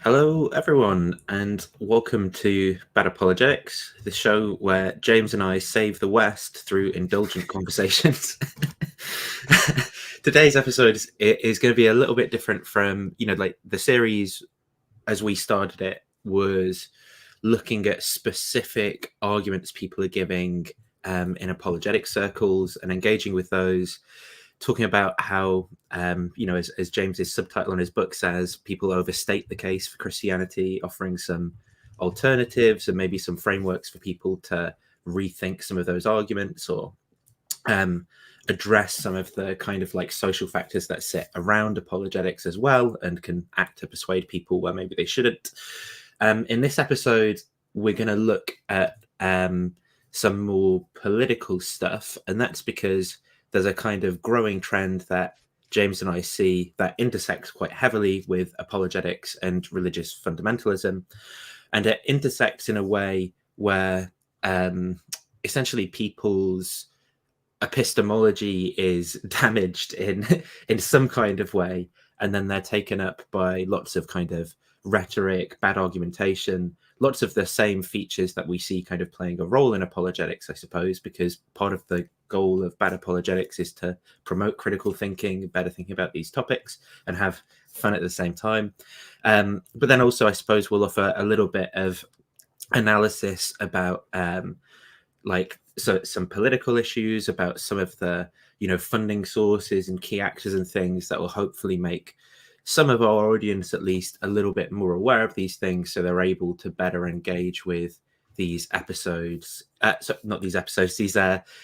Hello, everyone, and welcome to Bad Apologetics, the show where James and I save the West through indulgent conversations. Today's episode is going to be a little bit different from, like the series as we started it was looking at specific arguments people are giving in apologetic circles and engaging with those, talking about how, as James's subtitle on his book says, people overstate the case for Christianity, offering some alternatives and maybe some frameworks for people to rethink some of those arguments or address some of the kind of like social factors that sit around apologetics as well and can act to persuade people where maybe they shouldn't. In this episode, we're going to look at some more political stuff, and that's because there's a kind of growing trend that James and I see that intersects quite heavily with apologetics and religious fundamentalism. And it intersects in a way where essentially people's epistemology is damaged in some kind of way, and then they're taken up by lots of kind of rhetoric, bad argumentation, lots of the same features that we see kind of playing a role in apologetics, I suppose, because part of the goal of bad apologetics is to promote critical thinking, better thinking about these topics, and have fun at the same time. But then also, I suppose, we'll offer a little bit of analysis about some political issues, about some of the funding sources and key actors and things that will hopefully make some of our audience at least a little bit more aware of these things, so they're able to better engage with these episodes, not these episodes, these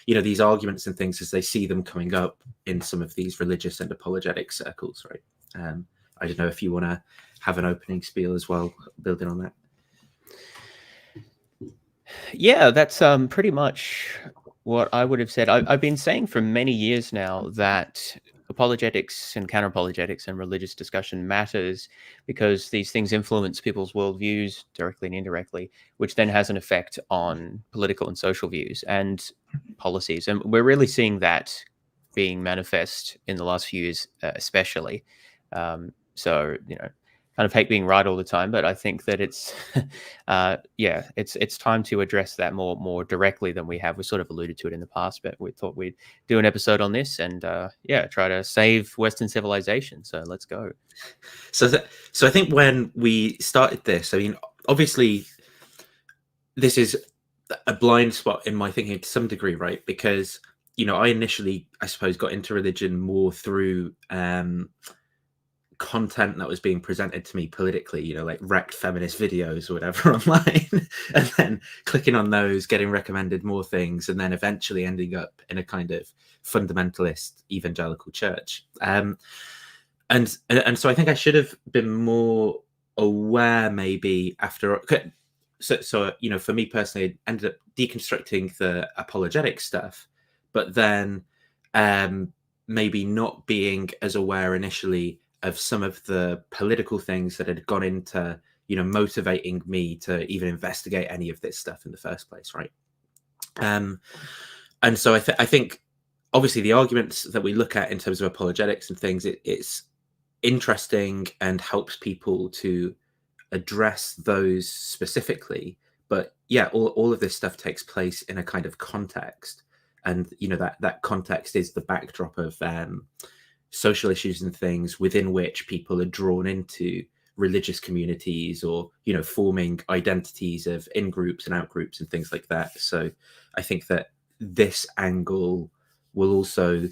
these arguments and things as they see them coming up in some of these religious and apologetic circles, right? I don't know if you want to have an opening spiel as well, building on that. Yeah, that's pretty much what I would have said. I've been saying for many years now that apologetics and counter-apologetics and religious discussion matters because these things influence people's worldviews directly and indirectly, which then has an effect on political and social views and policies. And we're really seeing that being manifest in the last few years, especially. So, kind of hate being right all the time, but I think that it's, it's time to address that more directly than we have. We sort of alluded to it in the past, but we thought we'd do an episode on this and try to save Western civilization. So let's go. So I think when we started this, I mean, obviously, this is a blind spot in my thinking to some degree, right? Because I initially, I suppose, got into religion more through content that was being presented to me politically, like wrecked feminist videos or whatever online, and then clicking on those, getting recommended more things, and then eventually ending up in a kind of fundamentalist evangelical church. And so I think I should have been more aware maybe after. So for me personally, I ended up deconstructing the apologetic stuff, but then maybe not being as aware initially of some of the political things that had gone into, motivating me to even investigate any of this stuff in the first place, right? And so I think obviously the arguments that we look at in terms of apologetics and things, it's interesting and helps people to address those specifically. But yeah, all of this stuff takes place in a kind of context, and that context is the backdrop of social issues and things within which people are drawn into religious communities or forming identities of in groups and out groups and things like that. So I think that this angle will also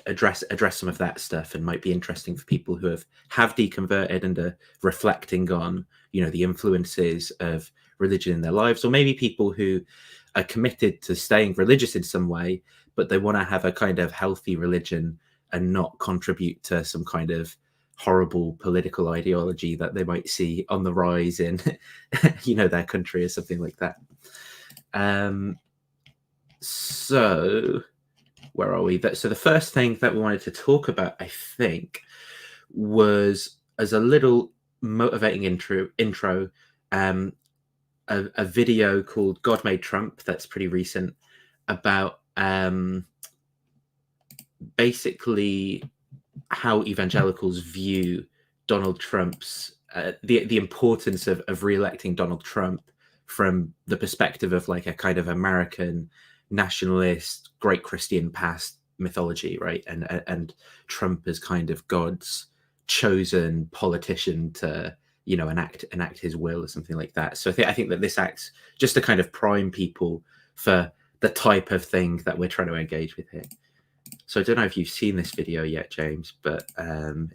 address some of that stuff and might be interesting for people who have deconverted and are reflecting on the influences of religion in their lives, or maybe people who are committed to staying religious in some way, but they want to have a kind of healthy religion and not contribute to some kind of horrible political ideology that they might see on the rise in their country or something like that. So where are we? So the first thing that we wanted to talk about, I think, was, as a little motivating intro, a video called God Made Trump that's pretty recent about basically how evangelicals view Donald Trump's the importance of re-electing Donald Trump from the perspective of like a kind of American nationalist, great Christian past mythology, right? And Trump as kind of God's chosen politician to, you know, enact his will or something like that. So I think that this acts just to kind of prime people for the type of thing that we're trying to engage with here. So I don't know if you've seen this video yet, James, but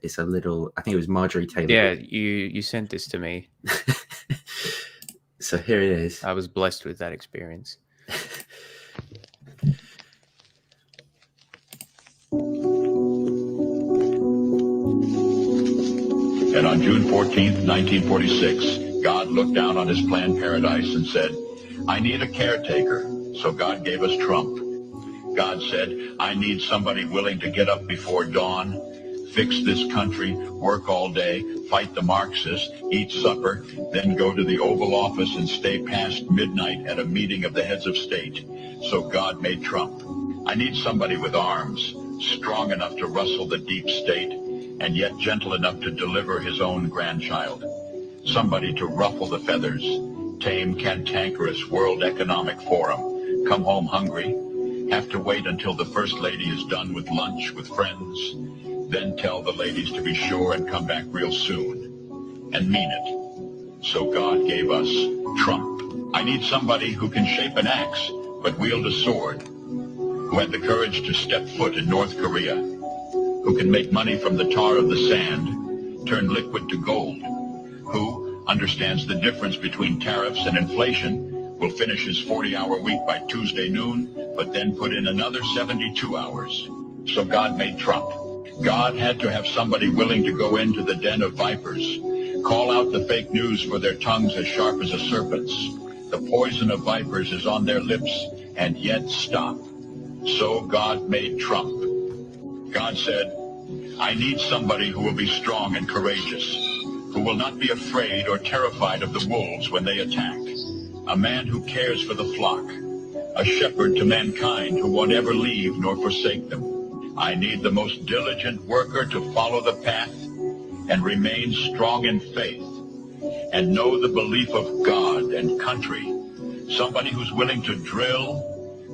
it's a little, I think it was Marjorie Taylor. Yeah, you sent this to me. So here it is. I was blessed with that experience. And on June 14th, 1946, God looked down on his planned paradise and said, I need a caretaker. So God gave us Trump. God said, I need somebody willing to get up before dawn, fix this country, work all day, fight the Marxists, eat supper, then go to the Oval Office and stay past midnight at a meeting of the heads of state. So God made Trump. I need somebody with arms, strong enough to rustle the deep state, and yet gentle enough to deliver his own grandchild. Somebody to ruffle the feathers, tame cantankerous World Economic Forum, come home hungry, have to wait until the First Lady is done with lunch with friends, then tell the ladies to be sure and come back real soon, and mean it. So God gave us Trump. I need somebody who can shape an axe, but wield a sword, who had the courage to step foot in North Korea, who can make money from the tar of the sand, turn liquid to gold, who understands the difference between tariffs and inflation, will finish his 40-hour week by Tuesday noon, but then put in another 72 hours. So God made Trump. God had to have somebody willing to go into the den of vipers, call out the fake news for their tongues as sharp as a serpent's. The poison of vipers is on their lips, and yet stop. So God made Trump. God said, I need somebody who will be strong and courageous, who will not be afraid or terrified of the wolves when they attack. A man who cares for the flock, a shepherd to mankind who won't ever leave nor forsake them. I need the most diligent worker to follow the path and remain strong in faith and know the belief of God and country. Somebody who's willing to drill,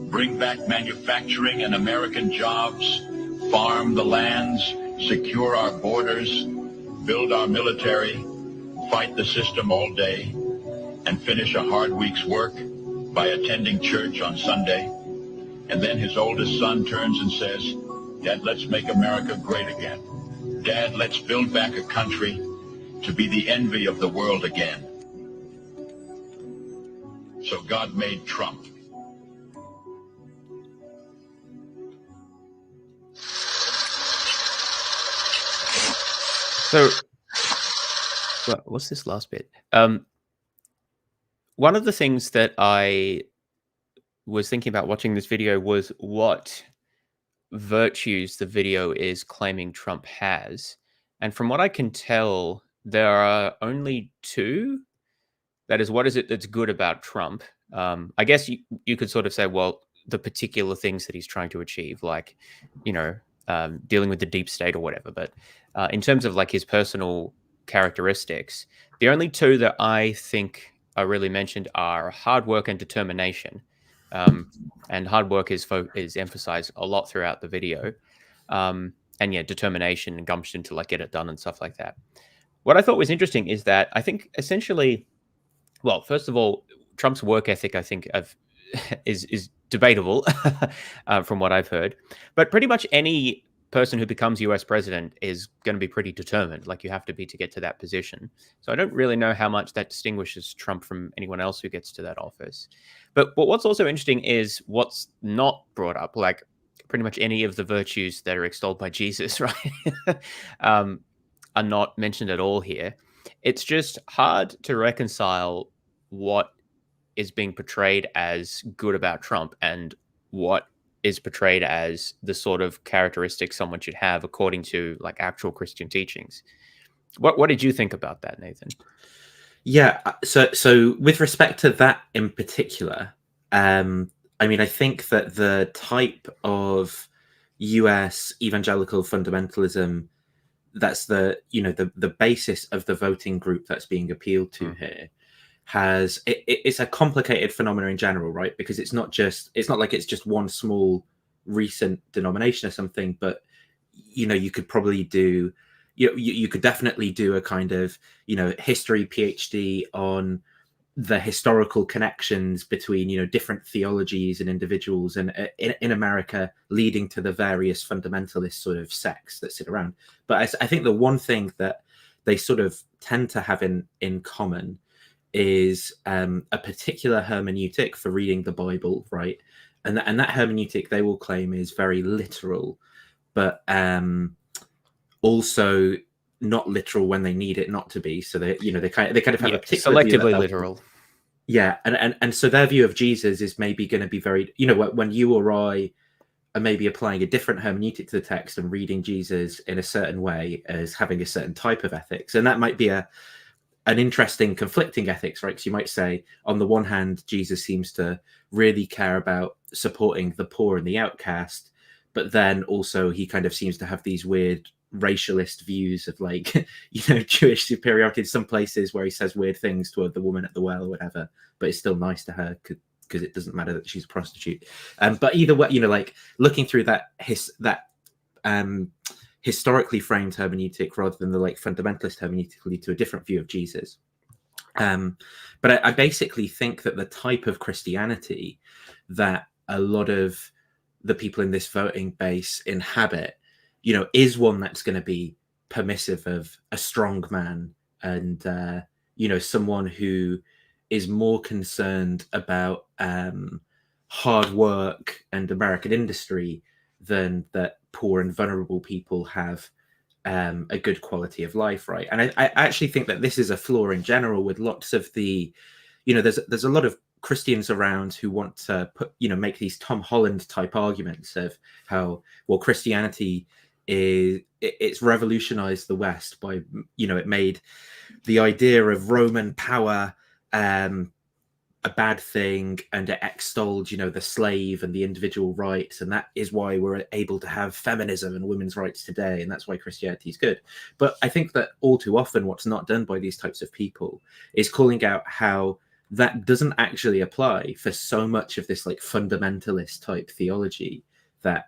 bring back manufacturing and American jobs, farm the lands, secure our borders, build our military, fight the system all day, and finish a hard week's work by attending church on Sunday. And then his oldest son turns and says, Dad, let's make America great again. Dad, let's build back a country to be the envy of the world again. So God made Trump. So, well, what's this last bit? One of the things that I was thinking about watching this video was what virtues the video is claiming Trump has. And from what I can tell, there are only two. That is, what is it that's good about Trump? I guess you could sort of say, well, the particular things that he's trying to achieve, like, you know, dealing with the deep state or whatever. But in terms of like his personal characteristics, the only two that I think are really mentioned are hard work and determination. And hard work is emphasized a lot throughout the video. And yeah, determination and gumption to like get it done and stuff like that. What I thought was interesting is that I think essentially, well, first of all, Trump's work ethic, I think, is debatable from what I've heard. But pretty much any person who becomes US president is going to be pretty determined. Like you have to be to get to that position. So I don't really know how much that distinguishes Trump from anyone else who gets to that office. But what's also interesting is what's not brought up, like pretty much any of the virtues that are extolled by Jesus, right, are not mentioned at all here. It's just hard to reconcile what is being portrayed as good about Trump and what is portrayed as the sort of characteristics someone should have according to like actual Christian teachings. What did you think about that, Nathan? Yeah, so with respect to that in particular, I mean, I think that the type of US evangelical fundamentalism that's the the basis of the voting group that's being appealed to here has it's a complicated phenomenon in general, right? Because it's not like it's just one small recent denomination or something, but you could probably do you could definitely do a kind of history PhD on the historical connections between different theologies and individuals and in America, leading to the various fundamentalist sort of sects that sit around. But I think the one thing that they sort of tend to have in common is a particular hermeneutic for reading the Bible, right? And that hermeneutic they will claim is very literal, but also not literal when they need it not to be. So they kind of have a particular selectively literal. Yeah, and so their view of Jesus is maybe going to be very, when you or I are maybe applying a different hermeneutic to the text and reading Jesus in a certain way as having a certain type of ethics, and that might be an interesting conflicting ethics, right? Because you might say, on the one hand, Jesus seems to really care about supporting the poor and the outcast, but then also he kind of seems to have these weird racialist views of Jewish superiority in some places where he says weird things to the woman at the well or whatever, but it's still nice to her because it doesn't matter that she's a prostitute. But either way, looking through that historically framed hermeneutic rather than the fundamentalist hermeneutic lead to a different view of Jesus. But I basically think that the type of Christianity that a lot of the people in this voting base inhabit, is one that's going to be permissive of a strong man and, someone who is more concerned about hard work and American industry than that poor and vulnerable people have a good quality of life, right? And I actually think that this is a flaw in general with lots of the, there's a lot of Christians around who want to make these Tom Holland type arguments of how, well, Christianity it's revolutionized the West by it made the idea of Roman power a bad thing, and it extolled the slave and the individual rights, and that is why we're able to have feminism and women's rights today, and that's why Christianity is good. But I think that all too often what's not done by these types of people is calling out how that doesn't actually apply for so much of this fundamentalist type theology that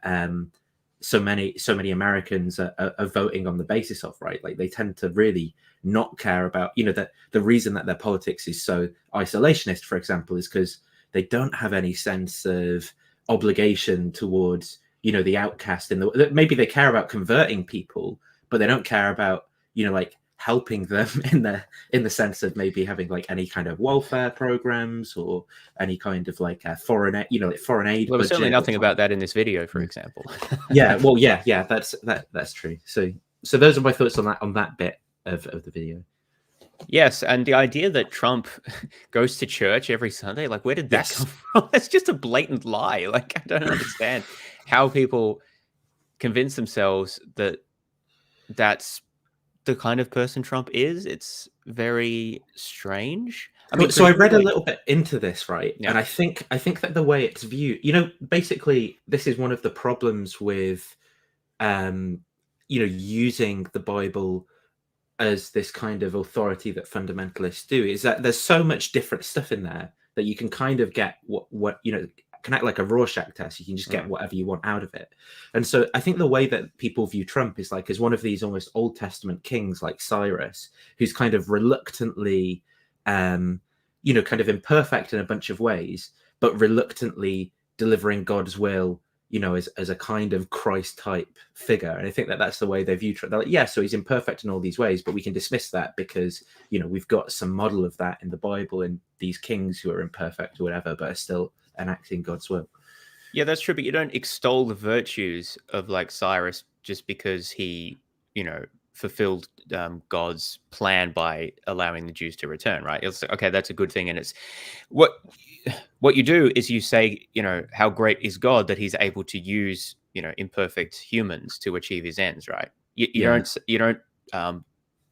so many Americans are voting on the basis of, right? They tend to really not care about, that the reason that their politics is so isolationist, for example, is because they don't have any sense of obligation towards, the outcast maybe they care about converting people, but they don't care about, helping them in the sense of maybe having any kind of welfare programs or any kind of foreign aid. Well, there's certainly nothing about that in this video, for example. Yeah, well, yeah, that's true. So those are my thoughts on that bit of the video. Yes, and the idea that Trump goes to church every Sunday, where did that come from? It's just a blatant lie. I don't understand how people convince themselves that that's the kind of person Trump is. It's very strange. So I read a little bit into this, right? Yeah. And I think that the way it's viewed, basically this is one of the problems with using the Bible as this kind of authority that fundamentalists do, is that there's so much different stuff in there that you can kind of get what can act like a Rorschach test. You can just get whatever you want out of it. And so I think the way that people view Trump is as one of these almost Old Testament kings like Cyrus, who's kind of reluctantly, kind of imperfect in a bunch of ways, but reluctantly delivering God's will, as a kind of Christ type figure. And I think that that's the way they view Trump. They're yeah, so he's imperfect in all these ways, but we can dismiss that because, we've got some model of that in the Bible and these kings who are imperfect or whatever, but are still enacting God's will. Yeah, that's true. But you don't extol the virtues of Cyrus just because he, fulfilled God's plan by allowing the Jews to return, right? It's okay, that's a good thing. And it's what you do is you say, how great is God that he's able to use, imperfect humans to achieve his ends, right? You don't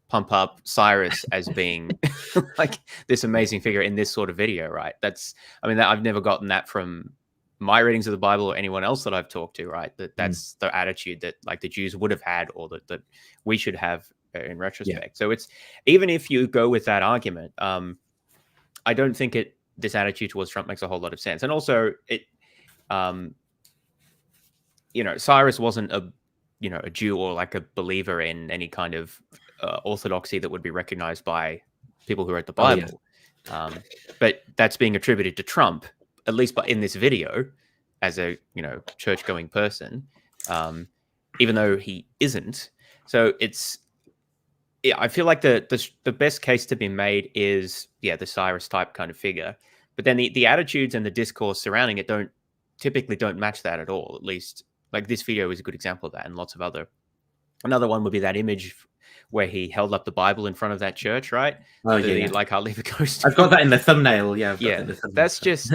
pump up Cyrus as being this amazing figure in this sort of video, right? I've never gotten that from my readings of the Bible or anyone else that I've talked to, right, that's the attitude that like the Jews would have had, or that we should have in retrospect. So it's, even if you go with that argument, I don't think this attitude towards Trump makes a whole lot of sense. And also Cyrus wasn't a Jew or like a believer in any kind of orthodoxy that would be recognized by people who wrote the Bible. But that's being attributed to Trump, at least in this video, as a church-going person, even though he isn't. So I feel like the best case to be made is the Cyrus type kind of figure, but then the attitudes and the discourse surrounding it typically don't match that at all. At least, like, this video is a good example of that, and lots of other. Another one would be that image where he held up the Bible in front of that church, right? Like, I'll leave a ghost. I've got that in the thumbnail. Yeah, that's just.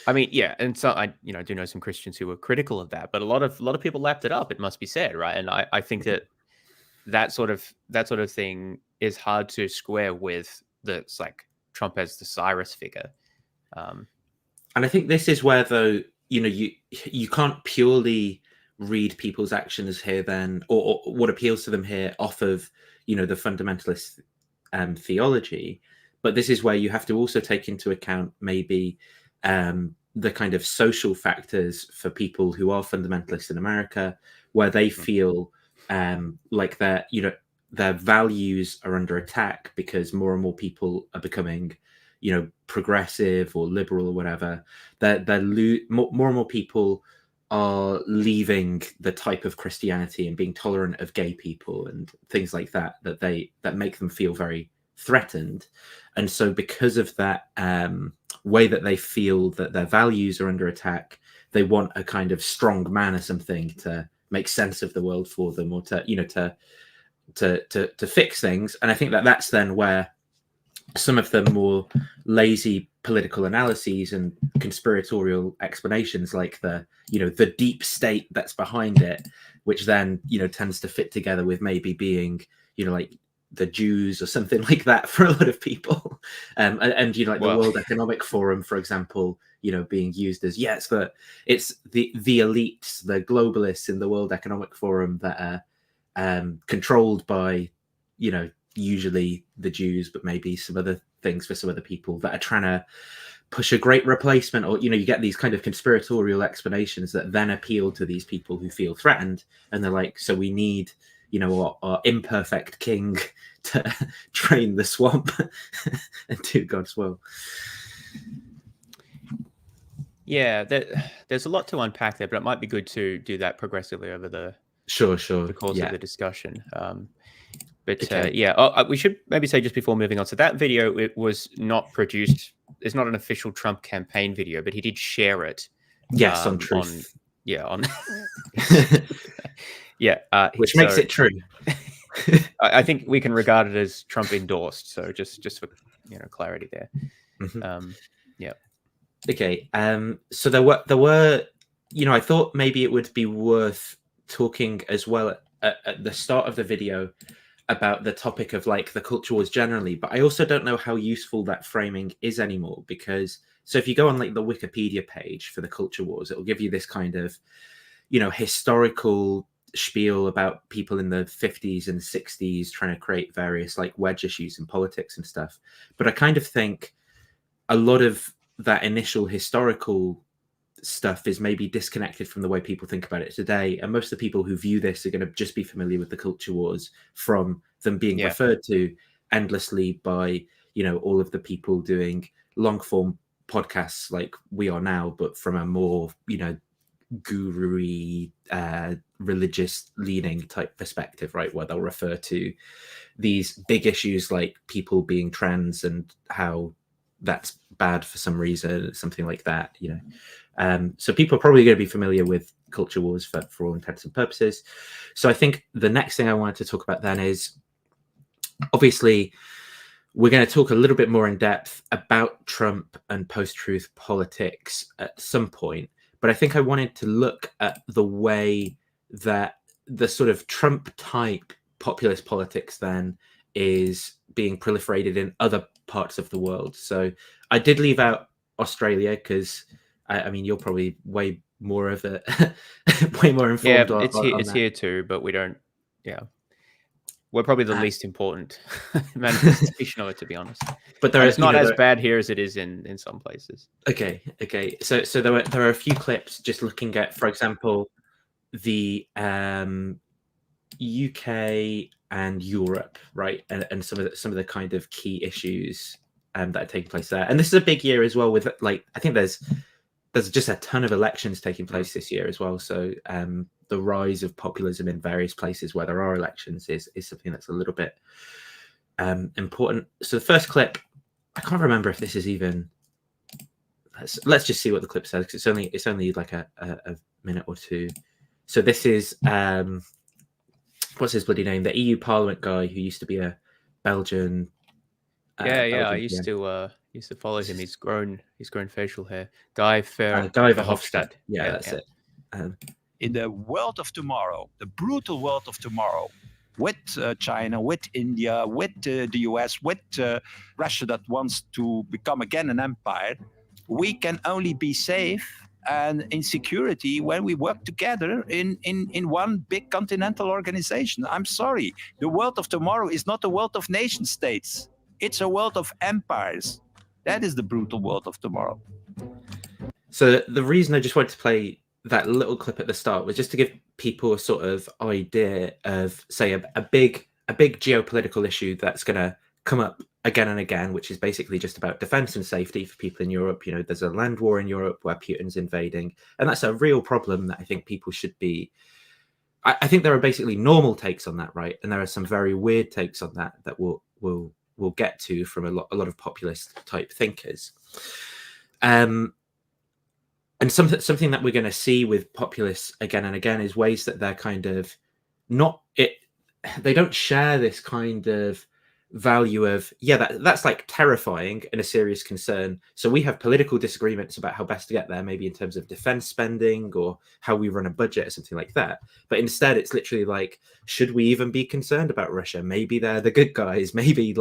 I mean, and so I do know some Christians who were critical of that, but a lot of people lapped it up. It must be said, right? And I think that sort of thing is hard to square with it's like Trump as the Cyrus figure. And I think this is where, though, you can't purely read people's actions here then, or what appeals to them here off of the fundamentalist theology, but this is where you have to also take into account maybe the kind of social factors for people who are fundamentalists in America, where they feel like their values are under attack because more and more people are becoming progressive or liberal or whatever. More and more people are leaving the type of Christianity and being tolerant of gay people and things like that that make them feel very threatened. And so because of that way that they feel that their values are under attack, they want a kind of strong man or something to make sense of the world for them, or to fix things. And I think that's then where some of the more lazy political analyses and conspiratorial explanations, like the deep state that's behind it, which then tends to fit together with maybe being like the Jews or something like that for a lot of people, and the World Economic Forum, for example, being used as it's the elites, the globalists in the World Economic Forum that are controlled by usually the Jews, but maybe some other things for some other people that are trying to push a great replacement, or you get these kind of conspiratorial explanations that then appeal to these people who feel threatened, and they're like, so we need our imperfect king to drain the swamp and do God's will. Yeah, there's a lot to unpack there, but it might be good to do that progressively over the course of the discussion. We should maybe say, just before moving on, so that video, it was not produced. It's not an official Trump campaign video, but he did share it. Yes, on Truth. Which makes it true. I think we can regard it as Trump endorsed. So just for clarity there. Mm-hmm. Okay. So there were I thought maybe it would be worth talking as well at the start of the video about the topic of like the culture wars generally, but I also don't know how useful that framing is anymore, because so if you go on like the Wikipedia page for the culture wars, it'll give you this kind of historical spiel about people in the 50s and 60s trying to create various like wedge issues in politics and stuff. But I kind of think a lot of that initial historical stuff is maybe disconnected from the way people think about it today, and most of the people who view this are going to just be familiar with the culture wars from them being referred to endlessly by all of the people doing long form podcasts like we are now, but from a more guru-y religious leaning type perspective, right, where they'll refer to these big issues like people being trans and how that's bad for some reason, something like that. So people are probably going to be familiar with culture wars for all intents and purposes. So I think the next thing I wanted to talk about then is, obviously, we're going to talk a little bit more in depth about Trump and post-truth politics at some point. But I think I wanted to look at the way that the sort of Trump type populist politics then is being proliferated in other parts of the world. So I did leave out Australia because I mean, you're probably way more of a way more Yeah, informed it's on that. here too, but we don't. Yeah, we're probably the Uh, least important manifestation of it, to be honest. But there And are, it's not as bad here as it is in some places. okay. So there are a few clips just looking at, for example, the UK and Europe, right, and some of the kind of key issues that are taking place there. And this is a big year as well. With like, I think there's just a ton of elections taking place this year as well. So the rise of populism in various places where there are elections is something that's a little bit important. So the first clip, I can't remember if this is even. Let's just see what the clip says, because it's only like a minute or two. So this is what's his bloody name? The EU Parliament guy who used to be a Belgian. Yeah. I Belgian used PM. to follow him. He's grown facial hair. Guy Guy Verhofstadt. Yeah, that's it. In the world of tomorrow, the brutal world of tomorrow, with China, with India, with the US, with Russia that wants to become again an empire, we can only be safe and in security when we work together in one big continental organization. I'm sorry, the world of tomorrow is not a world of nation states. It's a world of empires. That is the brutal world of tomorrow. So the reason I just wanted to play that little clip at the start was just to give people a sort of idea of, say, a big geopolitical issue that's going to come up again and again, which is basically just about defense and safety for people in Europe. You know, there's a land war in Europe where Putin's invading, and that's a real problem that I think people should be. I think there are basically normal takes on that, right? And there are some very weird takes on that we'll get to from a lot of populist type thinkers. And something that we're going to see with populists again and again is ways that they're kind of they don't share this kind of value of, that's like terrifying and a serious concern. So we have political disagreements about how best to get there, maybe in terms of defense spending or how we run a budget or something like that. But instead, it's literally like, should we even be concerned about Russia? Maybe they're the good guys. Maybe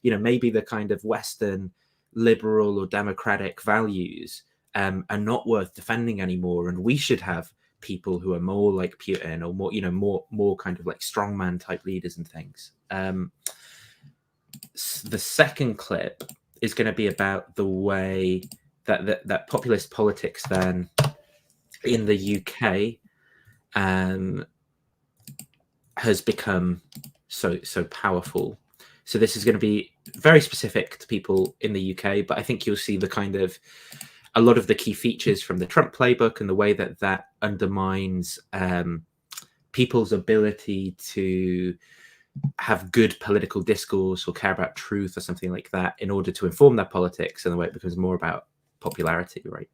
maybe the kind of Western liberal or democratic values are not worth defending anymore, and we should have people who are more like Putin or more kind of like strongman type leaders and things. The second clip is going to be about the way that populist politics then in the UK has become so powerful. So this is going to be very specific to people in the UK, but I think you'll see the kind of a lot of the key features from the Trump playbook and the way that undermines people's ability to have good political discourse or care about truth or something like that in order to inform their politics, and the way it becomes more about popularity, right?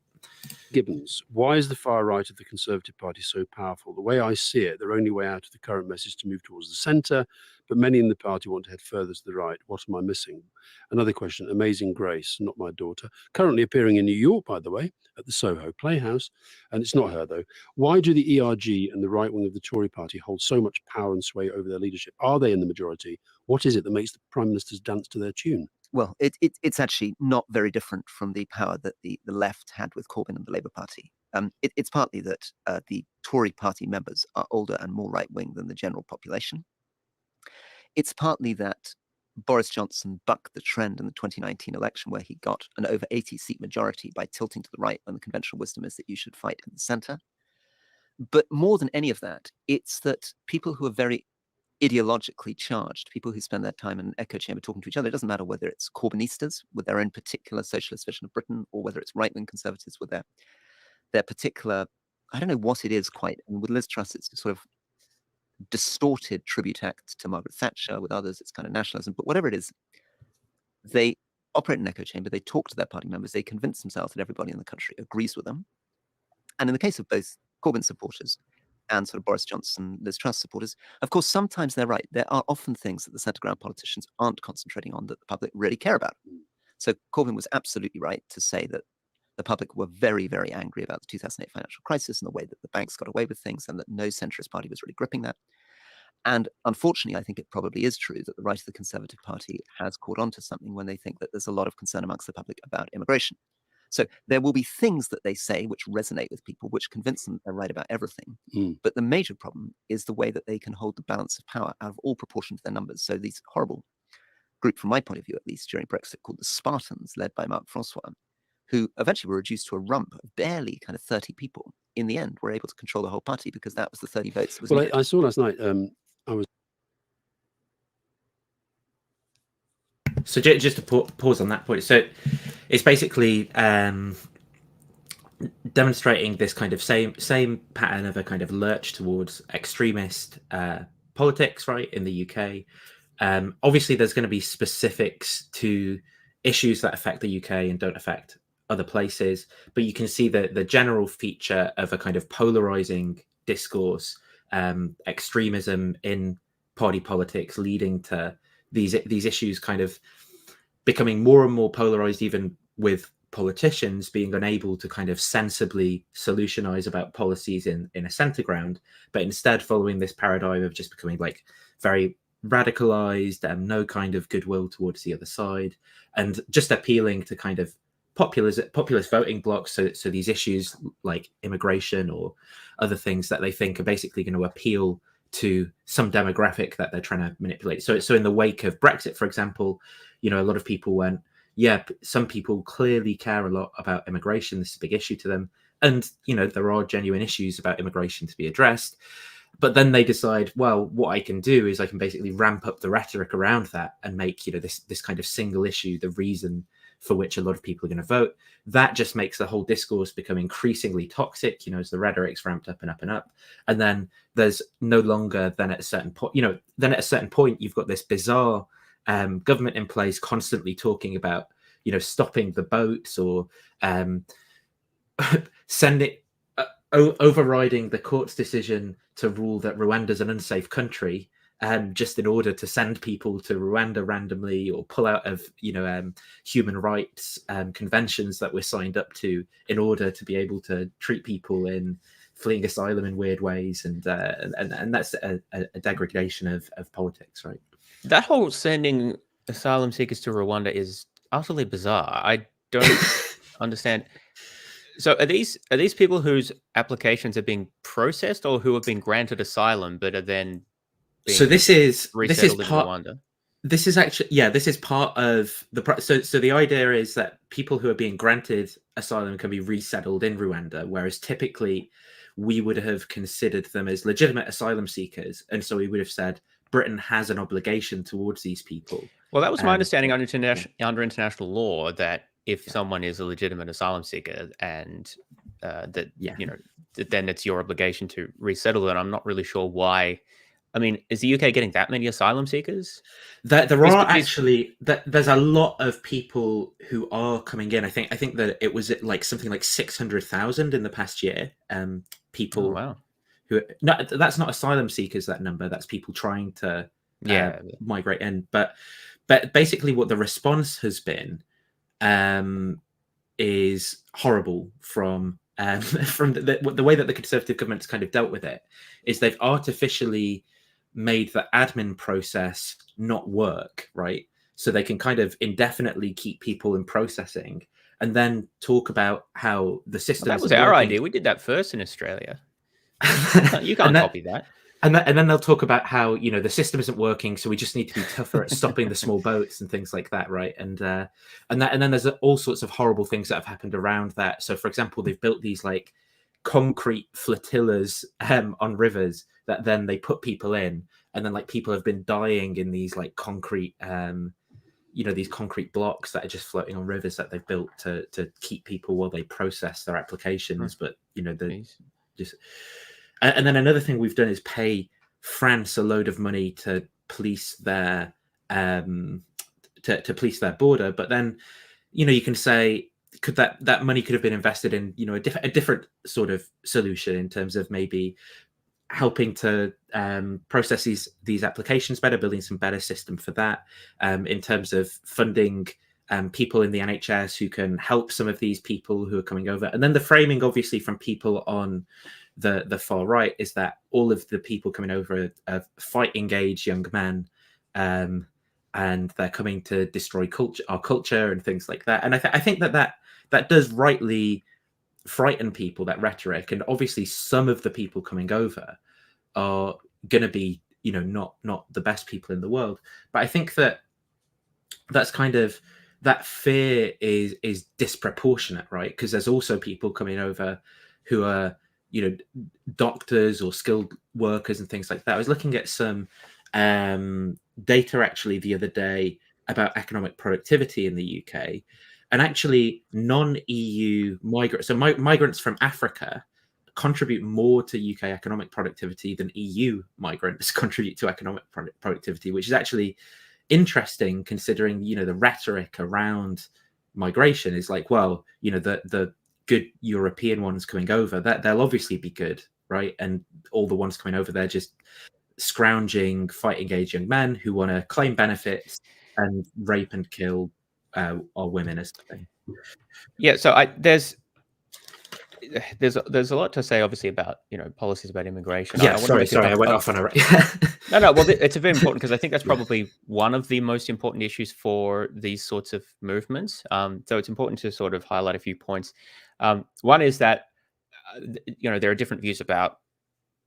Gibbons, why is the far right of the Conservative Party so powerful? The way I see it, their only way out of the current mess is to move towards the centre, but many in the party want to head further to the right. What am I missing? Another question, Amazing Grace, not my daughter, currently appearing in New York, by the way, at the Soho Playhouse, and it's not her though. Why do the ERG and the right wing of the Tory party hold so much power and sway over their leadership? Are they in the majority? What is it that makes the Prime Ministers dance to their tune? Well, it's actually not very different from the power that the left had with Corbyn and the Labour Party. It's partly that the Tory party members are older and more right-wing than the general population. It's partly that Boris Johnson bucked the trend in the 2019 election, where he got an over 80-seat majority by tilting to the right, when the conventional wisdom is that you should fight in the centre. But more than any of that, it's that people who are very ideologically charged, people who spend their time in an echo chamber talking to each other, it doesn't matter whether it's Corbynistas with their own particular socialist vision of Britain, or whether it's right-wing conservatives with their particular, I don't know what it is quite. And with Liz Truss, it's sort of distorted tribute act to Margaret Thatcher. With others, it's kind of nationalism. But whatever it is, they operate in an echo chamber, they talk to their party members, they convince themselves that everybody in the country agrees with them. And in the case of both Corbyn supporters and sort of Boris Johnson, Liz Truss supporters, of course, sometimes they're right. There are often things that the centre ground politicians aren't concentrating on that the public really care about. So Corbyn was absolutely right to say that the public were very, very angry about the 2008 financial crisis and the way that the banks got away with things, and that no centrist party was really gripping that. And unfortunately, I think it probably is true that the right of the Conservative Party has caught on to something when they think that there's a lot of concern amongst the public about immigration. So there will be things that they say which resonate with people, which convince them they're right about everything. But the major problem is the way that they can hold the balance of power out of all proportion to their numbers. So these horrible group, from my point of view at least, during Brexit, called the Spartans, led by Mark Francois, who eventually were reduced to a rump of barely kind of 30 people, in the end were able to control the whole party because that was the 30 votes that was needed. I saw last night, I was... So just to pause on that point, so it's basically demonstrating this kind of same pattern of a kind of lurch towards extremist politics, right, in the UK. Obviously, there's going to be specifics to issues that affect the UK and don't affect other places, but you can see the general feature of a kind of polarizing discourse, extremism in party politics, leading to these issues kind of becoming more and more polarized, even with politicians being unable to kind of sensibly solutionize about policies in a center ground, but instead following this paradigm of just becoming like very radicalized and no kind of goodwill towards the other side, and just appealing to kind of populist voting blocks. So these issues like immigration or other things that they think are basically going to appeal to some demographic that they're trying to manipulate. So in the wake of Brexit, for example, a lot of people went, yeah, some people clearly care a lot about immigration. This is a big issue to them. And, there are genuine issues about immigration to be addressed. But then they decide, well, what I can do is I can basically ramp up the rhetoric around that and make, this kind of single issue the reason for which a lot of people are going to vote. That just makes the whole discourse become increasingly toxic, as the rhetoric's ramped up and up and up. And then there's no longer then at a certain point, you've got this bizarre government in place constantly talking about, stopping the boats or overriding the court's decision to rule that Rwanda's an unsafe country, just in order to send people to Rwanda randomly or pull out of, human rights conventions that we're signed up to in order to be able to treat people in fleeing asylum in weird ways. And that's a degradation of politics, right? That whole sending asylum seekers to Rwanda is utterly bizarre. I don't understand. So are these people whose applications are being processed or who have been granted asylum but are then being resettled in Rwanda? This is actually, this is part of the so the idea is that people who are being granted asylum can be resettled in Rwanda, whereas typically we would have considered them as legitimate asylum seekers, and so we would have said Britain has an obligation towards these people. Well, that was my understanding under international law, that if someone is a legitimate asylum seeker and then it's your obligation to resettle them. I'm not really sure why. I mean, is the UK getting that many asylum seekers? There's a lot of people who are coming in. I think that it was like something like 600,000 in the past year. People. Oh, wow. That's not asylum seekers, that number. That's people trying to migrate in. But basically what the response has been is horrible from the way that the Conservative government's kind of dealt with it. Is they've artificially made the admin process not work, right? So they can kind of indefinitely keep people in processing and then talk about how the system... Well, that was our idea. We did that first in Australia. You can't copy that. And then they'll talk about how, the system isn't working, so we just need to be tougher at stopping the small boats and things like that, right? And then there's all sorts of horrible things that have happened around that. So, for example, they've built these like concrete flotillas on rivers that then they put people in, and then like people have been dying in these like concrete, these concrete blocks that are just floating on rivers that they've built to keep people while they process their applications. But just. And then another thing we've done is pay France a load of money to police their to police their border. But then, you can say, could that money could have been invested in, a different sort of solution in terms of maybe helping to process these applications better, building some better system for that, in terms of funding people in the NHS who can help some of these people who are coming over. And then the framing, obviously, from people on the far right is that all of the people coming over are fighting age young men, and they're coming to destroy our culture and things like that. And I think that that does rightly frighten people, that rhetoric. And obviously some of the people coming over are going to be, you know, not the best people in the world. But I think that's kind of, that fear is disproportionate, right? Because there's also people coming over who are, you know, doctors or skilled workers and things like that. I was looking at some data actually the other day about economic productivity in the UK, and actually non-EU migrants, so migrants from Africa, contribute more to UK economic productivity than EU migrants contribute to economic productivity, which is actually interesting, considering, you know, the rhetoric around migration is like, well, you know, the good European ones coming over, that they'll obviously be good, right? And all the ones coming over, they're just scrounging, fighting age young men who want to claim benefits and rape and kill our women or something. Yeah, so there's a lot to say, obviously, about, you know, policies about immigration. Yeah, I want to sorry, make I went off on a. No, well, it's very important, because I think that's probably one of the most important issues for these sorts of movements. So it's important to sort of highlight a few points. One is that, you know, there are different views about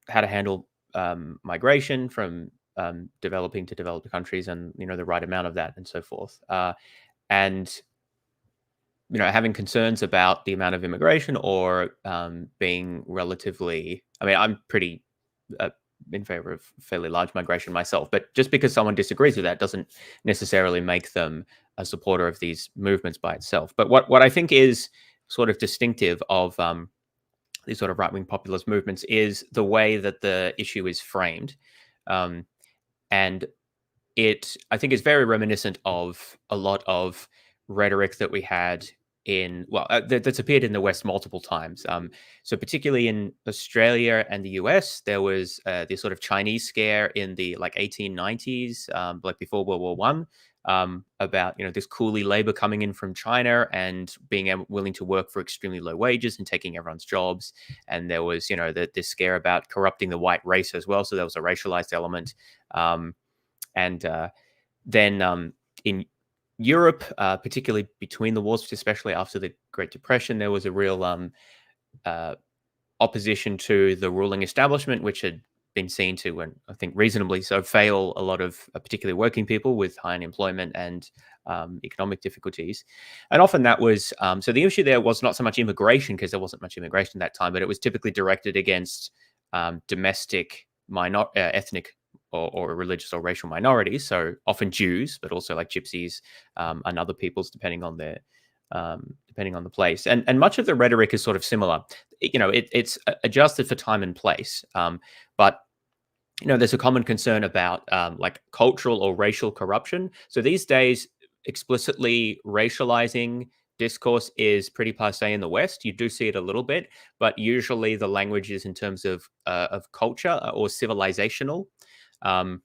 how to handle migration from developing to developed countries, and, you know, the right amount of that and so forth. And, you know, having concerns about the amount of immigration, or being relatively, I mean, I'm pretty in favor of fairly large migration myself, but just because someone disagrees with that doesn't necessarily make them a supporter of these movements by itself. But what I think is sort of distinctive of these sort of right-wing populist movements is the way that the issue is framed. And it, I think, is very reminiscent of a lot of rhetoric that we had in, well, that's appeared in the West multiple times. So particularly in Australia and the US, there was this sort of Chinese scare in the like 1890s, like before World War One, about, you know, this coolie labor coming in from China and being willing to work for extremely low wages and taking everyone's jobs. And there was, you know, this scare about corrupting the white race as well. So there was a racialized element. And then in Europe, particularly between the wars, especially after the Great Depression, there was a real opposition to the ruling establishment, which had been seen to, and I think reasonably so, fail a lot of particularly working people with high unemployment and economic difficulties. And often that was, so the issue there was not so much immigration, because there wasn't much immigration at that time, but it was typically directed against domestic ethnic or religious or racial minorities, so often Jews, but also like gypsies and other peoples, depending on the place. And much of the rhetoric is sort of similar. You know, it's adjusted for time and place, but, you know, there's a common concern about like cultural or racial corruption. So these days, explicitly racializing discourse is pretty passé in the West. You do see it a little bit, but usually the language is in terms of culture or civilizational. But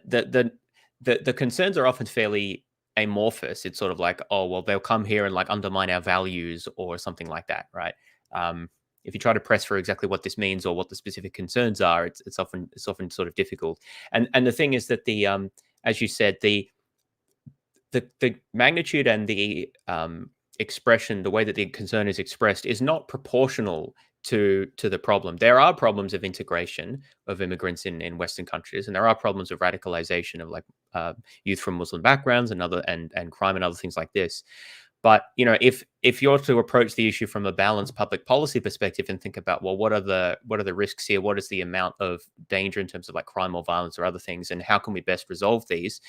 the concerns are often fairly amorphous. It's sort of like, oh, well, they'll come here and like undermine our values or something like that, right? If you try to press for exactly what this means or what the specific concerns are, it's often sort of difficult. And the thing is that the as you said, the magnitude and the expression, the way that the concern is expressed, is not proportional to the problem. There are problems of integration of immigrants in Western countries, and there are problems of radicalization of like youth from Muslim backgrounds and crime and other things like this. But, you know, if you're to approach the issue from a balanced public policy perspective and think about, well, what are the risks here? What is the amount of danger in terms of like crime or violence or other things, and how can we best resolve these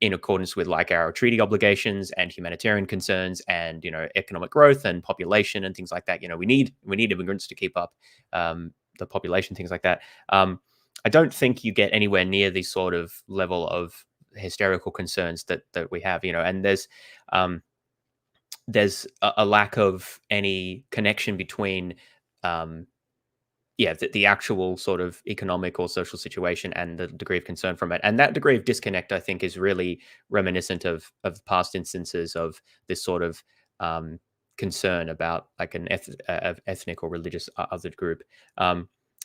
in accordance with like our treaty obligations and humanitarian concerns and, you know, economic growth and population and things like that. You know, we need immigrants to keep up the population, things like that. I don't think you get anywhere near the sort of level of hysterical concerns that we have, you know, and there's a lack of any connection between the actual sort of economic or social situation and the degree of concern from it. And that degree of disconnect, I think, is really reminiscent of past instances of this sort of concern about like an ethnic or religious other group.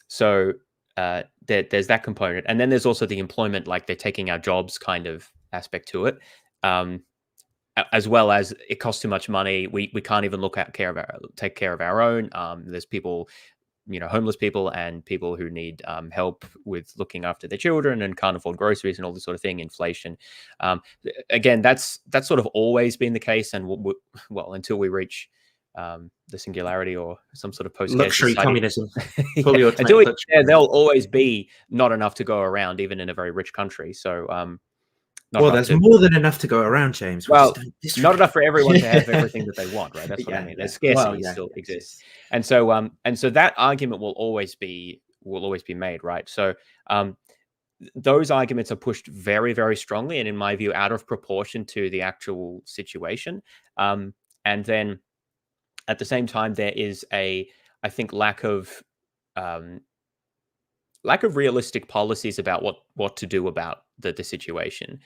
So there's that component. And then there's also the employment, like they're taking our jobs kind of aspect to it. as well as it costs too much money. We can't even take care of our own. There's people, homeless people and people who need help with looking after their children and can't afford groceries and all this sort of thing. Inflation. Again, that's sort of always been the case, and well, until we reach the singularity or some sort of luxury society. Communism, fully until automatic luxury. there'll always be not enough to go around, even in a very rich country. So, well, there's more than enough to go around, James. Well, not enough for everyone to have everything that they want, right? That's what I mean. There's scarcity still exists, and so that argument will always be made, right? So, those arguments are pushed very, very strongly, and in my view, out of proportion to the actual situation. And then, at the same time, there is I think, lack of realistic policies about what to do about the situation.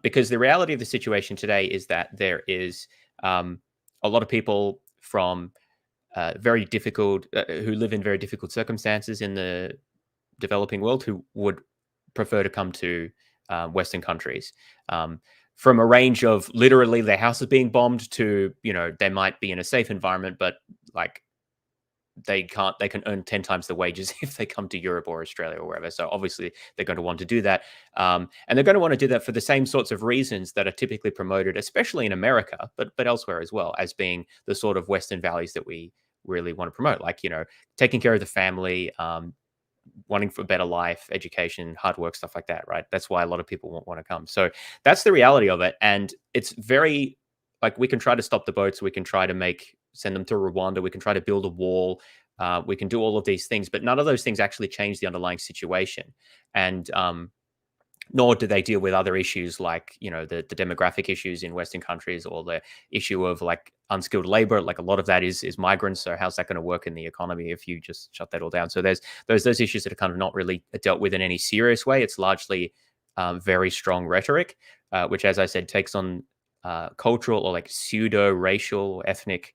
Because the reality of the situation today is that there is a lot of people from very difficult, who live in very difficult circumstances in the developing world, who would prefer to come to Western countries. From a range of literally their house is being bombed to, they might be in a safe environment, but like, they can earn 10 times the wages if they come to Europe or Australia or wherever. So obviously they're going to want to do that. And they're going to want to do that for the same sorts of reasons that are typically promoted, especially in America, but elsewhere as well, as being the sort of Western values that we really want to promote, like, taking care of the family, wanting for a better life, education, hard work, stuff like that, right? That's why a lot of people won't want to come. So that's the reality of it. And it's very, like, we can try to stop the boats, we can try to send them to Rwanda, we can try to build a wall, we can do all of these things, but none of those things actually change the underlying situation. And nor do they deal with other issues like, the demographic issues in Western countries, or the issue of like unskilled labor. Like, a lot of that is migrants. So how's that going to work in the economy if you just shut that all down? So there's those issues that are kind of not really dealt with in any serious way. It's largely very strong rhetoric, which, as I said, takes on cultural or like pseudo-racial or ethnic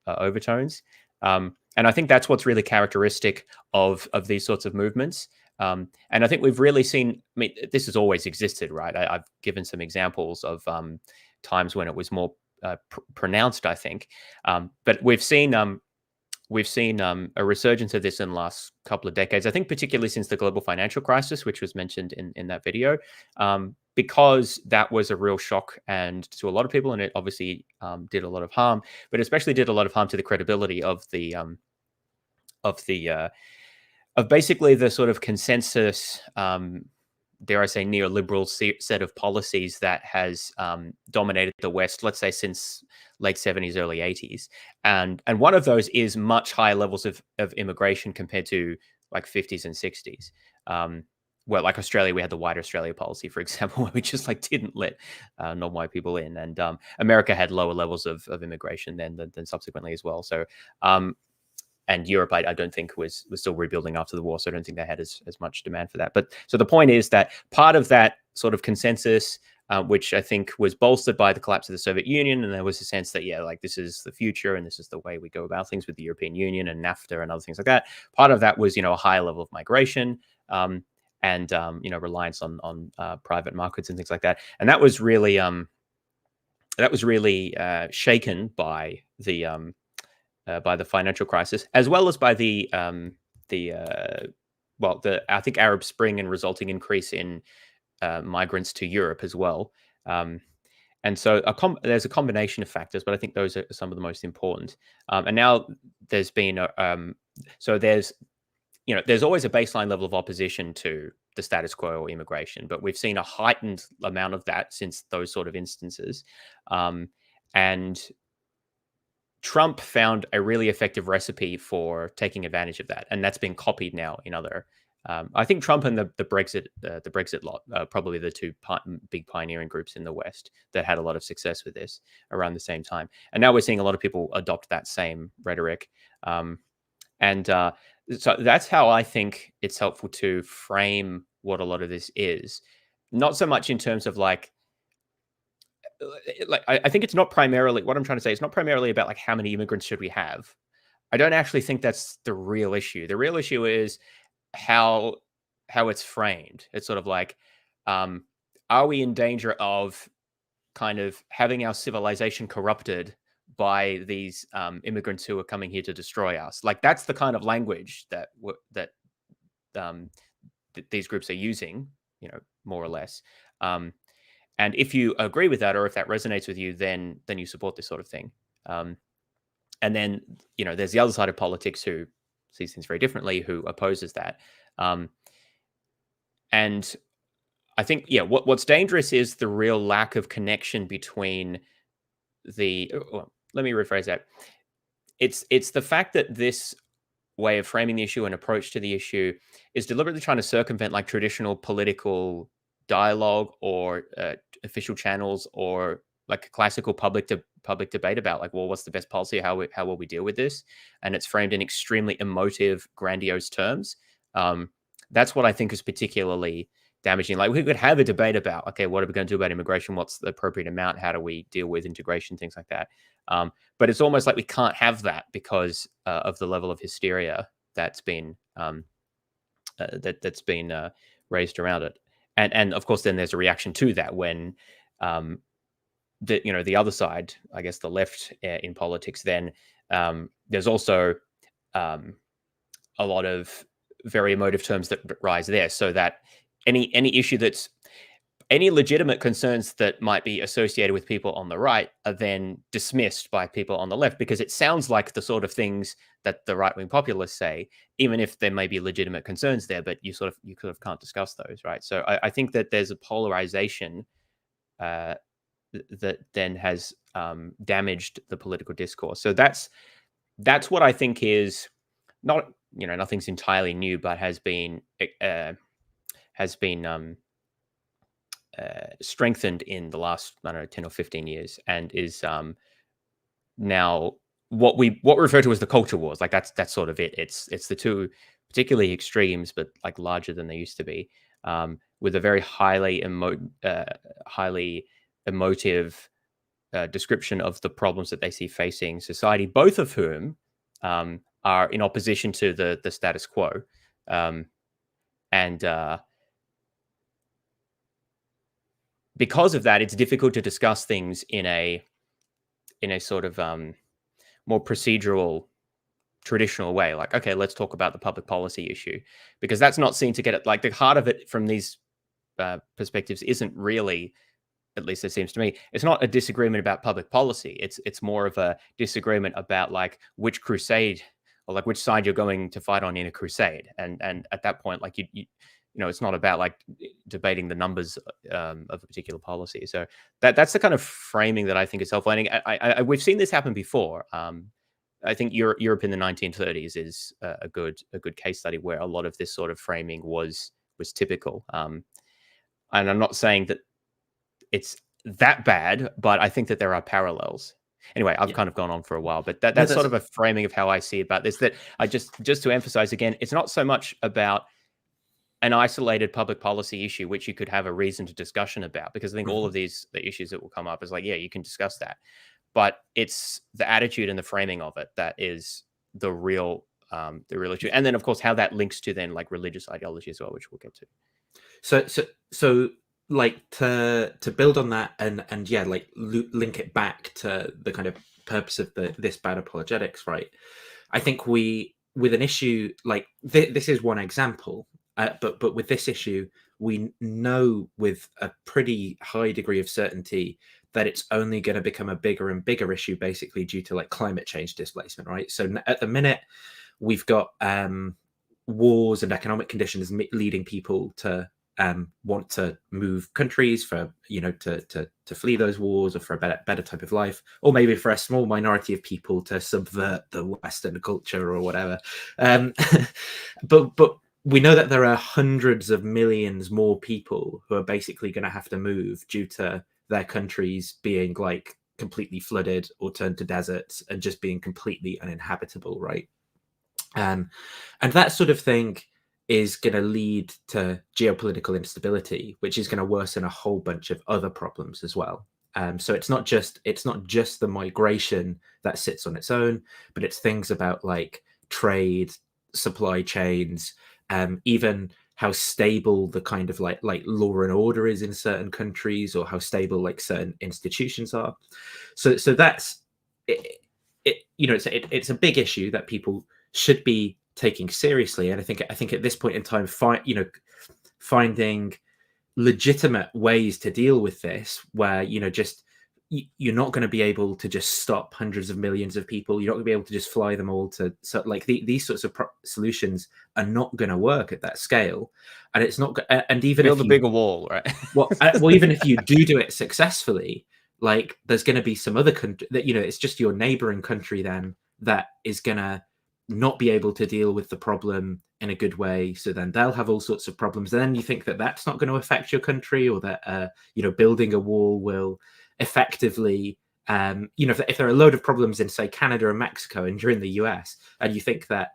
overtones. And I think that's what's really characteristic of these sorts of movements. And I think we've really seen, this has always existed, right? I've given some examples of times when it was more pronounced, I think. But we've seen a resurgence of this in the last couple of decades, I think, particularly since the global financial crisis, which was mentioned in that video, because that was a real shock and to a lot of people, and it obviously did a lot of harm, but especially did a lot of harm to the credibility of basically the sort of consensus, dare I say, neoliberal set of policies that has dominated the West, let's say, since late 70s, early 80s. And one of those is much higher levels of immigration compared to like 50s and 60s. Well, like Australia, we had the White Australia policy, for example, where we just like didn't let non-white people in. And America had lower levels of immigration than subsequently as well. So, and Europe, I don't think was still rebuilding after the war, so I don't think they had as much demand for that. But so the point is that part of that sort of consensus, which I think was bolstered by the collapse of the Soviet Union, and there was a sense that, like, this is the future and this is the way we go about things with the European Union and NAFTA and other things like that. Part of that was, a higher level of migration and reliance on private markets and things like that. And that was really shaken by the financial crisis, as well as by the I think Arab Spring and resulting increase in migrants to Europe as well. And so there's a combination of factors, but I think those are some of the most important. And now there's been there's always a baseline level of opposition to the status quo or immigration, but we've seen a heightened amount of that since those sort of instances. And Trump found a really effective recipe for taking advantage of that, and that's been copied now in other. I think Trump and the Brexit lot, probably the two big pioneering groups in the West that had a lot of success with this around the same time. And now we're seeing a lot of people adopt that same rhetoric. So that's how I think it's helpful to frame what a lot of this is. Not so much in terms of I think it's not primarily, what I'm trying to say, it's not primarily about like how many immigrants should we have. I don't actually think that's the real issue. The real issue is how it's framed. It's sort of like, are we in danger of kind of having our civilization corrupted by these immigrants who are coming here to destroy us. Like that's the kind of language that these groups are using, more or less. And if you agree with that, or if that resonates with you, then you support this sort of thing. And then there's the other side of politics who sees things very differently, who opposes that. And I think, what's dangerous is the real lack of connection between let me rephrase that. It's the fact that this way of framing the issue and approach to the issue is deliberately trying to circumvent like traditional political dialogue or official channels, or like a classical public debate about like, well, what's the best policy? How will we deal with this? And it's framed in extremely emotive, grandiose terms. That's what I think is particularly damaging. Like we could have a debate about, okay, what are we going to do about immigration? What's the appropriate amount? How do we deal with integration? Things like that. But it's almost like we can't have that because of the level of hysteria that's been raised around it. And of course, then there's a reaction to that when the other side, I guess the left in politics, then there's also a lot of very emotive terms that rise there, so that any issue that's any legitimate concerns that might be associated with people on the right are then dismissed by people on the left, because it sounds like the sort of things that the right-wing populists say, even if there may be legitimate concerns there, but you can't discuss those, right? So I think that there's a polarization that then has damaged the political discourse. So that's what I think is not, nothing's entirely new, but has been strengthened in the last, 10 or 15 years, and is now what we refer to as the culture wars. Like that's sort of it. It's the two particularly extremes, but like larger than they used to be, with a very highly emotive description of the problems that they see facing society, both of whom are in opposition to the status quo. Because of that, it's difficult to discuss things in a sort of more procedural, traditional way. Like, okay, let's talk about the public policy issue, because that's not seen to get it. Like the heart of it from these perspectives isn't really, at least it seems to me, it's not a disagreement about public policy. It's more of a disagreement about like which crusade, or like which side you're going to fight on in a crusade. And at that point, like you it's not about like debating the numbers of a particular policy. So that's the kind of framing that I think is helpful. I we've seen this happen before. I think Europe in the 1930s is a good case study where a lot of this sort of framing was typical. And I'm not saying that it's that bad, but I think that there are parallels. Anyway, I've kind of gone on for a while, but that's sort of a framing of how I see about this. That I just to emphasize again, it's not so much about an isolated public policy issue, which you could have a reasoned discussion about, because I think all of the issues that will come up is like, yeah, you can discuss that, but it's the attitude and the framing of it that is the real issue. And then of course how that links to then like religious ideology as well, which we'll get to. So like to build on that and yeah, like link it back to the kind of purpose of this bad apologetics, right? I think with an issue like this is one example. But with this issue, we know with a pretty high degree of certainty that it's only going to become a bigger and bigger issue, basically due to like climate change displacement, right? So at the minute, we've got wars and economic conditions leading people to want to move countries for to flee those wars, or for a better type of life, or maybe for a small minority of people to subvert the Western culture or whatever. But we know that there are hundreds of millions more people who are basically going to have to move due to their countries being like completely flooded or turned to deserts and just being completely uninhabitable, right? And that sort of thing is going to lead to geopolitical instability, which is going to worsen a whole bunch of other problems as well. So it's not just the migration that sits on its own, but it's things about like trade, supply chains, even how stable the kind of like law and order is in certain countries, or how stable like certain institutions are. So that's it, it's a big issue that people should be taking seriously. And I think at this point in time, finding legitimate ways to deal with this, where just you're not going to be able to just stop hundreds of millions of people. You're not going to be able to just fly them all to, so like these sorts of solutions are not going to work at that scale. And it's not, and even build if a bigger wall, right? well, even if you do it successfully, like there's going to be some other country that, it's just your neighboring country then that is going to not be able to deal with the problem in a good way. So then they'll have all sorts of problems. And then you think that that's not going to affect your country, or that, building a wall will effectively, if there are a load of problems in, say, Canada and Mexico, and you're in the US, and you think that,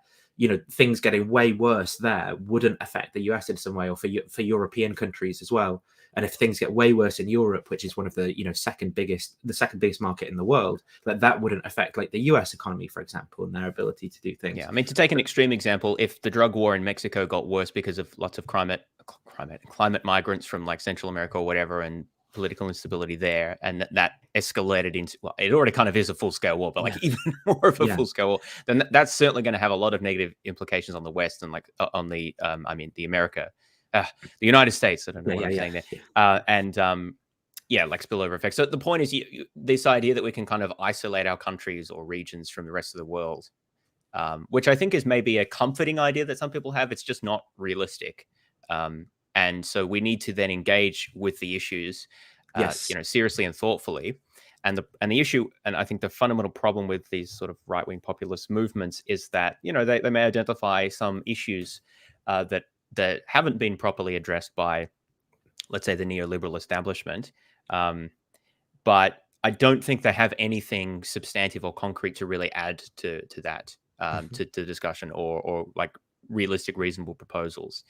things getting way worse there wouldn't affect the US in some way, or for European countries as well. And if things get way worse in Europe, which is one of the second biggest market in the world, that wouldn't affect like the US economy, for example, and their ability to do things. Yeah, I mean, to take an extreme example, if the drug war in Mexico got worse because of lots of climate migrants from like Central America or whatever, and political instability there, and that escalated into, well, it already kind of is a full-scale war, but like even more of a full-scale war, then that's certainly going to have a lot of negative implications on the West, and like on the the United States. I don't know what I'm saying there. Like spillover effects. So the point is, this idea that we can kind of isolate our countries or regions from the rest of the world, which I think is maybe a comforting idea that some people have. It's just not realistic. And so we need to then engage with the issues, seriously and thoughtfully. And the issue, and I think the fundamental problem with these sort of right-wing populist movements is that, they may identify some issues that haven't been properly addressed by, let's say, the neoliberal establishment. But I don't think they have anything substantive or concrete to really add to that, to discussion, or like realistic, reasonable proposals.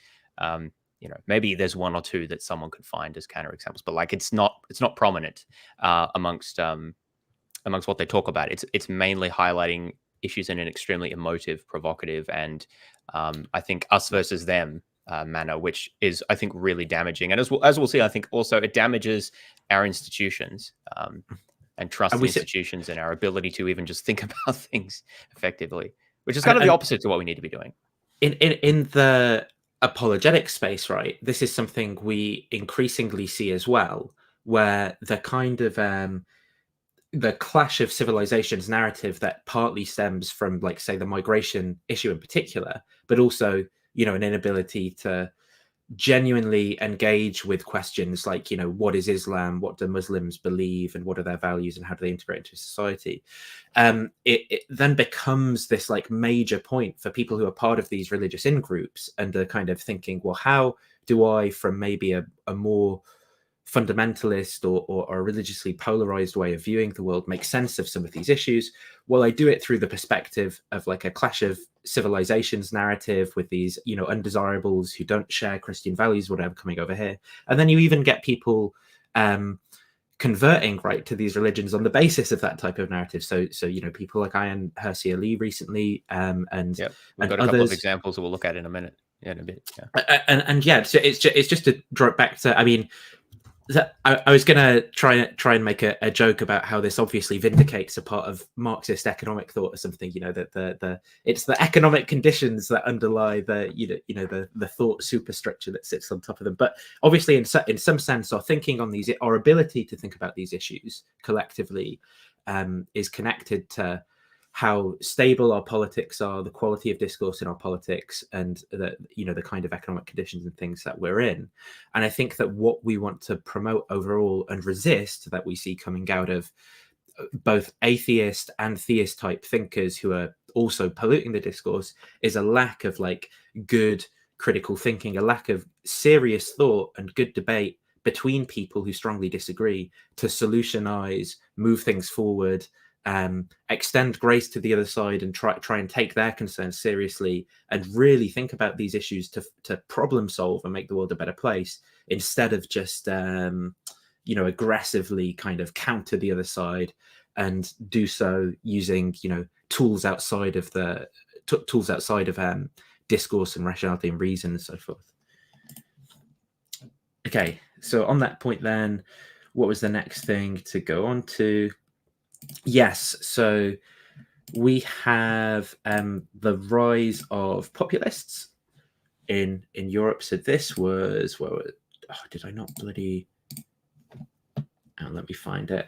Maybe there's one or two that someone could find as counterexamples, but like it's not prominent amongst what they talk about. It's mainly highlighting issues in an extremely emotive, provocative, and I think us versus them manner, which is, I think, really damaging. And as we'll see, I think also it damages our institutions and trust in institutions and our ability to even just think about things effectively, which is kind of the opposite to what we need to be doing. In the apologetic space, right? This is something we increasingly see as well, where the kind of the clash of civilizations narrative that partly stems from, like, say, the migration issue in particular, but also, an inability to genuinely engage with questions like, what is Islam, what do Muslims believe, and what are their values, and how do they integrate into society. It then becomes this like major point for people who are part of these religious in-groups, and are kind of thinking, well, how do I, from maybe a more fundamentalist or a religiously polarized way of viewing the world, make sense of some of these issues? Well, I do it through the perspective of like a clash of civilizations narrative with these, undesirables who don't share Christian values, whatever, coming over here. And then you even get people converting right to these religions on the basis of that type of narrative. So people like Ayaan Hirsi Ali recently, and we've got a couple of examples that we'll look at in a minute. In a bit. So it's just to draw it back to, I mean, I was going to try and make a joke about how this obviously vindicates a part of Marxist economic thought or something. That it's the economic conditions that underlie the thought superstructure that sits on top of them. But obviously, in some sense, our ability to think about these issues collectively is connected to how stable our politics are, the quality of discourse in our politics, and the kind of economic conditions and things that we're in. And I think that what we want to promote overall and resist, that we see coming out of both atheist and theist type thinkers who are also polluting the discourse, is a lack of like good critical thinking, a lack of serious thought and good debate between people who strongly disagree to solutionize, move things forward, extend grace to the other side, and try and take their concerns seriously, and really think about these issues to problem solve and make the world a better place, instead of just aggressively kind of counter the other side, and do so using tools outside of discourse and rationality and reason and so forth. Okay, so on that point then, what was the next thing to go on to? Yes, so we have the rise of populists in Europe. So this was, well, oh, did I not bloody... Oh, let me find it.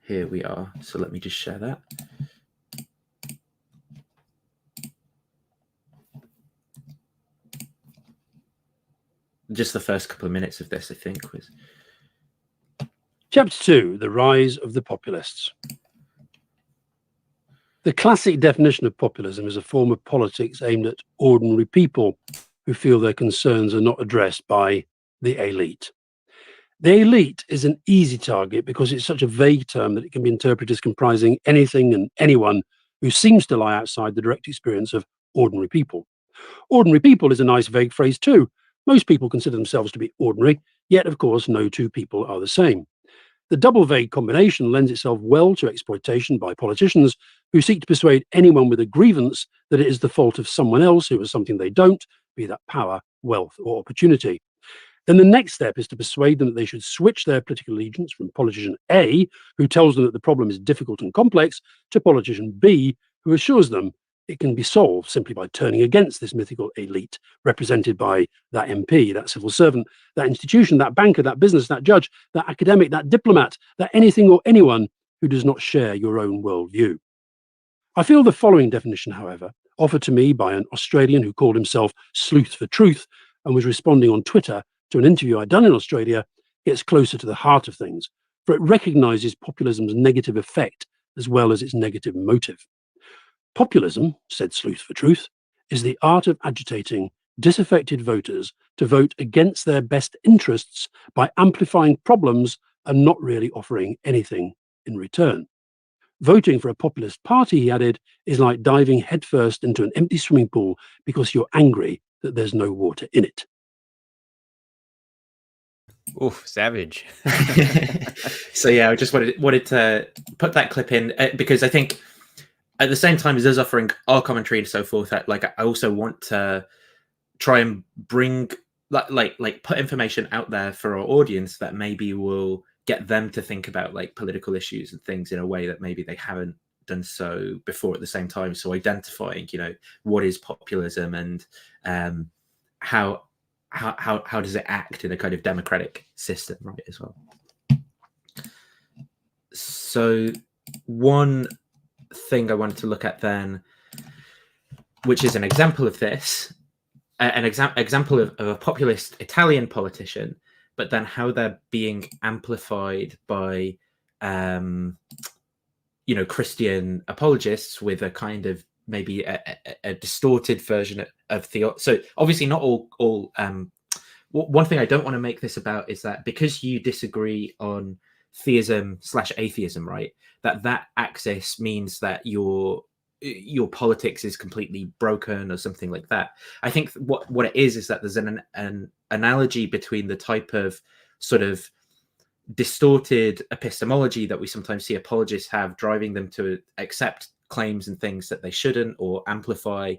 Here we are. So let me just share that. Just the first couple of minutes of this, I think, was... Chapter 2, The Rise of the Populists. The classic definition of populism is a form of politics aimed at ordinary people who feel their concerns are not addressed by the elite. The elite is an easy target because it's such a vague term that it can be interpreted as comprising anything and anyone who seems to lie outside the direct experience of ordinary people. Ordinary people is a nice vague phrase too. Most people consider themselves to be ordinary, yet of course no two people are the same. The double vague combination lends itself well to exploitation by politicians who seek to persuade anyone with a grievance that it is the fault of someone else who has something they don't, be that power, wealth, or opportunity. Then the next step is to persuade them that they should switch their political allegiance from politician A, who tells them that the problem is difficult and complex, to politician B, who assures them it can be solved simply by turning against this mythical elite, represented by that MP, that civil servant, that institution, that banker, that business, that judge, that academic, that diplomat, that anything or anyone who does not share your own worldview. I feel the following definition, however, offered to me by an Australian who called himself Sleuth for Truth and was responding on Twitter to an interview I'd done in Australia, gets closer to the heart of things, for it recognises populism's negative effect as well as its negative motive. Populism, said Sleuth for Truth, is the art of agitating disaffected voters to vote against their best interests by amplifying problems and not really offering anything in return. Voting for a populist party, he added, is like diving headfirst into an empty swimming pool because you're angry that there's no water in it. Oof, savage. So yeah, I just wanted to put that clip in because I think at the same time as us offering our commentary and so forth, like I also want to try and bring like put information out there for our audience that maybe will get them to think about like political issues and things in a way that maybe they haven't done so before at the same time. So identifying, you know, what is populism and how does it act in a kind of democratic system, right, as well. So one thing I wanted to look at then, which is an example of this, an example of a populist Italian politician, but then how they're being amplified by, you know, Christian apologists with a kind of maybe a distorted version of theology. So obviously not all one thing I don't want to make this about is that because you disagree on theism/atheism, right, that axis means that your politics is completely broken or something like that. I think what it is that there's an analogy between the type of sort of distorted epistemology that we sometimes see apologists have, driving them to accept claims and things that they shouldn't, or amplify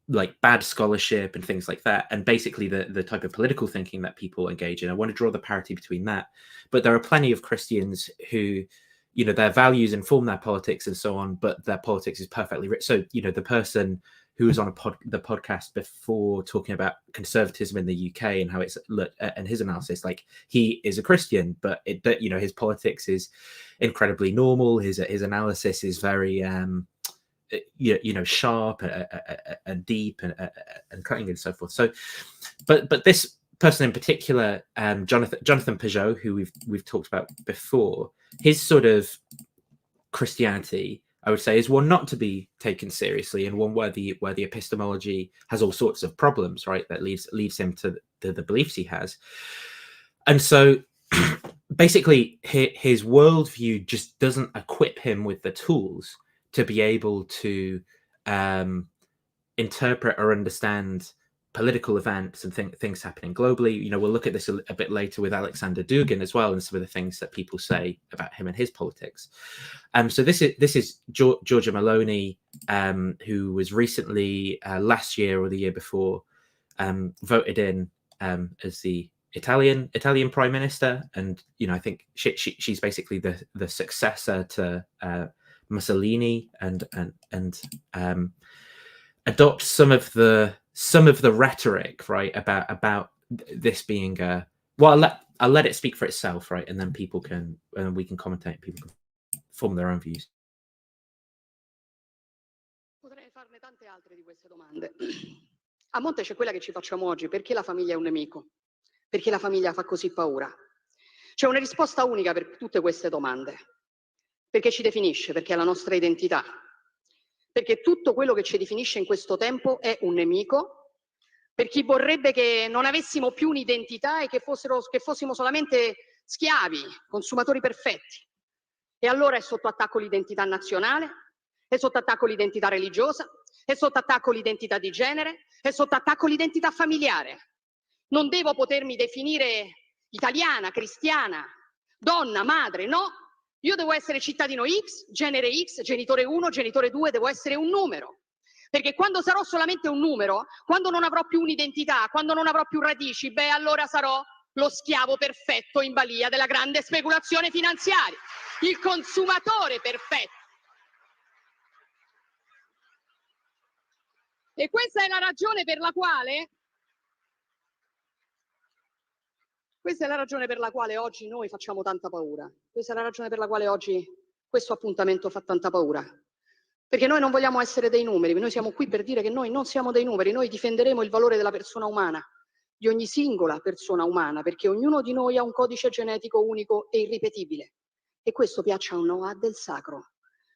like bad scholarship and things like that, and basically the type of political thinking that people engage in. I want to draw the parity between that, but there are plenty of Christians who, you know, their values inform their politics and so on, but their politics is perfectly rich. So, you know, the person who was on the podcast before talking about conservatism in the UK and how it's and his analysis, like he is a Christian, but it, you know, his politics is incredibly normal. His analysis is very you know, sharp and deep and cutting and so forth. So, but this person in particular, Jonathan Peugeot, who we've talked about before, his sort of Christianity, I would say, is one not to be taken seriously, and one where the epistemology has all sorts of problems, right? That leads him to the beliefs he has, and so basically his worldview just doesn't equip him with the tools to be able to interpret or understand political events and things happening globally. You know, we'll look at this a bit later with Alexander Dugin as well, and some of the things that people say about him and his politics. So this is Giorgia Meloni who was recently last year or the year before voted in as the Italian Prime Minister, and I think she's basically the successor to Mussolini, and adopt some of the rhetoric, right, about this being a I'll let it speak for itself, right, and then we can commentate, people can form their own views. Potrei farne tante altre di queste domande. A monte c'è quella che ci facciamo oggi: perché la famiglia è un nemico? Perché la famiglia fa così paura? C'è una risposta unica per tutte queste domande: perché ci definisce, perché è la nostra identità, perché tutto quello che ci definisce in questo tempo è un nemico, per chi vorrebbe che non avessimo più un'identità e che fossimo solamente schiavi, consumatori perfetti. E allora è sotto attacco l'identità nazionale, è sotto attacco l'identità religiosa, è sotto attacco l'identità di genere, è sotto attacco l'identità familiare. Non devo potermi definire italiana, cristiana, donna, madre, no. Io devo essere cittadino X, genere X, genitore 1, genitore 2, devo essere un numero. Perché quando sarò solamente un numero, quando non avrò più un'identità, quando non avrò più radici, allora sarò lo schiavo perfetto in balia della grande speculazione finanziaria, il consumatore perfetto. E questa è la ragione per la quale oggi noi facciamo tanta paura. Questa è la ragione per la quale oggi questo appuntamento fa tanta paura. Perché noi non vogliamo essere dei numeri, noi siamo qui per dire che noi non siamo dei numeri, noi difenderemo il valore della persona umana, di ogni singola persona umana, perché ognuno di noi ha un codice genetico unico e irripetibile. E questo, piaccia o no, ha del sacro.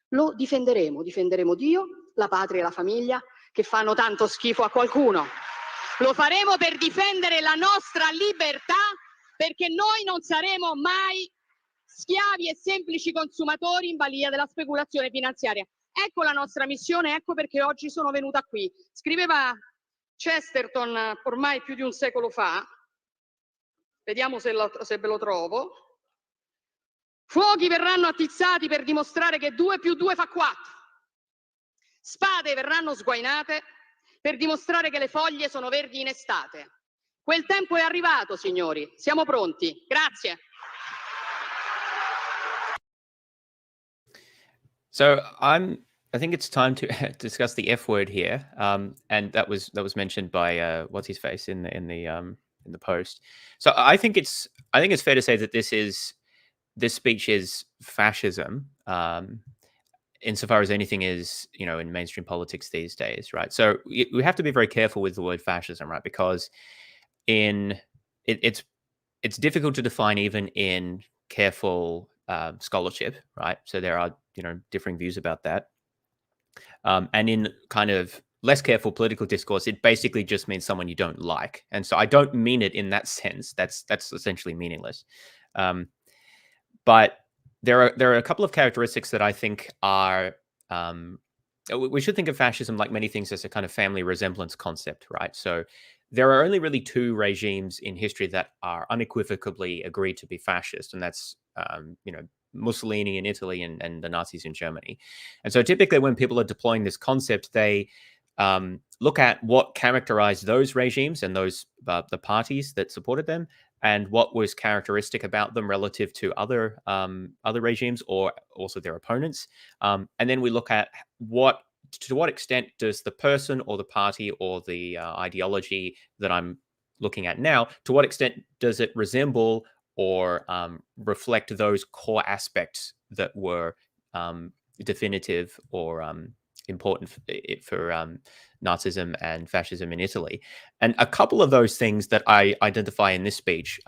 Lo difenderemo Dio, la patria e la famiglia, che fanno tanto schifo a qualcuno. Lo faremo per difendere la nostra libertà, perché noi non saremo mai schiavi e semplici consumatori in balia della speculazione finanziaria. Ecco la nostra missione, ecco perché oggi sono venuta qui. Scriveva Chesterton ormai più di un secolo fa, vediamo se ve lo trovo: fuochi verranno attizzati per dimostrare che 2 più 2 fa 4. Spade verranno sguainate per dimostrare che le foglie sono verdi in estate. Quel tempo è arrivato, signori. Siamo pronti. Grazie. So I think it's time to discuss the F word here, and that was mentioned by what's his face in the post. So I think it's fair to say that this speech is fascism, insofar as anything is, in mainstream politics these days, right? So we have to be very careful with the word fascism, right? Because it's difficult to define even in careful scholarship, right? So there are differing views about that, and in kind of less careful political discourse, it basically just means someone you don't like. And so I don't mean it in that sense. That's essentially meaningless. But there are a couple of characteristics that I think are we should think of fascism, like many things, as a kind of family resemblance concept, right? So there are only really two regimes in history that are unequivocally agreed to be fascist, and that's Mussolini in Italy and the Nazis in Germany. And so typically when people are deploying this concept, they look at what characterized those regimes and those the parties that supported them, and what was characteristic about them relative to other regimes or also their opponents. And then we look at to what extent does the person or the party or the ideology that I'm looking at now, to what extent does it resemble or reflect those core aspects that were definitive or important for Nazism and fascism in Italy. And a couple of those things that I identify in this speech.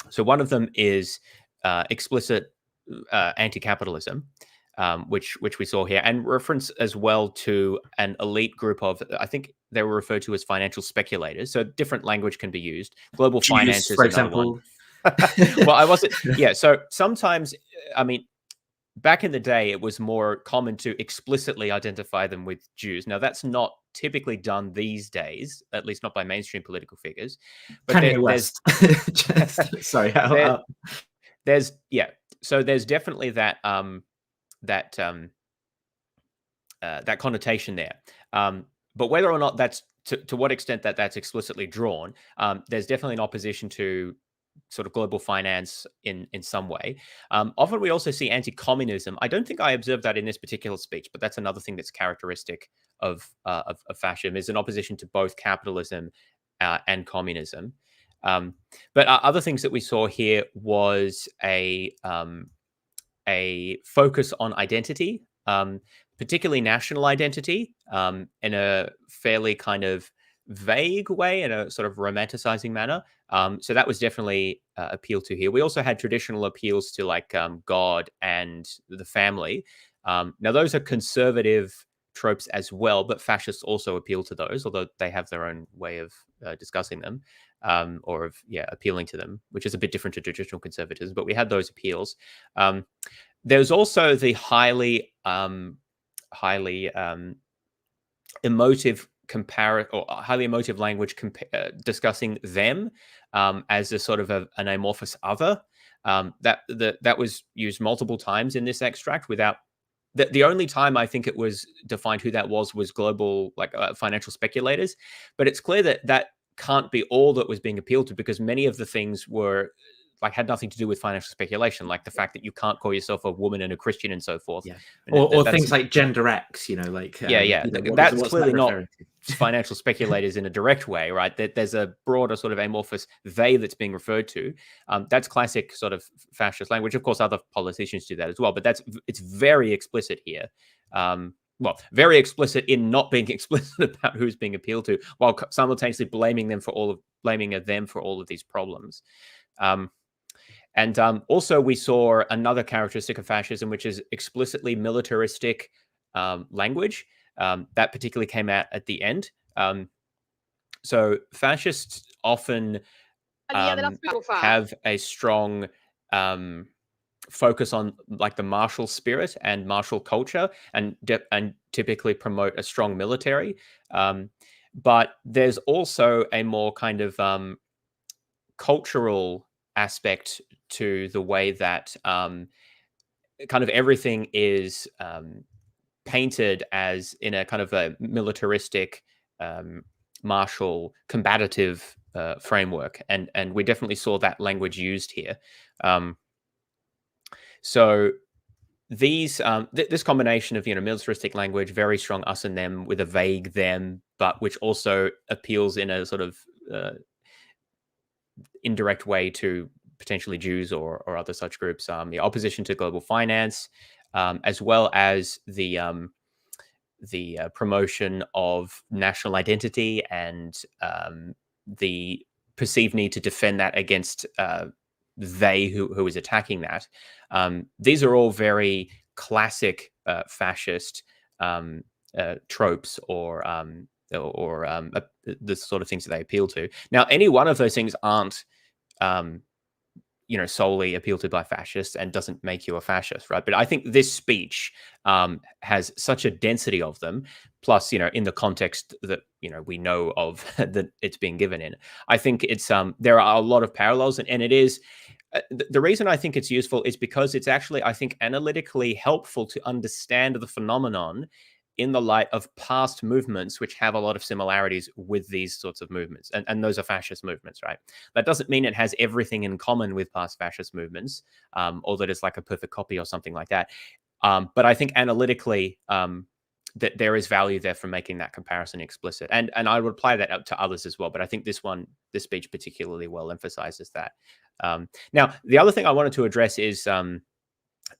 So one of them is explicit anti-capitalism, which we saw here, and reference as well to an elite group of, I think they were referred to as financial speculators. So different language can be used. Global finance is another one. Well, I wasn't. Yeah. So sometimes, I mean, back in the day, it was more common to explicitly identify them with Jews. Now, that's not typically done these days, at least not by mainstream political figures. But Kanye West. Sorry. So there's definitely that that connotation there. But whether or not that's to what extent that's explicitly drawn, there's definitely an opposition to sort of global finance in some way. Often we also see anti-communism. I don't think I observed that in this particular speech, but that's another thing that's characteristic of fascism, is an opposition to both capitalism and communism. But other things that we saw here was a focus on identity, particularly national identity, in a fairly kind of vague way, in a sort of romanticizing manner. So that was definitely appealed to here. We also had traditional appeals to like God and the family. Now those are conservative tropes as well, but fascists also appeal to those, although they have their own way of discussing them, or of appealing to them, which is a bit different to traditional conservatism. But we had those appeals. There's also the highly emotive highly emotive language discussing them as a sort of an amorphous other. That was used multiple times in this extract without. The only time I think it was defined who that was global, like financial speculators. But it's clear that that can't be all that was being appealed to, because many of the things were like had nothing to do with financial speculation, like the fact that you can't call yourself a woman and a Christian and so forth. Yeah. Or things like gender X, like that's clearly not financial speculators in a direct way, right? That there's a broader sort of amorphous they that's being referred to. That's classic sort of fascist language. Of course, other politicians do that as well, but it's very explicit here. Well, very explicit in not being explicit about who's being appealed to, while simultaneously blaming them for all of these problems. And also we saw another characteristic of fascism, which is explicitly militaristic language. That particularly came out at the end. So fascists often have a strong focus on like the martial spirit and martial culture, and typically promote a strong military. But there's also a more kind of cultural aspect to the way that kind of everything is painted as in a kind of a militaristic, martial, combative framework, and we definitely saw that language used here. So these this combination of militaristic language, very strong us and them with a vague them, but which also appeals in a sort of indirect way to potentially Jews or other such groups, the opposition to global finance, as well as the promotion of national identity and the perceived need to defend that against they who is attacking that. These are all very classic fascist tropes or the sort of things that they appeal to. Now, any one of those things aren't solely appealed to by fascists and doesn't make you a fascist, right? But I think this speech has such a density of them, plus, in the context that, we know of that it's being given in. I think it's, there are a lot of parallels, and it is, the reason I think it's useful is because it's actually, I think, analytically helpful to understand the phenomenon in the light of past movements which have a lot of similarities with these sorts of movements. And those are fascist movements, right? That doesn't mean it has everything in common with past fascist movements, or that it's like a perfect copy or something like that. But I think analytically, that there is value there for making that comparison explicit. And I would apply that up to others as well. But I think this speech particularly well emphasizes that. Now, the other thing I wanted to address is what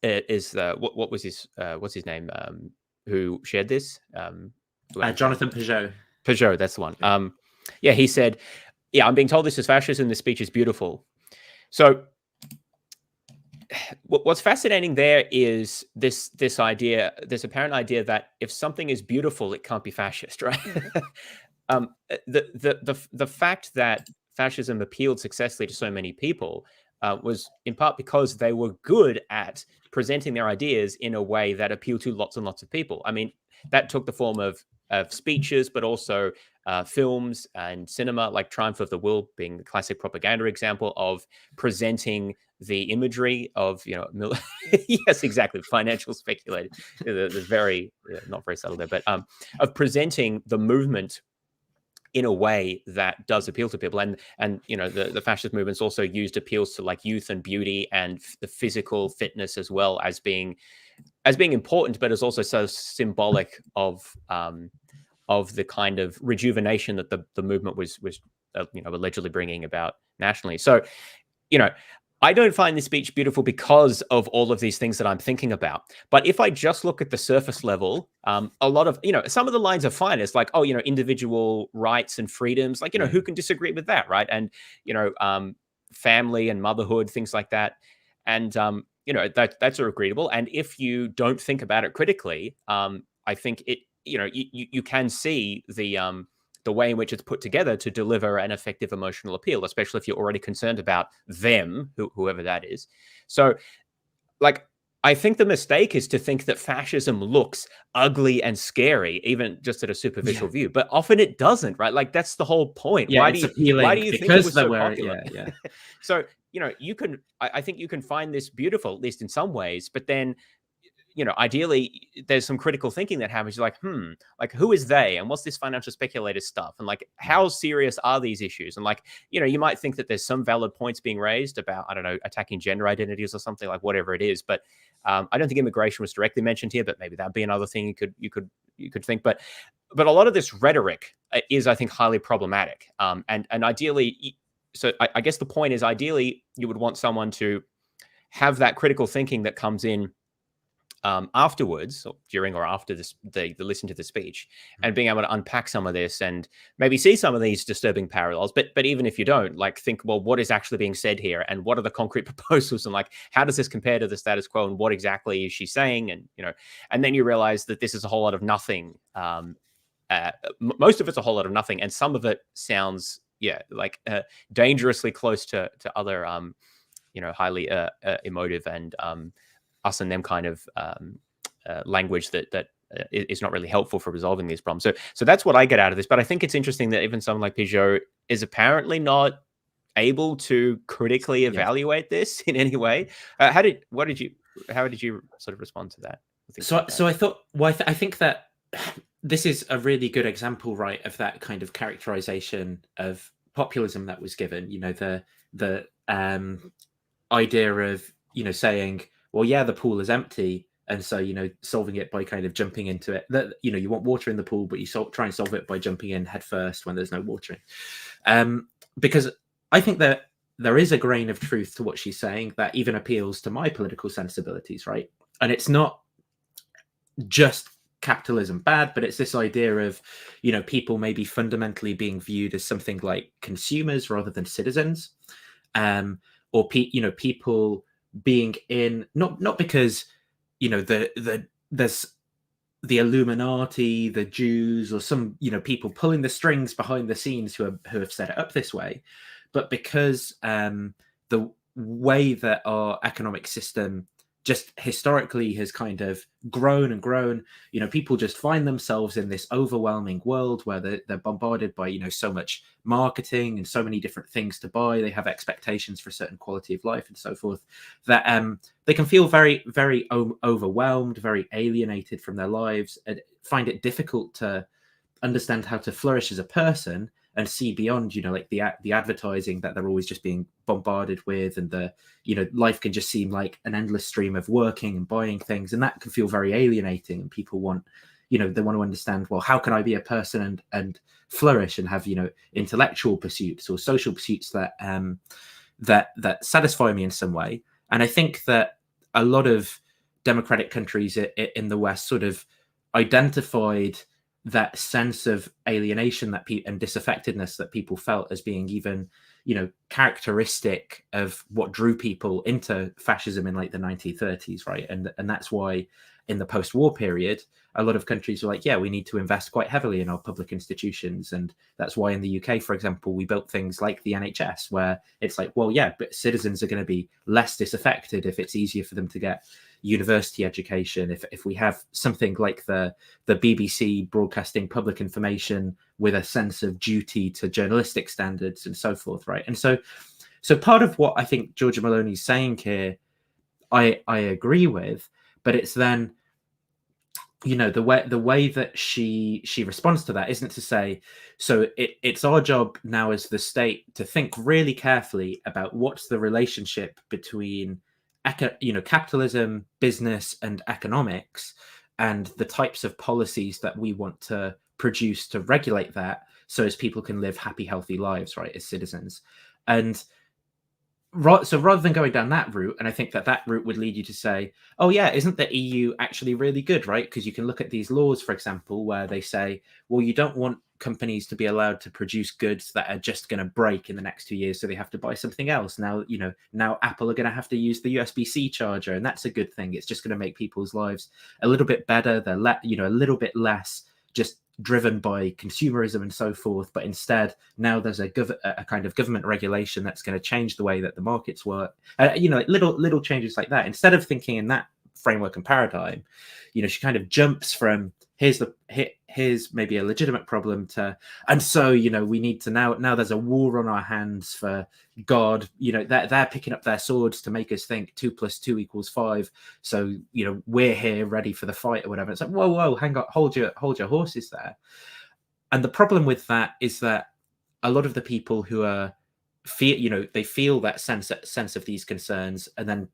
was what's his name? Who shared this? Jonathan Peugeot. Peugeot, that's the one. He said, I'm being told this is fascism. This speech is beautiful. So what's fascinating there is this idea, this apparent idea that if something is beautiful, it can't be fascist, right? The fact that fascism appealed successfully to so many people was in part because they were good at presenting their ideas in a way that appealed to lots and lots of people. I mean, that took the form of speeches, but also films and cinema, like Triumph of the Will being the classic propaganda example of presenting the imagery of, yes, exactly, financial speculator. There's very, not very subtle there, but of presenting the movement in a way that does appeal to people. And the fascist movements also used appeals to like youth and beauty and the physical fitness as well as being important, but is also so symbolic of the kind of rejuvenation that the movement was allegedly bringing about nationally. So, I don't find this speech beautiful because of all of these things that I'm thinking about. But if I just look at the surface level, a lot of, some of the lines are fine. It's like, individual rights and freedoms, like, who can disagree with that, right? And, family and motherhood, things like that. And, that's agreeable. And if you don't think about it critically, I think it, you can see the way in which it's put together to deliver an effective emotional appeal, especially if you're already concerned about them, whoever that is. So, like, I think the mistake is to think that fascism looks ugly and scary, even just at a superficial view. But often it doesn't, right? Like, that's the whole point. Yeah, why it's do you appealing think it was so were, popular? Yeah. So, I think you can find this beautiful, at least in some ways, but then, ideally there's some critical thinking that happens. You're like, like, who is they? And what's this financial speculator stuff? And like, how serious are these issues? And like, you might think that there's some valid points being raised about, I don't know, attacking gender identities or something, like whatever it is. But I don't think immigration was directly mentioned here, but maybe that'd be another thing you could think. But a lot of this rhetoric is, I think, highly problematic. And ideally, so I guess the point is, ideally, you would want someone to have that critical thinking that comes in afterwards, or during or after they listen to the speech, and being able to unpack some of this and maybe see some of these disturbing parallels. But even if you don't, like, think, well, what is actually being said here, and what are the concrete proposals, and like, how does this compare to the status quo, and what exactly is she saying? And and then you realize that this is a whole lot of nothing. Most of it's a whole lot of nothing, and some of it sounds like dangerously close to other highly emotive and us and them kind of language that is not really helpful for resolving these problems. So that's what I get out of this. But I think it's interesting that even someone like Peugeot is apparently not able to critically evaluate this in any way. How did you sort of respond to that? So I thought, I think that this is a really good example, right, of that kind of characterization of populism that was given. The idea of saying, well, yeah, the pool is empty, and so solving it by kind of jumping into it. That you want water in the pool, but you try and solve it by jumping in head first when there's no water in. Because I think that there is a grain of truth to what she's saying that even appeals to my political sensibilities, right? And it's not just capitalism bad, but it's this idea of people maybe fundamentally being viewed as something like consumers rather than citizens, or people being in not because there's the Illuminati, the Jews, or some people pulling the strings behind the scenes who have set it up this way, but because the way that our economic system just historically has kind of grown and grown. People just find themselves in this overwhelming world where they're bombarded by so much marketing and so many different things to buy. They have expectations for a certain quality of life and so forth, that they can feel very, very overwhelmed, very alienated from their lives, and find it difficult to understand how to flourish as a person and see beyond, like the advertising that they're always just being bombarded with, and life can just seem like an endless stream of working and buying things, and that can feel very alienating. And people want, they want to understand, well, how can I be a person and flourish and have intellectual pursuits or social pursuits that satisfy me in some way. And I think that a lot of democratic countries in the West sort of identified that sense of alienation and disaffectedness that people felt as being even, characteristic of what drew people into fascism in like the 1930s, right? And that's why in the post-war period, a lot of countries were like, yeah, we need to invest quite heavily in our public institutions. And that's why in the UK, for example, we built things like the NHS, where it's like, well, yeah, but citizens are going to be less disaffected if it's easier for them to get university education. If we have something like the BBC broadcasting public information with a sense of duty to journalistic standards and so forth, right? And so So part of what I think Giorgia Meloni's saying here, I agree with, but it's then, you know, the way that she responds to that isn't to say, so it's our job now as the state to think really carefully about what's the relationship between capitalism, business, and economics, and the types of policies that we want to produce to regulate that, so as people can live happy, healthy lives, right, as citizens. And so rather than going down that route, and I think that route would lead you to say, oh yeah, isn't the EU actually really good, right? Because you can look at these laws, for example, where they say, well, you don't want companies to be allowed to produce goods that are just going to break in the next 2 years, so they have to buy something else. Now, now Apple are going to have to use the USB-C charger, and that's a good thing. It's just going to make people's lives a little bit better. They're a little bit less just driven by consumerism and so forth, but instead now there's a kind of government regulation that's going to change the way that the markets work. Little changes like that. Instead of thinking in that framework and paradigm, she kind of jumps from here's maybe a legitimate problem to, and so we need to now there's a war on our hands for God. They're picking up their swords to make us think 2 + 2 = 5. So we're here ready for the fight or whatever. It's like, whoa, hang on, hold your horses there. And the problem with that is that a lot of the people who are they feel that sense of these concerns, and then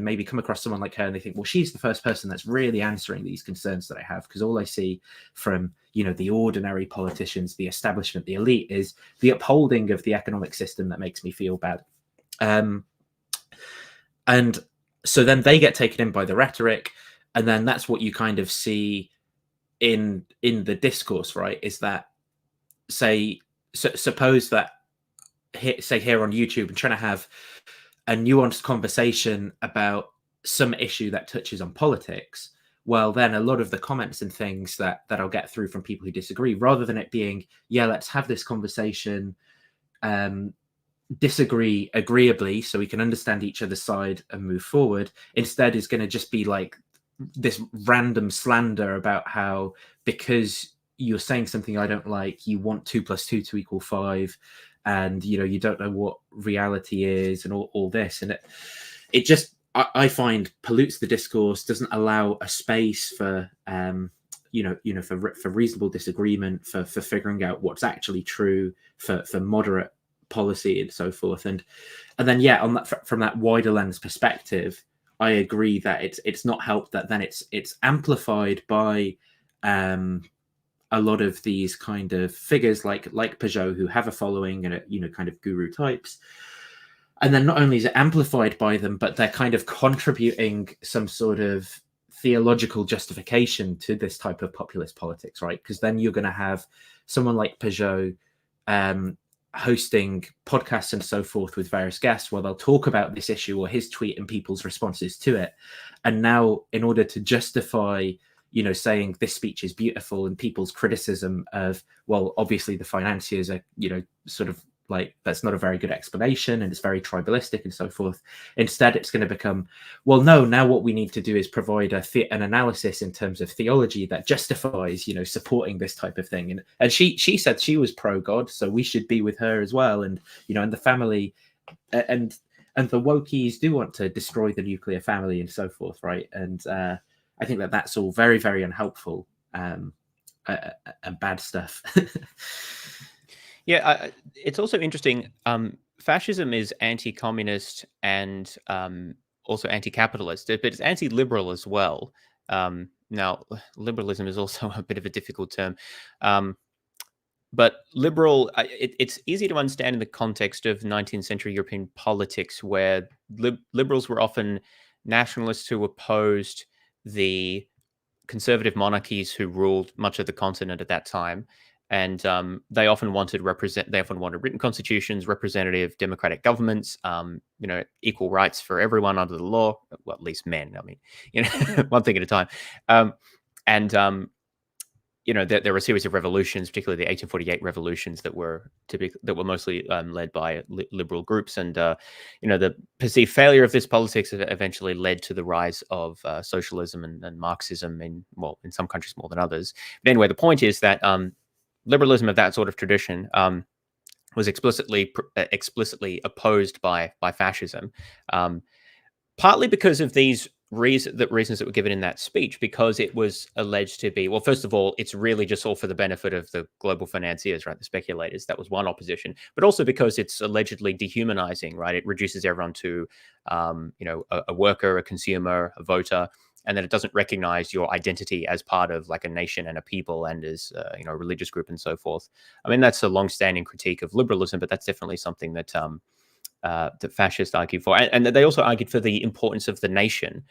maybe come across someone like her and they think, well, she's the first person that's really answering these concerns that I have, because all I see from the ordinary politicians, the establishment, the elite, is the upholding of the economic system that makes me feel bad. And so then they get taken in by the rhetoric, and then that's what you kind of see in the discourse, right? Is that, suppose that, say here on YouTube, and trying to have a nuanced conversation about some issue that touches on politics, well, then a lot of the comments and things that I'll get through from people who disagree, rather than it being, yeah, let's have this conversation, disagree agreeably so we can understand each other's side and move forward, instead is going to just be like this random slander about how, because you're saying something I don't like, you want 2 + 2 to = 5, and you don't know what reality is, and all this, and it just, I find, pollutes the discourse, doesn't allow a space for for reasonable disagreement, for figuring out what's actually true, for moderate policy and so forth. And then on that, from that wider lens perspective, I agree that it's not helped that then it's amplified by a lot of these kind of figures like Peugeot, who have a following and kind of guru types. And then not only is it amplified by them, but they're kind of contributing some sort of theological justification to this type of populist politics, right? Because then you're going to have someone like Peugeot hosting podcasts and so forth with various guests where they'll talk about this issue or his tweet and people's responses to it. And now, in order to justify saying this speech is beautiful, and people's criticism of, well, obviously the financiers are, sort of like, that's not a very good explanation and it's very tribalistic and so forth. Instead, it's going to become, well, no, now what we need to do is provide an analysis in terms of theology that justifies, supporting this type of thing. And she said she was pro-God, so we should be with her as well. And, and the family and the wokies do want to destroy the nuclear family and so forth, right? And I think that that's all very, very unhelpful and bad stuff. Yeah, it's also interesting. Fascism is anti-communist and also anti-capitalist, but it's anti-liberal as well. Now, liberalism is also a bit of a difficult term. But liberal, it's easy to understand in the context of 19th century European politics, where liberals were often nationalists who opposed the conservative monarchies who ruled much of the continent at that time. And they often wanted written constitutions, representative democratic governments, equal rights for everyone under the law, well, at least men. I mean, one thing at a time. There were a series of revolutions, particularly the 1848 revolutions, that were mostly led by liberal groups, and the perceived failure of this politics eventually led to the rise of socialism and Marxism in some countries more than others. But anyway, the point is that liberalism of that sort of tradition was explicitly opposed by fascism, partly because of these reasons that were given in that speech, because it was alleged to be, well, first of all, it's really just all for the benefit of the global financiers, right, the speculators. That was one opposition, but also because it's allegedly dehumanizing, right? It reduces everyone to, a worker, a consumer, a voter, and that it doesn't recognize your identity as part of like a nation and a people and as a religious group and so forth. I mean, that's a long-standing critique of liberalism, but that's definitely something that that fascists argued for, and they also argued for the importance of the nation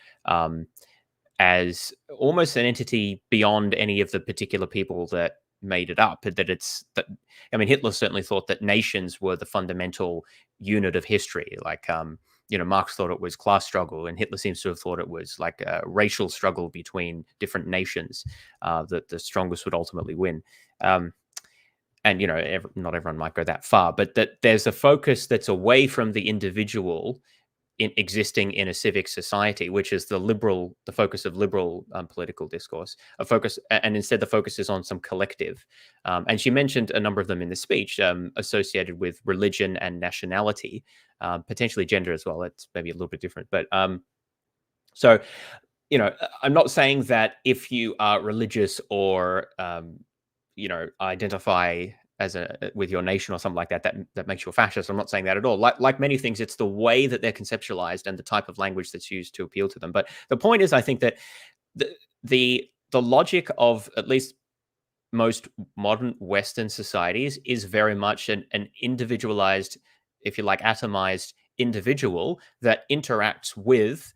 as almost an entity beyond any of the particular people that made it up. Hitler certainly thought that nations were the fundamental unit of history. Like, Marx thought it was class struggle, and Hitler seems to have thought it was like a racial struggle between different nations, that the strongest would ultimately win. And not everyone might go that far, but that there's a focus that's away from the individual in existing in a civic society, which is the focus of liberal political discourse. And instead the focus is on some collective. And she mentioned a number of them in the speech, associated with religion and nationality, potentially gender as well. It's maybe a little bit different, but so I'm not saying that if you are religious or identify as with your nation or something like that makes you a fascist. I'm not saying that at all. Like many things, it's the way that they're conceptualized and the type of language that's used to appeal to them. But the point is, I think that the logic of at least most modern Western societies is very much an individualized, if you like, atomized individual that interacts with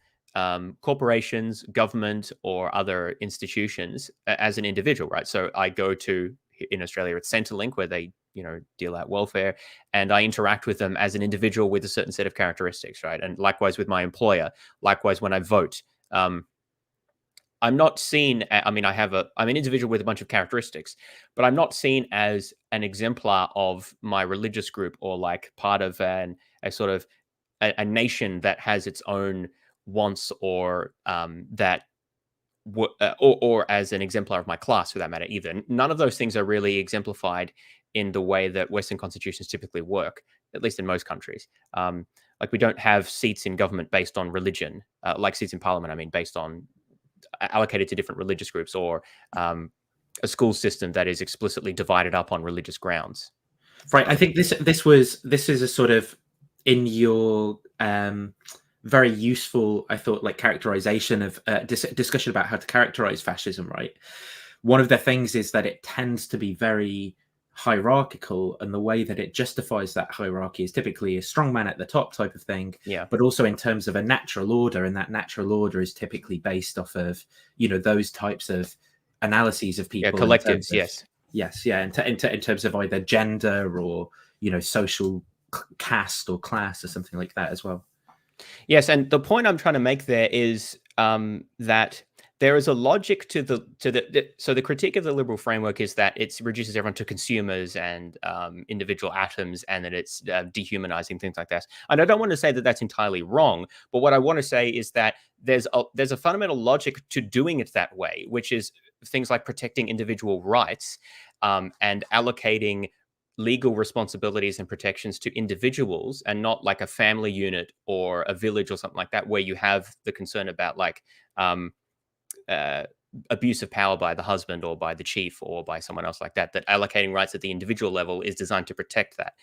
corporations, government, or other institutions as an individual, right? So I go to, in Australia, it's Centrelink, where they, deal out welfare, and I interact with them as an individual with a certain set of characteristics, right? And likewise with my employer, likewise when I vote. I'm not seen, I'm an individual with a bunch of characteristics, but I'm not seen as an exemplar of my religious group or like part of a sort of a nation that has its own wants or or as an exemplar of my class, for that matter, either. None of those things are really exemplified in the way that Western constitutions typically work, at least in most countries. Like we don't have seats in government based on religion, like seats in parliament, based on allocated to different religious groups, or a school system that is explicitly divided up on religious grounds. Right. I think this is a sort of, in your very useful, I thought, like characterization of discussion about how to characterize fascism, right? One of the things is that it tends to be very hierarchical, and the way that it justifies that hierarchy is typically a strong man at the top type of thing, but also in terms of a natural order, and that natural order is typically based off of those types of analyses of people, collectives, in terms of either gender or social caste or class or something like that as well. Yes, and the point I'm trying to make there is that there is a logic to the critique of the liberal framework is that it reduces everyone to consumers and individual atoms, and that it's dehumanizing, things like that. And I don't want to say that that's entirely wrong, but what I want to say is that there's a fundamental logic to doing it that way, which is things like protecting individual rights and allocating legal responsibilities and protections to individuals, and not like a family unit or a village or something like that, where you have the concern about like abuse of power by the husband or by the chief or by someone else like that. That allocating rights at the individual level is designed to protect that,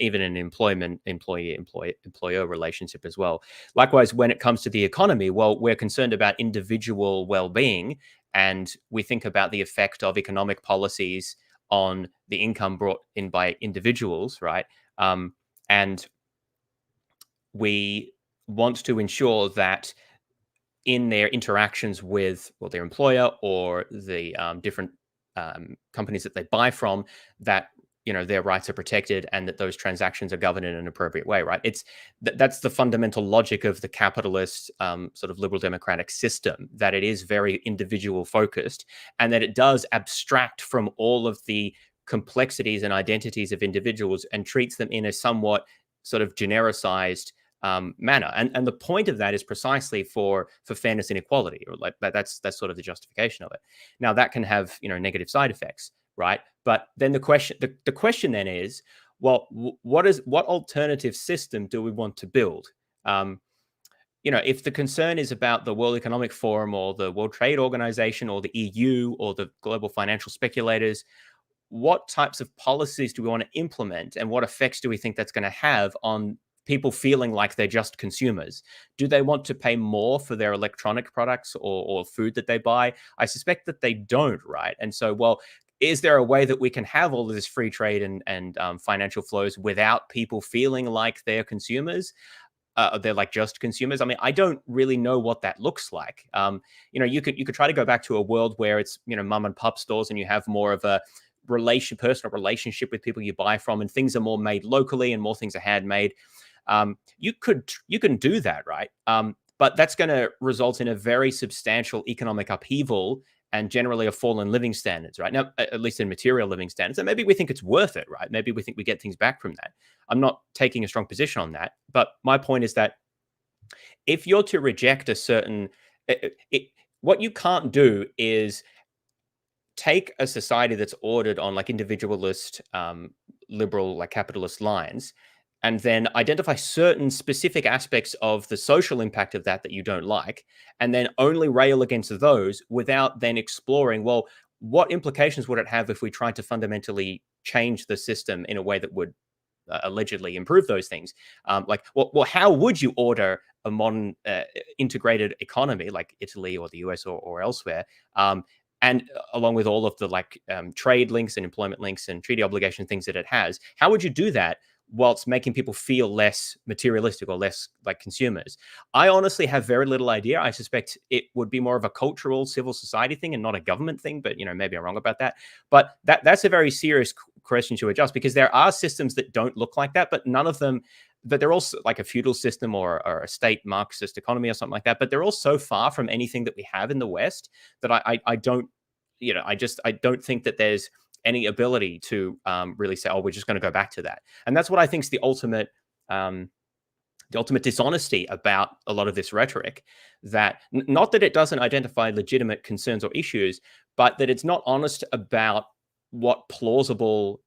even in an employer relationship as well. Likewise, when it comes to the economy, well, we're concerned about individual well-being, and we think about the effect of economic policies on the income brought in by individuals, right? And we want to ensure that in their interactions with their employer or the different companies that they buy from, that their rights are protected and that those transactions are governed in an appropriate way, right? That's the fundamental logic of the capitalist sort of liberal democratic system, that it is very individual focused, and that it does abstract from all of the complexities and identities of individuals and treats them in a somewhat sort of genericized manner. And the point of that is precisely for fairness and equality, or like that's sort of the justification of it. Now that can have negative side effects, right? But then the question then is, well, what alternative system do we want to build? If the concern is about the World Economic Forum or the World Trade Organization or the EU or the global financial speculators, what types of policies do we want to implement, and what effects do we think that's going to have on people feeling like they're just consumers? Do they want to pay more for their electronic products or food that they buy? I suspect that they don't, right? And so, well, is there a way that we can have all of this free trade and financial flows without people feeling like they're consumers? They're like just consumers. I mean, I don't really know what that looks like. You could try to go back to a world where it's mom and pop stores, and you have more of a personal relationship with people you buy from, and things are more made locally and more things are handmade. You can do that, right? But that's going to result in a very substantial economic upheaval and generally a fall in living standards, right? Now, at least in material living standards. And maybe we think it's worth it, right? Maybe we think we get things back from that. I'm not taking a strong position on that. But my point is that if you're to reject a certain... what you can't do is take a society that's ordered on like individualist, liberal, like capitalist lines, and then identify certain specific aspects of the social impact of that you don't like, and then only rail against those without then exploring, well, what implications would it have if we tried to fundamentally change the system in a way that would allegedly improve those things? Well, how would you order a modern integrated economy like Italy or the US or elsewhere? And along with all of the trade links and employment links and treaty obligation things that it has, how would you do that whilst making people feel less materialistic or less like consumers? I honestly have very little idea. I suspect it would be more of a cultural civil society thing and not a government thing, but maybe I'm wrong about that. But that's a very serious question to adjust, because there are systems that don't look like that, but none of them, that they're also like a feudal system or a state Marxist economy or something like that, but they're all so far from anything that we have in the West that I don't think that there's any ability to really say, oh, we're just going to go back to that. And that's what I think is the ultimate dishonesty about a lot of this rhetoric, that not that it doesn't identify legitimate concerns or issues, but that it's not honest about what plausible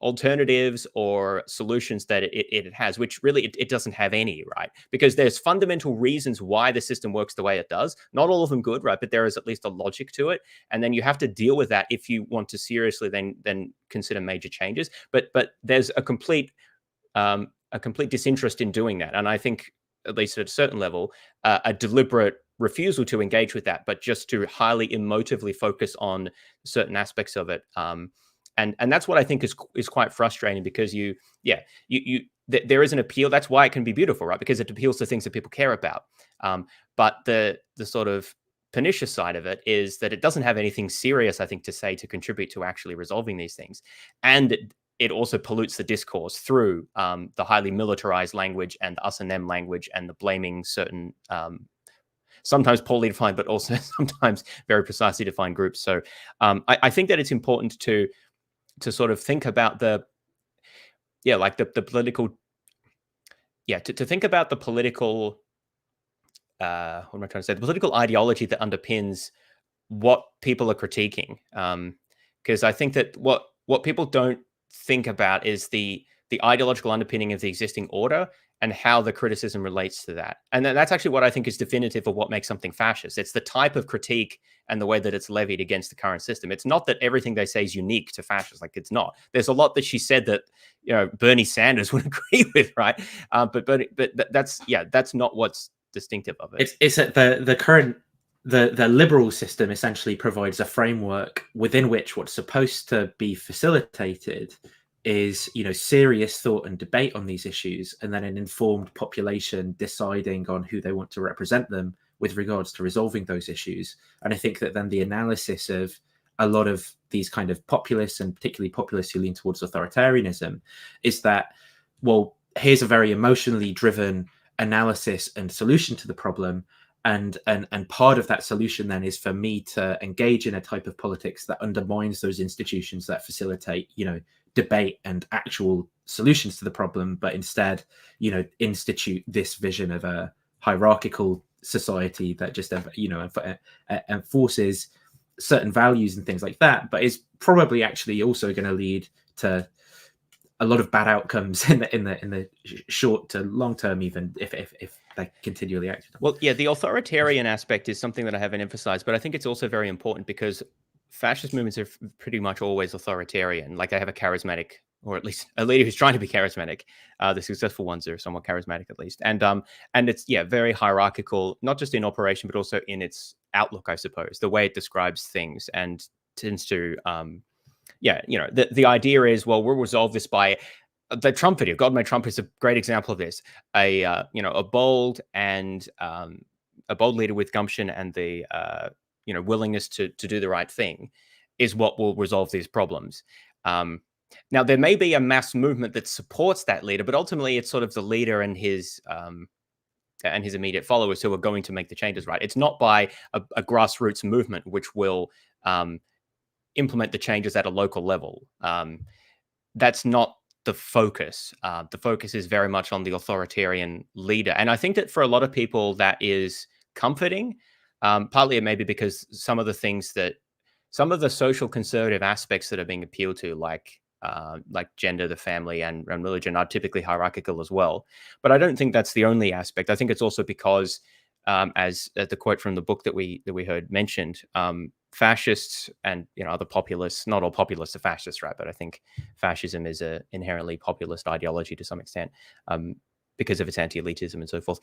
alternatives or solutions that it has, which really it doesn't have any, right? Because there's fundamental reasons why the system works the way it does. Not all of them good, right? But there is at least a logic to it. And then you have to deal with that if you want to seriously then consider major changes. But there's a complete disinterest in doing that. And I think, at least at a certain level, a deliberate refusal to engage with that, but just to highly emotively focus on certain aspects of it. And that's what I think is quite frustrating, because there is an appeal. That's why it can be beautiful, right? Because it appeals to things that people care about. But the sort of pernicious side of it is that it doesn't have anything serious, I think, to say to contribute to actually resolving these things. And it also pollutes the discourse through the highly militarized language and the us and them language and the blaming certain sometimes poorly defined, but also sometimes very precisely defined groups. So I think that it's important to sort of think about the political, to think about the political, what am I trying to say? The political ideology that underpins what people are critiquing. Because I think that what people don't think about is the ideological underpinning of the existing order and how the criticism relates to that. And that's actually what I think is definitive of what makes something fascist. It's the type of critique and the way that it's levied against the current system. It's not that everything they say is unique to fascists. Like, it's not. There's a lot that she said that Bernie Sanders would agree with, right? But that's not what's distinctive of it. It's that the current the liberal system essentially provides a framework within which what's supposed to be facilitated is serious thought and debate on these issues, and then an informed population deciding on who they want to represent them with regards to resolving those issues. And I think that then the analysis of a lot of these kind of populists, and particularly populists who lean towards authoritarianism, is that, well, here's a very emotionally driven analysis and solution to the problem, and part of that solution then is for me to engage in a type of politics that undermines those institutions that facilitate debate and actual solutions to the problem, but instead institute this vision of a hierarchical society that just enforces certain values and things like that, but is probably actually also going to lead to a lot of bad outcomes in the short to long term, even if they continually act. Well, yeah, the authoritarian aspect is something that I haven't emphasized, but I think it's also very important because fascist movements are pretty much always authoritarian. Like they have a charismatic, or at least a leader who's trying to be charismatic. The successful ones are somewhat charismatic, at least, and it's very hierarchical, not just in operation but also in its outlook, I suppose, the way it describes things, and tends to the idea is, well, we'll resolve this by the Trump video. God Made Trump is a great example of this. A bold leader with gumption and the willingness to do the right thing is what will resolve these problems. Now, there may be a mass movement that supports that leader, but ultimately it's sort of the leader and his immediate followers who are going to make the changes, right? It's not by a grassroots movement which will implement the changes at a local level. That's not the focus. The focus is very much on the authoritarian leader. And I think that for a lot of people that is comforting. Partly it may be because some of the social conservative aspects that are being appealed to, like gender, the family, and religion, are typically hierarchical as well. But I don't think that's the only aspect. I think it's also because, as the quote from the book that we heard mentioned, fascists and other populists, not all populists are fascists, right? But I think fascism is a inherently populist ideology to some extent, because of its anti-elitism and so forth.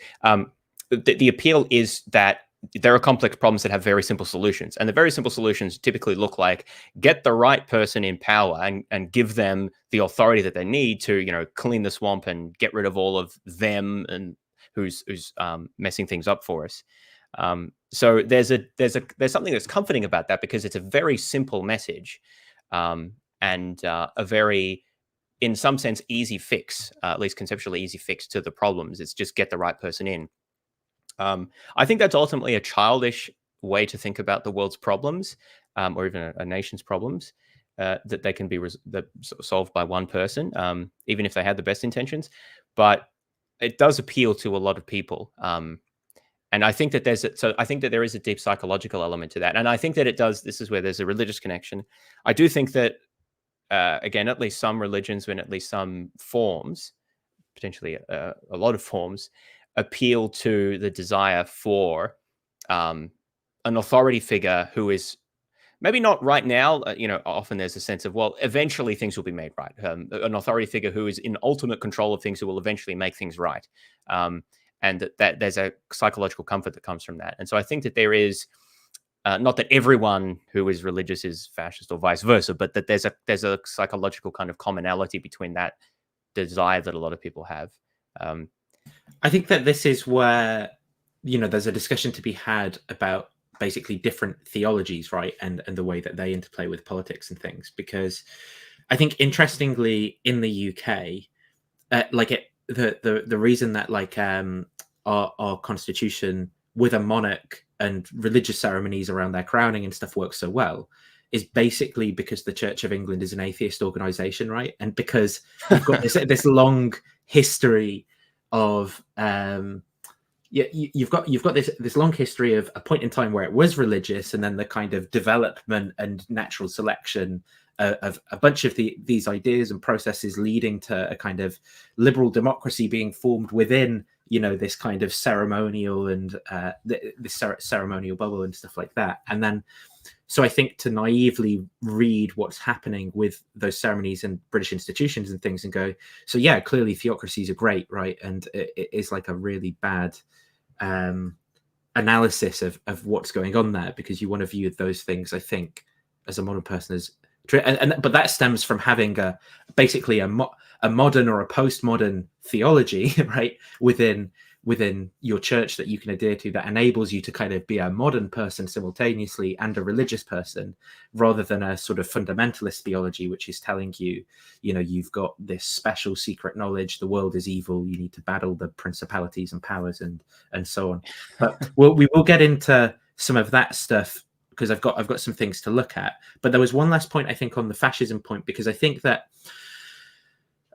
The appeal is that there are complex problems that have very simple solutions, and the very simple solutions typically look like get the right person in power and give them the authority that they need to clean the swamp and get rid of all of them and who's messing things up for us. So there's something that's comforting about that, because it's a very simple message, and a very, in some sense, easy fix, at least conceptually easy fix to the problems. It's just get the right person in. I think that's ultimately a childish way to think about the world's problems, or even a nation's problems, that they can be solved by one person, even if they had the best intentions. But it does appeal to a lot of people. And I think that there is a deep psychological element to that. And I think that it does. This is where there's a religious connection. I do think that, again, at least some religions, in at least some forms, potentially a lot of forms, appeal to the desire for an authority figure who is maybe not right now. Often there's a sense of, well, eventually things will be made right. An authority figure who is in ultimate control of things, who will eventually make things right. And that there's a psychological comfort that comes from that. And so I think that there is, not that everyone who is religious is fascist or vice versa, but that there's a psychological kind of commonality between that desire that a lot of people have. I think that this is where, there's a discussion to be had about basically different theologies, right? And the way that they interplay with politics and things. Because I think, interestingly, in the UK, the reason that our constitution with a monarch and religious ceremonies around their crowning and stuff works so well is basically because the Church of England is an atheist organization, right? And because you've got this long history of you've got this long history of a point in time where it was religious, and then the kind of development and natural selection of a bunch of these ideas and processes leading to a kind of liberal democracy being formed within this kind of ceremonial and this ceremonial bubble and stuff like that. And then so I think to naively read what's happening with those ceremonies and British institutions and things and go, so yeah, clearly theocracies are great, right? And it is like a really bad analysis of what's going on there, because you want to view those things, I think, as a modern person as but that stems from having basically a modern or a postmodern theology, right, within your church that you can adhere to, that enables you to kind of be a modern person simultaneously and a religious person, rather than a sort of fundamentalist theology, which is telling you, you've got this special secret knowledge, the world is evil, you need to battle the principalities and powers and so on. But we will get into some of that stuff, because I've got some things to look at. But there was one last point, I think, on the fascism point, because I think that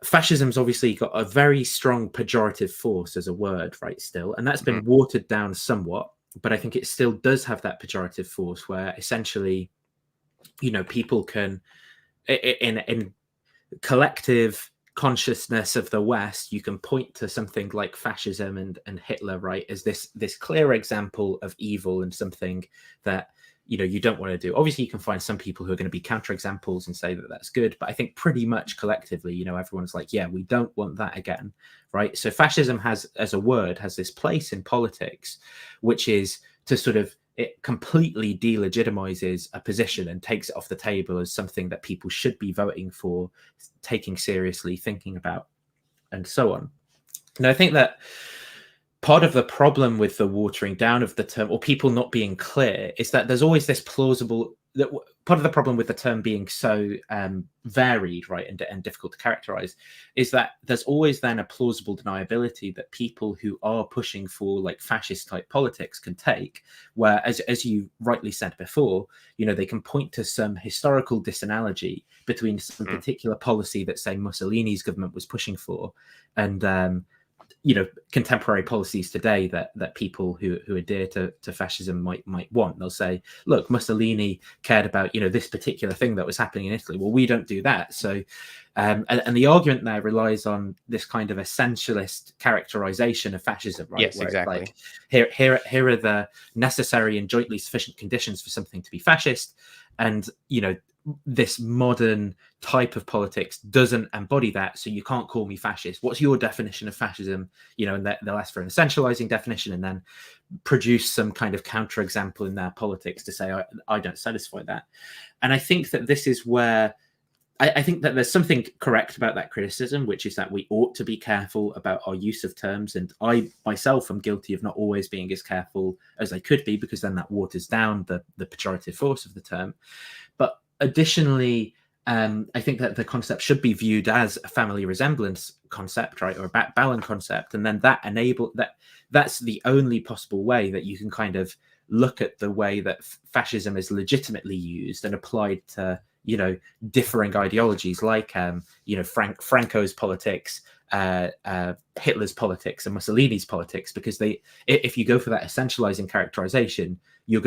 fascism's obviously got a very strong pejorative force as a word, right, still, and that's been watered down somewhat, but I think it still does have that pejorative force where essentially, people can, in collective consciousness of the West, you can point to something like fascism and Hitler, right, as this clear example of evil and something that, you know, you don't want to do. Obviously, you can find some people who are going to be counterexamples and say that that's good, but I think pretty much collectively, you know, everyone's like, yeah, we don't want that again, right? So fascism has, as a word, has this place in politics, which is to sort of, it completely delegitimizes a position and takes it off the table as something that people should be voting for, taking seriously, thinking about, and so on. And I think that part of the problem with the watering down of the term, or people not being clear, is that there's always this plausible, that part of the problem with the term being so varied, right, and difficult to characterize, is that there's always then a plausible deniability that people who are pushing for like fascist type politics can take, where, as you rightly said before, you know, they can point to some historical disanalogy between some particular policy that, say, Mussolini's government was pushing for, and you know, contemporary policies today that people who adhere to fascism might want. They'll say, look, Mussolini cared about, you know, this particular thing that was happening in Italy. Well, we don't do that. So and the argument there relies on this kind of essentialist characterization of fascism, right? Yes, where exactly. Like, here are the necessary and jointly sufficient conditions for something to be fascist, and, you know, this modern type of politics doesn't embody that, so you can't call me fascist. What's your definition of fascism? You know, and they'll ask for an essentializing definition and then produce some kind of counterexample in their politics to say, I don't satisfy that. And I think that this is where I think that there's something correct about that criticism, which is that we ought to be careful about our use of terms. And I myself am guilty of not always being as careful as I could be, because then that waters down the pejorative force of the term. But additionally, I think that the concept should be viewed as a family resemblance concept, right, or a Bannon concept, and then that's the only possible way that you can kind of look at the way that fascism is legitimately used and applied to, you know, differing ideologies like, you know, Franco's politics, Hitler's politics, and Mussolini's politics, because if you go for that essentializing characterization, you're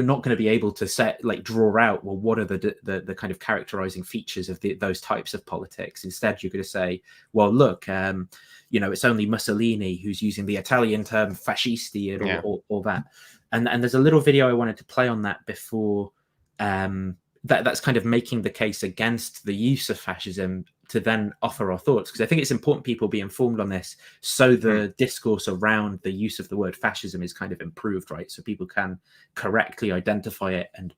not going to be able to draw out, well, what are the kind of characterizing features of those types of politics. Instead, you're going to say, well, look, you know, it's only Mussolini who's using the Italian term fascisti and all that. And there's a little video I wanted to play on that before, that's kind of making the case against the use of fascism, to then offer our thoughts, because I think it's important people be informed on this, so the discourse around the use of the word fascism is kind of improved, right? So people can correctly identify it and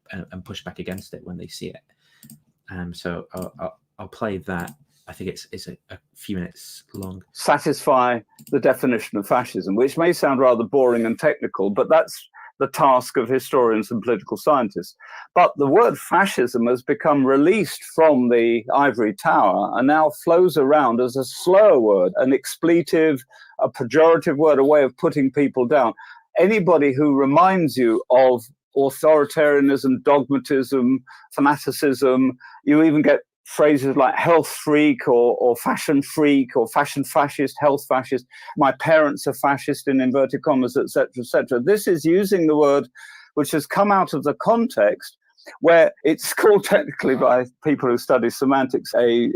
push back against it when they see it. So I'll play that. I think it's a few minutes long. Satisfy the definition of fascism, which may sound rather boring and technical, but that's the task of historians and political scientists. But the word fascism has become released from the ivory tower and now flows around as a slur word, an expletive, a pejorative word, a way of putting people down. Anybody who reminds you of authoritarianism, dogmatism, fanaticism, you even get phrases like health freak or fashion freak or fashion fascist, health fascist, my parents are fascist in inverted commas, etc., etc. This is using the word which has come out of the context where it's called technically by people who study semantics a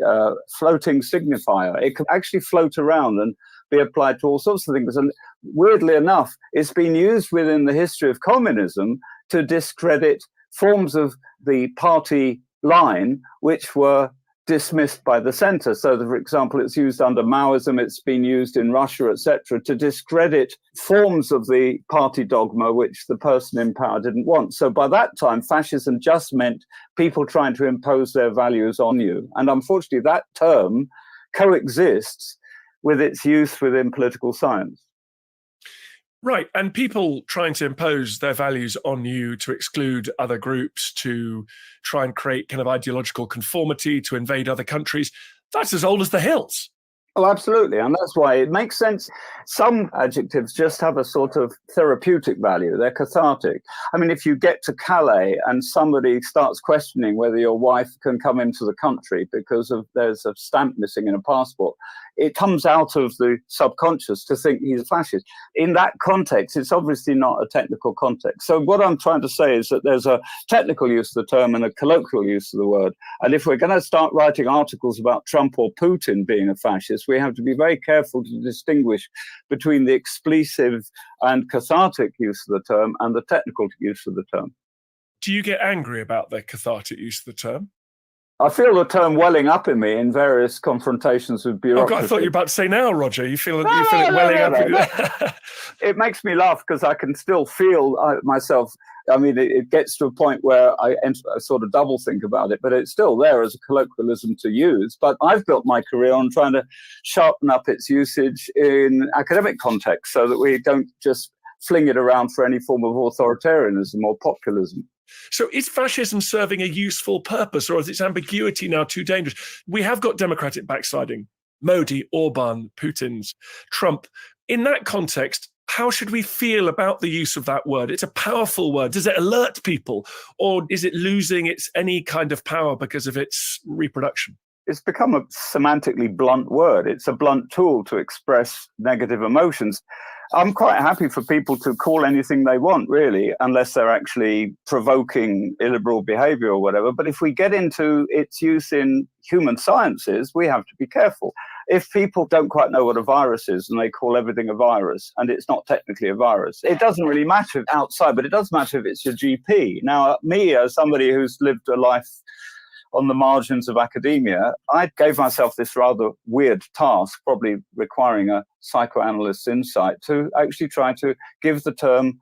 floating signifier. It can actually float around and be applied to all sorts of things. And weirdly enough, it's been used within the history of communism to discredit forms of the party line which were dismissed by the center. So that, for example, it's used under Maoism, it's been used in Russia, etc., to discredit forms of the party dogma which the person in power didn't want. So by that time, fascism just meant people trying to impose their values on you. And unfortunately, that term coexists with its use within political science. Right, and people trying to impose their values on you to exclude other groups, to try and create kind of ideological conformity, to invade other countries, that's as old as the hills. Oh, absolutely. And that's why it makes sense. Some adjectives just have a sort of therapeutic value. They're cathartic. I mean, if you get to Calais and somebody starts questioning whether your wife can come into the country because there's a stamp missing in a passport, it comes out of the subconscious to think he's a fascist. In that context, it's obviously not a technical context. So what I'm trying to say is that there's a technical use of the term and a colloquial use of the word. And if we're going to start writing articles about Trump or Putin being a fascist, we have to be very careful to distinguish between the expletive and cathartic use of the term and the technical use of the term. Do you get angry about the cathartic use of the term? I feel the term welling up in me in various confrontations with bureaucracy. Oh God, I thought you were about to say now, Roger. You feel it welling up. It makes me laugh because I can still feel myself. I mean, it gets to a point where I sort of double think about it, but it's still there as a colloquialism to use. But I've built my career on trying to sharpen up its usage in academic context so that we don't just fling it around for any form of authoritarianism or populism. So is fascism serving a useful purpose, or is its ambiguity now too dangerous? We have got democratic backsliding, Modi, Orban, Putin's, Trump. In that context, how should we feel about the use of that word? It's a powerful word. Does it alert people, or is it losing its any kind of power because of its reproduction? It's become a semantically blunt word. It's a blunt tool to express negative emotions. I'm quite happy for people to call anything they want, really, unless they're actually provoking illiberal behavior or whatever. But if we get into its use in human sciences, we have to be careful. If people don't quite know what a virus is and they call everything a virus and it's not technically a virus, it doesn't really matter outside, but it does matter if it's your GP. Now, me, as somebody who's lived a life on the margins of academia, I gave myself this rather weird task, probably requiring a psychoanalyst's insight, to actually try to give the term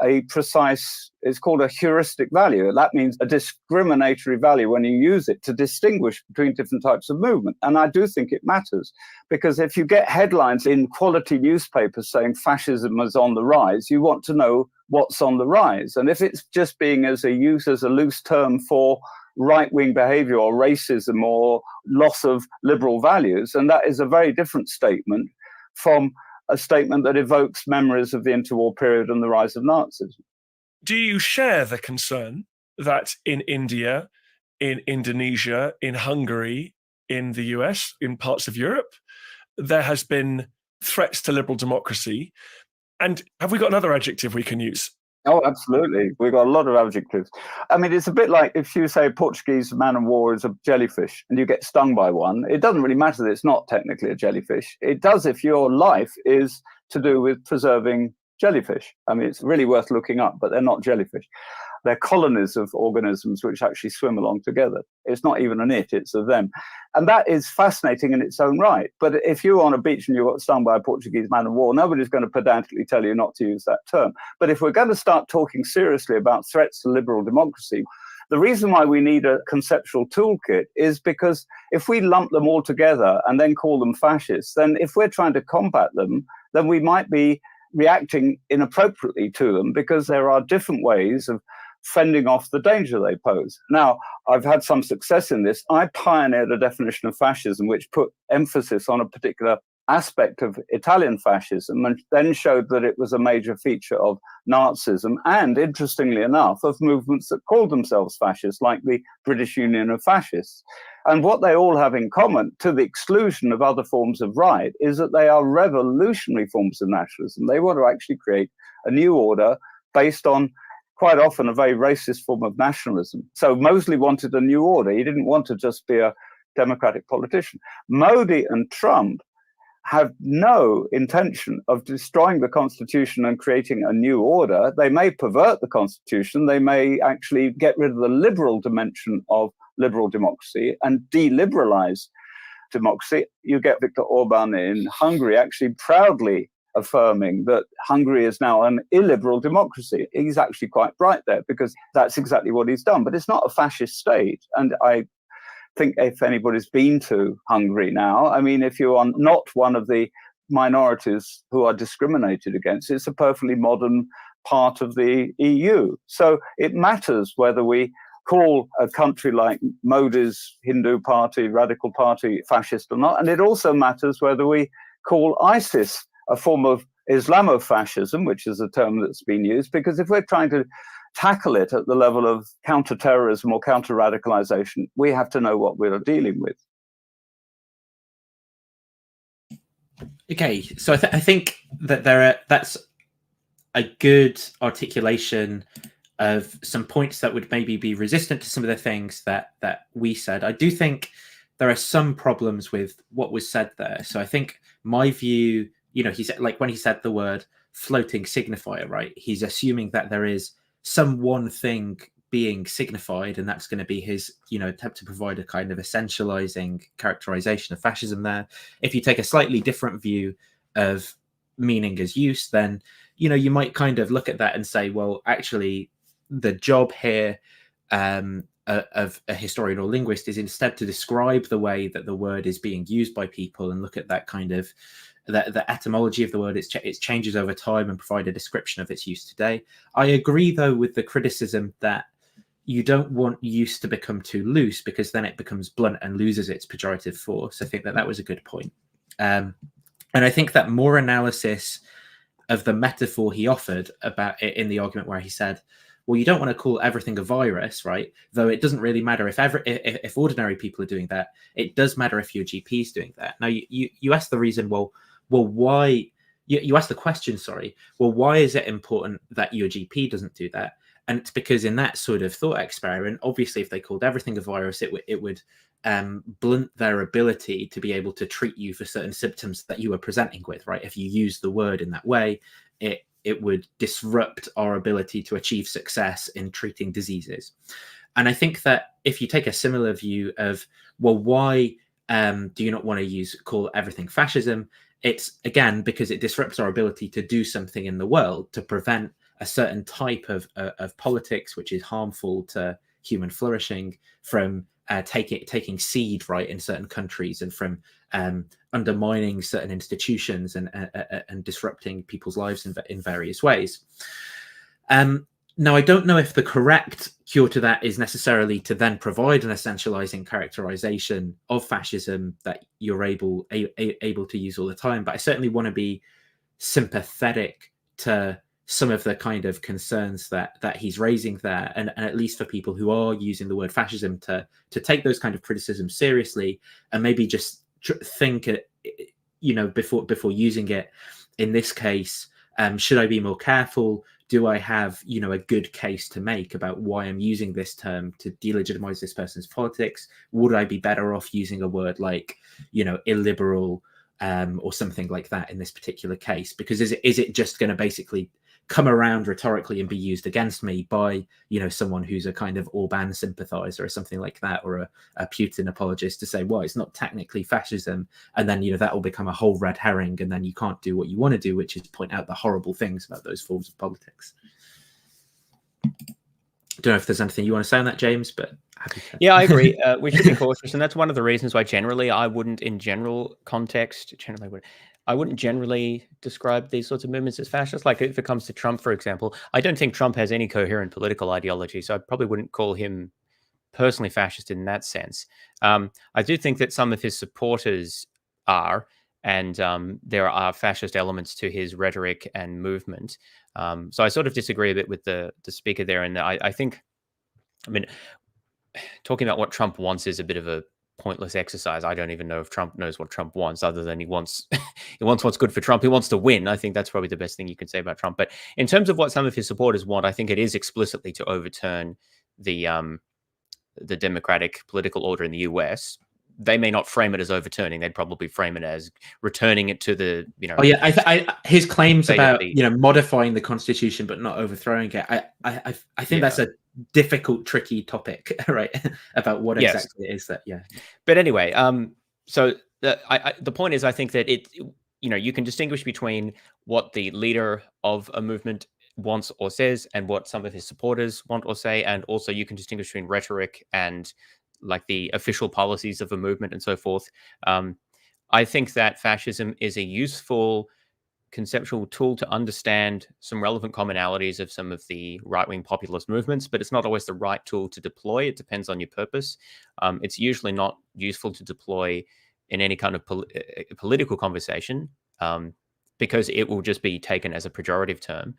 a precise, it's called a heuristic value. That means a discriminatory value when you use it to distinguish between different types of movement. And I do think it matters, because if you get headlines in quality newspapers saying fascism is on the rise, you want to know what's on the rise. And if it's just being as a loose term for right-wing behavior or racism or loss of liberal values, and that is a very different statement from a statement that evokes memories of the interwar period and the rise of Nazism. Do you share the concern that in India, in Indonesia, in Hungary, in the US, in parts of Europe, there has been threats to liberal democracy? And have we got another adjective we can use? Oh, absolutely. We've got a lot of adjectives. I mean, it's a bit like if you say a Portuguese man of war is a jellyfish and you get stung by one, it doesn't really matter that it's not technically a jellyfish. It does if your life is to do with preserving jellyfish. I mean, it's really worth looking up, but they're not jellyfish. They're colonies of organisms which actually swim along together. It's not even an it, it's a them. And that is fascinating in its own right. But if you're on a beach and you got stung by a Portuguese man of war, nobody's going to pedantically tell you not to use that term. But if we're going to start talking seriously about threats to liberal democracy, the reason why we need a conceptual toolkit is because if we lump them all together and then call them fascists, then if we're trying to combat them, then we might be reacting inappropriately to them, because there are different ways of fending off the danger they pose. Now, I've had some success in this. I pioneered a definition of fascism which put emphasis on a particular aspect of Italian fascism and then showed that it was a major feature of Nazism and, interestingly enough, of movements that called themselves fascist, like the British Union of Fascists. And what they all have in common, to the exclusion of other forms of right, is that they are revolutionary forms of nationalism. They want to actually create a new order based on quite often a very racist form of nationalism. So Mosley wanted a new order. He didn't want to just be a democratic politician. Modi and Trump have no intention of destroying the Constitution and creating a new order. They may pervert the Constitution. They may actually get rid of the liberal dimension of liberal democracy and deliberalize democracy. You get Viktor Orban in Hungary actually proudly affirming that Hungary is now an illiberal democracy. He's actually quite bright there, because that's exactly what he's done. But it's not a fascist state. And I think if anybody's been to Hungary now, I mean, if you are not one of the minorities who are discriminated against, it's a perfectly modern part of the EU. So it matters whether we call a country like Modi's Hindu party, radical party, fascist or not. And it also matters whether we call ISIS a form of Islamofascism, which is a term that's been used, because if we're trying to tackle it at the level of counterterrorism or counter-radicalization, we have to know what we're dealing with. Okay, so I think that that's a good articulation of some points that would maybe be resistant to some of the things that we said. I do think there are some problems with what was said there. So I think my view, you know, he said, like when he said the word floating signifier, right? He's assuming that there is some one thing being signified, and that's going to be his, you know, attempt to provide a kind of essentializing characterization of fascism there. If you take a slightly different view of meaning as use, then, you know, you might kind of look at that and say, well, actually, the job here of a historian or linguist is instead to describe the way that the word is being used by people and look at that kind of the etymology of the word, its changes over time, and provide a description of its use today. I agree, though, with the criticism that you don't want use to become too loose, because then it becomes blunt and loses its pejorative force. I think that was a good point. And I think that more analysis of the metaphor he offered about it in the argument where he said, well, you don't want to call everything a virus, right? Though it doesn't really matter if ordinary people are doing that. It does matter if your GP is doing that. Now, you ask the reason, well, why? You ask the question, sorry. Well, why is it important that your GP doesn't do that? And it's because in that sort of thought experiment, obviously, if they called everything a virus, it would blunt their ability to be able to treat you for certain symptoms that you were presenting with, right? If you use the word in that way, it would disrupt our ability to achieve success in treating diseases. And I think that if you take a similar view of, well, why do you not want to call everything fascism? It's, again, because it disrupts our ability to do something in the world to prevent a certain type of politics, which is harmful to human flourishing, from taking seed, right, in certain countries, and from undermining certain institutions and disrupting people's lives in various ways. Now, I don't know if the correct cure to that is necessarily to then provide an essentializing characterization of fascism that you're able to use all the time, but I certainly want to be sympathetic to some of the kind of concerns that he's raising there, and at least for people who are using the word fascism to take those kind of criticisms seriously, and maybe just think, you know, before using it. In this case, should I be more careful? Do I have, you know, a good case to make about why I'm using this term to delegitimize this person's politics? Would I be better off using a word like, you know, illiberal or something like that in this particular case? Because is it just going to basically come around rhetorically and be used against me by, you know, someone who's a kind of Orban sympathizer or something like that, or a Putin apologist, to say, well, it's not technically fascism, and then, you know, that will become a whole red herring, and then you can't do what you want to do, which is point out the horrible things about those forms of politics. Don't know if there's anything you want to say on that, James, but happy to. Yeah, I agree. We should be cautious, and that's one of the reasons why generally I wouldn't, in general context, I wouldn't generally describe these sorts of movements as fascist. Like if it comes to Trump, for example, I don't think Trump has any coherent political ideology, so I probably wouldn't call him personally fascist in that sense. I do think that some of his supporters are, and there are fascist elements to his rhetoric and movement. So I sort of disagree a bit with the speaker there, and I think, I mean, talking about what Trump wants is a bit of a pointless exercise. I don't even know if Trump knows what Trump wants, other than he wants what's good for Trump. He wants to win. I think that's probably the best thing you can say about Trump. But in terms of what some of his supporters want, I think it is explicitly to overturn the democratic political order in the US. They may not frame it as overturning; they'd probably frame it as returning it to the, you know. Oh yeah, his claims about, you know, modifying the Constitution but not overthrowing it. I think that's a difficult, tricky topic, right? About what exactly it is that. Yeah. But anyway, so the point is, I think that you know, you can distinguish between what the leader of a movement wants or says and what some of his supporters want or say, and also you can distinguish between rhetoric and like the official policies of a movement and so forth. I think that fascism is a useful conceptual tool to understand some relevant commonalities of some of the right-wing populist movements, but it's not always the right tool to deploy. It depends on your purpose. It's usually not useful to deploy in any kind of political conversation because it will just be taken as a pejorative term.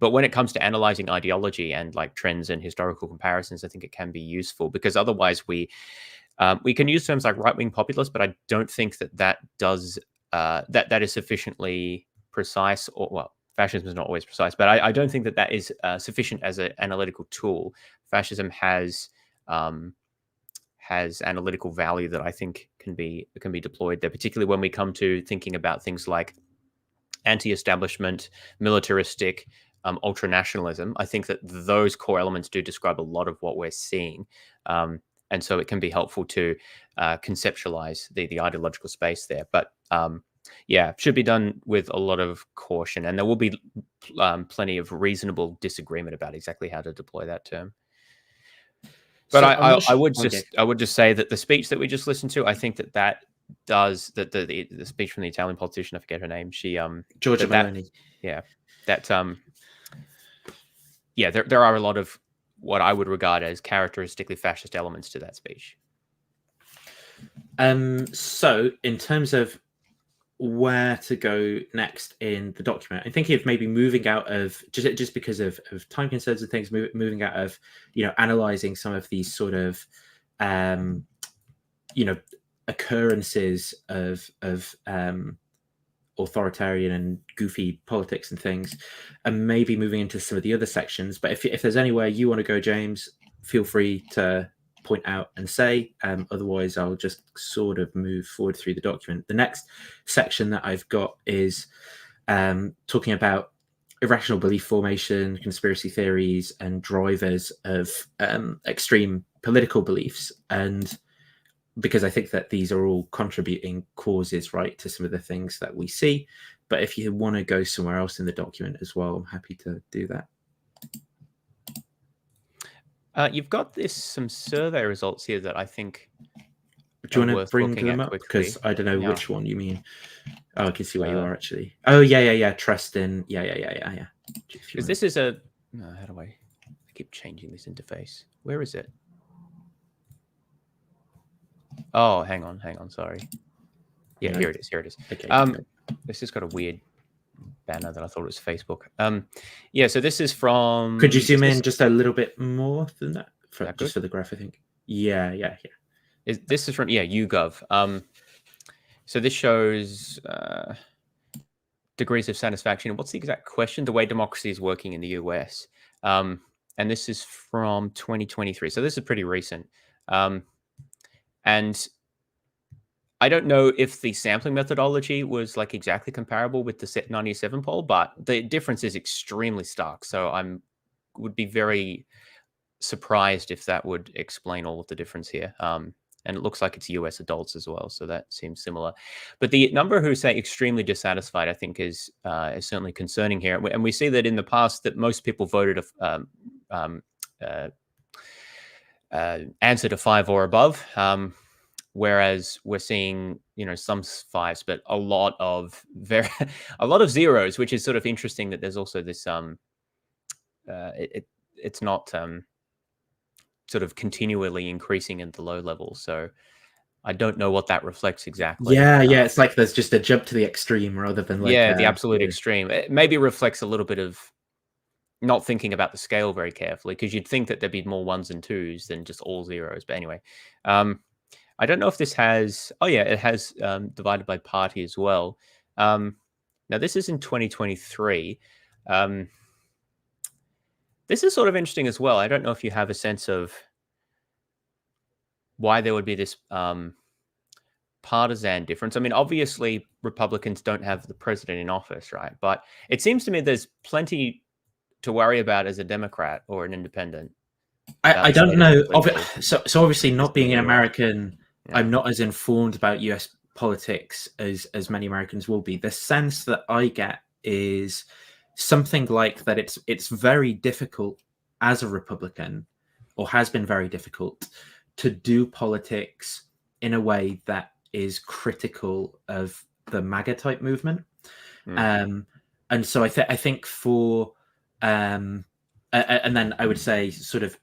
But when it comes to analyzing ideology and like trends and historical comparisons, I think it can be useful because otherwise we can use terms like right-wing populist, but I don't think that does that is sufficiently precise. Or well, fascism is not always precise, but I don't think that is sufficient as an analytical tool. Fascism has analytical value that I think can be deployed there, particularly when we come to thinking about things like anti-establishment, militaristic, ultranationalism. I think that those core elements do describe a lot of what we're seeing. And so it can be helpful to conceptualize the ideological space there. But yeah, should be done with a lot of caution. And there will be plenty of reasonable disagreement about exactly how to deploy that term. But so I would just say that the speech that we just listened to, I think that does the speech from the Italian politician, I forget her name, she Giorgia Meloni. There are a lot of what I would regard as characteristically fascist elements to that speech. So in terms of where to go next in the document, I'm thinking of maybe moving out of just because of time concerns and things, moving out of analyzing some of these sort of occurrences of authoritarian and goofy politics and things, and maybe moving into some of the other sections. But if there's anywhere you want to go, James, feel free to point out and say. Otherwise, I'll just sort of move forward through the document. The next section that I've got is talking about irrational belief formation, conspiracy theories, and drivers of extreme political beliefs. And because I think that these are all contributing causes, right, to some of the things that we see. But if you want to go somewhere else in the document as well, I'm happy to do that. You've got some survey results here that I think do you want to bring them up? Because I don't know which one you mean. Oh, I can see where you are actually. Oh, yeah. Trust in. Yeah. Because this is a. How do I keep changing this interface? Where is it? Oh, hang on. Sorry. Yeah, here it is. Okay. This has got a weird banner that I thought was Facebook. Yeah. So this is from. Could you zoom in just a little bit more than that? Just for the graph, I think. Yeah. This is from YouGov. So this shows degrees of satisfaction. What's the exact question? The way democracy is working in the US. And this is from 2023. So this is pretty recent. And I don't know if the sampling methodology was like exactly comparable with the Set 97 poll, but the difference is extremely stark. So would be very surprised if that would explain all of the difference here. And it looks like it's US adults as well, so that seems similar. But the number who say extremely dissatisfied, I think, is certainly concerning here. And we see that in the past that most people voted answer to 5 or above, whereas we're seing some 5s, but a lot of zeros, which is sort of interesting that there's also this it's not sort of continually increasing in the low levels. So I don't know what that reflects exactly. Yeah, it's like there's just a jump to the extreme rather than like the absolute extreme. It maybe reflects a little bit of not thinking about the scale very carefully, because you'd think that there'd be more 1s and 2s than just all zeros. But anyway, I don't know if this has. Oh yeah, it has divided by party as well. Now this is in 2023. This is sort of interesting as well. I don't know if you have a sense of why there would be this partisan difference. I mean, obviously, Republicans don't have the president in office, right? But it seems to me there's plenty to worry about as a Democrat or an independent. I don't know. So obviously, not being an American, I'm not as informed about US politics as many Americans will be. The sense that I get is something like that it's very difficult as a Republican, or has been very difficult, to do politics in a way that is critical of the MAGA type movement. And so I think for and then I would say sort of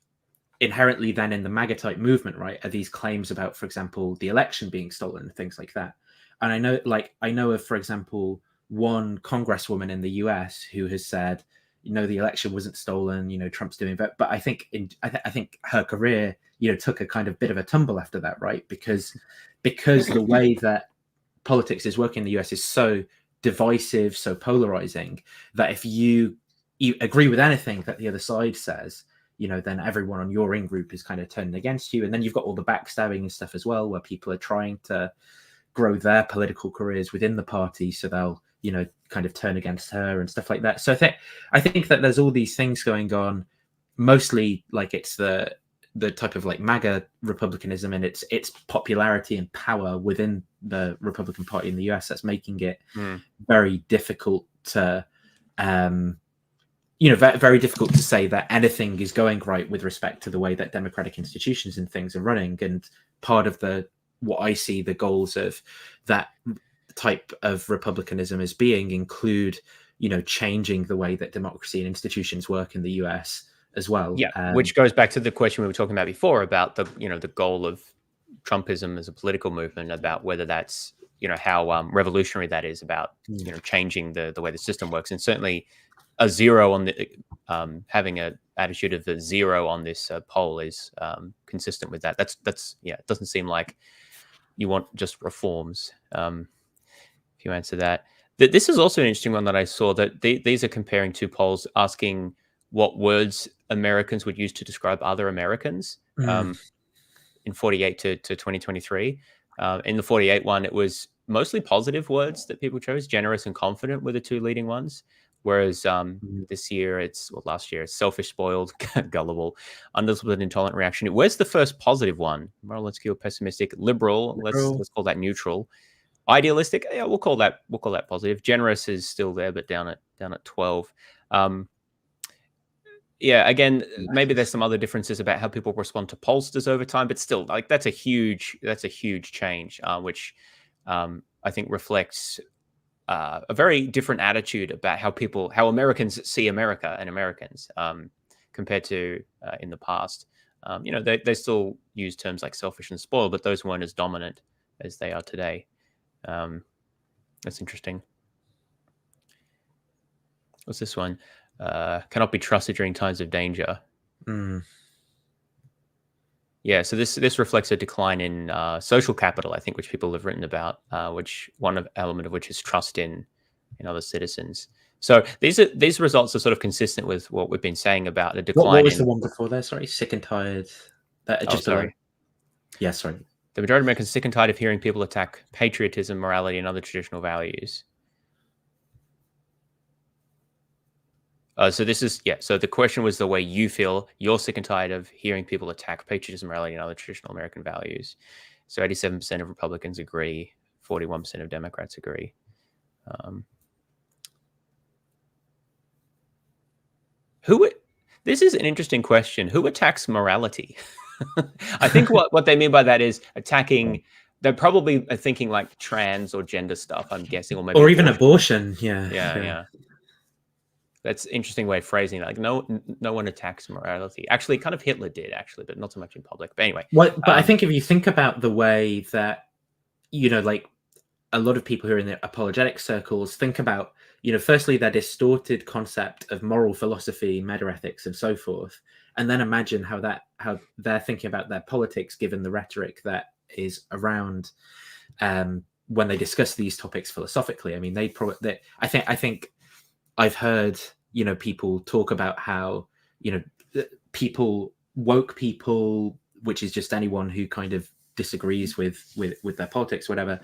inherently then in the MAGA type movement, right, are these claims about, for example, the election being stolen and things like that. And I know of, for example, one congresswoman in the US who has said, the election wasn't stolen, Trump's doing that. But I think I think her career, took a kind of bit of a tumble after that, right? Because the way that politics is working in the US is so divisive, so polarizing, that if you agree with anything that the other side says, then everyone on your in-group is kind of turning against you. And then you've got all the backstabbing and stuff as well, where people are trying to grow their political careers within the party, so they'll kind of turn against her and stuff like that. So I think that there's all these things going on, mostly like it's the type of like MAGA republicanism and its popularity and power within the Republican Party in the US that's making it very difficult to very difficult to say that anything is going right with respect to the way that democratic institutions and things are running. And part of what I see the goals of that type of republicanism as being include, changing the way that democracy and institutions work in the US as well. Yeah, which goes back to the question we were talking about before about the goal of Trumpism as a political movement, about whether that's, how revolutionary that is about, changing the way the system works. And certainly a zero on the having an attitude of a zero on this poll is consistent with that. That's it doesn't seem like you want just reforms. If you answer that, this is also an interesting one that I saw, that these are comparing two polls asking what words Americans would use to describe other Americans in 48 to 2023. In the 48 one, it was mostly positive words that people chose. Generous and confident were the two leading ones. Whereas this year, last year, it's selfish, spoiled, gullible, undisciplined, intolerant, reactionary. Where's the first positive one? Moral, insecure, pessimistic, liberal. Let's call that neutral. Idealistic, yeah, we'll call that positive. Generous is still there, but down at 12. Again, maybe there's some other differences about how people respond to pollsters over time, but still, like that's a huge change, which I think reflects a very different attitude about how Americans see America and Americans compared to in the past. They still use terms like selfish and spoiled, but those weren't as dominant as they are today. That's interesting. What's this one? Cannot be trusted during times of danger. Yeah, so this reflects a decline in social capital, I think, which people have written about, which element of which is trust in other citizens. So these results are sort of consistent with what we've been saying about a decline. What was the one before there? Sorry, sick and tired. Sorry. Yeah, sorry. The majority of Americans are sick and tired of hearing people attack patriotism, morality, and other traditional values. So this is, so the question was the way you feel. You're sick and tired of hearing people attack patriotism, morality, and other traditional American values. So 87% of Republicans agree, 41% of Democrats agree. This is an interesting question. Who attacks morality? I think what they mean by that is attacking. They're probably thinking like trans or gender stuff, I'm guessing, or maybe even abortion. Yeah. That's an interesting way of phrasing it. Like no one attacks morality. Actually, kind of Hitler did, but not so much in public. But anyway. But I think if you think about the way that, like a lot of people who are in the apologetic circles think about, firstly, their distorted concept of moral philosophy, meta-ethics, and so forth. And then imagine how they're thinking about their politics, given the rhetoric that is around when they discuss these topics philosophically. I mean, I think I've heard, people talk about how, woke people, which is just anyone who kind of disagrees with their politics, whatever,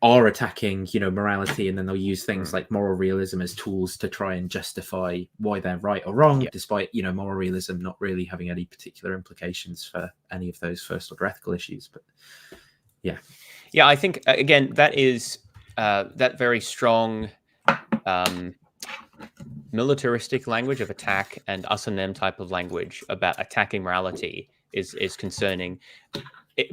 are attacking, morality, and then they'll use things like moral realism as tools to try and justify why they're right or wrong, despite, moral realism not really having any particular implications for any of those first order ethical issues. But yeah, I think again that is that very strong militaristic language of attack and us and them type of language about attacking morality is concerning,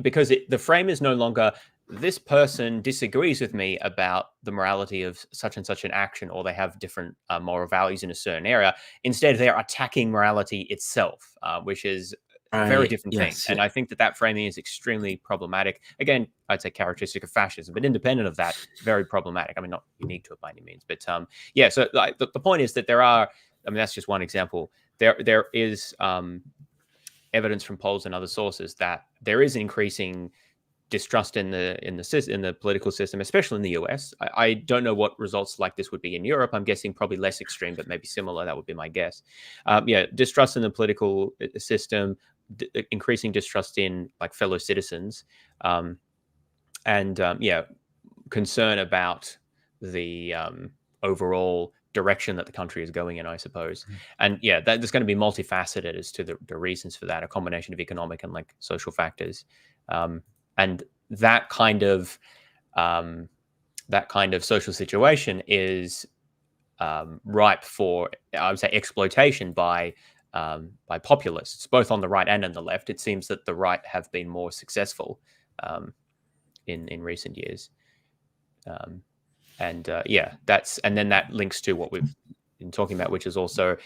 because the frame is no longer this person disagrees with me about the morality of such and such an action, or they have different moral values in a certain area. Instead, they're attacking morality itself, which is a very different thing. And I think that that framing is extremely problematic. Again, I'd say characteristic of fascism, but independent of that, very problematic. I mean, not unique to it by any means, but yeah. So like, the point is that there are, I mean, that's just one example. There is evidence from polls and other sources that there is increasing distrust in the political system, especially in the US. I don't know what results like this would be in Europe. I'm guessing probably less extreme, but maybe similar. That would be my guess. Yeah, distrust in the political system, increasing distrust in like fellow citizens, and yeah, concern about the overall direction that the country is going in, I suppose. And yeah, there's going to be multifaceted as to the reasons for that, a combination of economic and like social factors. And that kind of social situation is ripe for, I would say, exploitation by populists, both on the right and on the left. It seems that the right have been more successful in recent years. Yeah, and then that links to what we've been talking about, which is also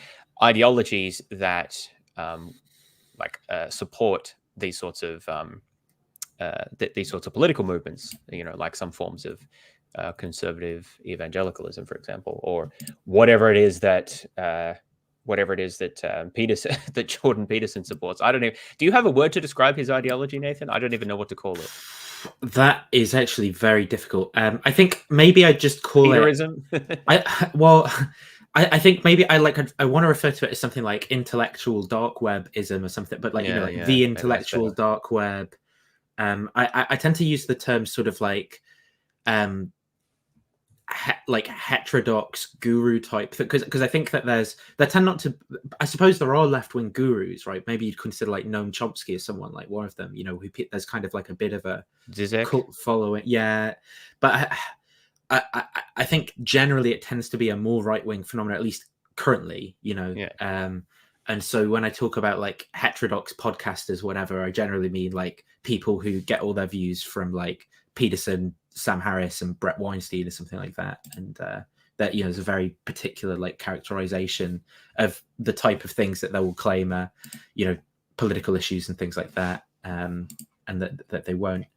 ideologies that support these sorts of political movements, you know, like some forms of conservative evangelicalism, for example, or whatever it is that Peterson, that Jordan Peterson supports. I don't know. Do you have a word to describe his ideology, Nathan? I don't even know what to call it. That is actually very difficult. I think maybe I just call Peterism? I think maybe I want to refer to it as something like intellectual dark webism or something, but like, you know, like the intellectual dark web. I tend to use the term sort of like heterodox guru type, because I think that there tend not to, I suppose there are left-wing gurus, right? Maybe you'd consider like Noam Chomsky as someone like one of them, you know, who there's kind of like a bit of a cult following. Yeah, but I think generally it tends to be a more right-wing phenomenon, at least currently, you know. And so when I talk about like heterodox podcasters, whatever, I generally mean like people who get all their views from like Peterson, Sam Harris, and Brett Weinstein or something like that. And that, you know, is a very particular like characterization of the type of things that they will claim are, you know, political issues and things like that, and that they won't.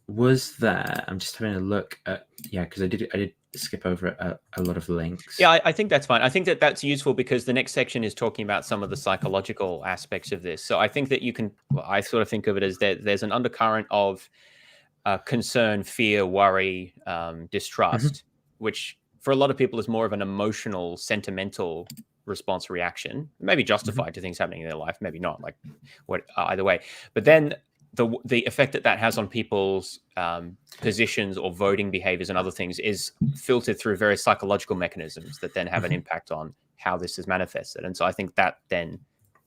Was there? I'm just having a look at, because I did skip over a lot of links. Yeah, I think that's fine. I think that that's useful because the next section is talking about some of the psychological aspects of this. So I think that you can, I sort of think of it as there's an undercurrent of concern, fear, worry, distrust, which for a lot of people is more of an emotional, sentimental response reaction, maybe justified to things happening in their life, maybe not, like either way. But then the effect that has on people's positions or voting behaviors and other things is filtered through various psychological mechanisms that then have an impact on how this is manifested. And so I think that then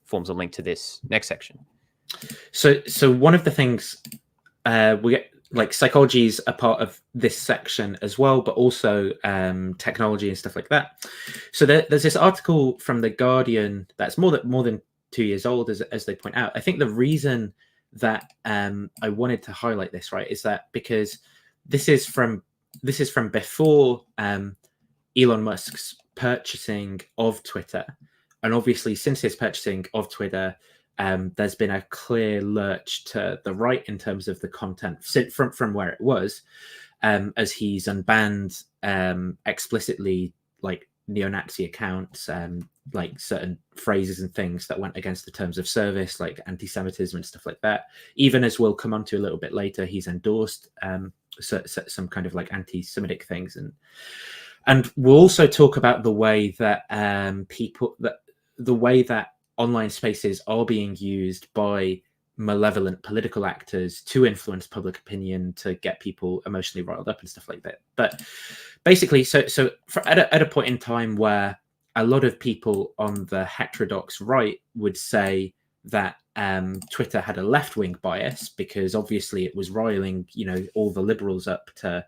forms a link to this next section. So one of the things we get, like, psychology is a part of this section as well, but also technology and stuff like that. So there's this article from The Guardian that's more than 2 years old, as they point out. I think the reason that I wanted to highlight this, right, is that because this is from before Elon Musk's purchasing of Twitter, and obviously since his purchasing of Twitter, there's been a clear lurch to the right in terms of the content from where it was, as he's unbanned explicitly like neo-Nazi accounts, like certain phrases and things that went against the terms of service, like anti-Semitism and stuff like that. Even as we'll come on to a little bit later, he's endorsed some kind of like anti-Semitic things, and we'll also talk about the way that the way that online spaces are being used by malevolent political actors to influence public opinion, to get people emotionally riled up and stuff like that. But basically, at a point in time where a lot of people on the heterodox right would say that Twitter had a left-wing bias because obviously it was riling, you know, all the liberals up to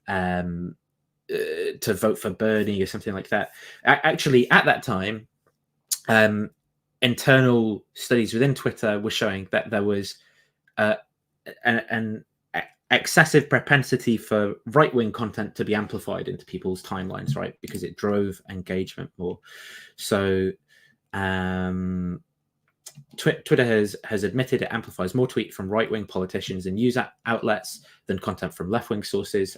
vote for Bernie or something like that. Actually, at that time, internal studies within Twitter were showing that there was an excessive propensity for right-wing content to be amplified into people's timelines, right? Because it drove engagement more. So Twitter has admitted it amplifies more tweets from right-wing politicians and news outlets than content from left-wing sources.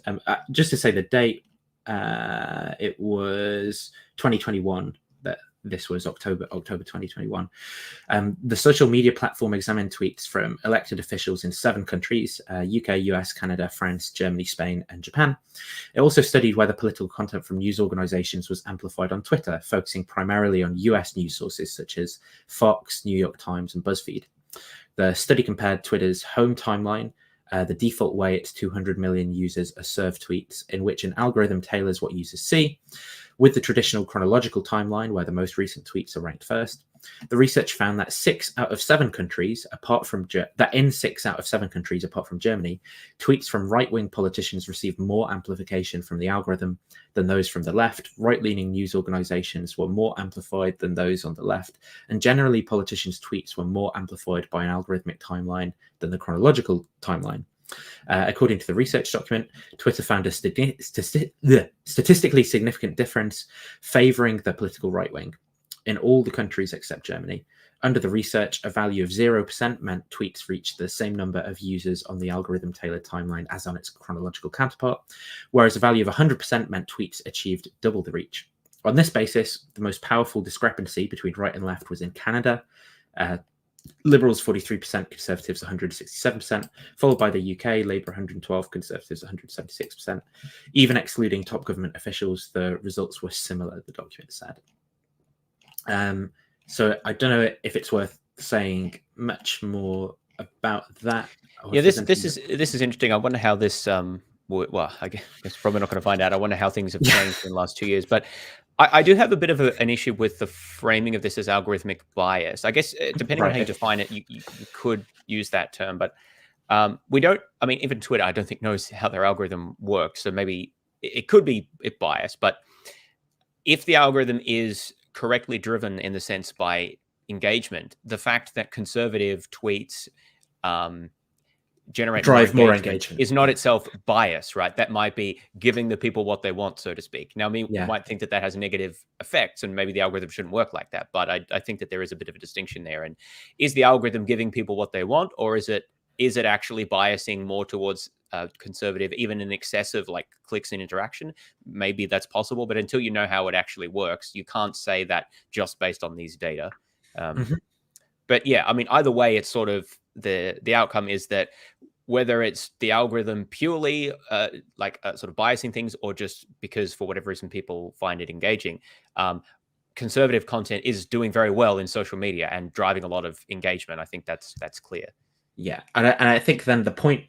Just to say the date, it was 2021. That this was October 2021. The social media platform examined tweets from elected officials in 7 countries: UK, US, Canada, France, Germany, Spain, and Japan. It also studied whether political content from news organizations was amplified on Twitter, focusing primarily on US news sources such as Fox, New York Times, and BuzzFeed. The study compared Twitter's home timeline, the default way its 200 million users are served tweets, in which an algorithm tailors what users see, with the traditional chronological timeline where the most recent tweets are ranked first. The research found that in 6 out of 7 countries, apart from Germany, tweets from right-wing politicians received more amplification from the algorithm than those from the left. Right-leaning news organizations were more amplified than those on the left, and generally politicians' tweets were more amplified by an algorithmic timeline than the chronological timeline. According to the research document, Twitter found a statistically significant difference favoring the political right wing in all the countries except Germany. Under the research, a value of 0% meant tweets reached the same number of users on the algorithm-tailored timeline as on its chronological counterpart, whereas a value of 100% meant tweets achieved double the reach. On this basis, the most powerful discrepancy between right and left was in Canada. Liberals 43%, Conservatives 167%, followed by the UK, Labour 112, Conservatives 176%. Even excluding top government officials, the results were similar, the document said. So I don't know if it's worth saying much more about that. Yeah, this is interesting. I wonder how this well, I guess probably not going to find out. I wonder how things have changed in the last 2 years, but I do have a bit of an issue with the framing of this as algorithmic bias. I guess depending on how you define it, you could use that term, but we don't. I mean, even Twitter, I don't think knows how their algorithm works, so maybe it could be biased. But if the algorithm is correctly driven in the sense by engagement, the fact that conservative tweets drive more engagement is not itself bias, right? That might be giving the people what they want, so to speak. Now, we might think that has negative effects, and maybe the algorithm shouldn't work like that. But I think that there is a bit of a distinction there. And is the algorithm giving people what they want, or is it actually biasing more towards conservative, even in excessive like clicks and interaction? Maybe that's possible, but until you know how it actually works, you can't say that just based on these data. But yeah, I mean, either way, it's sort of the outcome is that whether it's the algorithm purely sort of biasing things, or just because for whatever reason people find it engaging, conservative content is doing very well in social media and driving a lot of engagement. I think that's clear. Yeah, and I think then the point,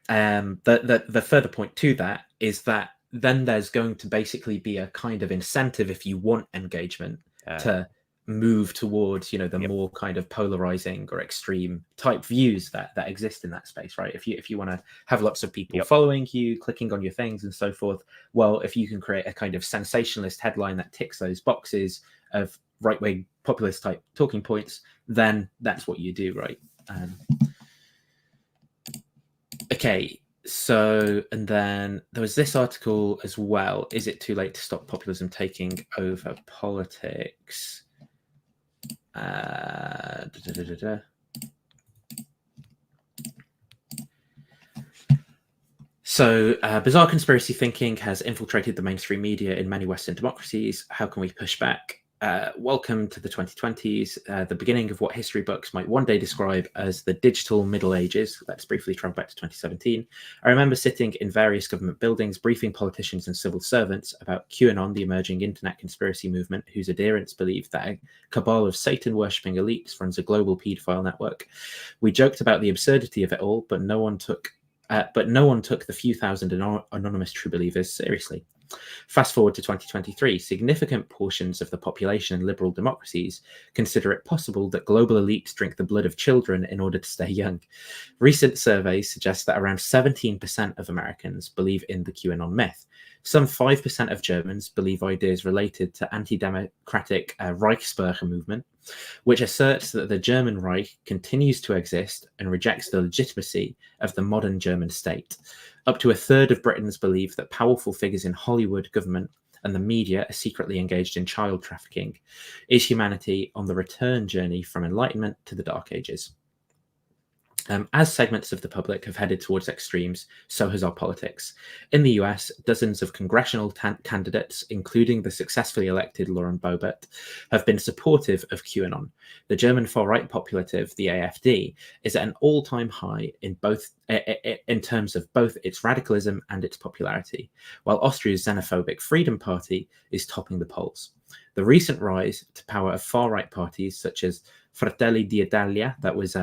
the further point to that is that then there's going to basically be a kind of incentive if you want engagement to move towards, the more kind of polarizing or extreme type views that exist in that space, right? If you want to have lots of people following you, clicking on your things and so forth, well, if you can create a kind of sensationalist headline that ticks those boxes of right-wing populist type talking points, then that's what you do, right? Okay, so, and then there was this article as well, is it too late to stop populism taking over politics? So, bizarre conspiracy thinking has infiltrated the mainstream media in many Western democracies. How can we push back? Welcome to the 2020s, the beginning of what history books might one day describe as the digital Middle Ages. Let's briefly travel back to 2017. I remember sitting in various government buildings, briefing politicians and civil servants about QAnon, the emerging internet conspiracy movement, whose adherents believe that a cabal of Satan-worshipping elites runs a global paedophile network. We joked about the absurdity of it all, but no one took the few thousand anonymous true believers seriously. Fast forward to 2023, significant portions of the population in liberal democracies consider it possible that global elites drink the blood of children in order to stay young. Recent surveys suggest that around 17% of Americans believe in the QAnon myth. Some 5% of Germans believe ideas related to anti-democratic Reichsbürger movement, which asserts that the German Reich continues to exist and rejects the legitimacy of the modern German state. Up to a third of Britons believe that powerful figures in Hollywood, government, and the media are secretly engaged in child trafficking. Is humanity on the return journey from Enlightenment to the Dark Ages? As segments of the public have headed towards extremes, so has our politics. In the US, dozens of congressional candidates, including the successfully elected Lauren Boebert, have been supportive of QAnon. The German far-right populative, the AfD, is at an all-time high in terms of both its radicalism and its popularity, while Austria's xenophobic Freedom Party is topping the polls. The recent rise to power of far-right parties such as Fratelli d'Italia, that was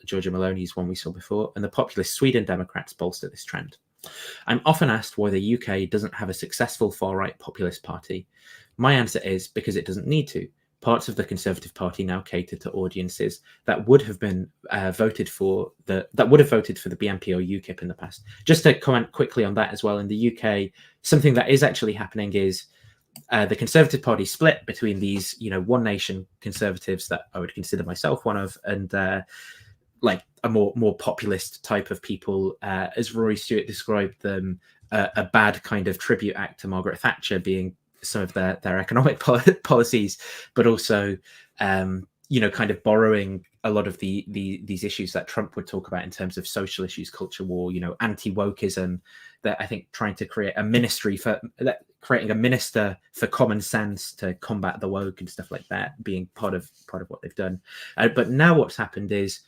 Giorgia Meloni's one we saw before, and the populist Sweden Democrats bolster this trend. I'm often asked why the UK doesn't have a successful far-right populist party. My answer is because it doesn't need to. Parts of the Conservative Party now cater to audiences that would have been voted for the BNP or UKIP in the past. Just to comment quickly on that as well, in the UK, something that is actually happening is the Conservative Party split between these, one nation conservatives that I would consider myself one of, and like a more populist type of people, as Rory Stewart described them, a bad kind of tribute act to Margaret Thatcher being some of their economic policies, but also, kind of borrowing a lot of these issues that Trump would talk about in terms of social issues, culture war, anti-wokeism, that I think trying to create a ministry creating a minister for common sense to combat the woke and stuff like that, being part of what they've done. But now what's happened is,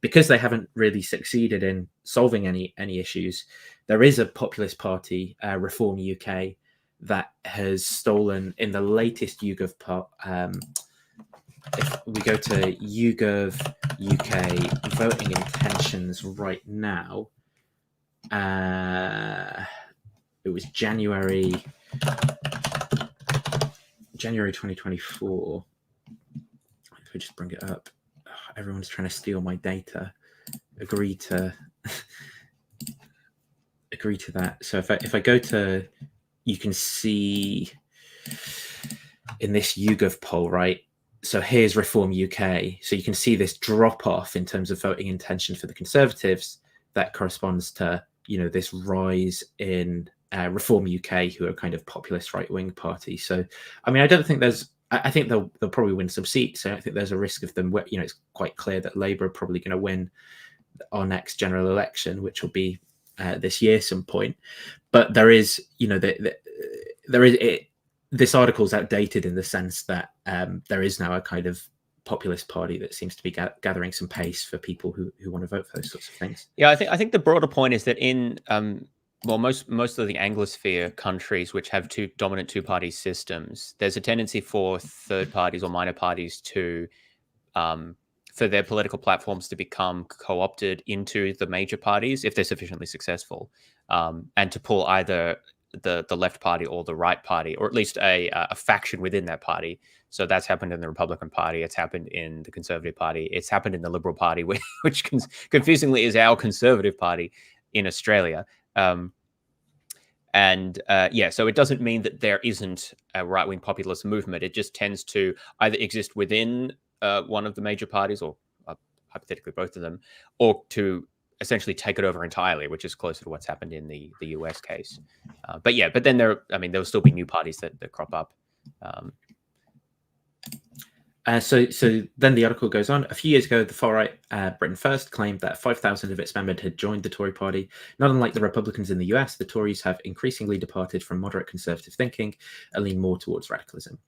because they haven't really succeeded in solving any issues, there is a populist party, Reform UK, that has stolen in the latest YouGov poll. If we go to YouGov UK voting intentions right now, it was January 2024. If we just bring it up. Everyone's trying to steal my data. Agree to that. So if I go to, you can see in this YouGov poll, right? So here's Reform UK. So you can see this drop off in terms of voting intention for the Conservatives that corresponds to, this rise in Reform UK, who are kind of populist right-wing party. So, I mean, I think they'll probably win some seats. I don't think there's a risk of them. It's quite clear that Labour are probably going to win our next general election, which will be this year some point. But there is, this article is outdated in the sense that there is now a kind of populist party that seems to be gathering some pace for people who want to vote for those sorts of things. Yeah, I think the broader point is that in most of the Anglosphere countries which have dominant two-party systems, there's a tendency for third parties or minor parties to for their political platforms to become co-opted into the major parties if they're sufficiently successful, and to pull either the left party or the right party, or at least a faction within that party. So that's happened in the Republican Party. It's happened in the Conservative Party. It's happened in the Liberal Party, which confusingly is our Conservative Party in Australia. So it doesn't mean that there isn't a right-wing populist movement. It just tends to either exist within one of the major parties, or hypothetically both of them, or to essentially take it over entirely, which is closer to what's happened in the US case. But then there'll still be new parties that crop up. So then the article goes on. A few years ago, the far-right Britain First claimed that 5,000 of its members had joined the Tory party. Not unlike the Republicans in the US, the Tories have increasingly departed from moderate conservative thinking and lean more towards radicalism.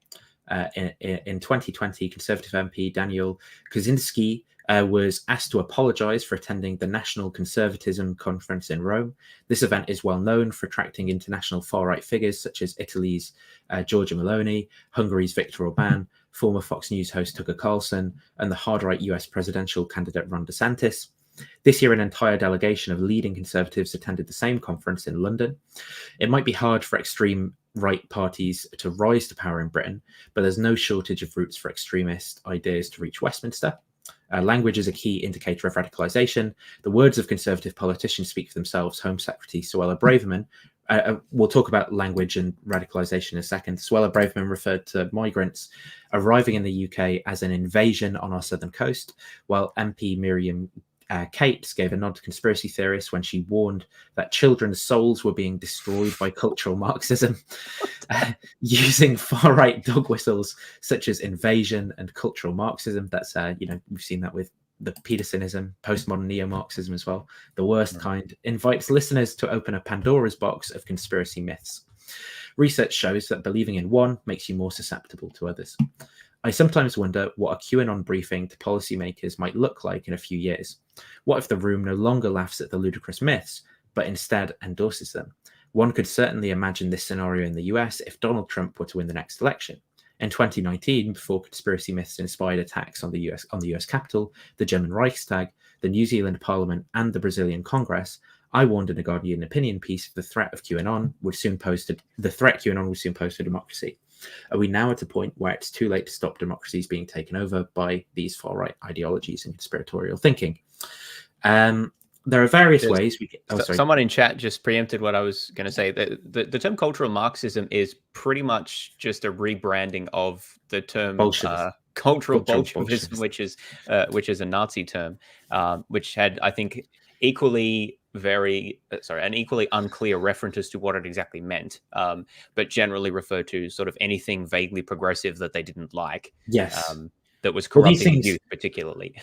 In 2020, Conservative MP Daniel Kaczynski was asked to apologise for attending the National Conservatism conference in Rome. This event is well known for attracting international far-right figures such as Italy's Giorgia Meloni, Hungary's Viktor Orban, former Fox News host Tucker Carlson, and the hard-right US presidential candidate Ron DeSantis. This year, an entire delegation of leading conservatives attended the same conference in London. It might be hard for extreme right parties to rise to power in Britain, but there's no shortage of routes for extremist ideas to reach Westminster. Language is a key indicator of radicalisation. The words of Conservative politicians speak for themselves. Home Secretary Suella Braverman, we'll talk about language and radicalisation in a second. Suella Braverman referred to migrants arriving in the UK as an invasion on our southern coast, while MP Miriam Cates gave a nod to conspiracy theorists when she warned that children's souls were being destroyed by cultural Marxism, using far-right dog whistles such as invasion and cultural Marxism. That's, we've seen that with the Petersonism, postmodern neo-Marxism as well. The worst kind invites listeners to open a Pandora's box of conspiracy myths. Research shows that believing in one makes you more susceptible to others. I sometimes wonder what a QAnon briefing to policymakers might look like in a few years. What if the room no longer laughs at the ludicrous myths, but instead endorses them? One could certainly imagine this scenario in the US if Donald Trump were to win the next election. In 2019, before conspiracy myths inspired attacks on the US Capitol, the German Reichstag, the New Zealand Parliament, and the Brazilian Congress, I warned in a Guardian opinion piece the threat QAnon would soon pose to democracy. Are we now at a point where it's too late to stop democracies being taken over by these far-right ideologies and conspiratorial thinking? There are various ways we can... Someone in chat just preempted what I was going to say. The term cultural Marxism is pretty much just a rebranding of the term cultural Bolshevism, which is a Nazi term, which had, I think, an equally unclear references to what it exactly meant, but generally referred to sort of anything vaguely progressive that they didn't like. Yes. That was corrupting youth, particularly.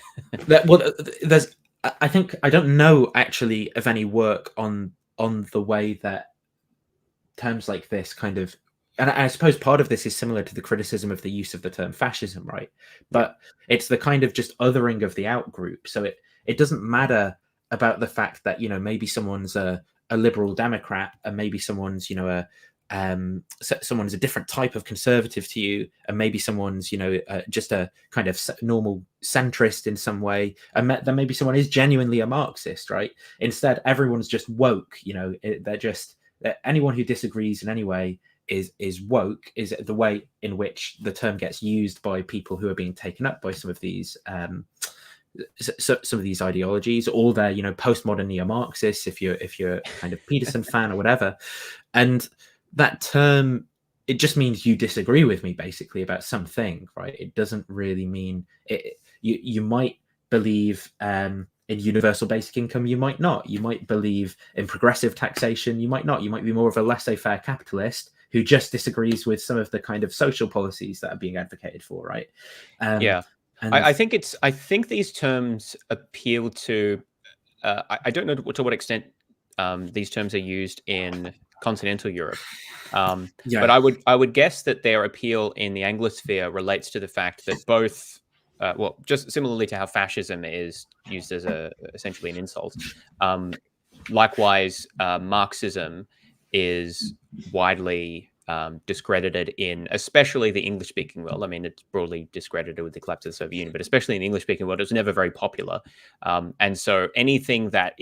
I don't know actually of any work on the way that terms like this kind of, and I suppose part of this is similar to the criticism of the use of the term fascism, right? But it's the kind of just othering of the out group. So it doesn't matter about the fact that, maybe someone's a liberal Democrat and maybe someone's, someone's a different type of conservative to you, and maybe someone's just a kind of normal centrist in some way, and then maybe someone is genuinely a Marxist, right? Instead, everyone's just woke. They're just anyone who disagrees in any way is woke, is the way in which the term gets used by people who are being taken up by some of these some of these ideologies, or they're postmodern neo-Marxists if you're kind of Peterson fan or whatever. And that term, it just means you disagree with me basically about something, right? It doesn't really mean it. You might believe in universal basic income, you might not. You might believe in progressive taxation, you might not. You might be more of a laissez-faire capitalist who just disagrees with some of the kind of social policies that are being advocated for, right? I think these terms appeal to. I don't know to what extent these terms are used in continental Europe, but I would guess that their appeal in the Anglosphere relates to the fact that both, just similarly to how fascism is used as essentially an insult. Likewise, Marxism is widely discredited in, especially the English-speaking world. I mean, it's broadly discredited with the collapse of the Soviet Union, but especially in the English-speaking world, it was never very popular. And so anything that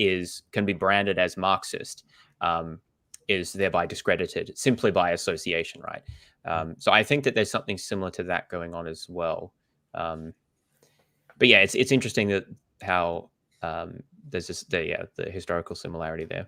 can be branded as Marxist is thereby discredited simply by association, right? So I think that there's something similar to that going on as well. But yeah, it's interesting that how there's the historical similarity there.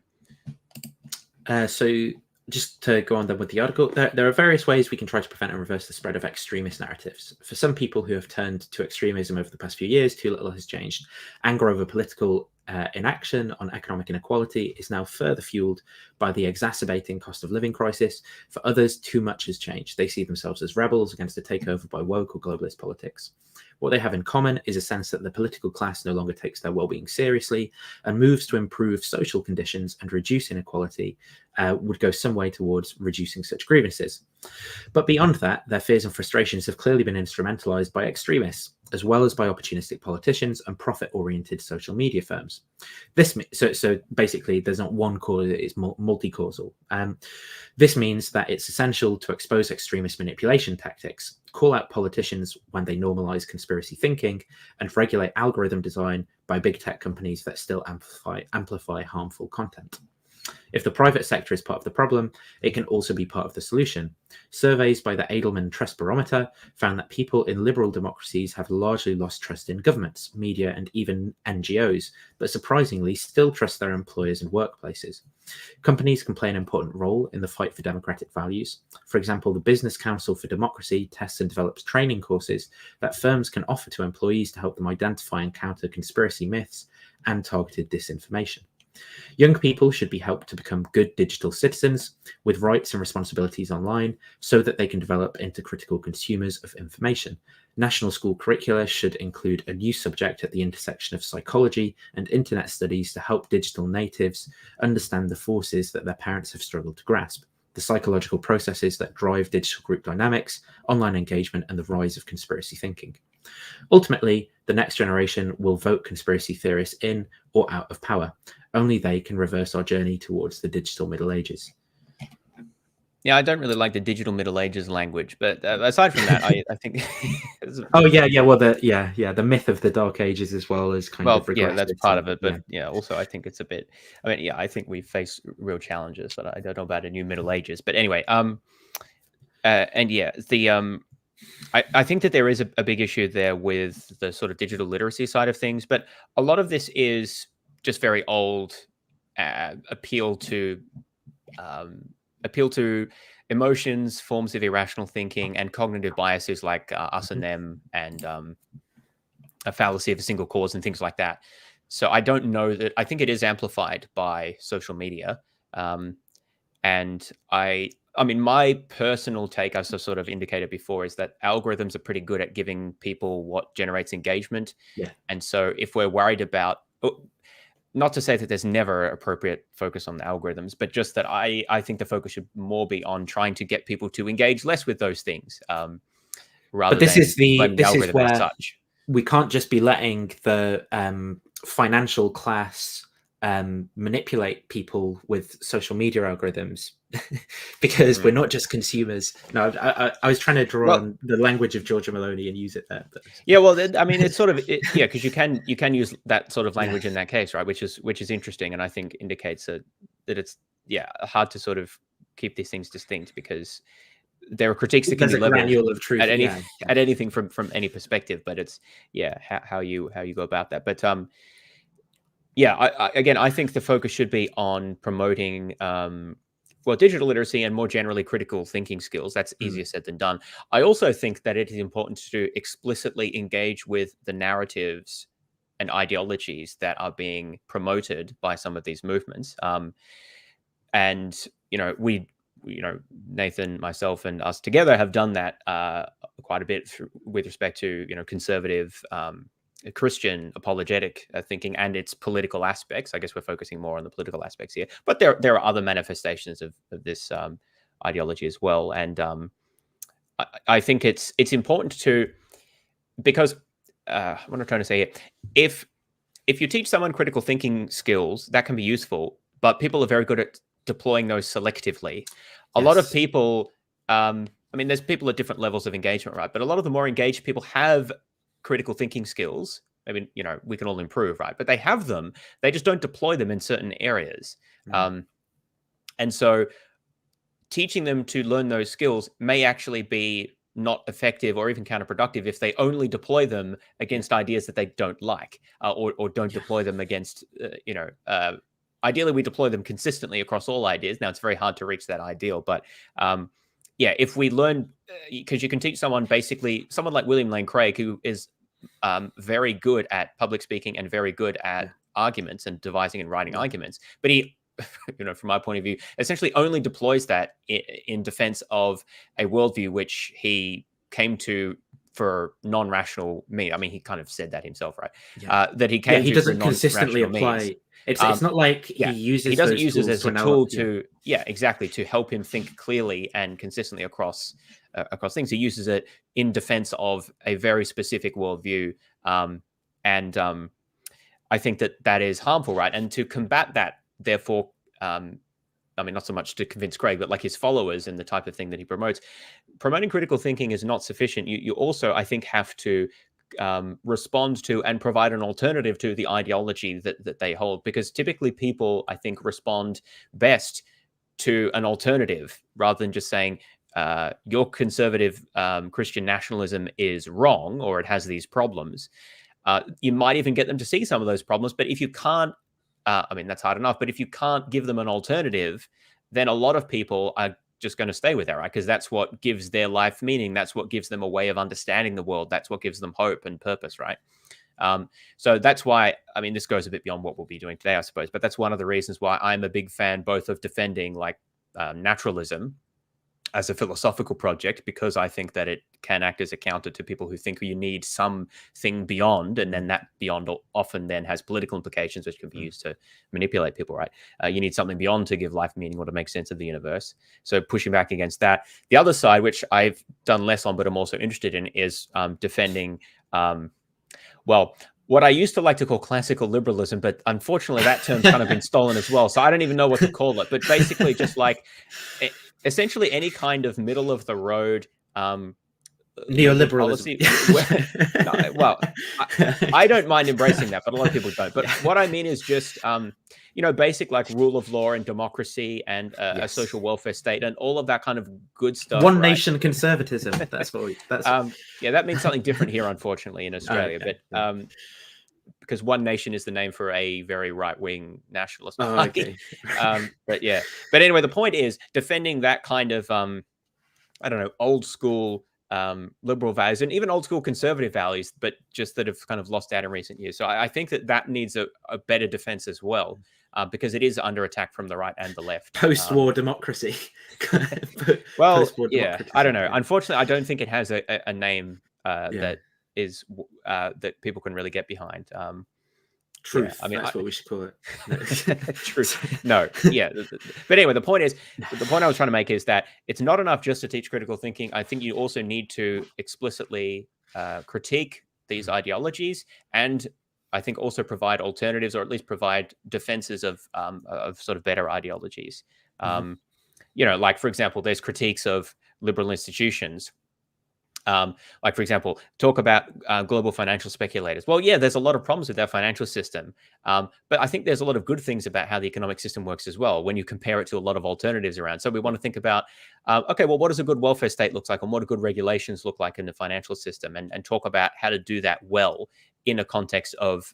So just to go on then with the article, there are various ways we can try to prevent and reverse the spread of extremist narratives. For some people who have turned to extremism over the past few years, too little has changed. Anger over political inaction on economic inequality is now further fueled by the exacerbating cost of living crisis. For others, too much has changed. They see themselves as rebels against a takeover by woke or globalist politics. What they have in common is a sense that the political class no longer takes their well-being seriously and moves to improve social conditions and reduce inequality would go some way towards reducing such grievances. But beyond that, their fears and frustrations have clearly been instrumentalized by extremists, as well as by opportunistic politicians and profit-oriented social media firms. So basically, there's not one cause; it's multi-causal. This means that it's essential to expose extremist manipulation tactics, call out politicians when they normalize conspiracy thinking, and regulate algorithm design by big tech companies that still amplify harmful content. If the private sector is part of the problem, it can also be part of the solution. Surveys by the Edelman Trust Barometer found that people in liberal democracies have largely lost trust in governments, media, and even NGOs, but surprisingly still trust their employers and workplaces. Companies can play an important role in the fight for democratic values. For example, the Business Council for Democracy tests and develops training courses that firms can offer to employees to help them identify and counter conspiracy myths and targeted disinformation. Young people should be helped to become good digital citizens with rights and responsibilities online so that they can develop into critical consumers of information. National school curricula should include a new subject at the intersection of psychology and internet studies to help digital natives understand the forces that their parents have struggled to grasp, the psychological processes that drive digital group dynamics, online engagement, and the rise of conspiracy thinking. Ultimately, the next generation will vote conspiracy theorists in or out of power. Only they can reverse our journey towards the digital Middle Ages. Yeah, I don't really like the digital Middle Ages language, but aside from that, I think. Oh yeah. Well, the myth of the Dark Ages as well is kind of regressive. Yeah, that's part of it. But also I think it's a bit. I mean, I think we face real challenges, but I don't know about a new Middle Ages. But anyway, I think that there is a big issue there with the sort of digital literacy side of things, but a lot of this is just very old appeal to emotions, forms of irrational thinking, and cognitive biases like us and them, and a fallacy of a single cause and things like that. So I don't know that. I think it is amplified by social media, and I mean, my personal take, as I sort of indicated before, is that algorithms are pretty good at giving people what generates engagement. Yeah. And so if we're worried about, not to say that there's never appropriate focus on the algorithms, but just that I think the focus should more be on trying to get people to engage less with those things, rather but this than is the blaming the this is algorithm as where such. we can't just be letting the financial class manipulate people with social media algorithms because we're not just consumers. No, I was trying to draw on the language of Giorgia Meloni and use it there. But... Yeah, well, I mean, it's sort of because you can use that sort of language in that case, right? Which is interesting, and I think indicates that it's hard to sort of keep these things distinct, because there are critiques that can be leveled of truth at anything from any perspective, but it's how you go about that. But I think the focus should be on promoting digital literacy and more generally critical thinking skills. That's easier said than done. I also think that it is important to explicitly engage with the narratives and ideologies that are being promoted by some of these movements. And Nathan, myself, and us together have done that quite a bit with respect to conservative Christian apologetic thinking and its political aspects. I guess we're focusing more on the political aspects here, but there are other manifestations of this ideology as well. And I think it's important to, because what I'm trying to say here, if you teach someone critical thinking skills, that can be useful, but people are very good at deploying those selectively. A lot of people, I mean, there's people at different levels of engagement, right? But a lot of the more engaged people have critical thinking skills. I mean, we can all improve, right? But they have them. They just don't deploy them in certain areas. And so teaching them to learn those skills may actually be not effective or even counterproductive if they only deploy them against ideas that they don't like, or don't deploy them against, ideally we deploy them consistently across all ideas. Now, it's very hard to reach that ideal, but if we learn, because you can teach someone like William Lane Craig, who is very good at public speaking and very good at arguments and devising and writing arguments, but he, from my point of view, essentially only deploys that in defense of a worldview which he came to for non-rational means. I mean, he kind of said that himself, right? That he came. He to doesn't for consistently apply. Means. It's not like he uses. He doesn't those use it as a tool to exactly, to help him think clearly and consistently across things. He uses it in defense of a very specific worldview, and I think that is harmful, right? And to combat that, therefore, I mean, not so much to convince Craig, but like his followers and the type of thing that he promotes, promoting critical thinking is not sufficient. You also, I think, have to respond to and provide an alternative to the ideology that they hold. Because typically people, I think, respond best to an alternative rather than just saying, your conservative Christian nationalism is wrong or it has these problems. You might even get them to see some of those problems. But if you can't, I mean, that's hard enough. But if you can't give them an alternative, then a lot of people are just going to stay with that, right? Because that's what gives their life meaning. That's what gives them a way of understanding the world. That's what gives them hope and purpose, right? So that's why, I mean, this goes a bit beyond what we'll be doing today, I suppose, but that's one of the reasons why I'm a big fan both of defending like naturalism as a philosophical project, because I think that it can act as a counter to people who think you need something beyond, and then that beyond often then has political implications which can be used to manipulate people, right? You need something beyond to give life meaning or to make sense of the universe. So pushing back against that. The other side, which I've done less on but I'm also interested in, is defending, well, what I used to like to call classical liberalism, but unfortunately that term's kind of been stolen as well. So I don't even know what to call it, but basically just like essentially any kind of middle of the road neoliberalism. Well, I don't mind embracing that, but a lot of people don't. But what I mean is just, you know, basic like rule of law and democracy and a social welfare state and all of that kind of good stuff. One nation conservatism. That's what we. That's yeah, that means something different here, unfortunately, in Australia. Okay. But because One Nation is the name for a very right-wing nationalist party. Okay. But yeah. But anyway, the point is defending that kind of, I don't know, old school liberal values and even old school conservative values, but just that have kind of lost out in recent years. So I think that that needs a better defense as well, because it is under attack from the right and the left. Post-war democracy. Well, post-war democracy. I don't know. Unfortunately, I don't think it has a name that is that people can really get behind. Truth. I mean, that's what we should call it. Truth. No. Yeah. But anyway, the point I was trying to make is that it's not enough just to teach critical thinking. I think you also need to explicitly critique these ideologies, and I think also provide alternatives, or at least provide defenses of sort of better ideologies. You know, like for example, there's critiques of liberal institutions. Like, for example, talk about global financial speculators. Well, yeah, there's a lot of problems with our financial system. But I think there's a lot of good things about how the economic system works as well when you compare it to a lot of alternatives around. So we want to think about, okay, well, what does a good welfare state look like and what do good regulations look like in the financial system, and talk about how to do that well in a context of,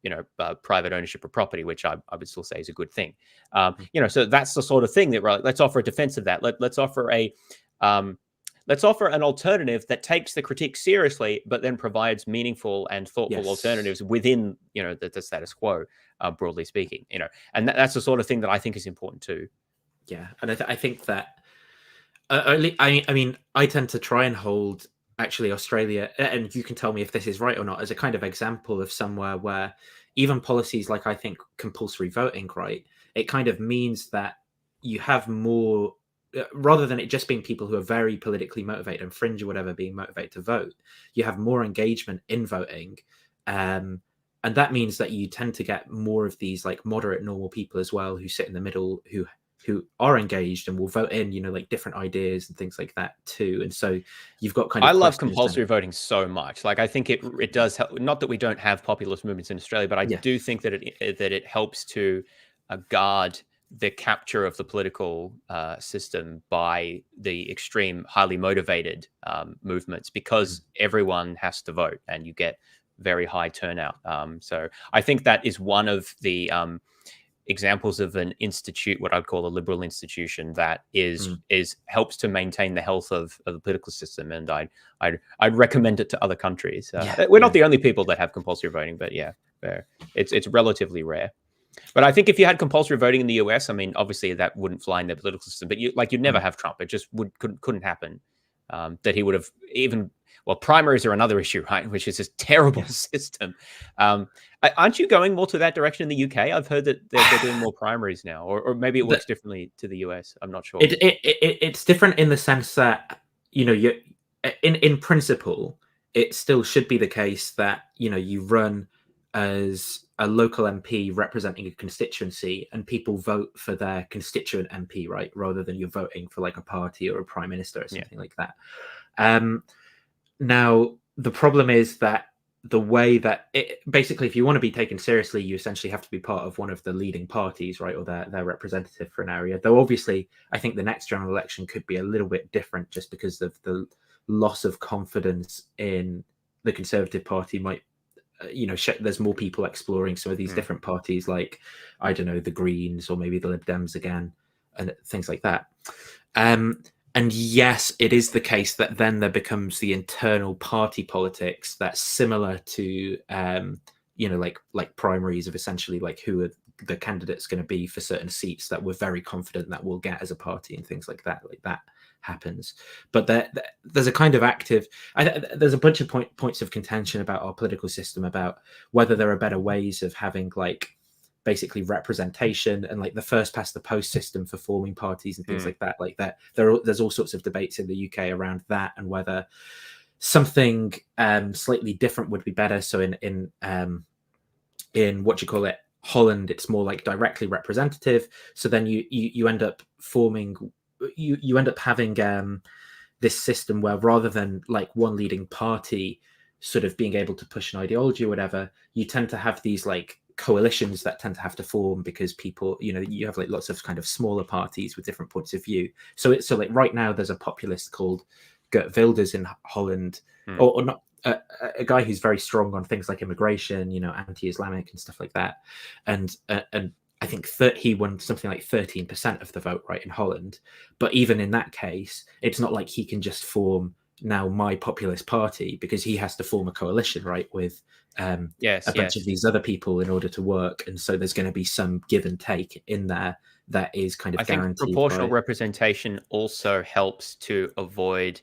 you know, private ownership of property, which I would still say is a good thing. You know, so that's the sort of thing that, right, let's offer a defense of that. Let's offer a... let's offer an alternative that takes the critique seriously, but then provides meaningful and thoughtful alternatives within, you know, the status quo, broadly speaking. You know, and that's the sort of thing that I think is important too. Yeah, and I think that I mean, I tend to try and hold actually Australia, and you can tell me if this is right or not, as a kind of example of somewhere where even policies like, I think, compulsory voting, right, it kind of means that you have more. Rather than it just being people who are very politically motivated and fringe or whatever being motivated to vote, you have more engagement in voting. And that means that you tend to get more of these like moderate, normal people as well, who sit in the middle, who are engaged and will vote in, you know, like different ideas and things like that too. And so you've got kind of... I love compulsory voting so much. Like, I think it does help. Not that we don't have populist movements in Australia, but I do think that it helps to guard the capture of the political system by the extreme, highly motivated movements, because everyone has to vote and you get very high turnout. So I think that is one of the examples of an institute, what I'd call a liberal institution, that is helps to maintain the health of the political system. And I'd recommend it to other countries. We're not the only people that have compulsory voting, but it's relatively rare. But I think if you had compulsory voting in the US, I mean, obviously that wouldn't fly in the political system, but you'd never have Trump. It just couldn't happen. That he would have even... Well, primaries are another issue, right? Which is this terrible system. Aren't you going more to that direction in the UK? I've heard that they're doing more primaries now, or maybe it works differently to the US. I'm not sure. It's different in the sense that, you know, in principle, it still should be the case that, you know, you run as a local MP representing a constituency and people vote for their constituent MP, right? Rather than you're voting for like a party or a prime minister or something like that. Now, the problem is that the way that basically, if you want to be taken seriously, you essentially have to be part of one of the leading parties, right, or their representative for an area. Though obviously, I think the next general election could be a little bit different, just because of the loss of confidence in the Conservative Party might, there's more people exploring some of these different parties, like, I don't know, the Greens or maybe the Lib Dems again, and things like that. And yes, it is the case that then there becomes the internal party politics that's similar to, like primaries of essentially like who are the candidates going to be for certain seats that we're very confident that we'll get as a party and things like that. Like that happens. But there's a kind of active, there's a bunch of points of contention about our political system, about whether there are better ways of having like basically representation and like the first past the post system for forming parties and things like that. Like that, there's all sorts of debates in the UK around that, and whether something slightly different would be better. So in what you call it, Holland, it's more like directly representative. So then you end up forming, you end up having this system where rather than like one leading party sort of being able to push an ideology or whatever, you tend to have these like coalitions that tend to have to form because people, you have like lots of kind of smaller parties with different points of view. So like right now there's a populist called Geert Wilders in Holland, or not, a guy who's very strong on things like immigration, anti-Islamic and stuff like that. And I think he won something like 13% of the vote, right, in Holland. But even in that case, it's not like he can just form now my populist party, because he has to form a coalition, right, with a bunch of these other people in order to work. And so there's going to be some give and take in there that is kind of guaranteed. I think proportional representation also helps to avoid,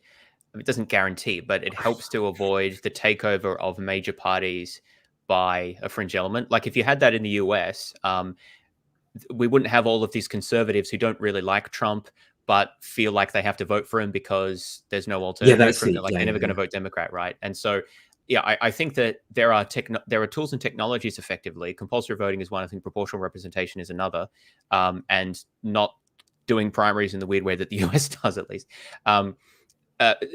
it doesn't guarantee, but it helps to avoid the takeover of major parties by a fringe element. Like if you had that in the US, we wouldn't have all of these conservatives who don't really like Trump, but feel like they have to vote for him because there's no alternative. They're never going to vote Democrat, right? And so, I think that there are tools and technologies effectively. Compulsory voting is one. I think proportional representation is another, and not doing primaries in the weird way that the US does, at least.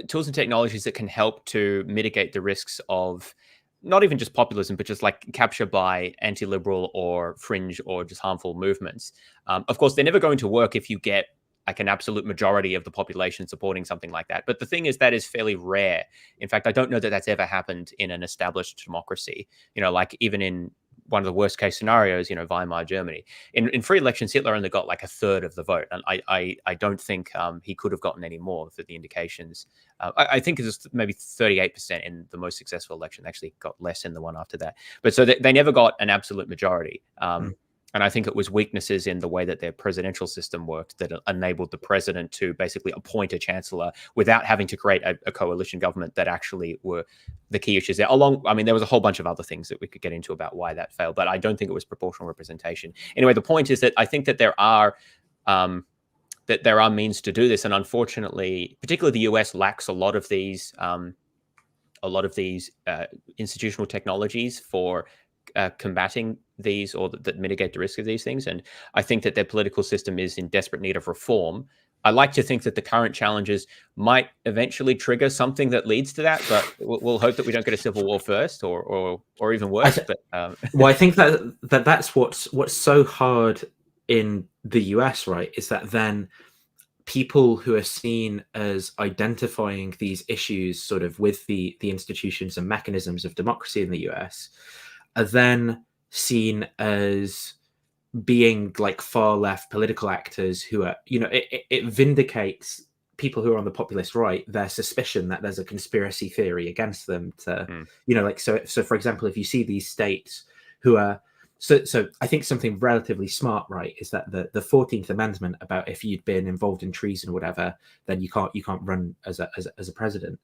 Tools and technologies that can help to mitigate the risks of not even just populism, but just like capture by anti-liberal or fringe or just harmful movements. Of course, they're never going to work if you get like an absolute majority of the population supporting something like that. But the thing is, that is fairly rare. In fact, I don't know that that's ever happened in an established democracy. Like even in one of the worst case scenarios, Weimar Germany. In free elections, Hitler only got like a third of the vote. And I don't think he could have gotten any more for the indications. I think it was maybe 38% in the most successful election, actually got less in the one after that. But so they never got an absolute majority. And I think it was weaknesses in the way that their presidential system worked that enabled the president to basically appoint a chancellor without having to create a coalition government that actually were the key issues there. There was a whole bunch of other things that we could get into about why that failed, but I don't think it was proportional representation. Anyway, the point is that I think that there are means to do this, and unfortunately, particularly the US lacks a lot of these institutional technologies for combating these, or that mitigate the risk of these things. And I think that their political system is in desperate need of reform. I like to think that the current challenges might eventually trigger something that leads to that, but we'll hope that we don't get a civil war first, or even worse. Well, I think that's what's so hard in the US, right, is that then people who are seen as identifying these issues sort of with the institutions and mechanisms of democracy in the US are then seen as being like far left political actors who are, it vindicates people who are on the populist right, their suspicion that there's a conspiracy theory against them to, so for example, if you see these states who are, so I think something relatively smart, right, is that the 14th Amendment about if you'd been involved in treason or whatever, then you can't run as a president.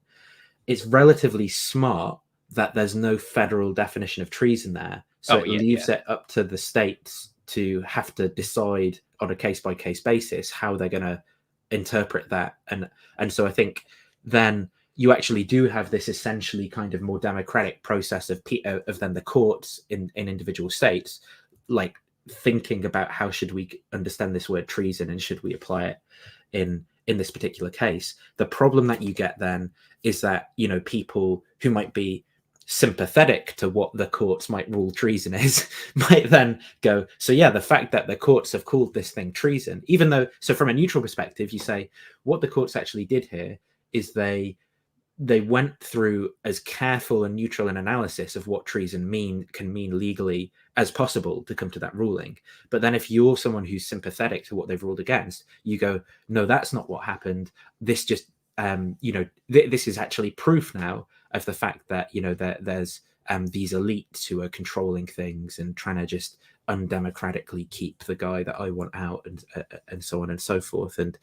It's relatively smart that there's no federal definition of treason there. So it leaves it up to the states to have to decide on a case-by-case basis how they're going to interpret that. And so I think then you actually do have this essentially kind of more democratic process of then the courts in individual states, like thinking about how should we understand this word treason and should we apply it in in this particular case. The problem that you get then is that, you know, people who might be sympathetic to what the courts might rule treason is might then go, so yeah, the fact that the courts have called this thing treason, even though, so from a neutral perspective, you say what the courts actually did here is they went through as careful and neutral an analysis of what treason can mean legally as possible to come to that ruling. But then if you're someone who's sympathetic to what they've ruled against, you go, no, that's not what happened. This just, you know, this is actually proof now of the fact that, you know, there's these elites who are controlling things and trying to just undemocratically keep the guy that I want out, and so on and so forth. And,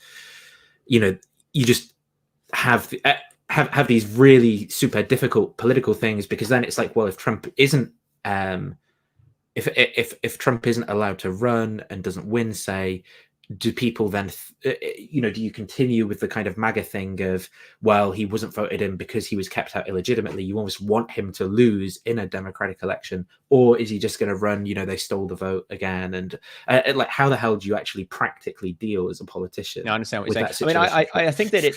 you know, you just have these really super difficult political things, because then it's like, well, if Trump isn't if Trump isn't allowed to run and doesn't win, say, do people then you know, do you continue with the kind of MAGA thing of, well, he wasn't voted in because he was kept out illegitimately, you almost want him to lose in a democratic election, or is he just going to run, you know, they stole the vote again? And like, how the hell do you actually practically deal as a politician? I understand what you're saying. I mean, I think that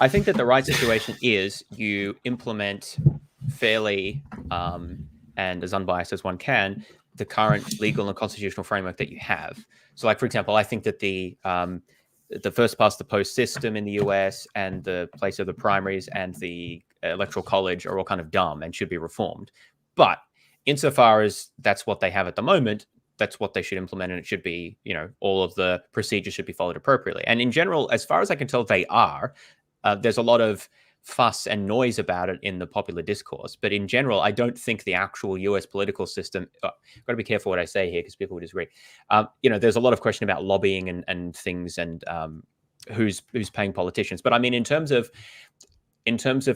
I think that the right situation is you implement fairly and as unbiased as one can the current legal and constitutional framework that you have. So, like, for example, I think that the first past the post system in the US and the place of the primaries and the electoral college are all kind of dumb and should be reformed. But insofar as that's what they have at the moment, that's what they should implement, and it should be, you know, all of the procedures should be followed appropriately. And in general, as far as I can tell, they are. There's a lot of fuss and noise about it in the popular discourse, but in general, I don't think the actual US political system. Got to be careful what I say here because people will disagree. You know, there's a lot of question about lobbying and things, and who's paying politicians. But I mean, in terms of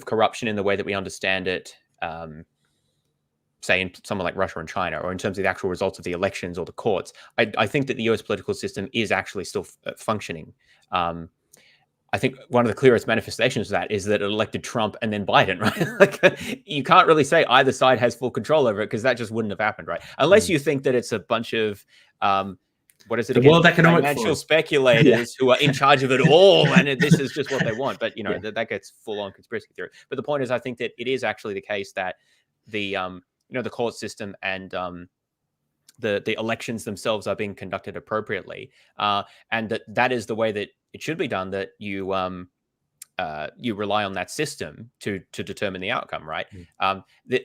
corruption in the way that we understand it, say in somewhere like Russia and China, or in terms of the actual results of the elections or the courts, I think that the US political system is actually still functioning. I think one of the clearest manifestations of that is that it elected Trump and then Biden, right? Like, you can't really say either side has full control over it, because that just wouldn't have happened, right? Unless you think that it's a bunch of, what is it? The World Economic financial Forum speculators who are in charge of it all, and this is just what they want. But, you know, that gets full on conspiracy theory. But the point is, I think that it is actually the case that the, you know, the court system and the elections themselves are being conducted appropriately, and that is the way that it should be done. That you rely on that system to determine the outcome, right? That,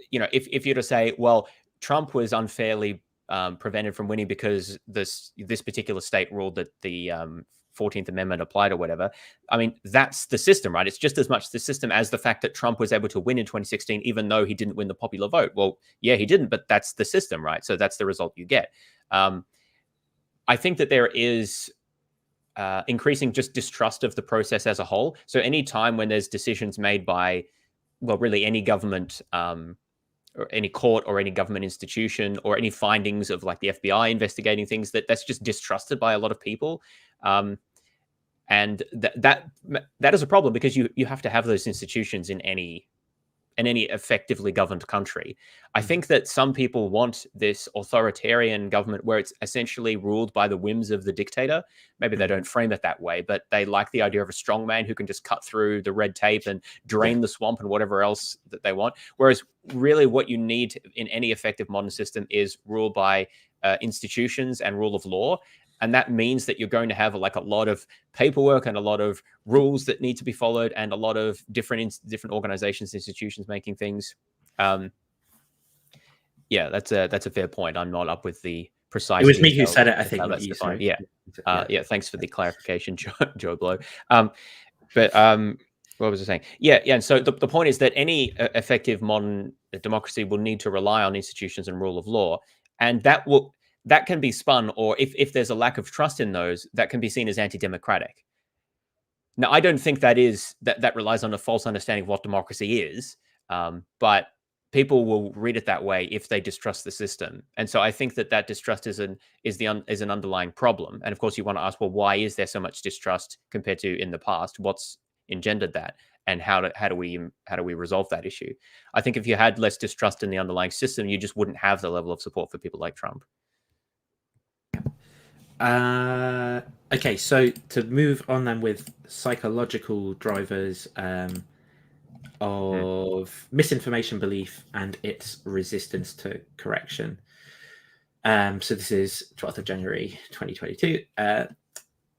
you know, if you're to say, well, Trump was unfairly prevented from winning because this particular state ruled that the 14th Amendment applied or whatever. I mean, that's the system, right? It's just as much the system as the fact that Trump was able to win in 2016, even though he didn't win the popular vote. Well, yeah, he didn't, but that's the system, right? So that's the result you get. I think that there is increasing just distrust of the process as a whole. So any time when there's decisions made by, well, really any government, or any court or any government institution, or any findings of like the FBI investigating things, that's just distrusted by a lot of people. And that is a problem, because you have to have those institutions in any effectively governed country. I think that some people want this authoritarian government where it's essentially ruled by the whims of the dictator. Maybe they don't frame it that way, but they like the idea of a strongman who can just cut through the red tape and drain the swamp and whatever else that they want. Whereas really what you need in any effective modern system is rule by institutions and rule of law. And that means that you're going to have like a lot of paperwork and a lot of rules that need to be followed, and a lot of different organizations, institutions making things. Yeah, that's a fair point. I'm not up with the precise. It was me who said it, I think. That's defined. Yeah. Yeah. Thanks for the clarification, Joe Blow. But what was I saying? Yeah. And so the point is that any effective modern democracy will need to rely on institutions and rule of law, and that can be spun, or if there's a lack of trust in those, that can be seen as anti-democratic. Now, I don't think that relies on a false understanding of what democracy is, but people will read it that way if they distrust the system. And so I think that distrust is an underlying problem. And of course, you want to ask, well, why is there so much distrust compared to in the past? What's engendered that? And how do we resolve that issue? I think if you had less distrust in the underlying system, you just wouldn't have the level of support for people like Trump. Okay, so to move on then with psychological drivers of misinformation belief and its resistance to correction. So this is 12th of January 2022.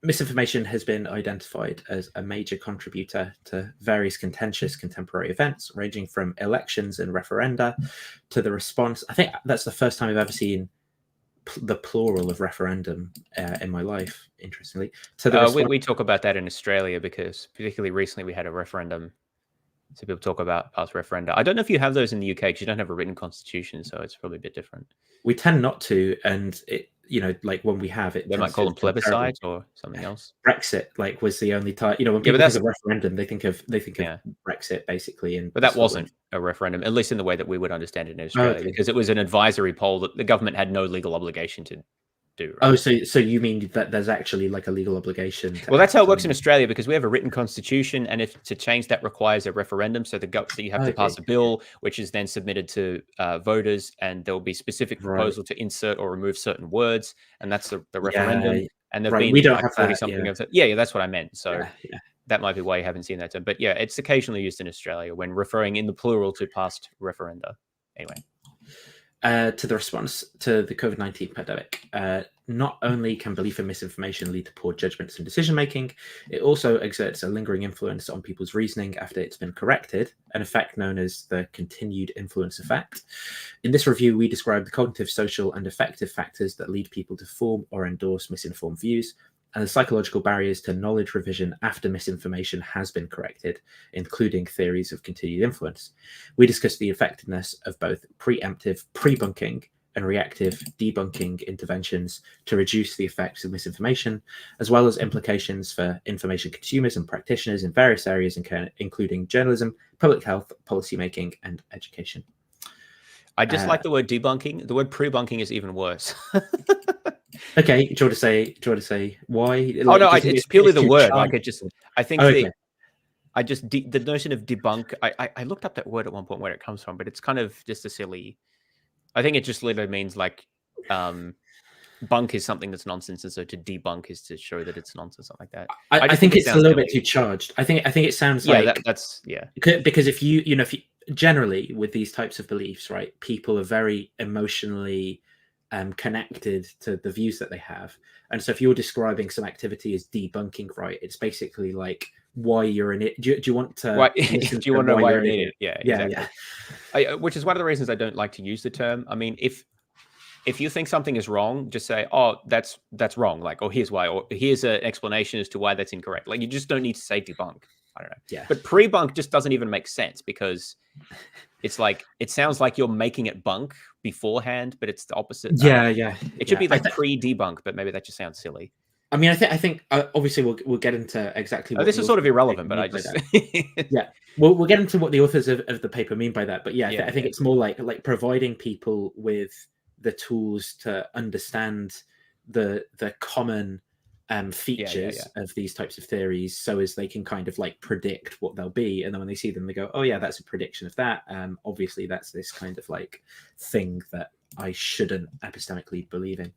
Misinformation has been identified as a major contributor to various contentious contemporary events, ranging from elections and referenda to the response. I think that's the first time I've ever seen the plural of referendum in my life, interestingly. So we talk about that in Australia because particularly recently we had a referendum. So people talk about past referenda. I don't know if you have those in the UK because you don't have a written constitution, so it's probably a bit different. We tend not to, and it, like when we have it, they might call them plebiscite or something else. Brexit, like, was the only time. When people think of referendum, they think of Brexit basically. And but that wasn't a referendum, at least in the way that we would understand it in Australia, because it was an advisory poll that the government had no legal obligation to do. Right? Oh, so you mean that there's actually like a legal obligation? Well, that's how it works in Australia, because we have a written constitution, and if to change that requires a referendum, so you have to pass a bill, which is then submitted to voters, and there will be specific proposal to insert or remove certain words, and that's the referendum. And there've been we don't like have 40 something of it. Yeah, that's what I meant. So that might be why you haven't seen that term. But yeah, it's occasionally used in Australia when referring in the plural to past referenda. Anyway. To the response to the COVID-19 pandemic, not only can belief in misinformation lead to poor judgments and decision-making, it also exerts a lingering influence on people's reasoning after it's been corrected, an effect known as the continued influence effect. In this review, we describe the cognitive, social, and affective factors that lead people to form or endorse misinformed views, and the psychological barriers to knowledge revision after misinformation has been corrected, including theories of continued influence. We discuss the effectiveness of both preemptive pre-bunking and reactive debunking interventions to reduce the effects of misinformation, as well as implications for information consumers and practitioners in various areas, including journalism, public health, policymaking, and education. I just like the word debunking. The word pre-bunking is even worse. Okay, do you want to say why? Oh no, it's purely the word. Like I think the notion of debunk. I looked up that word at one point where it comes from, but it's kind of just a silly. I think it just literally means like, bunk is something that's nonsense, and so to debunk is to show that it's nonsense, something like that. I think it's a little bit too charged. I think it sounds like that's because if you generally with these types of beliefs, right, people are very emotionally connected to the views that they have, and so if you're describing some activity as debunking, right, it's basically like why you're in it. Do you want to? Do you want to know why you're an idiot? Yeah, exactly. Yeah. Which is one of the reasons I don't like to use the term. I mean, if you think something is wrong, just say, "Oh, that's wrong." Like, "Oh, here's why," or "Here's an explanation as to why that's incorrect." Like, you just don't need to say debunk. I don't know. Yeah. But pre-bunk just doesn't even make sense because it's like it sounds like you're making it bunk beforehand, but it's the opposite. Yeah. It should be like pre-debunk, but maybe that just sounds silly. I mean, I think obviously we'll get into exactly. This is sort of irrelevant, but I just we'll get into what the authors of the paper mean by that. But I think it's more like providing people with the tools to understand the common features of these types of theories, so as they can kind of like predict what they'll be, and then when they see them, they go, "Oh yeah, that's a prediction of that." Obviously, that's this kind of like thing that I shouldn't epistemically believe in.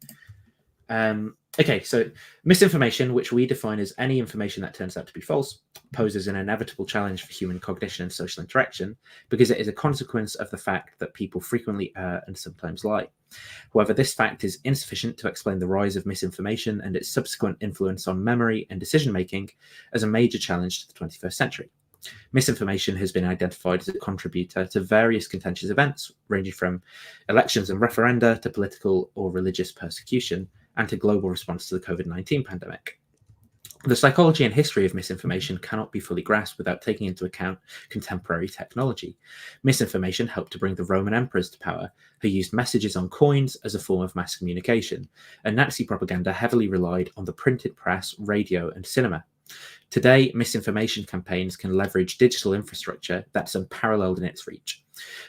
Okay, so misinformation, which we define as any information that turns out to be false, poses an inevitable challenge for human cognition and social interaction because it is a consequence of the fact that people frequently err and sometimes lie. However, this fact is insufficient to explain the rise of misinformation and its subsequent influence on memory and decision-making as a major challenge to the 21st century. Misinformation has been identified as a contributor to various contentious events, ranging from elections and referenda to political or religious persecution, and to global response to the COVID-19 pandemic. The psychology and history of misinformation cannot be fully grasped without taking into account contemporary technology. Misinformation helped to bring the Roman emperors to power, who used messages on coins as a form of mass communication, and Nazi propaganda heavily relied on the printed press, radio, and cinema. Today, misinformation campaigns can leverage digital infrastructure that's unparalleled in its reach.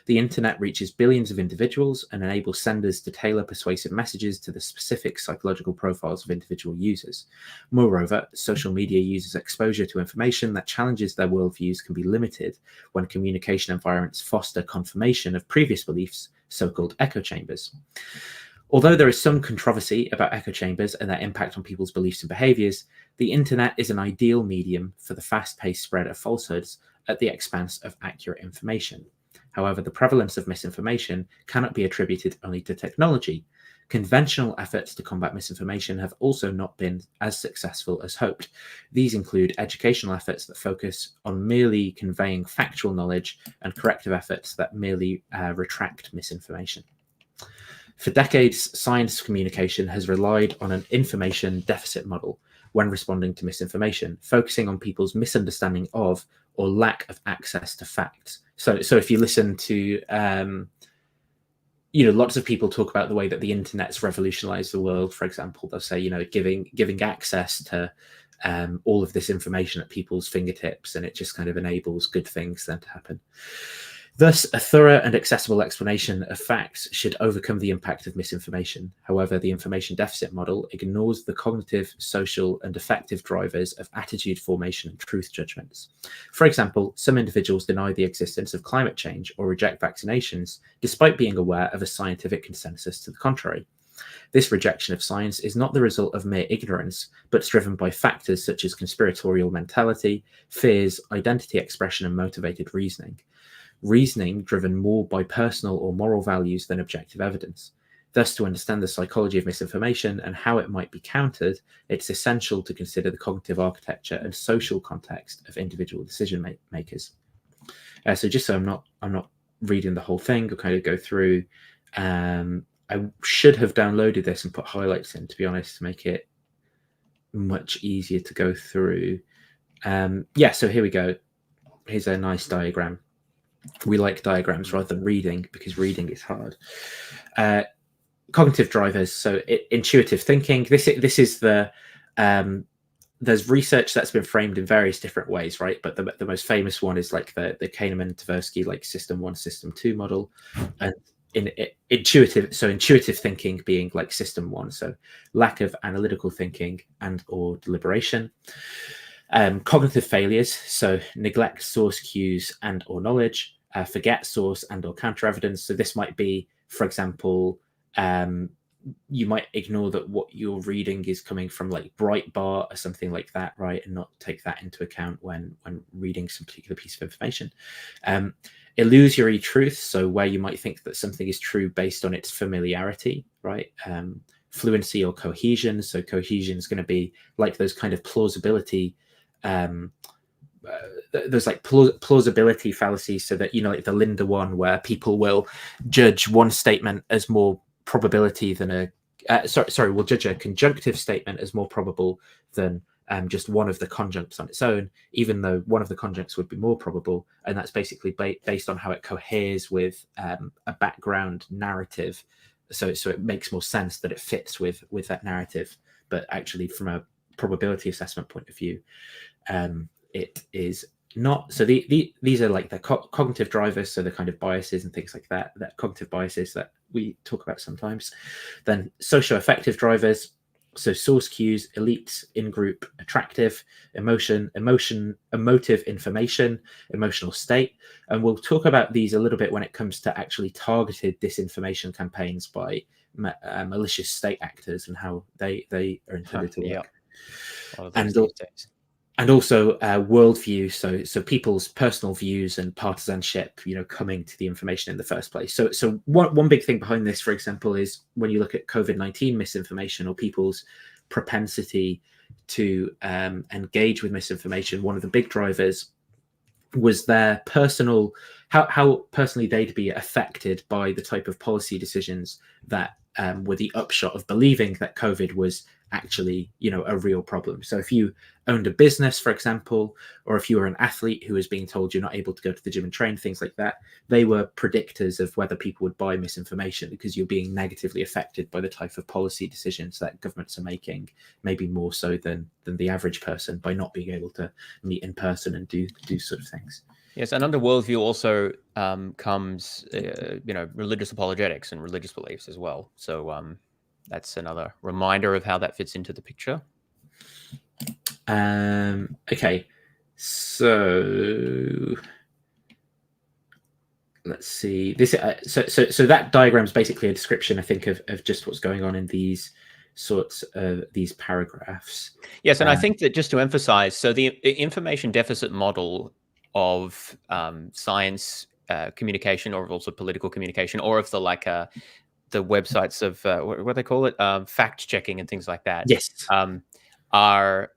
The internet reaches billions of individuals and enables senders to tailor persuasive messages to the specific psychological profiles of individual users. Moreover, social media users' exposure to information that challenges their worldviews can be limited when communication environments foster confirmation of previous beliefs, so-called echo chambers. Although there is some controversy about echo chambers and their impact on people's beliefs and behaviors, the internet is an ideal medium for the fast-paced spread of falsehoods at the expense of accurate information. However, the prevalence of misinformation cannot be attributed only to technology. Conventional efforts to combat misinformation have also not been as successful as hoped. These include educational efforts that focus on merely conveying factual knowledge and corrective efforts that merely retract misinformation. For decades, science communication has relied on an information deficit model when responding to misinformation, focusing on people's misunderstanding of or lack of access to facts. So if you listen to, lots of people talk about the way that the internet's revolutionized the world. For example, they'll say, giving access to all of this information at people's fingertips, and it just kind of enables good things then to happen. Thus, a thorough and accessible explanation of facts should overcome the impact of misinformation. However, the information deficit model ignores the cognitive, social, and affective drivers of attitude formation and truth judgments. For example, some individuals deny the existence of climate change or reject vaccinations, despite being aware of a scientific consensus to the contrary. This rejection of science is not the result of mere ignorance, but is driven by factors such as conspiratorial mentality, fears, identity expression, and motivated reasoning. Reasoning driven more by personal or moral values than objective evidence. Thus, to understand the psychology of misinformation and how it might be countered, it's essential to consider the cognitive architecture and social context of individual decision makers. So just so I'm not reading the whole thing, I'll kind of go through. I should have downloaded this and put highlights in, to be honest, to make it much easier to go through. So here we go. Here's a nice diagram. We like diagrams rather than reading because reading is hard. Cognitive drivers, so intuitive thinking. This is the there's research that's been framed in various different ways, right? But the most famous one is like the Kahneman-Tversky like system 1, system 2 model, and intuitive thinking being like system 1, so lack of analytical thinking and or deliberation. Cognitive failures, so neglect source cues and or knowledge, forget source and or counter evidence. So this might be, for example, you might ignore that what you're reading is coming from like Breitbart or something like that, right? And not take that into account when reading some particular piece of information. Illusory truth, so where you might think that something is true based on its familiarity, right? Fluency or cohesion, so cohesion is going to be like those kind of plausibility there's like plausibility fallacies, so that like the Linda one, where people will judge one statement as more probability than will judge a conjunctive statement as more probable than just one of the conjuncts on its own, even though one of the conjuncts would be more probable, and that's basically based on how it coheres with a background narrative. So it makes more sense that it fits with that narrative, but actually from a probability assessment point of view, it is not. So these are like the cognitive drivers, so the kind of biases and things like that cognitive biases that we talk about sometimes. Then socio-affective drivers, so source cues, elites, in-group, attractive, emotive information, emotional state. And we'll talk about these a little bit when it comes to actually targeted disinformation campaigns by malicious state actors and how they are intended to work. And also worldview, so people's personal views and partisanship, coming to the information in the first place. So one big thing behind this, for example, is when you look at COVID-19 misinformation or people's propensity to engage with misinformation, one of the big drivers was their personal, how personally they'd be affected by the type of policy decisions that were the upshot of believing that COVID was actually, a real problem. So if you owned a business, for example, or if you were an athlete who was being told you're not able to go to the gym and train, things like that, they were predictors of whether people would buy misinformation, because you're being negatively affected by the type of policy decisions that governments are making, maybe more so than the average person, by not being able to meet in person and do sort of things. Yes, and under worldview also comes, religious apologetics and religious beliefs as well. So that's another reminder of how that fits into the picture. Okay, so let's see. This so that diagram is basically a description, I think, of just what's going on in these sorts of these paragraphs. Yes, and I think that just to emphasize, so the information deficit model of science communication, or also political communication, or of the the websites of what do they call it, fact checking and things like that, yes, are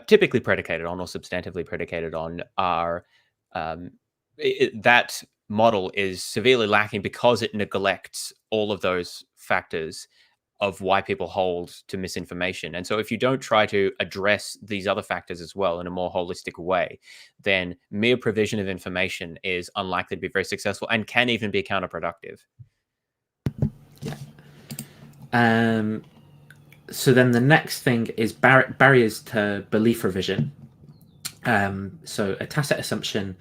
typically predicated on, or substantively predicated on, are that model is severely lacking because it neglects all of those factors of why people hold to misinformation. And so if you don't try to address these other factors as well in a more holistic way, then mere provision of information is unlikely to be very successful and can even be counterproductive. Yeah. So then the next thing is barriers to belief revision. So a tacit assumption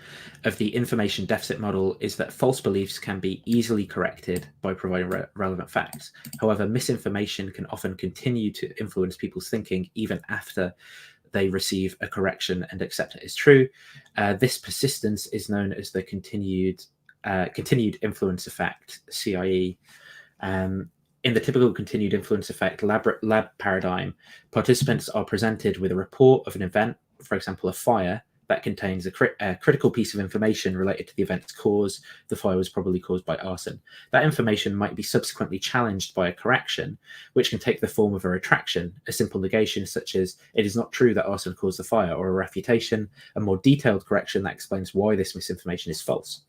of the information deficit model is that false beliefs can be easily corrected by providing relevant facts. However, misinformation can often continue to influence people's thinking even after they receive a correction and accept it as true. This persistence is known as the continued influence effect, CIE. In the typical continued influence effect lab paradigm, participants are presented with a report of an event, for example, a fire, that contains a critical piece of information related to the event's cause. The fire was probably caused by arson. That information might be subsequently challenged by a correction, which can take the form of a retraction, a simple negation such as, it is not true that arson caused the fire, or a refutation, a more detailed correction that explains why this misinformation is false.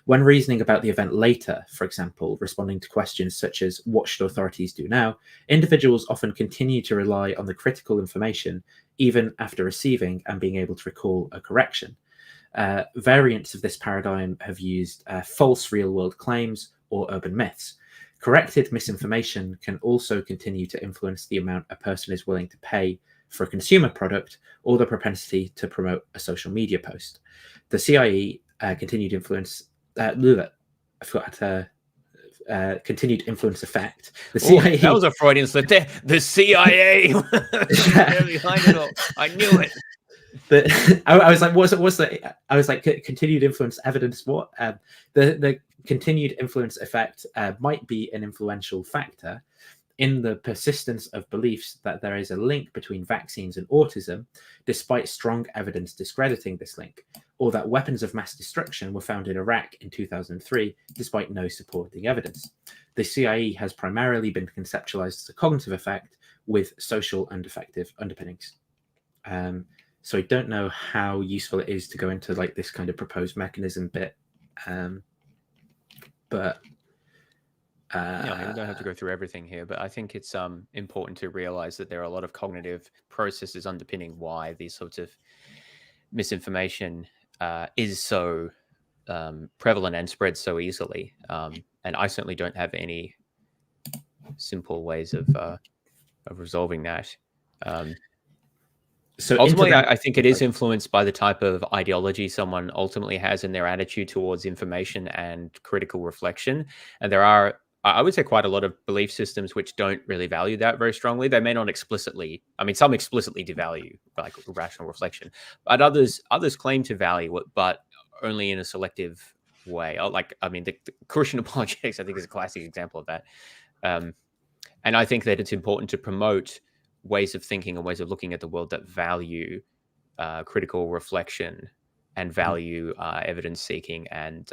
When reasoning about the event later, for example, responding to questions such as, what should authorities do now, individuals often continue to rely on the critical information even after receiving and being able to recall a correction. Variants of this paradigm have used false real-world claims or urban myths. Corrected misinformation can also continue to influence the amount a person is willing to pay for a consumer product or the propensity to promote a social media post. The CIE continued influence, continued influence effect. The CIA. That was a Freudian slip there. The CIA. I knew it. But I was like, what's the? I was like, continued influence evidence. What? The continued influence effect might be an influential factor in the persistence of beliefs that there is a link between vaccines and autism, despite strong evidence discrediting this link, or that weapons of mass destruction were found in Iraq in 2003, despite no supporting evidence. The CIE has primarily been conceptualized as a cognitive effect with social and affective underpinnings. So I don't know how useful it is to go into like this kind of proposed mechanism bit, but yeah, I mean, we don't have to go through everything here, but I think it's important to realize that there are a lot of cognitive processes underpinning why these sorts of misinformation is so prevalent and spreads so easily. And I certainly don't have any simple ways of resolving that. So ultimately, I think it is influenced by the type of ideology someone ultimately has in their attitude towards information and critical reflection. And there are, I would say, quite a lot of belief systems which don't really value that very strongly. They may not explicitly, I mean, some explicitly devalue like rational reflection, but others claim to value it, but only in a selective way. Like, I mean, the Christian apologetics, I think, is a classic example of that. And I think that it's important to promote ways of thinking and ways of looking at the world that value critical reflection and value evidence seeking and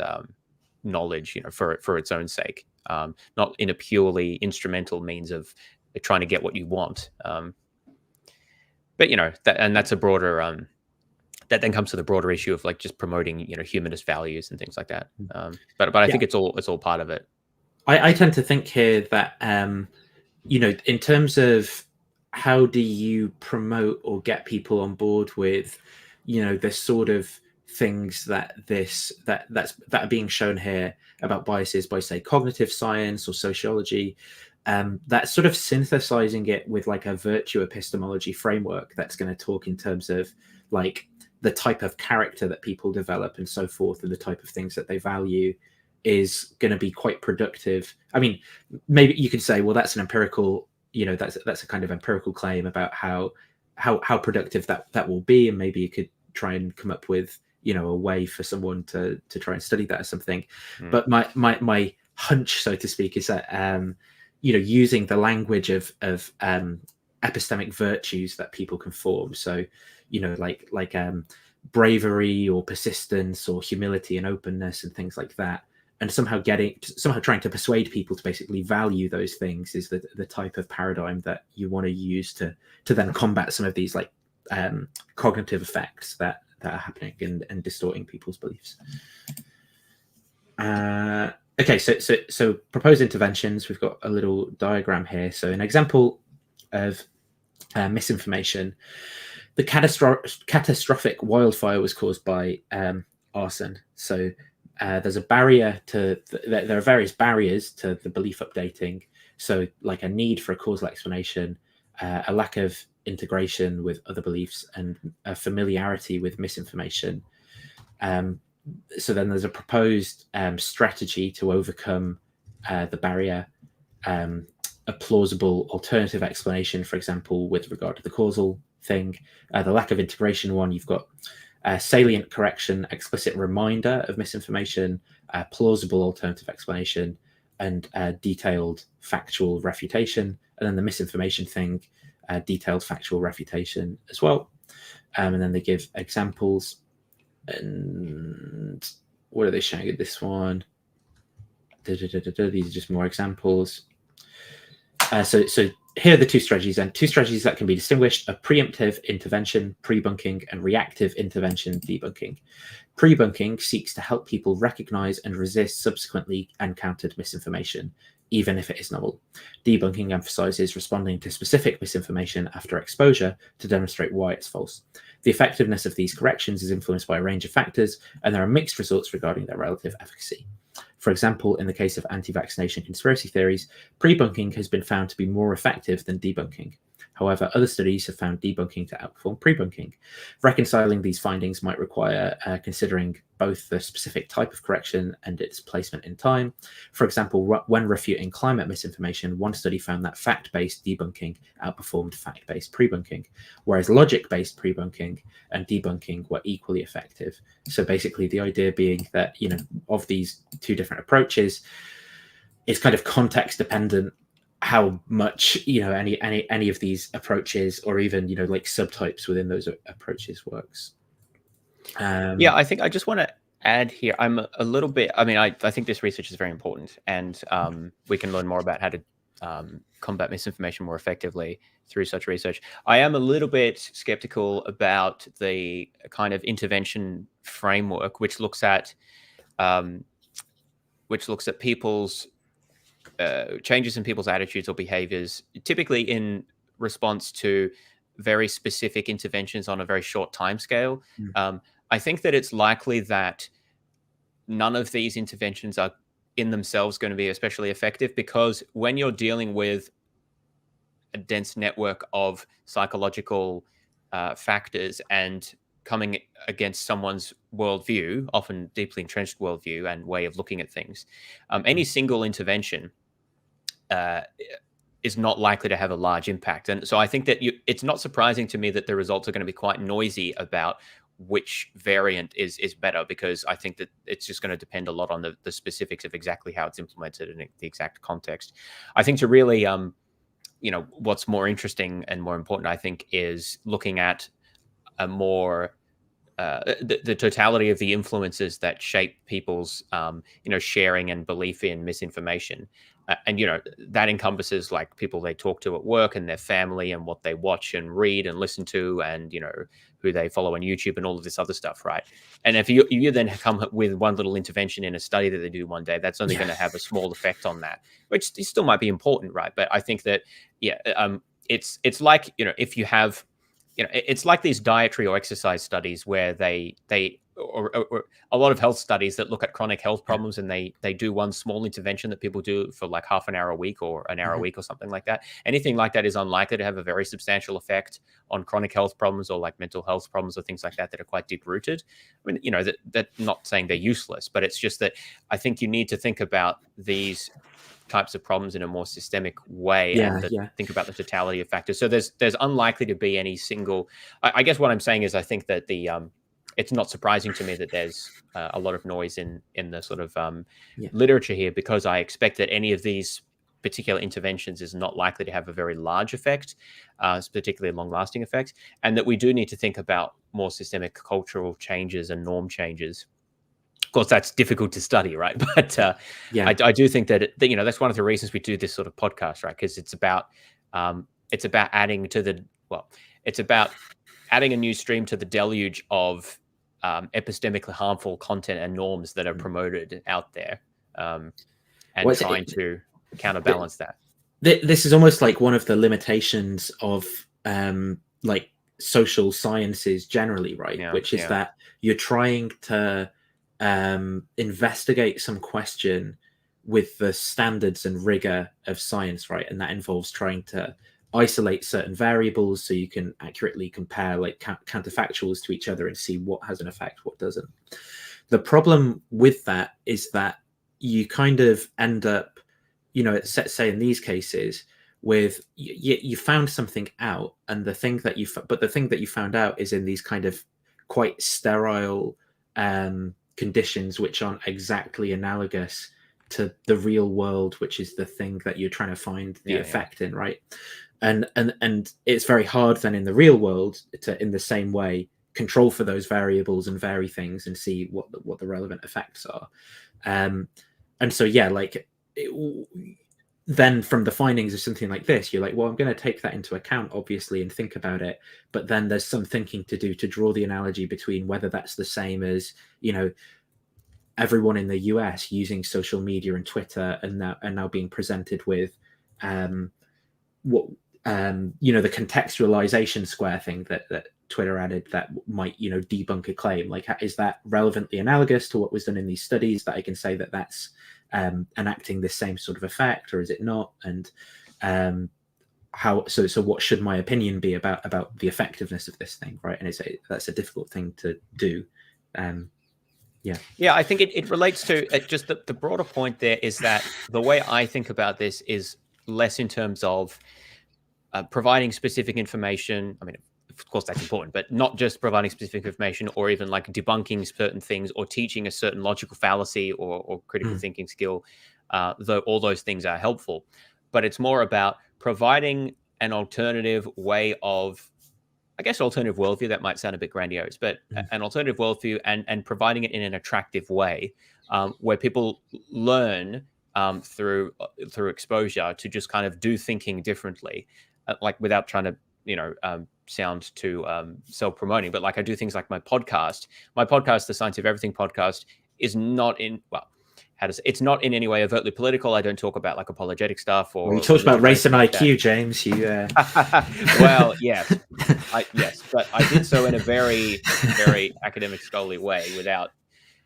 knowledge, you know, for its own sake, not in a purely instrumental means of trying to get what you want. But you know, that's a broader that then comes to the broader issue of like just promoting, you know, humanist values and things like that. But I think it's all part of it. I tend to think here that you know, in terms of how do you promote or get people on board with, you know, the sort of things that are being shown here about biases by, say, cognitive science or sociology, that's sort of synthesizing it with like a virtue epistemology framework that's going to talk in terms of like the type of character that people develop and so forth, and the type of things that they value is going to be quite productive. I mean, maybe you could say, well, that's an empirical, you know, that's a kind of empirical claim about how productive that will be, and maybe you could try and come up with a way for someone to try and study that or something. But my hunch, so to speak, is that using the language of epistemic virtues that people can form, so like bravery or persistence or humility and openness and things like that, and somehow trying to persuade people to basically value those things is the type of paradigm that you want to use to then combat some of these like cognitive effects that are happening and distorting people's beliefs. Okay, so proposed interventions. We've got a little diagram here. So an example of misinformation. The catastrophic wildfire was caused by arson. So there's a barrier there are various barriers to the belief updating. So like a need for a causal explanation, a lack of integration with other beliefs, and a familiarity with misinformation. So then there's a proposed strategy to overcome the barrier, a plausible alternative explanation, for example, with regard to the causal thing. The lack of integration one, you've got salient correction, explicit reminder of misinformation, plausible alternative explanation, and detailed factual refutation. And then the misinformation thing, detailed factual refutation as well. And then they give examples. And what are they showing in this one? These are just more examples. So here are the two strategies, and two strategies that can be distinguished are preemptive intervention, pre-bunking, and reactive intervention, debunking. Pre-bunking seeks to help people recognize and resist subsequently encountered misinformation, even if it is novel. Debunking emphasizes responding to specific misinformation after exposure to demonstrate why it's false. The effectiveness of these corrections is influenced by a range of factors, and there are mixed results regarding their relative efficacy. For example, in the case of anti-vaccination conspiracy theories, pre-bunking has been found to be more effective than debunking. However, other studies have found debunking to outperform pre-bunking. Reconciling these findings might require considering both the specific type of correction and its placement in time. For example, when refuting climate misinformation, one study found that fact-based debunking outperformed fact-based pre-bunking, whereas logic-based pre-bunking and debunking were equally effective. So basically the idea being that, of these two different approaches, it's kind of context dependent how much any of these approaches, or even like subtypes within those approaches, works. Yeah, I think I just want to add here, I'm a little bit, I think this research is very important, and we can learn more about how to combat misinformation more effectively through such research. I am a little bit skeptical about the kind of intervention framework which looks at people's changes in people's attitudes or behaviors, typically in response to very specific interventions on a very short time scale. I think that it's likely that none of these interventions are in themselves going to be especially effective, because when you're dealing with a dense network of psychological factors and coming against someone's worldview, often deeply entrenched worldview and way of looking at things, any single intervention is not likely to have a large impact. And so I think that it's not surprising to me that the results are going to be quite noisy about which variant is better, because I think that it's just going to depend a lot on the specifics of exactly how it's implemented and the exact context. I think to really, what's more interesting and more important, I think, is looking at a more the totality of the influences that shape people's, sharing and belief in misinformation. And, that encompasses like people they talk to at work and their family and what they watch and read and listen to, and, who they follow on YouTube and all of this other stuff, right? And if you then come with one little intervention in a study that they do one day, that's only going to have a small effect on that, which still might be important, right? But I think that, it's like, if you have, it's like these dietary or exercise studies where or a lot of health studies that look at chronic health problems, and they do one small intervention that people do for like half an hour a week or an hour a week or something like that. Anything like that is unlikely to have a very substantial effect on chronic health problems or like mental health problems or things like that are quite deep rooted. I mean, that not saying they're useless, but it's just that I think you need to think about these types of problems in a more systemic way, think about the totality of factors. So there's unlikely to be any single. I guess what I'm saying is I think that it's not surprising to me that there's a lot of noise in the sort of literature here, because I expect that any of these particular interventions is not likely to have a very large effect, particularly long-lasting effect, and that we do need to think about more systemic cultural changes and norm changes. Of course, that's difficult to study, right? But I do think that that's one of the reasons we do this sort of podcast, right? Because it's about adding a new stream to the deluge of epistemically harmful content and norms that are promoted out there, and trying to counterbalance that. This is almost like one of the limitations of like social sciences generally, right? Which is that you're trying to investigate some question with the standards and rigor of science, right? And that involves trying to isolate certain variables so you can accurately compare like counterfactuals to each other and see what has an effect, what doesn't. The problem with that is that you kind of end up, say in these cases, with you found something out, and the thing that you found out is in these kind of quite sterile conditions which aren't exactly analogous to the real world, which is the thing that you're trying to find the effect in, right? And it's very hard then in the real world to, in the same way, control for those variables and vary things and see what the relevant effects are. And so then from the findings of something like this, you're like, well, I'm going to take that into account, obviously, and think about it. But then there's some thinking to do to draw the analogy between whether that's the same as, everyone in the US using social media and Twitter and now being presented with the contextualization square thing that Twitter added that might, debunk a claim. Like, is that relevantly analogous to what was done in these studies, that I can say that that's enacting the same sort of effect, or is it not? And so what should my opinion be about the effectiveness of this thing, right? And that's a difficult thing to do. I think it relates to just the broader point there is that the way I think about this is less in terms of providing specific information. I mean, of course that's important, but not just providing specific information or even like debunking certain things or teaching a certain logical fallacy or critical thinking skill, though all those things are helpful. But it's more about providing an alternative way of, I guess, alternative worldview. That might sound a bit grandiose, but an alternative worldview and providing it in an attractive way where people learn through exposure to just kind of do thinking differently, like without trying to, sound too self-promoting. But like I do things like my podcast, the Science of Everything podcast, is not in, it's not in any way overtly political. I don't talk about like apologetic stuff or. Well, you talked about race and IQ, James. Well, yes, but I did so in a very, very academic, scholarly way without.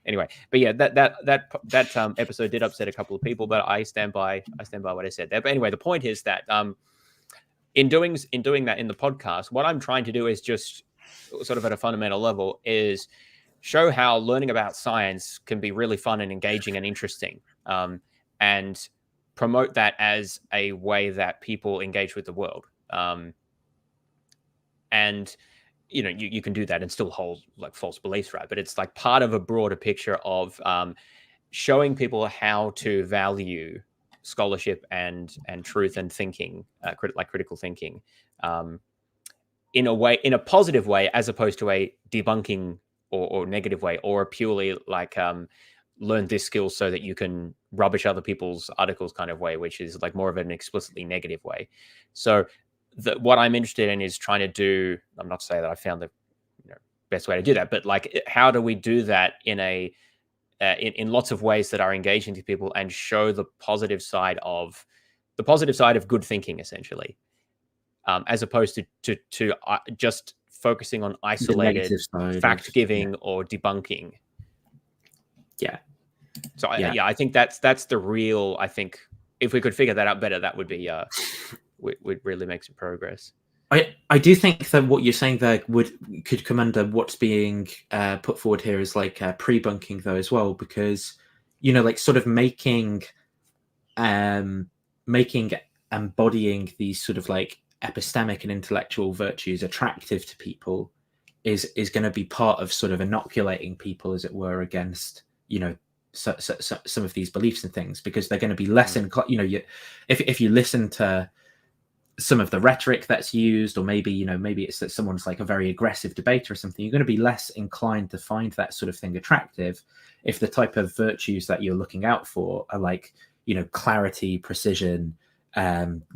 Anyway, but yeah, that episode did upset a couple of people, but I stand by what I said there. But anyway, the point is that in doing that in the podcast, what I'm trying to do is just sort of at a fundamental level is show how learning about science can be really fun and engaging and interesting, and promote that as a way that people engage with the world. And you can do that and still hold like false beliefs, right? But it's like part of a broader picture of showing people how to value scholarship and truth and thinking, critical thinking, in a positive way, as opposed to a debunking or negative way, or a purely like learn this skill so that you can rubbish other people's articles kind of way, which is like more of an explicitly negative way. So what I'm interested in is trying to do, I'm not saying that I found the best way to do that, but like, how do we do that in in lots of ways that are engaging to people and show the positive side of good thinking, essentially, as opposed to just focusing on isolated fact giving or debunking. Yeah. So I think that's the real. I think if we could figure that out better, that would be would really make some progress. I do think that what you're saying there could come under what's being put forward here as like pre-bunking though as well, because like sort of making embodying these sort of like epistemic and intellectual virtues attractive to people is going to be part of sort of inoculating people, as it were, against, you know, some of these beliefs and things, because they're going to be less you know, if you listen to some of the rhetoric that's used, or maybe, you know, maybe it's that someone's like a very aggressive debater or something, you're going to be less inclined to find that sort of thing attractive if the type of virtues that you're looking out for are like, you know, clarity, precision,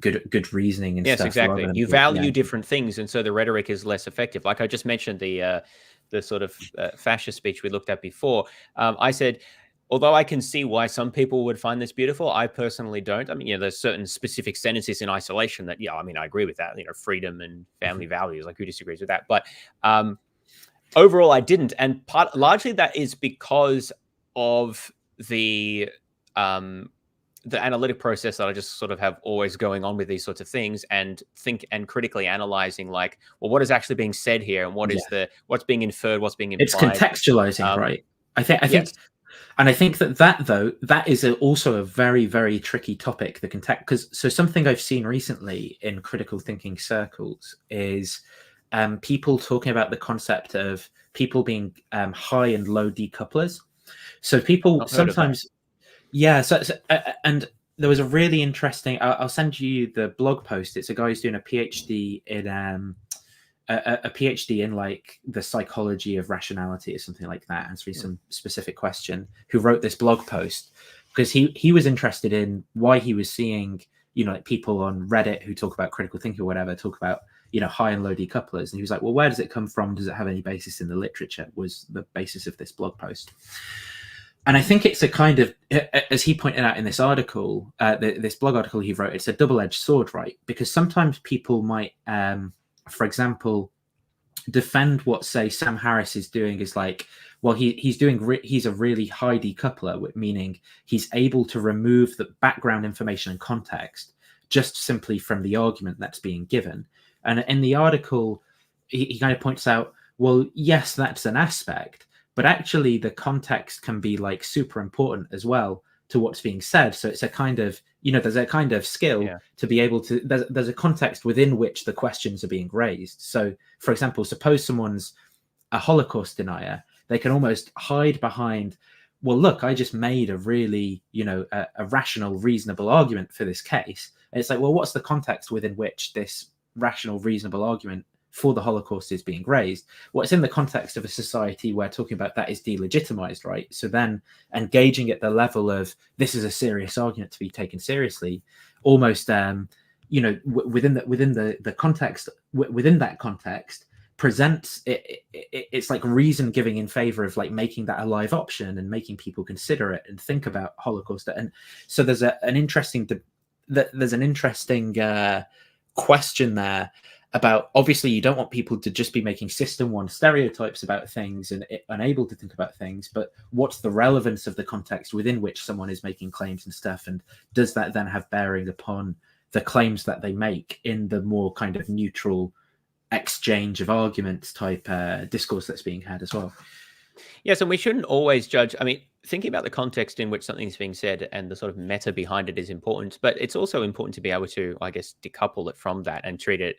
good reasoning and yes, stuff. exactly. You value different things, and so the rhetoric is less effective. Like I just mentioned the sort of fascist speech we looked at before. I said, although I can see why some people would find this beautiful, I personally don't. I mean, you know, there's certain specific sentences in isolation that, yeah, I mean, I agree with that. You know, freedom and family values. Like, who disagrees with that? But overall, I didn't, and largely that is because of the analytic process that I just sort of have always going on with these sorts of things, and think and critically analyzing, like, well, what is actually being said here, and what is what's being inferred, what's being implied. It's contextualizing, right? I think, yes. And I think that is also a very, very tricky topic, the context. Because so something I've seen recently in critical thinking circles is people talking about the concept of people being high and low decouplers. So people sometimes, yeah. So and there was a really interesting. I'll send you the blog post. It's a guy who's doing a PhD in a PhD in like the psychology of rationality or something like that, answering some specific question, who wrote this blog post because he was interested in why he was seeing, you know, like people on Reddit who talk about critical thinking or whatever, talk about, you know, high and low decouplers. And he was like, well, where does it come from? Does it have any basis in the literature? Was the basis of this blog post. And I think it's a kind of, as he pointed out in this article, this blog article he wrote, it's a double-edged sword, right? Because sometimes people might, for example, defend what, say, Sam Harris is doing is like, well, he's a really high decoupler, meaning he's able to remove the background information and context just simply from the argument that's being given. And in the article, he kind of points out, well, yes, that's an aspect, but actually the context can be like super important as well to what's being said. So it's a kind of, you know, there's a kind of skill to be able to, there's a context within which the questions are being raised. So, for example, suppose someone's a Holocaust denier, they can almost hide behind, well, look, I just made a really, you know, a rational, reasonable argument for this case. And it's like, well, what's the context within which this rational, reasonable argument for the Holocaust is being raised? Well, it's in the context of a society where talking about that is delegitimized, right? So then engaging at the level of this is a serious argument to be taken seriously, almost, you know, within the context, within that context, presents it's like reason giving in favor of like making that a live option and making people consider it and think about Holocaust. And so there's an interesting question there about, obviously you don't want people to just be making system one stereotypes about things and unable to think about things, but what's the relevance of the context within which someone is making claims and stuff, and does that then have bearing upon the claims that they make in the more kind of neutral exchange of arguments type discourse that's being had as well. Yes, and we shouldn't always judge. I mean, thinking about the context in which something's being said and the sort of meta behind it is important, but it's also important to be able to, I guess, decouple it from that and treat it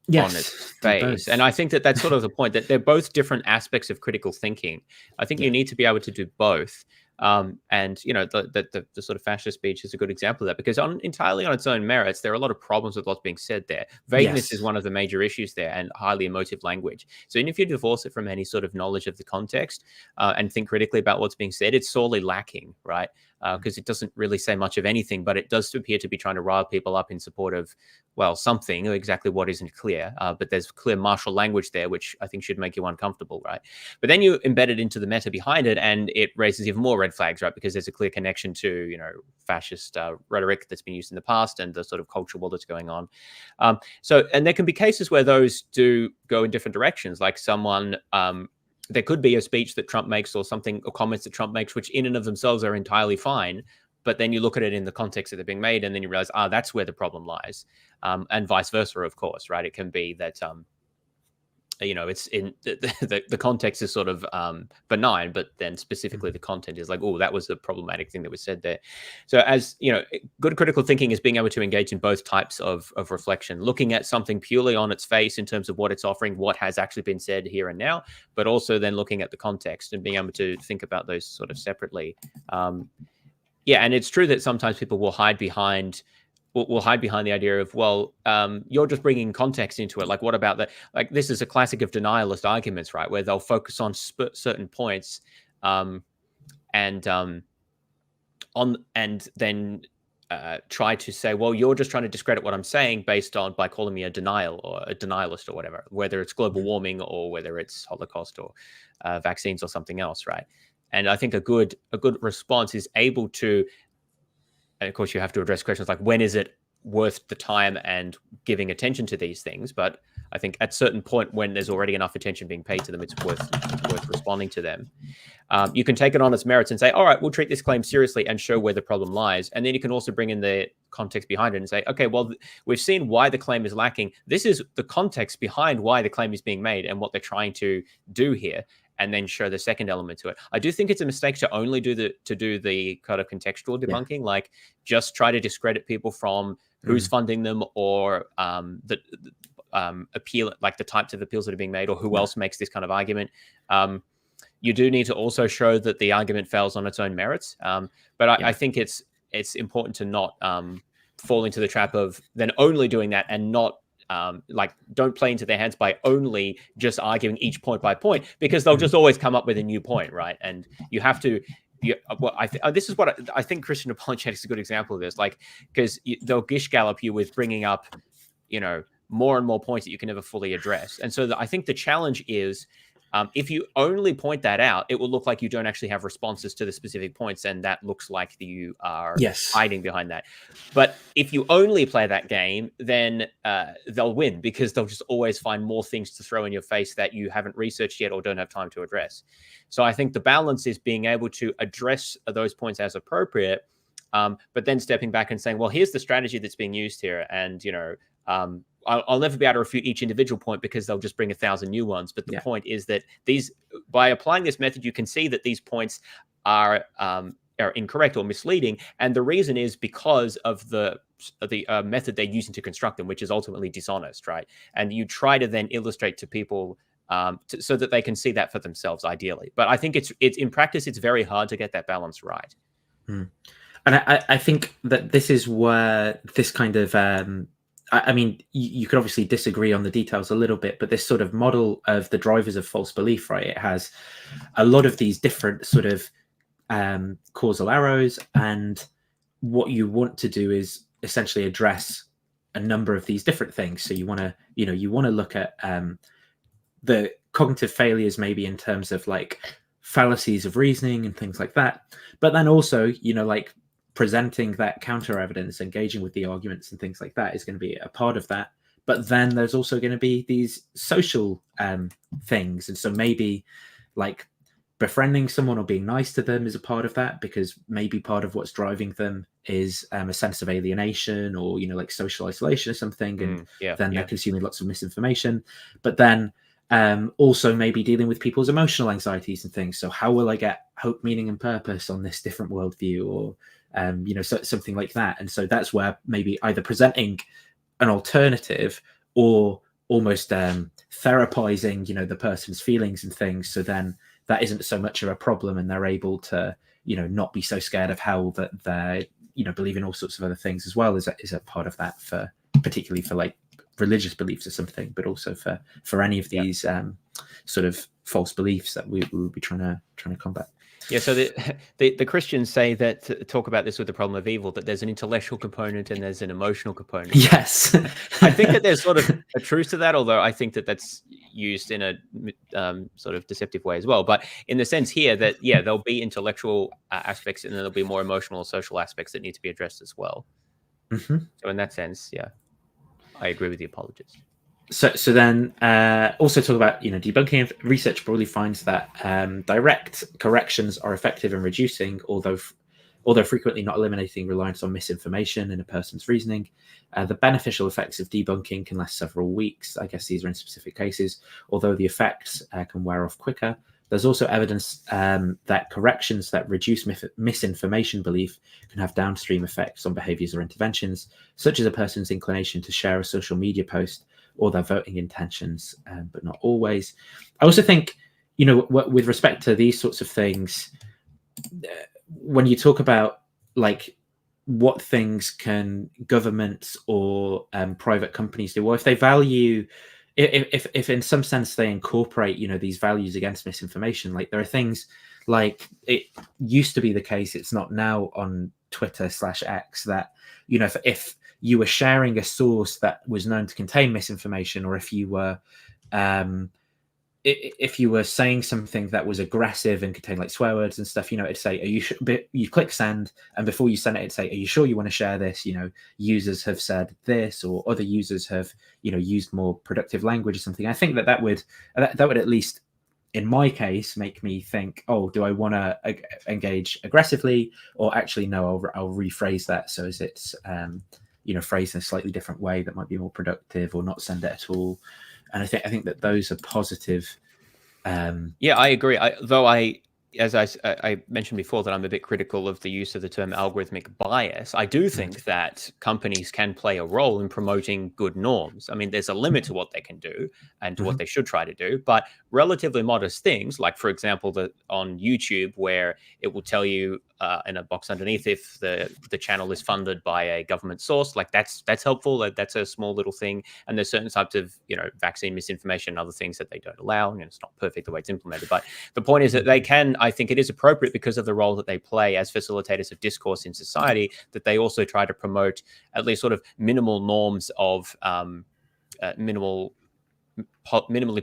on its face. And I think that that's sort of the point, that they're both different aspects of critical thinking. I think you need to be able to do both. And, you know, the sort of fascist speech is a good example of that, because entirely on its own merits, there are a lot of problems with what's being said there. Vagueness is one of the major issues there, and highly emotive language. So even if you divorce it from any sort of knowledge of the context and think critically about what's being said, it's sorely lacking, right? Because it doesn't really say much of anything, but it does appear to be trying to rile people up in support of, well, something, exactly what isn't clear. But there's clear martial language there, which I think should make you uncomfortable, right? But then you embed it into the meta behind it, and it raises even more red flags, right? Because there's a clear connection to, you know, fascist rhetoric that's been used in the past and the sort of culture war that's going on. So, and there can be cases where those do go in different directions, like someone... there could be a speech that Trump makes or something, or comments that Trump makes, which in and of themselves are entirely fine. But then you look at it in the context that they're being made, and then you realize, that's where the problem lies. And vice versa, of course, right? It can be that, you know, it's in the context is sort of benign, but then specifically the content is like, oh, that was a problematic thing that was said there. So as you know, good critical thinking is being able to engage in both types of reflection, looking at something purely on its face in terms of what it's offering, what has actually been said here and now, but also then looking at the context and being able to think about those sort of separately. Yeah, and it's true that sometimes people will hide behind the idea of, well, you're just bringing context into it. Like, what about that? Like, this is a classic of denialist arguments, right? Where they'll focus on certain points, and then try to say, well, you're just trying to discredit what I'm saying by calling me a denial or a denialist or whatever, whether it's global warming or whether it's Holocaust or vaccines or something else, right? And I think a good response is able to, and of course you have to address questions like, when is it worth the time and giving attention to these things? But I think at a certain point when there's already enough attention being paid to them, it's worth responding to them. You can take it on its merits and say, all right, we'll treat this claim seriously and show where the problem lies. And then you can also bring in the context behind it and say, okay, well, we've seen why the claim is lacking. This is the context behind why the claim is being made and what they're trying to do here, and then show the second element to it. I do think it's a mistake to only do the kind of contextual debunking, like just try to discredit people from who's funding them or the appeal, like the types of appeals that are being made, or who else makes this kind of argument. You do need to also show that the argument fails on its own merits. But I think it's important to not fall into the trap of then only doing that and not like, don't play into their hands by only just arguing each point by point, because they'll just always come up with a new point, right? And you have to. This is what I think Christian apologetics is a good example of this, like, because they'll gish gallop you with bringing up, you know, more and more points that you can never fully address. And so I think the challenge is, if you only point that out, it will look like you don't actually have responses to the specific points, and that looks like you are hiding behind that. But if you only play that game, then they'll win, because they'll just always find more things to throw in your face that you haven't researched yet or don't have time to address. So I think the balance is being able to address those points as appropriate, but then stepping back and saying, well, here's the strategy that's being used here. And, you know, I'll never be able to refute each individual point because they'll just bring 1,000 new ones. But the point is that by applying this method, you can see that these points are incorrect or misleading. And the reason is because of the method they're using to construct them, which is ultimately dishonest, right? And you try to then illustrate to people so that they can see that for themselves, ideally. But I think it's in practice, it's very hard to get that balance right. And I think that this is where this kind of I mean, you could obviously disagree on the details a little bit, but this sort of model of the drivers of false belief, right? It has a lot of these different sort of causal arrows, and what you want to do is essentially address a number of these different things. So you want to look at the cognitive failures, maybe in terms of like fallacies of reasoning and things like that, but then also, you know, like presenting that counter evidence, engaging with the arguments and things like that is going to be a part of that. But then there's also going to be these social things. And so maybe like befriending someone or being nice to them is a part of that, because maybe part of what's driving them is a sense of alienation or, you know, like social isolation or something. And then they're consuming lots of misinformation. But then also maybe dealing with people's emotional anxieties and things. So how will I get hope, meaning and purpose on this different worldview, or you know, something like that. And so that's where maybe either presenting an alternative or almost therapizing, you know, the person's feelings and things. So then that isn't so much of a problem, and they're able to, you know, not be so scared of how that they, you know, believe in all sorts of other things as well, is a part of that, for particularly for like religious beliefs or something, but also for any of these sort of false beliefs that we will be trying to combat. Yeah, so the Christians say that, talk about this with the problem of evil, that there's an intellectual component and there's an emotional component. Yes. I think that there's sort of a truth to that, although I think that that's used in a sort of deceptive way as well. But in the sense here that, yeah, there'll be intellectual aspects, and then there'll be more emotional or social aspects that need to be addressed as well. Mm-hmm. So in that sense, yeah, I agree with the apologists. So then also talk about, you know, debunking. Research broadly finds that direct corrections are effective in reducing, although although frequently not eliminating reliance on misinformation in a person's reasoning. The beneficial effects of debunking can last several weeks. I guess these are in specific cases, although the effects can wear off quicker. There's also evidence that corrections that reduce misinformation belief can have downstream effects on behaviors or interventions, such as a person's inclination to share a social media post or their voting intentions, but not always. I also think, with respect to these sorts of things, when you talk about like what things can governments or private companies do, well, if they value, if in some sense they incorporate, these values against misinformation, like there are things like it used to be the case, it's not now on Twitter/X, that, if you were sharing a source that was known to contain misinformation, or if you were saying something that was aggressive and contained like swear words and stuff, it'd say, you click send, and before you send it, it'd say, are you sure you want to share this? Users have said this, or other users have, used more productive language or something. I think that would at least, in my case, make me think, oh, do I want to engage aggressively, or actually, no, I'll rephrase that so as it's, phrased in a slightly different way that might be more productive, or not send it at all. And I think that those are positive. Yeah, I agree. As I mentioned before, that I'm a bit critical of the use of the term algorithmic bias. I do think that companies can play a role in promoting good norms. I mean, there's a limit to what they can do and to what they should try to do, but relatively modest things, like, for example, on YouTube, where it will tell you in a box underneath if the channel is funded by a government source, like that's helpful. That's a small little thing. And there's certain types of vaccine misinformation and other things that they don't allow, and it's not perfect the way it's implemented. But the point is that they can, I think it is appropriate, because of the role that they play as facilitators of discourse in society, that they also try to promote at least sort of minimal norms of minimally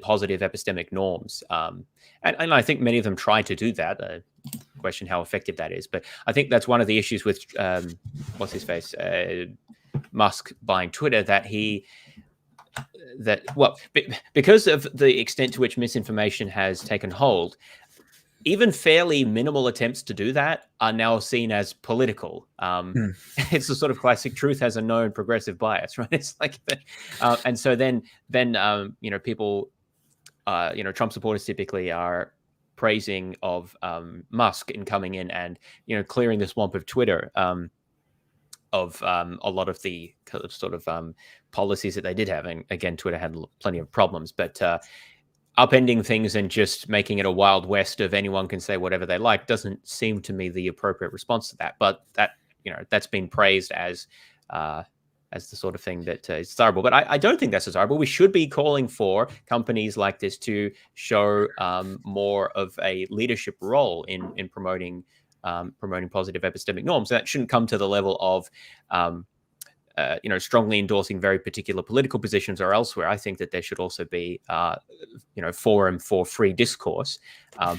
positive epistemic norms. And I think many of them try to do that. Question how effective that is. But I think that's one of the issues with, what's his face, Musk buying Twitter, because of the extent to which misinformation has taken hold, even fairly minimal attempts to do that are now seen as political. It's a sort of classic truth has a known progressive bias, right? It's like, and so then people, Trump supporters typically are praising of Musk in coming in and clearing the swamp of Twitter of a lot of the sort of policies that they did have. And again, Twitter had plenty of problems, but upending things and just making it a wild west of anyone can say whatever they like doesn't seem to me the appropriate response to that. But that that's been praised as the sort of thing that is desirable. But I don't think that's desirable. We should be calling for companies like this to show more of a leadership role in promoting positive epistemic norms. That shouldn't come to the level of strongly endorsing very particular political positions or elsewhere. I think that there should also be forum for free discourse.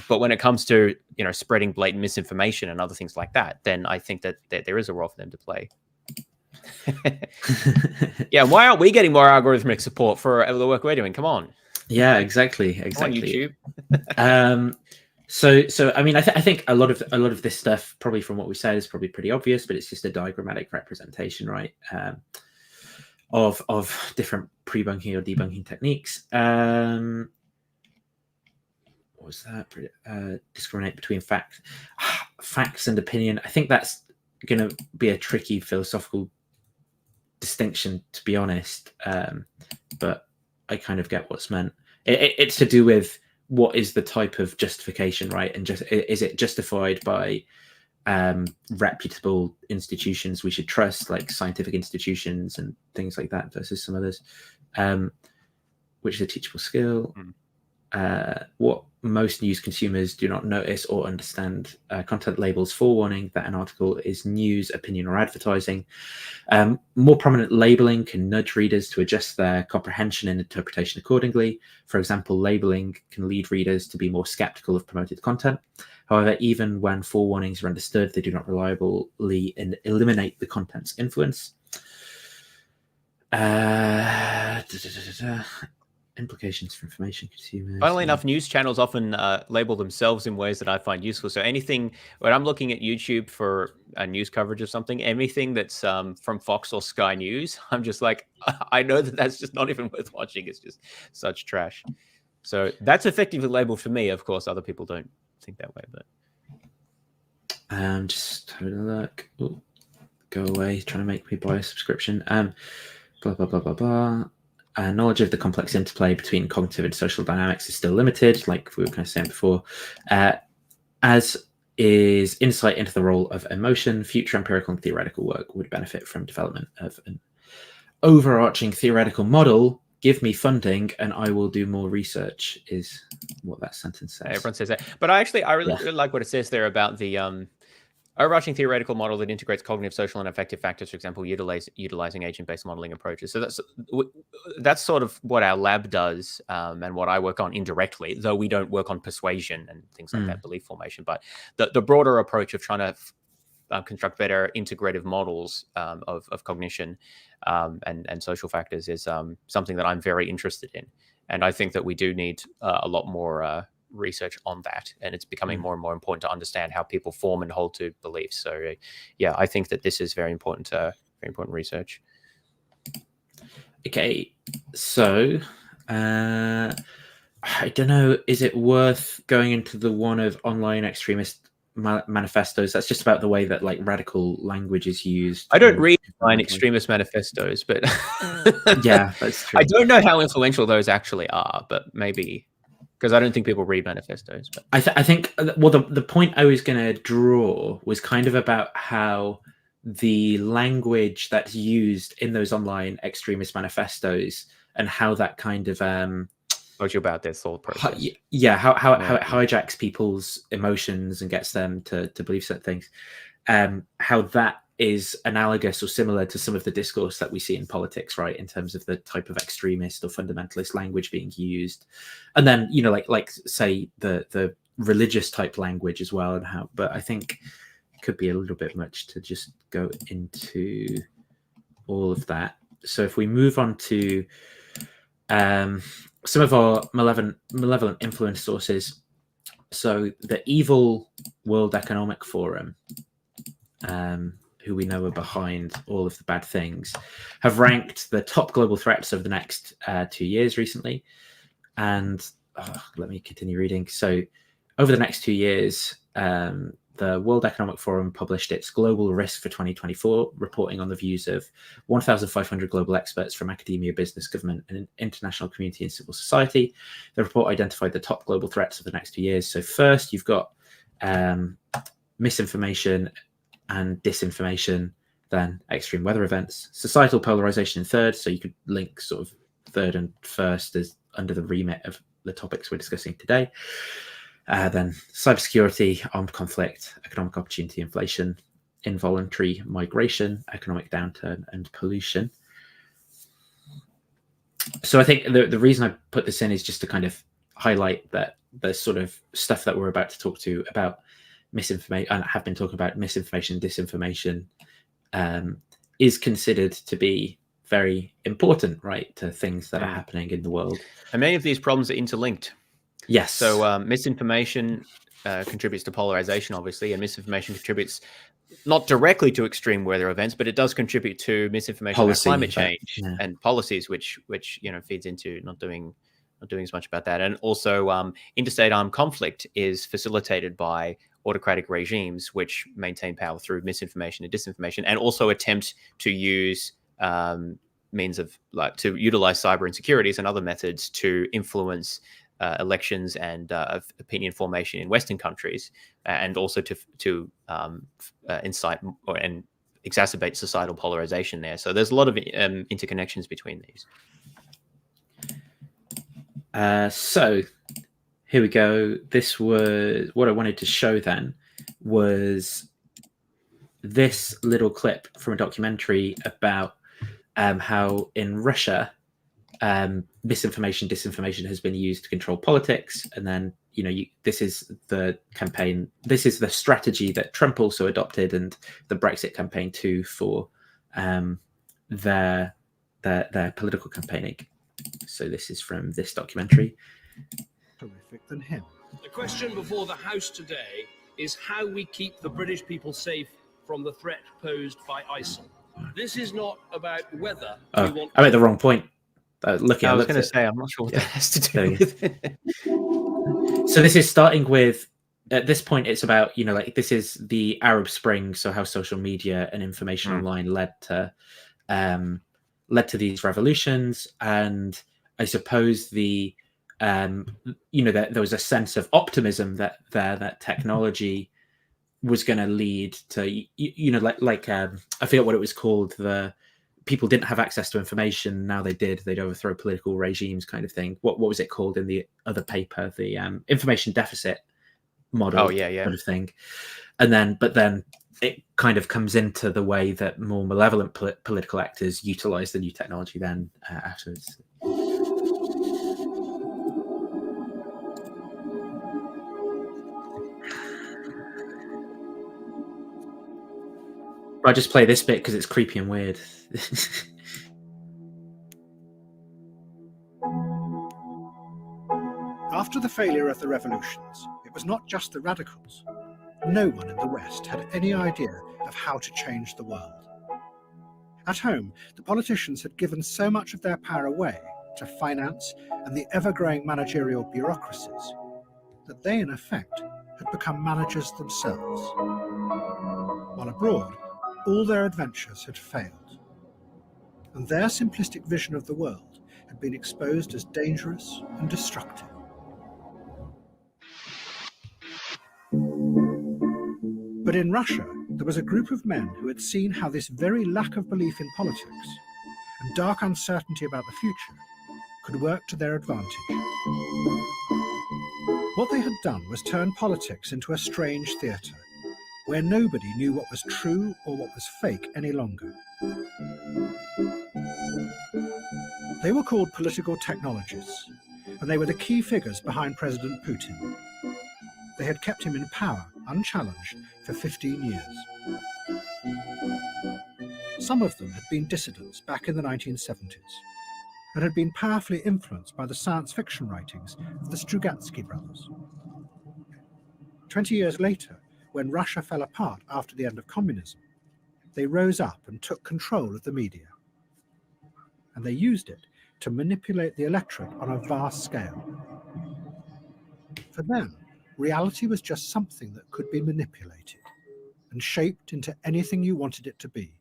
But when it comes to spreading blatant misinformation and other things like that, then I think that there is a role for them to play. Yeah, why aren't we getting more algorithmic support for the work we're doing? Come on. Yeah, exactly. Come on, YouTube. So I mean, I think a lot of this stuff, probably from what we said, is probably pretty obvious, but it's just a diagrammatic representation, right, of different pre-bunking or debunking techniques. What was that? Discriminate between facts and opinion. I think that's going to be a tricky philosophical distinction, to be honest, but I kind of get what's meant. It's to do with what is the type of justification, right? And just is it justified by reputable institutions we should trust, like scientific institutions and things like that, versus some others, which is a teachable skill. What most news consumers do not notice or understand content labels forewarning that an article is news, opinion, or advertising. More prominent labeling can nudge readers to adjust their comprehension and interpretation accordingly. For example, labeling can lead readers to be more skeptical of promoted content. However, even when forewarnings are understood, they do not reliably eliminate the content's influence. Implications for information consumers. Funnily enough, news channels often label themselves in ways that I find useful. So anything, when I'm looking at YouTube for news coverage of something, anything that's from Fox or Sky News, I'm just like, I know that that's just not even worth watching. It's just such trash. So that's effectively labeled for me. Of course, other people don't think that way. But just having a look. Ooh, go away, trying to make me buy a subscription. Blah blah blah blah blah. Knowledge of the complex interplay between cognitive and social dynamics is still limited, like we were kind of saying before, as is insight into the role of emotion. Future empirical and theoretical work would benefit from development of an overarching theoretical model. Give me funding and I will do more research, is what that sentence says. Everyone says that. But I really like what it says there about the overarching theoretical model that integrates cognitive, social, and affective factors, for example, utilizing agent-based modeling approaches. So that's sort of what our lab does, and what I work on indirectly, though we don't work on persuasion and things like that, belief formation. But the broader approach of trying to construct better integrative models of cognition and social factors is something that I'm very interested in. And I think that we do need a lot more research on that, and it's becoming more and more important to understand how people form and hold to beliefs. So yeah, I think that this is very important research. Okay, so I don't know, is it worth going into the one of online extremist manifestos? That's just about the way that like radical language is used. I don't read online extremist manifestos, but yeah, that's true. I don't know how influential those actually are, but maybe, because I don't think people read manifestos. But I think, well, the point I was going to draw was kind of about how the language that's used in those online extremist manifestos and how that kind of tells you about their thought process. How it hijacks people's emotions and gets them to believe certain things. How that is analogous or similar to some of the discourse that we see in politics, right? In terms of the type of extremist or fundamentalist language being used, and then like say the religious type language as well, and how. But I think it could be a little bit much to just go into all of that. So if we move on to some of our malevolent influence sources, so the evil World Economic Forum, who we know are behind all of the bad things, have ranked the top global threats of the next 2 years recently. And let me continue reading. So over the next 2 years, the World Economic Forum published its Global Risk for 2024, reporting on the views of 1,500 global experts from academia, business, government, and international community and civil society. The report identified the top global threats of the next 2 years. So first, you've got misinformation and disinformation, then extreme weather events, societal polarization in third. So you could link sort of third and first as under the remit of the topics we're discussing today. Then cybersecurity, armed conflict, economic opportunity, inflation, involuntary migration, economic downturn, and pollution. So I think the reason I put this in is just to kind of highlight that the sort of stuff that we're about to talk to about misinformation, and have been talking about misinformation and disinformation, is considered to be very important, right, to things that are happening in the world. And many of these problems are interlinked. Yes. So misinformation contributes to polarization, obviously, and misinformation contributes not directly to extreme weather events, but it does contribute to misinformation about climate change and policies, which feeds into not doing as much about that. And also, interstate armed conflict is facilitated by autocratic regimes which maintain power through misinformation and disinformation, and also attempt to use means of to utilize cyber insecurities and other methods to influence elections and opinion formation in Western countries, and also to incite and exacerbate societal polarization there. So there's a lot of interconnections between these. So here we go. This was what I wanted to show then, was this little clip from a documentary about how in Russia misinformation, disinformation has been used to control politics. And then, this is the campaign. This is the strategy that Trump also adopted, and the Brexit campaign too, for their political campaigning. So this is from this documentary. Horrific than him. The question before the House today is how we keep the British people safe from the threat posed by ISIL. This is not about whether we want... I'm at the wrong point. I was going to say, I'm not sure what that has to do with it. So this is starting with, at this point, it's about, like this is the Arab Spring, so how social media and information online led to these revolutions. And I suppose there was a sense of optimism that technology was going to lead to, I forget what it was called, the people didn't have access to information, now they did, they'd overthrow political regimes kind of thing. What was it called in the other paper? The information deficit model kind of thing. But then it kind of comes into the way that more malevolent political actors utilize the new technology then afterwards. I'll just play this bit because it's creepy and weird. After the failure of the revolutions, it was not just the radicals. No one in the West had any idea of how to change the world. At home, the politicians had given so much of their power away to finance and the ever-growing managerial bureaucracies that they, in effect, had become managers themselves. While abroad, all their adventures had failed, and their simplistic vision of the world had been exposed as dangerous and destructive. But in Russia, there was a group of men who had seen how this very lack of belief in politics and dark uncertainty about the future could work to their advantage. What they had done was turn politics into a strange theatre, where nobody knew what was true or what was fake any longer. They were called political technologists, and they were the key figures behind President Putin. They had kept him in power, unchallenged, for 15 years. Some of them had been dissidents back in the 1970s, and had been powerfully influenced by the science fiction writings of the Strugatsky brothers. 20 years later, when Russia fell apart after the end of communism, they rose up and took control of the media. And they used it to manipulate the electorate on a vast scale. For them, reality was just something that could be manipulated and shaped into anything you wanted it to be.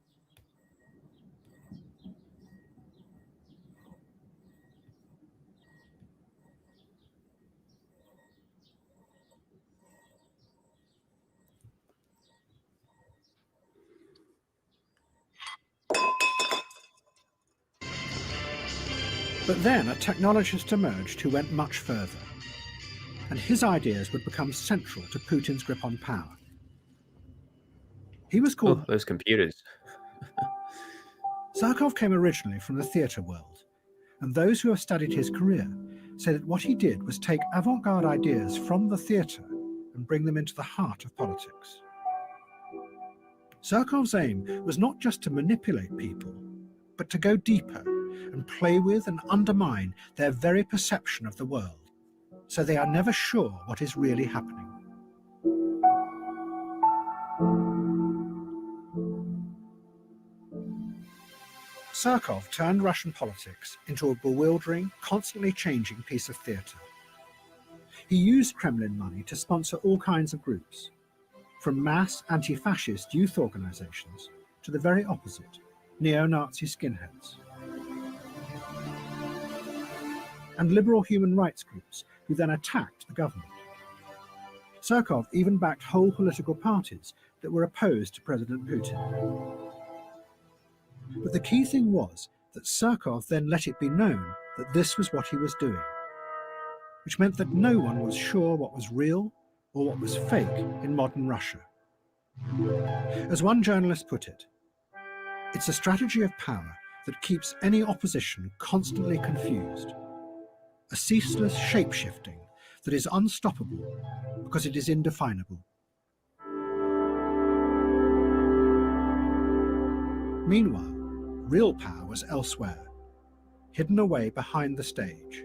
But then a technologist emerged who went much further, and his ideas would become central to Putin's grip on power. He was called... those computers. Zarkov came originally from the theatre world, and those who have studied his career say that what he did was take avant-garde ideas from the theatre and bring them into the heart of politics. Zarkov's aim was not just to manipulate people, but to go deeper and play with and undermine their very perception of the world, so they are never sure what is really happening. Zarkov turned Russian politics into a bewildering, constantly changing piece of theatre. He used Kremlin money to sponsor all kinds of groups, from mass anti-fascist youth organizations to the very opposite, neo-Nazi skinheads, and liberal human rights groups who then attacked the government. Zarkov even backed whole political parties that were opposed to President Putin. But the key thing was that Zarkov then let it be known that this was what he was doing, which meant that no one was sure what was real or what was fake in modern Russia. As one journalist put it, it's a strategy of power that keeps any opposition constantly confused, a ceaseless shape-shifting that is unstoppable because it is indefinable. Meanwhile, real power was elsewhere. hidden away behind the stage,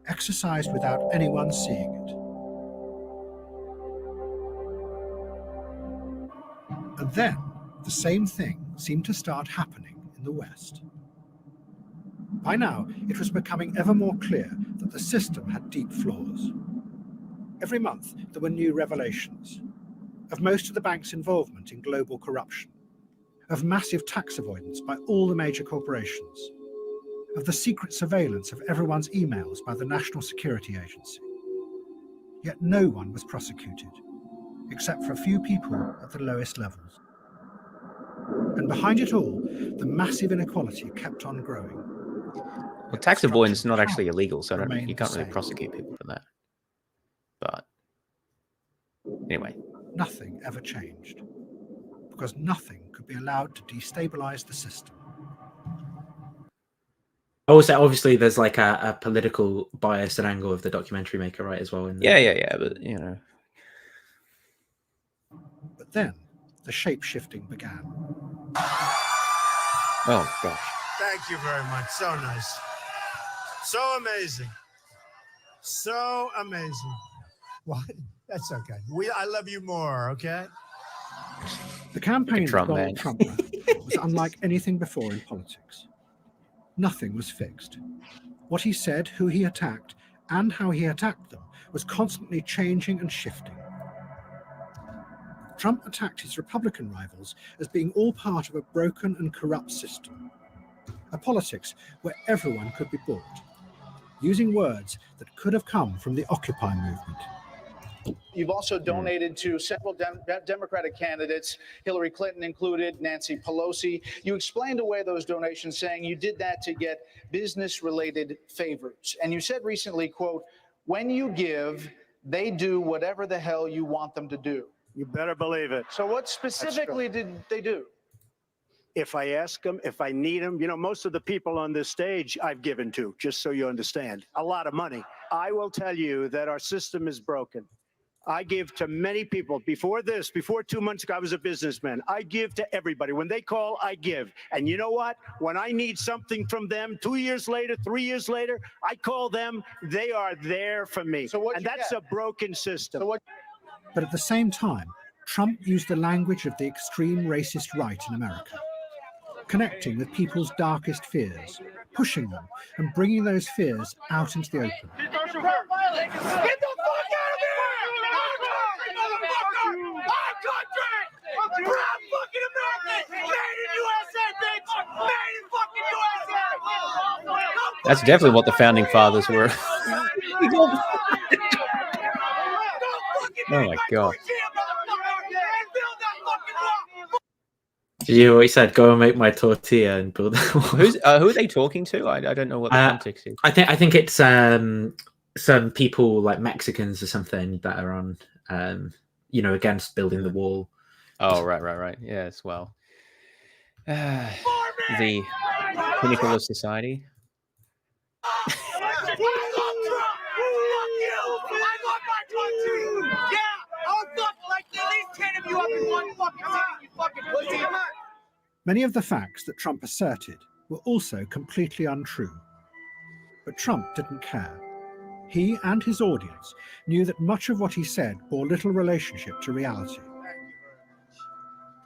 exercised without anyone seeing it. And then the same thing seemed to start happening in the West. By now, it was becoming ever more clear that the system had deep flaws. Every month, there were new revelations of most of the bank's involvement in global corruption, of massive tax avoidance by all the major corporations, of the secret surveillance of everyone's emails by the National Security Agency. Yet no one was prosecuted, except for a few people at the lowest levels. And behind it all, the massive inequality kept on growing. Well, tax avoidance is not actually illegal, so you can't really prosecute people for that. But anyway. Nothing ever changed, because nothing could be allowed to destabilize the system. Also, obviously, there's like a political bias and angle of the documentary maker, right, as well. Yeah, but, you know. But then, the shape-shifting began. Oh, gosh. Thank you very much. So nice. So amazing. So amazing. What? That's okay. I love you more, okay? The campaign of Donald man. Trump was unlike anything before in politics. Nothing was fixed. What he said, who he attacked, and how he attacked them was constantly changing and shifting. Trump attacked his Republican rivals as being all part of a broken and corrupt system, a politics where everyone could be bought, using words that could have come from the Occupy movement. You've also donated to several Democratic candidates, Hillary Clinton included, Nancy Pelosi. You explained away those donations, saying you did that to get business-related favors. And you said recently, quote, when you give, they do whatever the hell you want them to do. You better believe it. So what specifically did they do? If I ask them, if I need them, you know, most of the people on this stage I've given to, just so you understand, a lot of money. I will tell you that our system is broken. I give to many people. Before 2 months ago, I was a businessman. I give to everybody. When they call, I give. And you know what? When I need something from them, 2 years later, 3 years later, I call them. They are there for me. And that's a broken system. But at the same time, Trump used the language of the extreme racist right in America, connecting with people's darkest fears, pushing them and bringing those fears out into the open. Get the fuck out of here! Our country! Proud fucking American! Made in USA, bitch! Made in fucking USA! That's definitely what the founding fathers were. Oh my god. Did you always said go and make my tortilla and build who are they talking to? I don't know what the context is. I think it's some people like Mexicans or something that are on against building the wall. Oh right. Yes, well. The pinnacle of society. Many of the facts that Trump asserted were also completely untrue. But Trump didn't care. He and his audience knew that much of what he said bore little relationship to reality.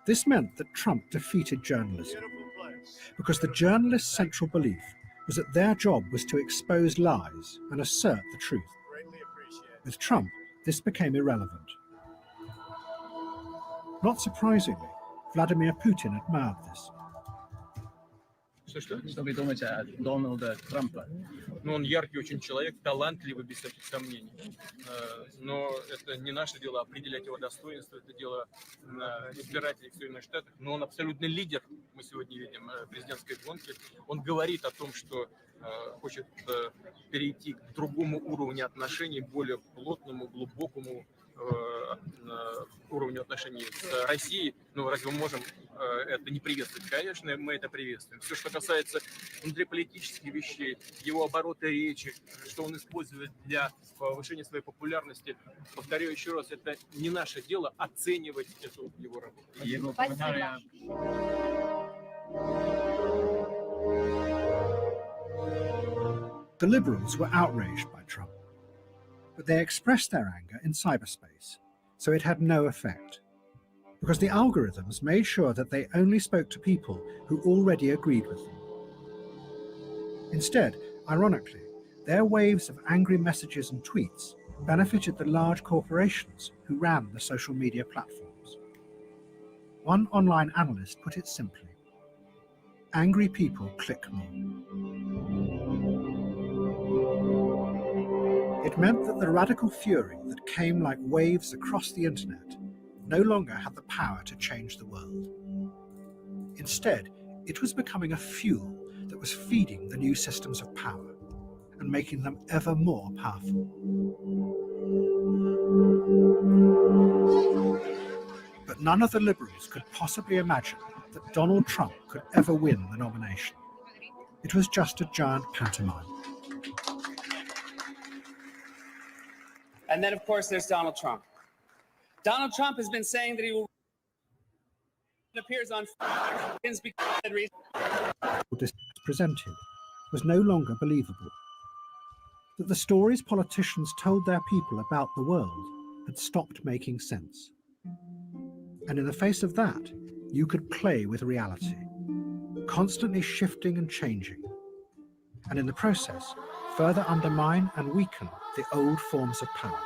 This meant that Trump defeated journalism, because the journalists' central belief was that their job was to expose lies and assert the truth. With Trump, this became irrelevant. Not surprisingly, Vladimir Putin admired this. Что вы думаете о Дональда Трампа? Ну, он яркий очень человек, талантливый, без всяких сомнений. Но это не наше дело определять его достоинство, это дело избирателей в Соединенных Штатах. Но он абсолютный лидер, мы сегодня видим, президентской гонки. Он говорит о том, что хочет перейти к другому уровню отношений, более плотному, глубокому уровню отношений с Россией. Ну, разве мы можем это не приветствовать? Конечно, мы это приветствуем. Все, что касается внутриполитических вещей, его оборота речи, что он использует для повышения своей популярности, повторяю еще раз, это не наше дело оценивать эту его работу. Спасибо. The liberals were outraged by Trump, but they expressed their anger in cyberspace, so it had no effect, because the algorithms made sure that they only spoke to people who already agreed with them. Instead, ironically, their waves of angry messages and tweets benefited the large corporations who ran the social media platforms. One online analyst put it simply: angry people click more. It meant that the radical fury that came like waves across the internet no longer had the power to change the world. Instead, it was becoming a fuel that was feeding the new systems of power and making them ever more powerful. But none of the liberals could possibly imagine that Donald Trump could ever win the nomination. It was just a giant pantomime. And then, of course, there's Donald Trump. Donald Trump has been saying that he will. It appears on This presented was no longer believable. That the stories politicians told their people about the world had stopped making sense. And in the face of that, you could play with reality, constantly shifting and changing, and in the process, further undermine and weaken the old forms of power.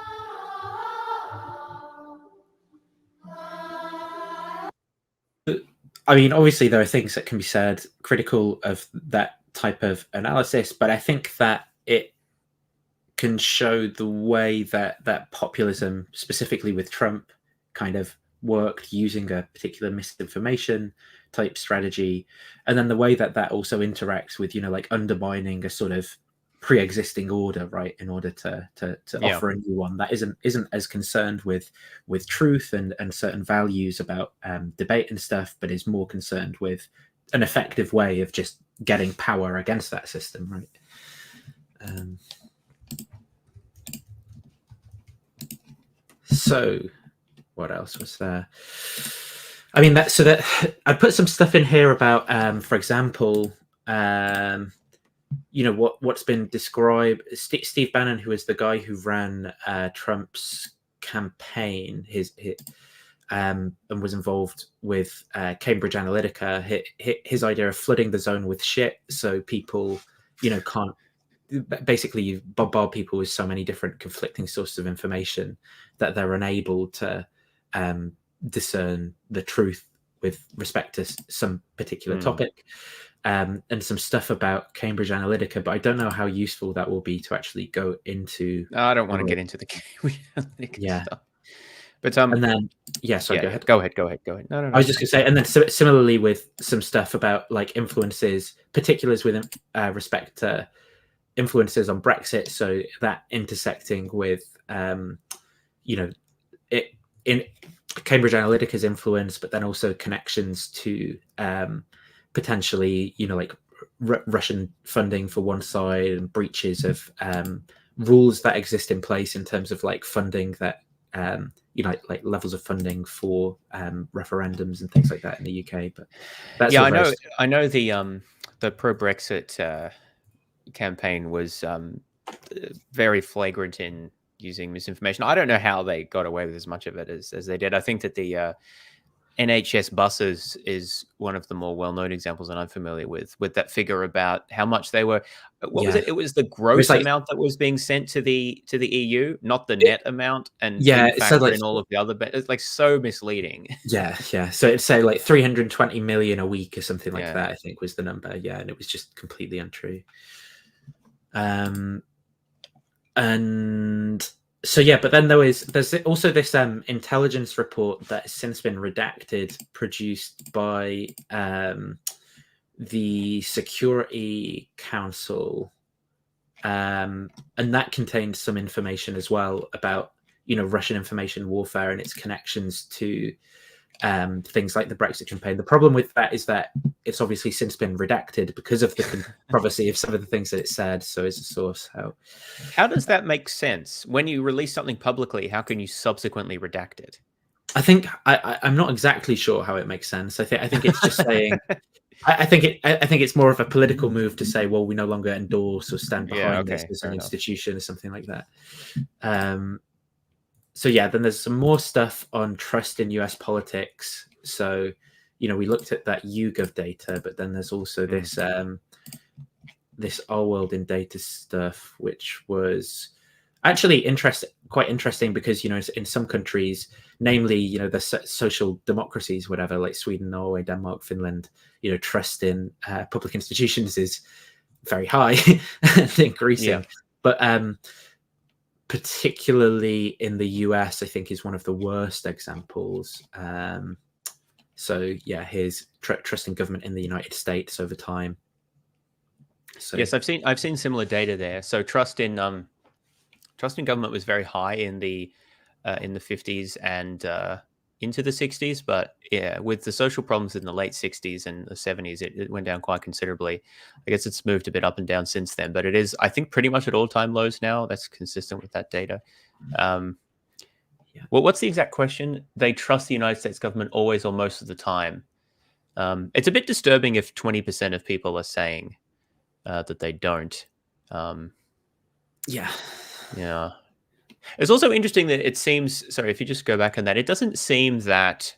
I mean, obviously, there are things that can be said critical of that type of analysis, but I think that it can show the way that populism, specifically with Trump, kind of worked using a particular misinformation type strategy, and then the way that also interacts with, like undermining a sort of pre-existing order, right, in order to offer a new one that isn't as concerned with truth and certain values about debate and stuff, but is more concerned with an effective way of just getting power against that system, right? So what else was there? I mean, I put some stuff in here about, for example, what's been described. Steve Bannon, who is the guy who ran Trump's campaign, and was involved with Cambridge Analytica. His idea of flooding the zone with shit, so people, can't. Basically, you bombard people with so many different conflicting sources of information that they're unable to discern the truth with respect to some particular topic. And some stuff about Cambridge Analytica, but I don't know how useful that will be to actually go into. I don't want to get into the Cambridge Analytica stuff. But and then go ahead. Go ahead. No. I was just going to say, and then similarly with some stuff about like influences, particulars with respect to influences on Brexit, so that intersecting with it in Cambridge Analytica's influence, but then also connections to potentially like Russian funding for one side and breaches of rules that exist in place in terms of like funding that like levels of funding for referendums and things like that in the UK. But that's I know the pro-Brexit campaign was very flagrant in using misinformation. I don't know how they got away with as much of it as they did. I think that the NHS buses is one of the more well-known examples that I'm familiar with that figure about how much they were. What was it? It was the gross amount that was being sent to the EU, not the net amount. And factor in all of the other. It's like so misleading. Yeah. So it'd say like 320 million a week or something like that, I think was the number. Yeah, and it was just completely untrue. And so but then there's also this intelligence report that has since been redacted, produced by the Security Council, and that contains some information as well about Russian information warfare and its connections to things like the Brexit campaign. The problem with that is that it's obviously since been redacted because of the controversy of some of the things that it said. So as a source, how does that make sense? When you release something publicly, how can you subsequently redact it? I think I'm not exactly sure how it makes sense. I think it's just saying I think it's more of a political move to say, well, we no longer endorse or stand behind this as an institution or something like that. So yeah, then there's some more stuff on trust in US politics. So, we looked at that YouGov data, but then there's also this this Our World in Data stuff, which was actually quite interesting because, in some countries, namely, the social democracies, whatever, like Sweden, Norway, Denmark, Finland, trust in public institutions is very high and increasing. Yeah. But particularly in the US, I think is one of the worst examples. So yeah, here's trust in government in the United States over time. So, yes, I've seen similar data there. So trust in government was very high in the 50s and into the 60s, but yeah, with the social problems in the late 60s and the 70s, it went down quite considerably. I guess it's moved a bit up and down since then, but it is, I think, pretty much at all-time lows now. That's consistent with that data. Well, what's the exact question? They trust the United States government always or most of the time. It's a bit disturbing if 20% of people are saying that they don't. Yeah. It's also interesting that it seems, sorry, if you just go back on that, it doesn't seem that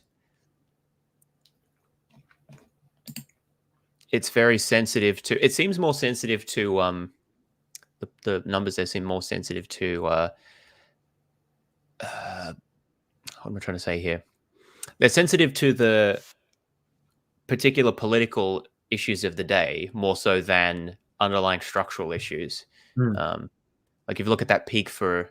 it's very sensitive to, it seems more sensitive to, the numbers there seem more sensitive to, what am I trying to say here? They're sensitive to the particular political issues of the day more so than underlying structural issues. Like if you look at that peak for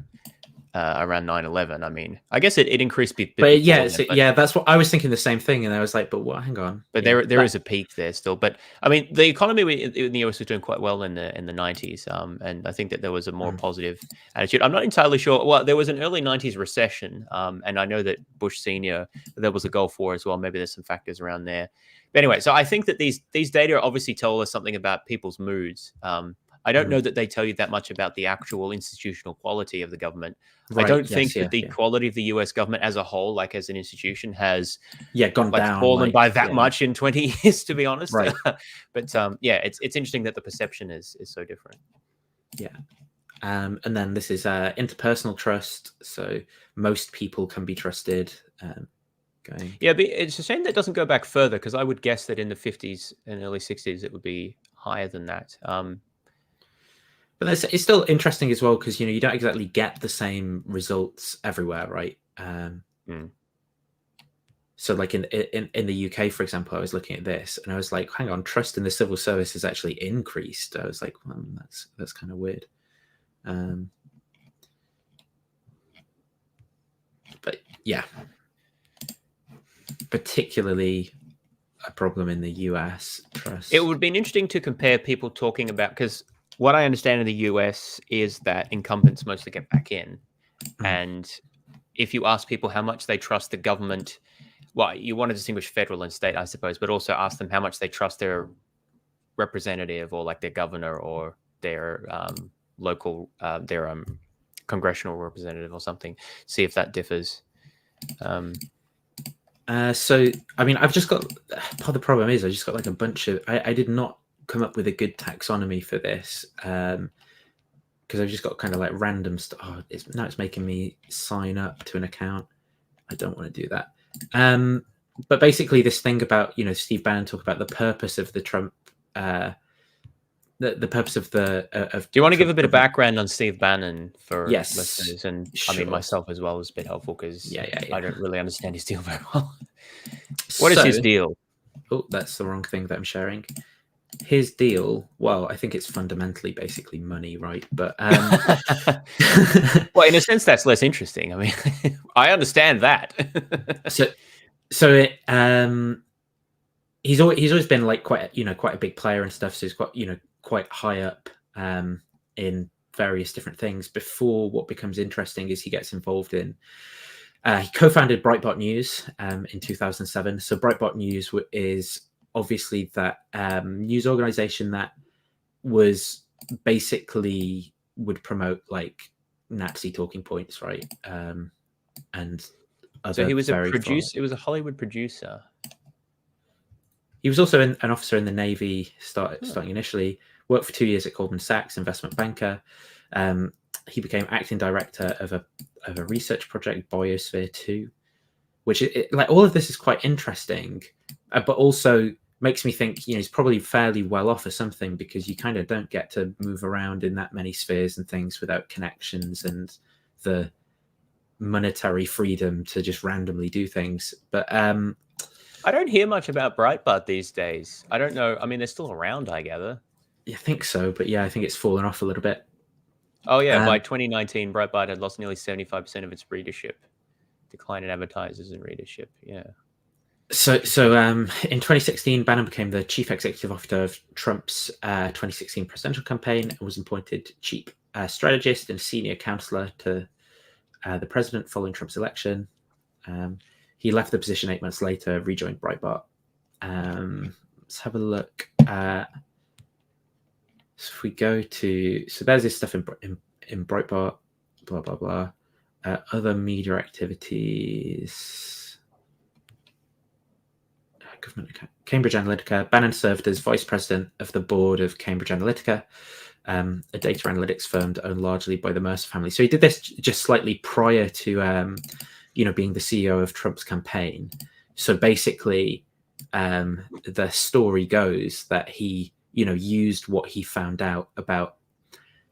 around 9/11, I mean, I guess it increased. But yeah, yeah, that's what I was thinking. The same thing, and I was like, but what? Hang on. But there is a peak there still. But I mean, the economy in the US was doing quite well in the 90s, and I think that there was a more positive attitude. I'm not entirely sure. Well, there was an early 90s recession, and I know that Bush Senior, there was a Gulf War as well. Maybe there's some factors around there. But anyway, so I think that these data obviously tell us something about people's moods. I don't know that they tell you that much about the actual institutional quality of the government. Right, I don't think that the quality of the US government as a whole, like as an institution, has gone down, fallen by that much in 20 years, to be honest. Right. But yeah, it's interesting that the perception is so different. Yeah. And then this is interpersonal trust. So most people can be trusted. Yeah, but it's a shame that doesn't go back further, because I would guess that in the 50s and early 60s it would be higher than that. But it's still interesting as well, because you don't exactly get the same results everywhere, right? So like in the UK, for example, I was looking at this and I was like, hang on, trust in the civil service has actually increased. I was like, well, that's kind of weird. But yeah, particularly a problem in the US trust. It would be interesting to compare people talking about, because what I understand in the US is that incumbents mostly get back in. And if you ask people how much they trust the government, well, you want to distinguish federal and state, I suppose, but also ask them how much they trust their representative or like their governor or their local, their congressional representative or something, see if that differs. So, I mean, I've just got, part of the problem is I just got like a bunch of, I did not come up with a good taxonomy for this, because I've just got kind of like random stuff. Oh, now it's making me sign up to an account. I don't want to do that. But basically this thing about, Steve Bannon talk about the purpose of the Trump, the purpose of the, do you want to give a bit of background on Steve Bannon for listeners? And sure. I mean, myself as well is a bit helpful, because I don't really understand his deal very well. What is his deal? Oh, that's the wrong thing that I'm sharing. His deal, well, I think it's fundamentally basically money, right? But well, in a sense, that's less interesting. I mean, I understand that. He's always been like quite a big player and stuff. So he's quite high up in various different things. Before, what becomes interesting is he gets involved in. He co-founded Breitbart News in 2007. So Breitbart News is obviously that news organization that was basically would promote like Nazi talking points, right? And so he was a producer. It was a Hollywood producer. He was also an officer in the Navy, starting initially. Worked for 2 years at Goldman Sachs, investment banker. He became acting director of a research project, Biosphere 2, which like all of this is quite interesting, but also makes me think, he's probably fairly well off or something, because you kind of don't get to move around in that many spheres and things without connections and the monetary freedom to just randomly do things. But I don't hear much about Breitbart these days. I don't know. I mean, they're still around, I gather. I think so, but yeah, I think it's fallen off a little bit. Oh yeah, by 2019, Breitbart had lost nearly 75% of its readership. Decline in advertisers and readership. Yeah. So in 2016, Bannon became the chief executive officer of Trump's 2016 presidential campaign and was appointed chief strategist and senior counselor to the president following Trump's election. He left the position 8 months later, rejoined Breitbart. Let's have a look. So if we go to, so there's this stuff in Breitbart, blah, blah, blah. Other media activities. Government account. Cambridge Analytica. Bannon served as vice president of the board of Cambridge Analytica, a data analytics firm owned largely by the Mercer family. So he did this just slightly prior to, being the CEO of Trump's campaign. So basically, the story goes that he, used what he found out about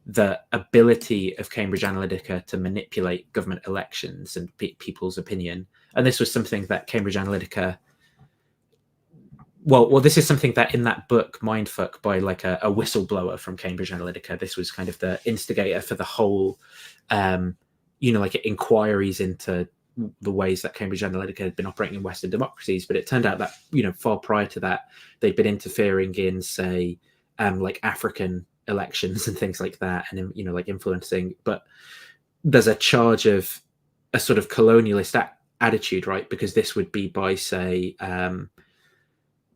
the ability of Cambridge Analytica to manipulate government elections and people's opinion. And this was something that Cambridge Analytica. Well, this is something that in that book, Mindfuck, by like a whistleblower from Cambridge Analytica, this was kind of the instigator for the whole, like inquiries into the ways that Cambridge Analytica had been operating in Western democracies. But it turned out that, far prior to that, they'd been interfering in, say, like African elections and things like that, and, like influencing. But there's a charge of a sort of colonialist attitude, right? Because this would be by, say,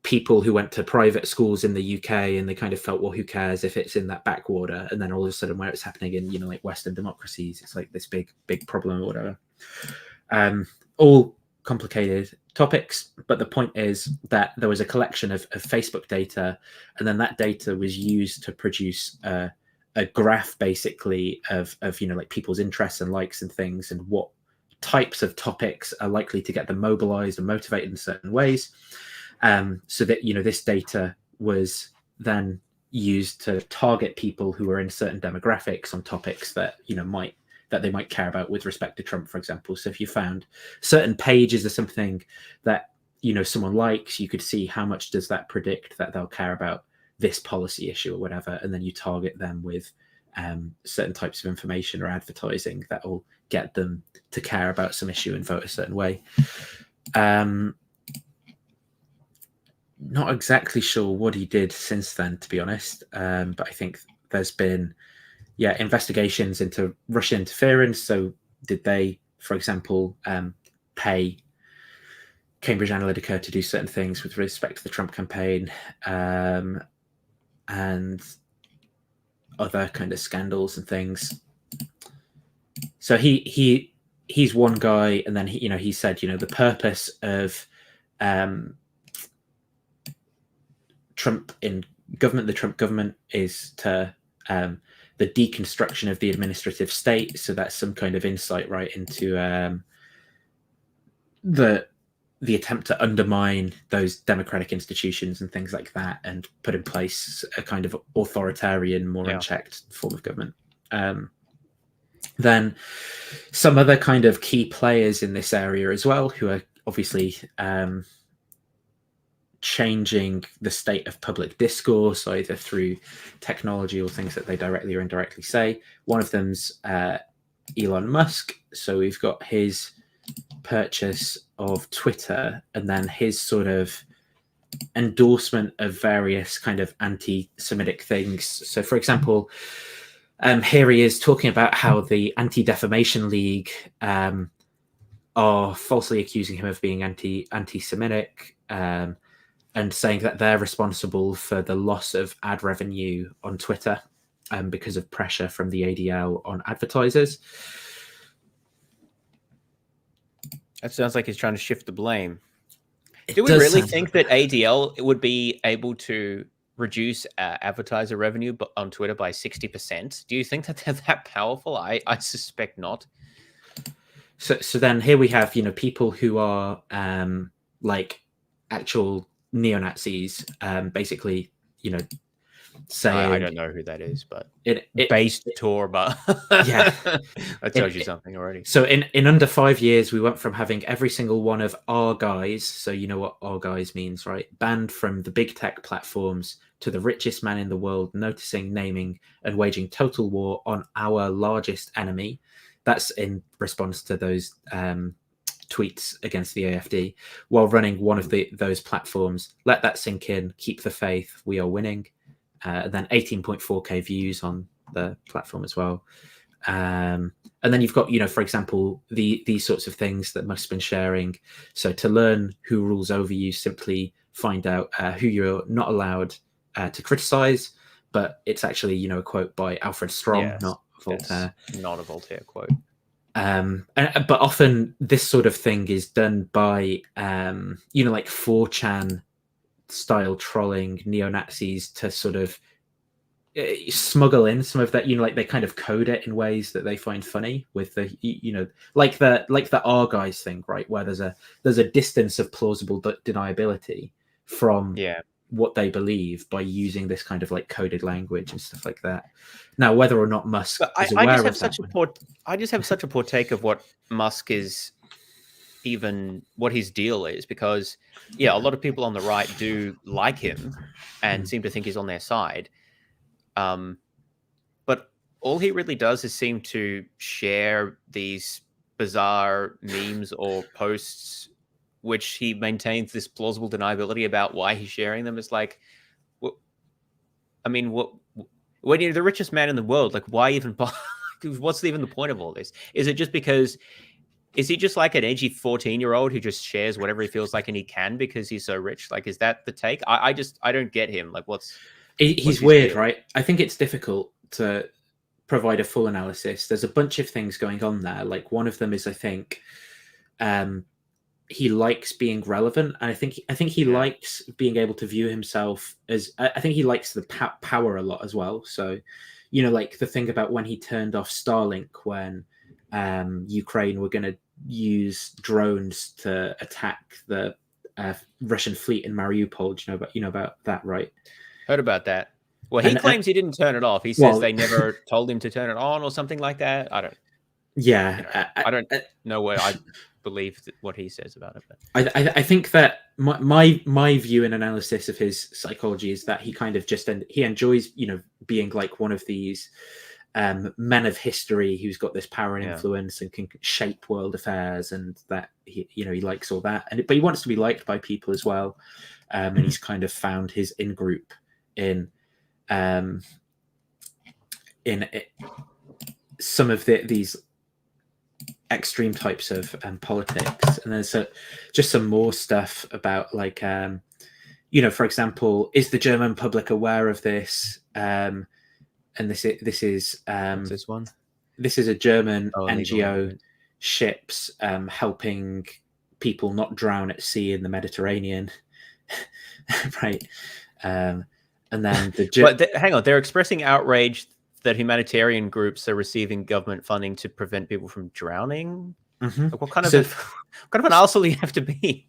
people who went to private schools in the UK, and they kind of felt, well, who cares if it's in that backwater? And then all of a sudden, where it's happening in, like Western democracies, it's like this big problem or whatever. All complicated topics, but the point is that there was a collection of Facebook data, and then that data was used to produce a graph, basically, of like people's interests and likes and things, and what types of topics are likely to get them mobilized and motivated in certain ways. So that, this data was then used to target people who were in certain demographics on topics that, they might care about with respect to Trump, for example. So if you found certain pages or something that, someone likes, you could see how much does that predict that they'll care about this policy issue or whatever. And then you target them with certain types of information or advertising that will get them to care about some issue and vote a certain way. Not exactly sure what he did since then, to be honest. But I think there's been, investigations into Russian interference. So did they, for example, pay Cambridge Analytica to do certain things with respect to the Trump campaign, and other kind of scandals and things. So he's one guy, and then he said, the purpose of Trump in government, the Trump government, is to the deconstruction of the administrative state. So that's some kind of insight right into the attempt to undermine those democratic institutions and things like that, and put in place a kind of authoritarian, more unchecked form of government. Then some other kind of key players in this area as well, who are obviously changing the state of public discourse, either through technology or things that they directly or indirectly say. One of them's Elon Musk. So we've got his purchase of Twitter, and then his sort of endorsement of various kind of anti-Semitic things. So, for example, here he is talking about how the Anti-Defamation League are falsely accusing him of being anti-Semitic, and saying that they're responsible for the loss of ad revenue on Twitter because of pressure from the ADL on advertisers. That sounds like he's trying to shift the blame. Do we really think that ADL would be able to reduce advertiser revenue on Twitter by 60%? Do you think that they're that powerful? I suspect not. So then here we have, people who are like actual neo-Nazis, basically, saying... I don't know who that is, but it based tour, but yeah, that tells you something already. So in under 5 years, we went from having every single one of our guys, so you know what our guys means, right? Banned from the big tech platforms, to the richest man in the world noticing, naming, and waging total war on our largest enemy. That's in response to those tweets against the AfD, while running one of those platforms. Let that sink in. Keep the faith. We are winning. Then 18.4k views on the platform as well. And then you've got, for example, these sorts of things that Musk's been sharing. So to learn who rules over you, simply find out who you're not allowed to criticize. But it's actually, a quote by Alfred Strom, not Voltaire. Not a Voltaire quote. But often this sort of thing is done by, like 4chan style trolling neo-Nazis to sort of smuggle in some of that, like they kind of code it in ways that they find funny, with the like the our guys thing, right, where there's a distance of plausible deniability from what they believe by using this kind of like coded language and stuff like that. Now, whether or not Musk is aware of that, I just have such a poor take of what Musk is, even what his deal is, because a lot of people on the right do like him and seem to think he's on their side. But all he really does is seem to share these bizarre memes or posts, which he maintains this plausible deniability about why he's sharing them. It's like, when you're the richest man in the world, like, why even? What's even the point of all this? Is it just because? Is he just like an edgy 14-year-old who just shares whatever he feels like and he can because he's so rich? Like, is that the take? I don't get him. Like, he's weird, deal? Right? I think it's difficult to provide a full analysis. There's a bunch of things going on there. Like, one of them is, I think, he likes being relevant. And I think he likes being able to view himself as, I think he likes the power a lot as well. So, like the thing about when he turned off Starlink, when Ukraine were going to use drones to attack the Russian fleet in Mariupol. Do you know about that, right? Heard about that. Well, he claims he didn't turn it off. He says they never told him to turn it on or something like that. I don't. Yeah, I don't know what I believe what he says about it. But I think that my view and analysis of his psychology is that he kind of he enjoys being like one of these men of history who's got this power and influence and can shape world affairs, and that he likes all that, but he wants to be liked by people as well, and he's kind of found his in-group in some of these extreme types of politics. And there's just some more stuff about, like, for example, is the German public aware of this? And this is this one. This is a German NGO ships helping people not drown at sea in the Mediterranean, right? And then but hang on, they're expressing outrage that humanitarian groups are receiving government funding to prevent people from drowning. Mm-hmm. Like, what kind of an arsehole do you have to be?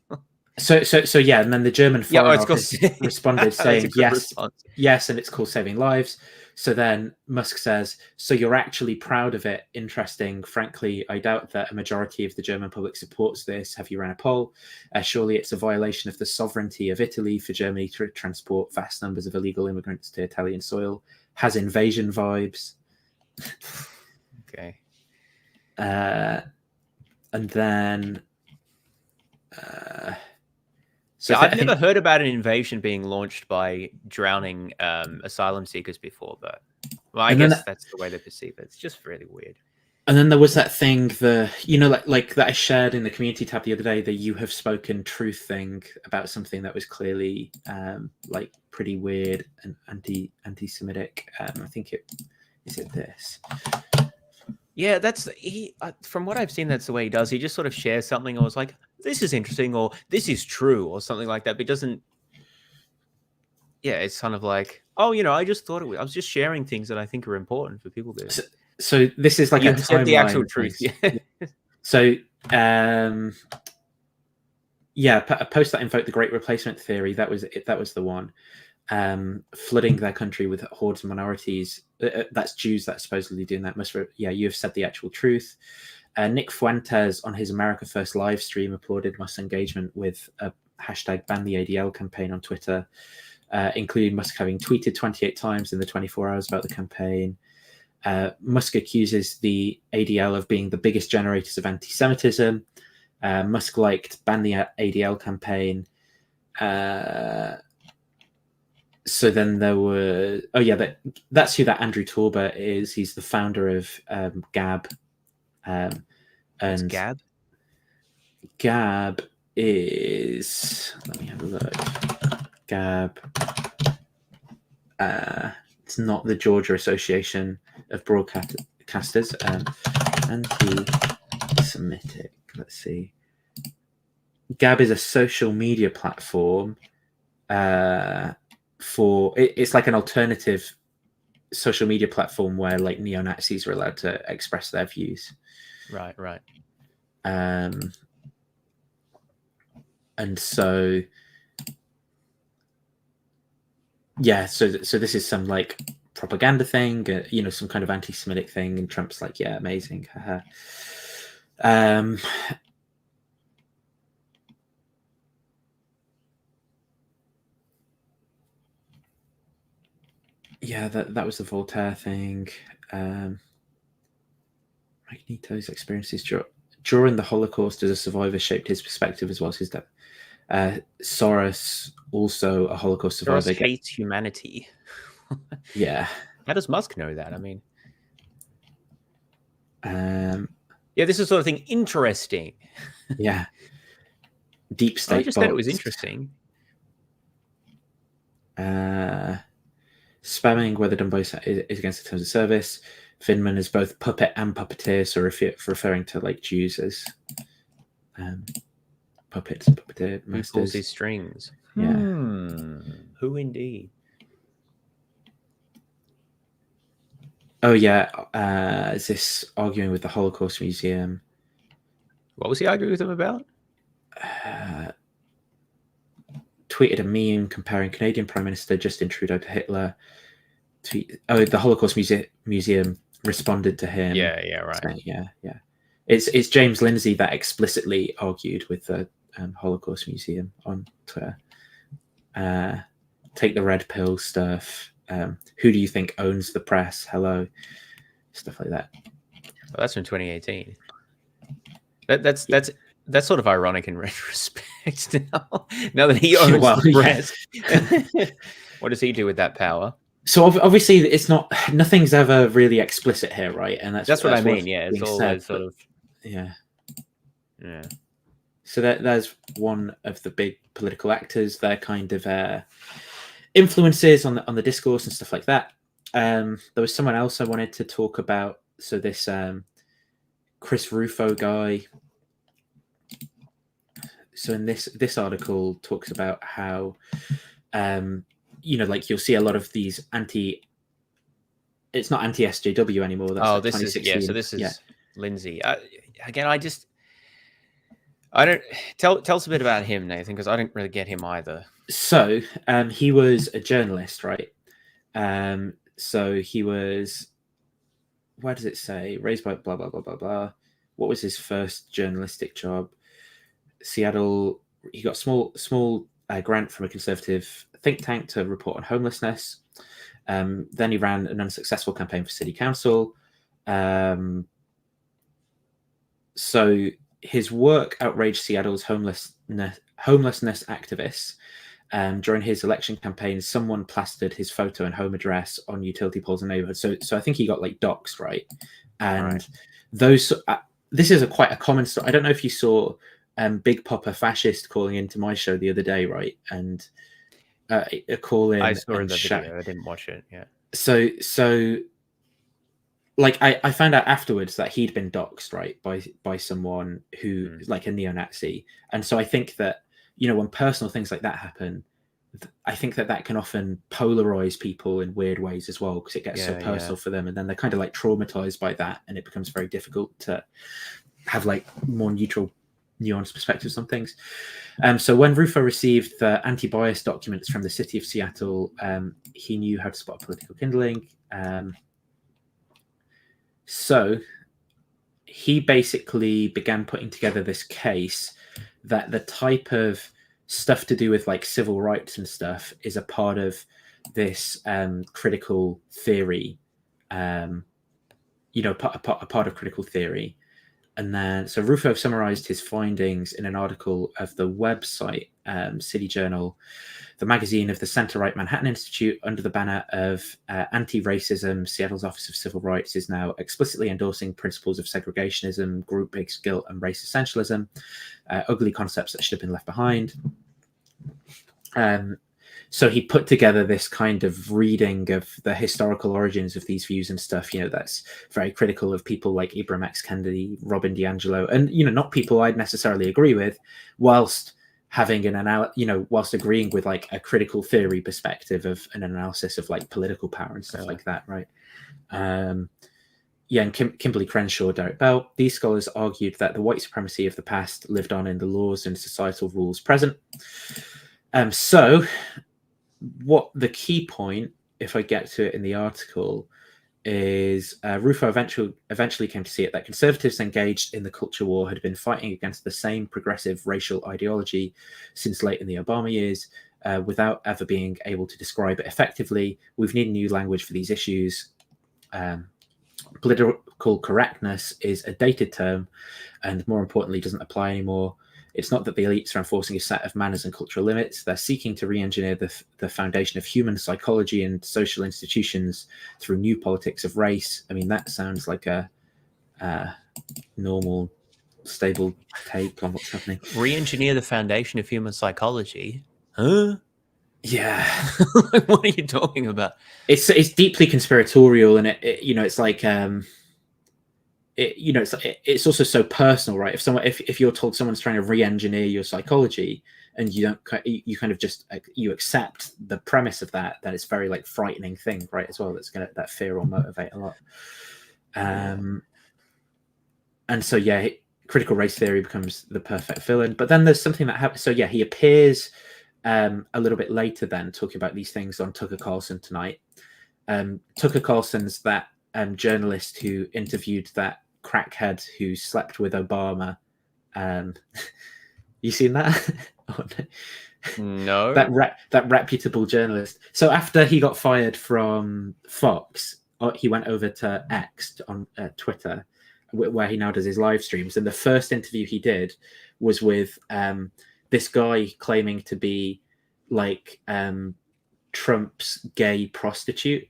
So yeah, and then the German Foreign Office responded saying yes, and it's called saving lives. So then Musk says, so you're actually proud of it. Interesting. Frankly, I doubt that a majority of the German public supports this. Have you ran a poll? Surely it's a violation of the sovereignty of Italy for Germany to transport vast numbers of illegal immigrants to Italian soil. Has invasion vibes. Okay. And then... So I've never heard about an invasion being launched by drowning asylum seekers before, but I guess that's the way they perceive it. It's just really weird. And then there was that thing, like that I shared in the community tab the other day, the "you have spoken truth" thing about something that was clearly like pretty weird and anti-Semitic. I think is it this. Yeah, that's from what I've seen. That's the way he does. He just sort of shares something. I was like, this is interesting, or this is true, or something like that. But it doesn't. Yeah, it's kind of like, oh, I just thought I was just sharing things that I think are important for people to. So this is like you a said the actual timeline truth. thing. Yeah. So a post that invoked the Great Replacement theory. That was the one. Flooding their country with hordes of minorities. That's Jews that's supposedly doing that. You have said the actual truth. Nick Fuentes on his America First live stream applauded Musk's engagement with a hashtag ban the ADL campaign on Twitter, including Musk having tweeted 28 times in the 24 hours about the campaign. Musk accuses the ADL of being the biggest generators of anti-Semitism. Musk liked ban the ADL campaign. So then there were, that's who that Andrew Torba is. He's the founder of Gab. And Gab? Gab is, let me have a look. Gab. It's not the Giorgia Association of Broadcasters. Anti-Semitic. Let's see. Gab is a social media platform it's like an alternative social media platform where like neo-Nazis are allowed to express their views. Right. And so so this is some like propaganda thing, some kind of anti-Semitic thing, and Trump's like, yeah, amazing. That was the Voltaire thing. Magneto's experiences during the Holocaust as a survivor shaped his perspective as well as his death. Soros, also a Holocaust survivor, hates humanity. Yeah. How does Musk know that? I mean, this is sort of thing interesting. Yeah. Deep state. I just said it was interesting. Spamming, whether done by is against the terms of service. Finman is both puppet and puppeteer, so referring to like Jews as puppets, puppeteer masters. Who pulls these strings? Yeah. Who indeed? Oh yeah, is this arguing with the Holocaust Museum? What was he arguing with them about? Tweeted a meme comparing Canadian Prime Minister Justin Trudeau to Hitler. The Holocaust Museum responded to him. Yeah, right. Saying, yeah. It's James Lindsay that explicitly argued with the Holocaust Museum on Twitter. Take the red pill stuff. Who do you think owns the press? Hello, stuff like that. Well, that's from 2018. That's sort of ironic in retrospect now that he owns the press. What does he do with that power? So obviously it's nothing's ever really explicit here, right? And that's what I mean. Yeah, it's always sort of yeah. So there's one of the big political actors. Their kind of influences on the discourse and stuff like that. There was someone else I wanted to talk about. So this Chris Rufo guy. So in this article talks about how like you'll see a lot of these it's not anti-SJW anymore. That's this is so this is Lindsay. Again, I don't tell us a bit about him, Nathan, because I didn't really get him either. So he was a journalist, right? So he was, where does it say? Raised by blah blah blah blah blah. What was his first journalistic job? Seattle. He got small grant from a conservative think tank to report on homelessness. Then he ran an unsuccessful campaign for city council. So his work outraged Seattle's homelessness activists. During his election campaign, someone plastered his photo and home address on utility poles in the neighborhood. So I think he got like doxed, right? And those. This is quite a common story. I don't know if you saw Big Papa Fascist calling into my show the other day, right? And a call in. I saw the video. I didn't watch it. Yeah. So like I found out afterwards that he'd been doxxed, right, by someone who like a neo-Nazi, and so I think that, you know, when personal things like that happen, I think that can often polarize people in weird ways as well, because it gets so personal for them, and then they're kind of like traumatized by that, and it becomes very difficult to have like more neutral, nuanced perspectives on things. So when Rufo received the anti-bias documents from the city of Seattle, he knew how to spot political kindling. So he basically began putting together this case that the type of stuff to do with like civil rights and stuff is a part of this critical theory, you know, a part of critical theory. And then, so Rufo summarized his findings in an article of the website City Journal, the magazine of the center-right Manhattan Institute, under the banner of anti-racism. Seattle's Office of Civil Rights is now explicitly endorsing principles of segregationism, group-based guilt, and race essentialism, ugly concepts that should have been left behind. So he put together this kind of reading of the historical origins of these views and stuff, you know, that's very critical of people like Ibram X. Kendi, Robin DiAngelo, and, you know, not people I'd necessarily agree with, whilst having whilst agreeing with like a critical theory perspective of an analysis of like political power and stuff like that, right? And Kimberly Crenshaw, Derek Bell, these scholars argued that the white supremacy of the past lived on in the laws and societal rules present. So what the key point, if I get to it in the article, is Rufo eventually came to see it that conservatives engaged in the culture war had been fighting against the same progressive racial ideology since late in the Obama years, without ever being able to describe it effectively. We've needed new language for these issues. Political correctness is a dated term, and more importantly, doesn't apply anymore. It's not that the elites are enforcing a set of manners and cultural limits. They're seeking to re-engineer the foundation of human psychology and social institutions through new politics of race. I mean, that sounds like a normal, stable take on what's happening. Re-engineer the foundation of human psychology? Huh? Yeah. What are you talking about? It's deeply conspiratorial, and it you know, it's like it's also so personal, right? If you're told someone's trying to re-engineer your psychology, and you kind of just you accept the premise of that it's very like frightening thing, right? As well, that fear will motivate a lot. And so critical race theory becomes the perfect villain. But then there's something that happens. So he appears a little bit later, then talking about these things on Tucker Carlson Tonight. Tucker Carlson's that journalist who interviewed that crackhead who slept with Obama. You seen that? Oh, no. That reputable journalist. So after he got fired from Fox, he went over to X on Twitter, where he now does his live streams. And the first interview he did was with this guy claiming to be like Trump's gay prostitute.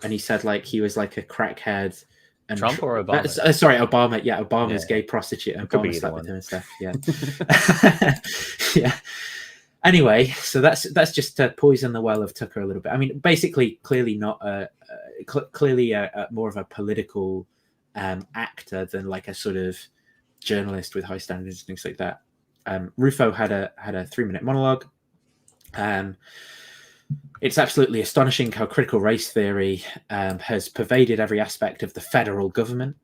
And he said like he was like a crackhead. And Trump or Obama? Sorry, Obama. Yeah, Obama's gay prostitute. And Obama slept with him and stuff. Yeah. Yeah. Anyway, so that's just to poison the well of Tucker a little bit. I mean, basically, clearly not more of a political actor than like a sort of journalist with high standards and things like that. Rufo had a 3-minute monologue. It's absolutely astonishing how critical race theory has pervaded every aspect of the federal government.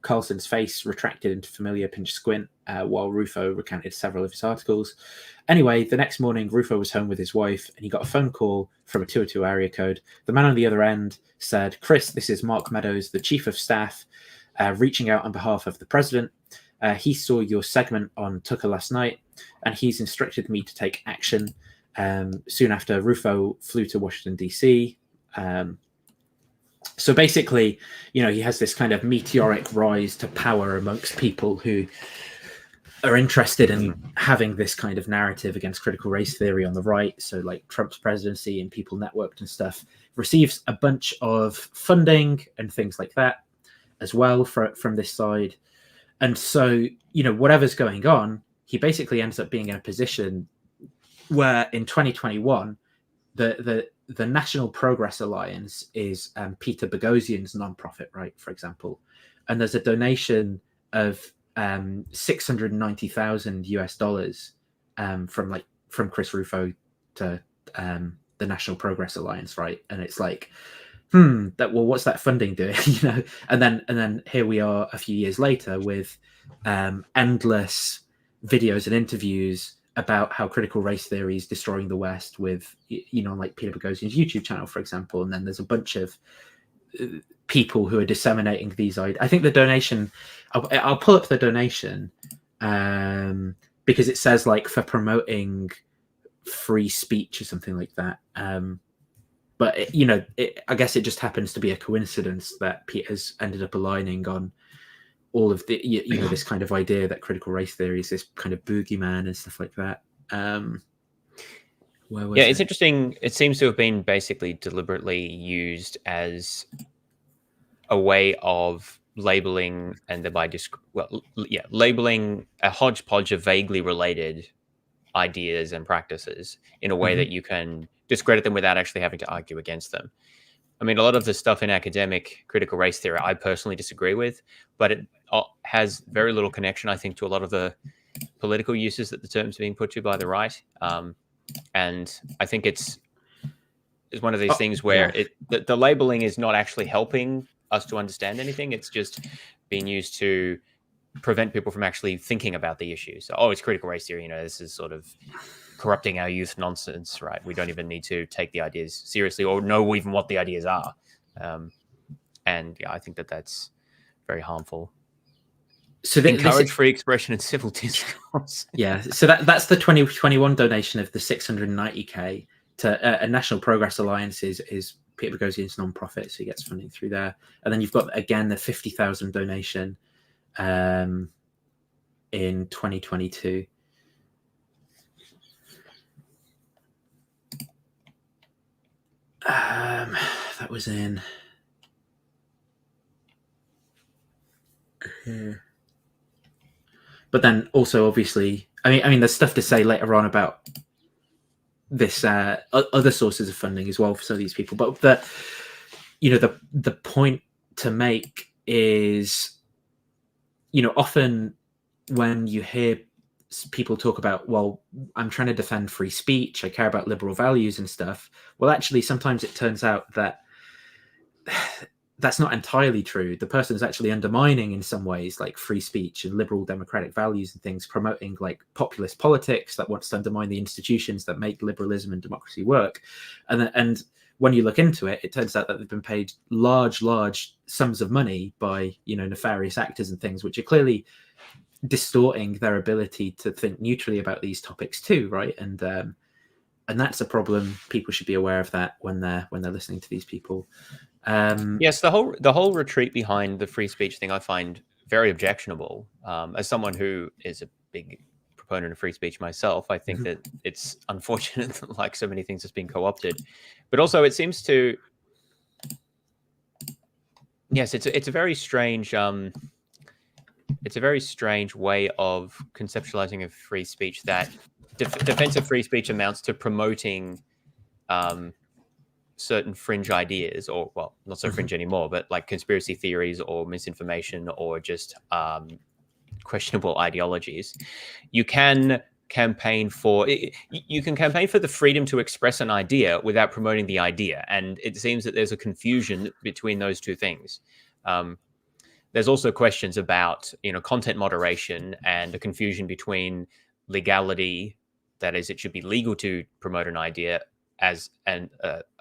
Carlson's face retracted into familiar pinch squint while Rufo recounted several of his articles. Anyway, the next morning, Rufo was home with his wife, and he got a phone call from a 202 area code. The man on the other end said, "Chris, this is Mark Meadows, the chief of staff, reaching out on behalf of the president. He saw your segment on Tucker last night, and he's instructed me to take action." Soon after, Rufo flew to Washington, D.C. So basically, he has this kind of meteoric rise to power amongst people who are interested in having this kind of narrative against critical race theory on the right. So like Trump's presidency and People Networked and stuff receives a bunch of funding and things like that as well from this side. And so, whatever's going on, he basically ends up being in a position where in 2021, the the National Progress Alliance is Peter Boghossian's nonprofit, right? For example, and there's a donation of $690,000 from Chris Rufo to the National Progress Alliance, right? And it's like, what's that funding doing? And then here we are a few years later with endless videos and interviews about how critical race theory is destroying the West with, like Peter Boghossian's YouTube channel, for example. And then there's a bunch of people who are disseminating these ideas. I think the donation, I'll pull up the donation because it says like for promoting free speech or something like that. But I guess it just happens to be a coincidence that Peter's ended up aligning on all of the this kind of idea that critical race theory is this kind of boogeyman and stuff like that. It's interesting. It seems to have been basically deliberately used as a way of labeling and thereby labeling a hodgepodge of vaguely related ideas and practices in a way that you can discredit them without actually having to argue against them. I mean, a lot of the stuff in academic critical race theory, I personally disagree with, but it has very little connection, I think, to a lot of the political uses that the term's being put to by the right. And I think it's one of these things where the labeling is not actually helping us to understand anything. It's just being used to prevent people from actually thinking about the issue. So, it's critical race theory. This is sort of corrupting our youth nonsense, right? We don't even need to take the ideas seriously or know even what the ideas are. And I think that's very harmful. So encourage free expression and civil discourse. So that's the 2021 donation of the $690K to a National Progress Alliance is Peter Boghossian's nonprofit, so he gets funding through there. And then you've got again the 50,000 donation in 2022. That was in here. But then also, obviously, I mean, there's stuff to say later on about this other sources of funding as well for some of these people. But the point to make is, often when you hear people talk about, well, I'm trying to defend free speech, I care about liberal values and stuff. Well, actually, sometimes it turns out that that's not entirely true. The person is actually undermining in some ways like free speech and liberal democratic values and things, promoting like populist politics that wants to undermine the institutions that make liberalism and democracy work. And when you look into it, it turns out that they've been paid large sums of money by nefarious actors and things, which are clearly distorting their ability to think neutrally about these topics too, right? And that's a problem. People should be aware of that when they're listening to these people. Yes, the whole retreat behind the free speech thing I find very objectionable. As someone who is a big proponent of free speech myself, I think that it's unfortunate that like so many things has been co-opted. But also it seems to it's a very strange way of conceptualizing of free speech that defense of free speech amounts to promoting certain fringe ideas, or well, not so fringe anymore, but like conspiracy theories or misinformation or just questionable ideologies. You can campaign for the freedom to express an idea without promoting the idea, and it seems that there's a confusion between those two things. There's also questions about content moderation and a confusion between legality, that is, it should be legal to promote an idea,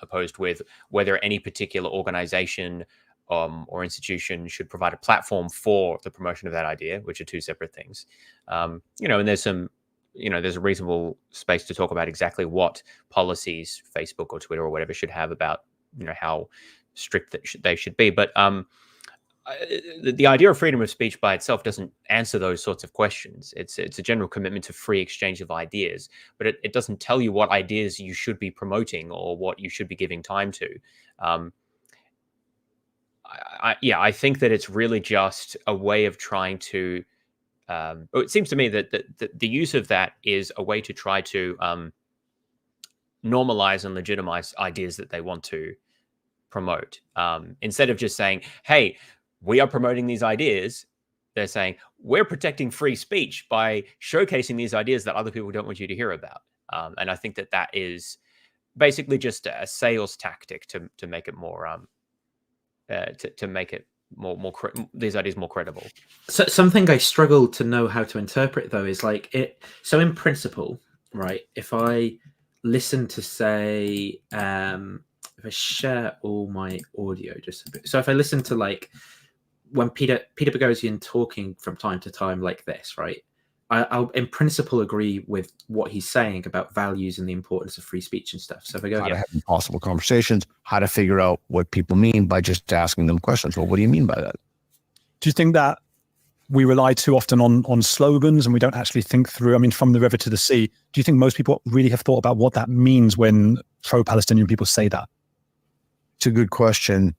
opposed with whether any particular organization or institution should provide a platform for the promotion of that idea, which are two separate things. And there's there's a reasonable space to talk about exactly what policies Facebook or Twitter or whatever should have about how strict they should be. But the idea of freedom of speech by itself doesn't answer those sorts of questions. It's a general commitment to free exchange of ideas, but it doesn't tell you what ideas you should be promoting or what you should be giving time to. I think that it's really just a way of trying to. It seems to me that the use of that is a way to try to normalize and legitimize ideas that they want to promote. Instead of just saying, hey, we are promoting these ideas, they're saying, we're protecting free speech by showcasing these ideas that other people don't want you to hear about. And I think that is basically just a sales tactic to make it more, to make it these ideas more credible. So something I struggle to know how to interpret, though, is like it. So in principle, right, if I listen to, say, if I share all my audio just a bit, so if I listen to like when Peter Boghossian talking from time to time like this, right, I'll in principle agree with what he's saying about values and the importance of free speech and stuff. So if I go, how to have impossible conversations, how to figure out what people mean by just asking them questions. Well, what do you mean by that? Do you think that we rely too often on slogans and we don't actually think through? I mean, from the river to the sea, do you think most people really have thought about what that means when pro-Palestinian people say that? It's a good question.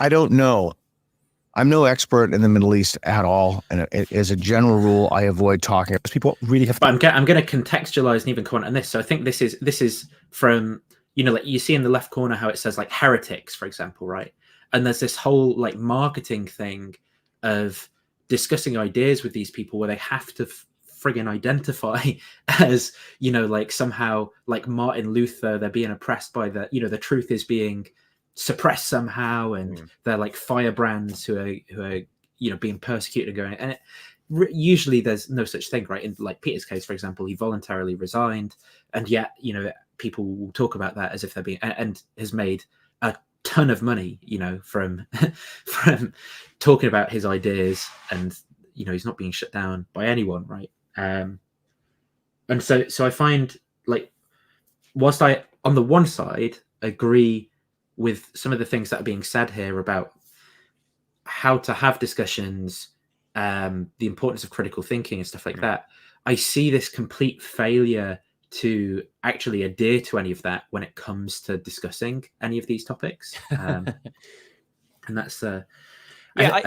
I don't know. I'm no expert in the Middle East at all, and as a general rule, I avoid talking. People really have. But I'm going to contextualize and even comment on this. So I think this is from, you know, like you see in the left corner how it says like heretics, for example, right? And there's this whole like marketing thing of discussing ideas with these people where they have to friggin' identify as, you know, like somehow like Martin Luther, they're being oppressed by the, you know, the truth is being suppressed somehow, and they're like firebrands who are you know being persecuted and going, and usually there's no such thing, right? In like Peter's case, for example, he voluntarily resigned, and yet, you know, people will talk about that as if they're being, and has made a ton of money, you know, from from talking about his ideas, and you know he's not being shut down by anyone, right? And so I find, like, whilst I on the one side agree with some of the things that are being said here about how to have discussions, the importance of critical thinking and stuff like that, I see this complete failure to actually adhere to any of that when it comes to discussing any of these topics. And that's I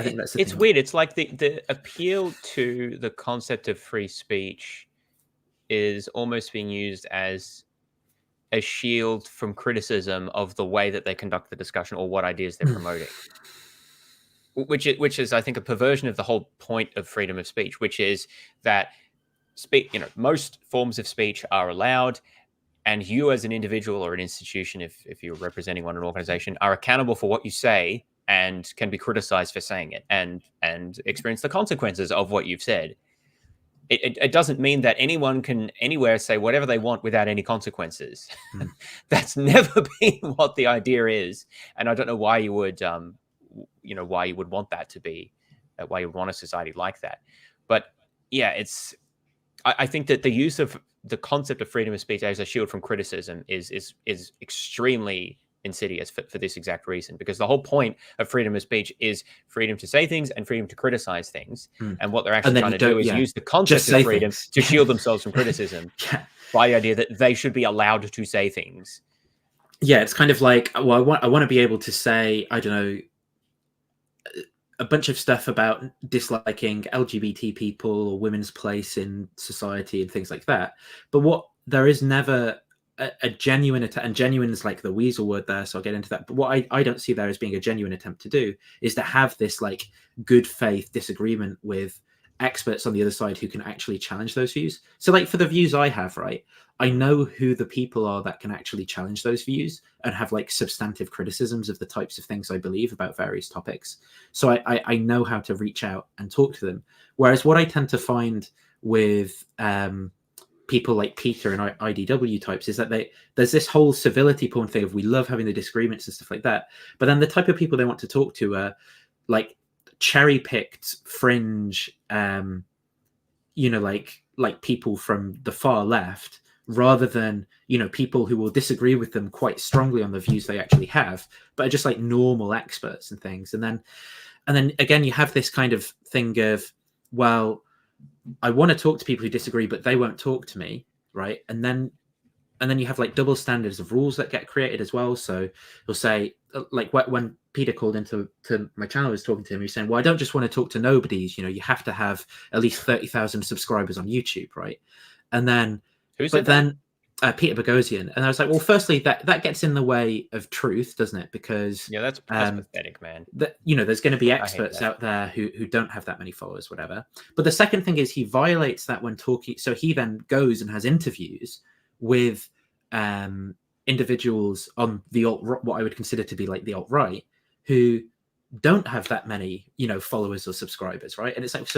think that's it's weird. It's like the appeal to the concept of free speech is almost being used as a shield from criticism of the way that they conduct the discussion or what ideas they're promoting, which is, I think, a perversion of the whole point of freedom of speech, which is that most forms of speech are allowed, and you as an individual or an institution, if you're representing one, an organization, are accountable for what you say and can be criticized for saying it and experience the consequences of what you've said. It doesn't mean that anyone can anywhere say whatever they want without any consequences. That's never been what the idea is, and I don't know why you would, why you would want that to be, why you would want a society like that. But yeah, I think that the use of the concept of freedom of speech as a shield from criticism is extremely insidious for this exact reason, because the whole point of freedom of speech is freedom to say things and freedom to criticize things. And what they're actually trying to do is use the concept of freedom to shield themselves from criticism by the idea that they should be allowed to say things. Yeah, it's kind of like, well, I want to be able to say, I don't know, a bunch of stuff about disliking LGBT people or women's place in society and things like that. But there is never a genuine attempt, and genuine is like the weasel word there, so I'll get into that. But what I don't see there as being a genuine attempt to do is to have this like good faith disagreement with experts on the other side who can actually challenge those views. So like for the views I have, right, I know who the people are that can actually challenge those views and have like substantive criticisms of the types of things I believe about various topics. So I know how to reach out and talk to them. Whereas what I tend to find with people like Peter and IDW types is that there's this whole civility porn thing of we love having the disagreements and stuff like that. But then the type of people they want to talk to are like cherry-picked fringe, like people from the far left, rather than, people who will disagree with them quite strongly on the views they actually have, but are just like normal experts and things. And then again, you have this kind of thing of, well, I want to talk to people who disagree, but they won't talk to me, right? And then you have like double standards of rules that get created as well. So you'll say, like when Peter called into my channel, I was talking to him, he's saying, well, I don't just want to talk to nobodies, you have to have at least 30,000 subscribers on YouTube, right? And then, Peter Boghossian, and I was like, well, firstly, that gets in the way of truth, doesn't it? Because that's pathetic, man. That, you know, there's going to be experts out there who don't have that many followers, whatever. But the second thing is he violates that when talking. So he then goes and has interviews with individuals on the what I would consider to be like the alt-right, who don't have that many, you know, followers or subscribers, right? And it's like,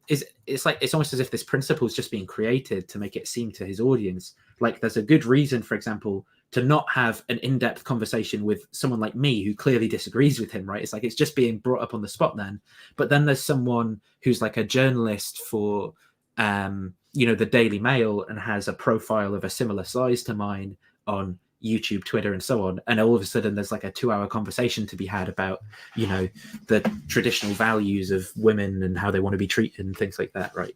it's almost as if this principle is just being created to make it seem to his audience like there's a good reason, for example, to not have an in-depth conversation with someone like me who clearly disagrees with him, right? It's like it's just being brought up on the spot then. But then there's someone who's like a journalist for you know, the Daily Mail and has a profile of a similar size to mine on YouTube, Twitter, and so on, and all of a sudden there's like a 2-hour conversation to be had about, you know, the traditional values of women and how they want to be treated and things like that, right?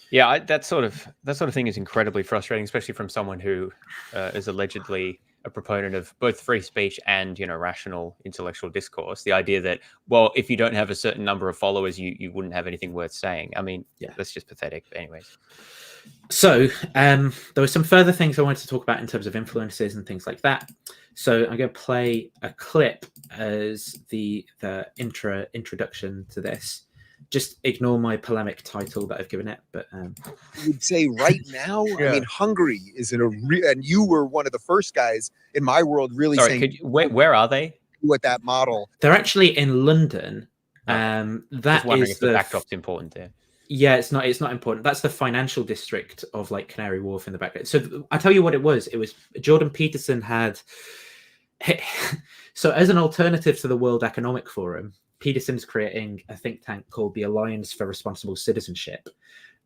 Yeah, that sort of thing is incredibly frustrating, especially from someone who is allegedly a proponent of both free speech and, you know, rational intellectual discourse. The idea that, well, if you don't have a certain number of followers, you wouldn't have anything worth saying. I mean, yeah, that's just pathetic. But anyways. So there were some further things I wanted to talk about in terms of influences and things like that. So I'm going to play a clip as the introduction to this. Just ignore my polemic title that I've given it. But I would say right now, I mean, Hungary is in a and you were one of the first guys in my world really saying, where are they? With that model, they're actually in London. That Just wondering is if the backdrop's important there. Yeah, it's not important. That's the financial district of like Canary Wharf in the background. So I tell you what it was. It was Jordan Peterson had. So as an alternative to the World Economic Forum, Peterson's creating a think tank called the Alliance for Responsible Citizenship,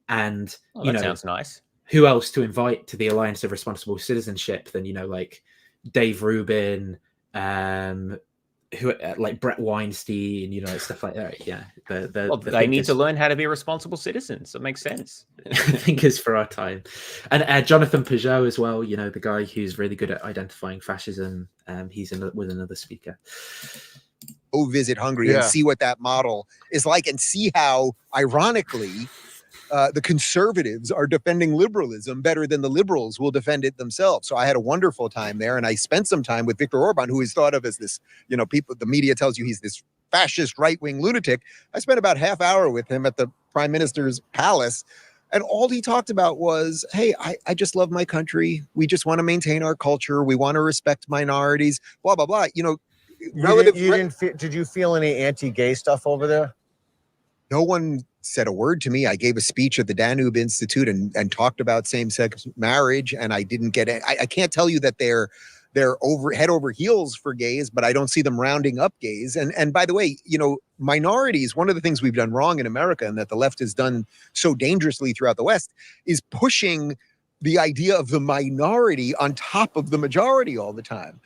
and you know, sounds nice. Who else to invite to the Alliance of Responsible Citizenship than, you know, like Dave Rubin, who like Brett Weinstein, you know, stuff like that. Yeah, they need to learn how to be responsible citizens. That makes sense. Thinkers for our time, and Jonathan Peugeot as well. You know, the guy who's really good at identifying fascism. He's with another speaker. Go visit Hungary and see what that model is like, and see how, ironically, the conservatives are defending liberalism better than the liberals will defend it themselves. So I had a wonderful time there, and I spent some time with Viktor Orban, who is thought of as this, you know, the media tells you he's this fascist right-wing lunatic. I spent about half hour with him at the prime minister's palace, and all he talked about was, hey, I just love my country. We just want to maintain our culture. We want to respect minorities, blah, blah, blah. You know, did you feel any anti-gay stuff over there? No one said a word to me. I gave a speech at the Danube Institute and talked about same-sex marriage, and I didn't get it. I can't tell you that they're head over heels for gays, but I don't see them rounding up gays. And by the way, you know, minorities, one of the things we've done wrong in America and that the left has done so dangerously throughout the West is pushing the idea of the minority on top of the majority all the time.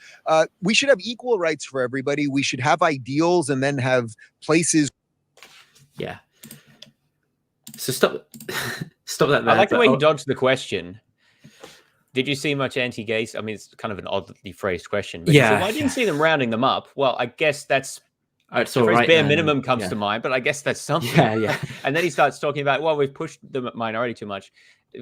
We should have equal rights for everybody. We should have ideals and then have places. Yeah. So stop that there. I like the way you dodged the question. Did you see much anti-gay? I mean, it's kind of an oddly phrased question. But yeah. I didn't see them rounding them up. Well, I guess that's it's all right. Bare minimum comes to mind, but I guess that's something. Yeah. And then he starts talking about, well, we've pushed the minority too much.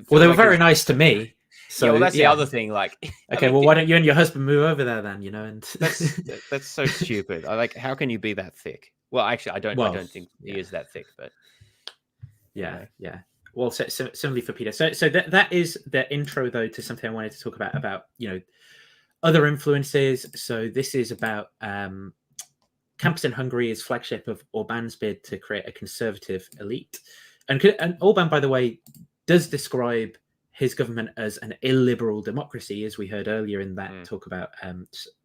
Well, they were very nice to me. So yeah, well, that's the other thing. Like, okay, well, why don't you and your husband move over there then? You know, and that's so stupid. Like, how can you be that thick? Well, actually, I don't think he is that thick, but yeah. Well, similarly for Peter. So that is the intro, though, to something I wanted to talk about, you know, other influences. So this is about Campus in Hungary is flagship of Orban's bid to create a conservative elite. And Orban, by the way, does describe his government as an illiberal democracy, as we heard earlier in that talk about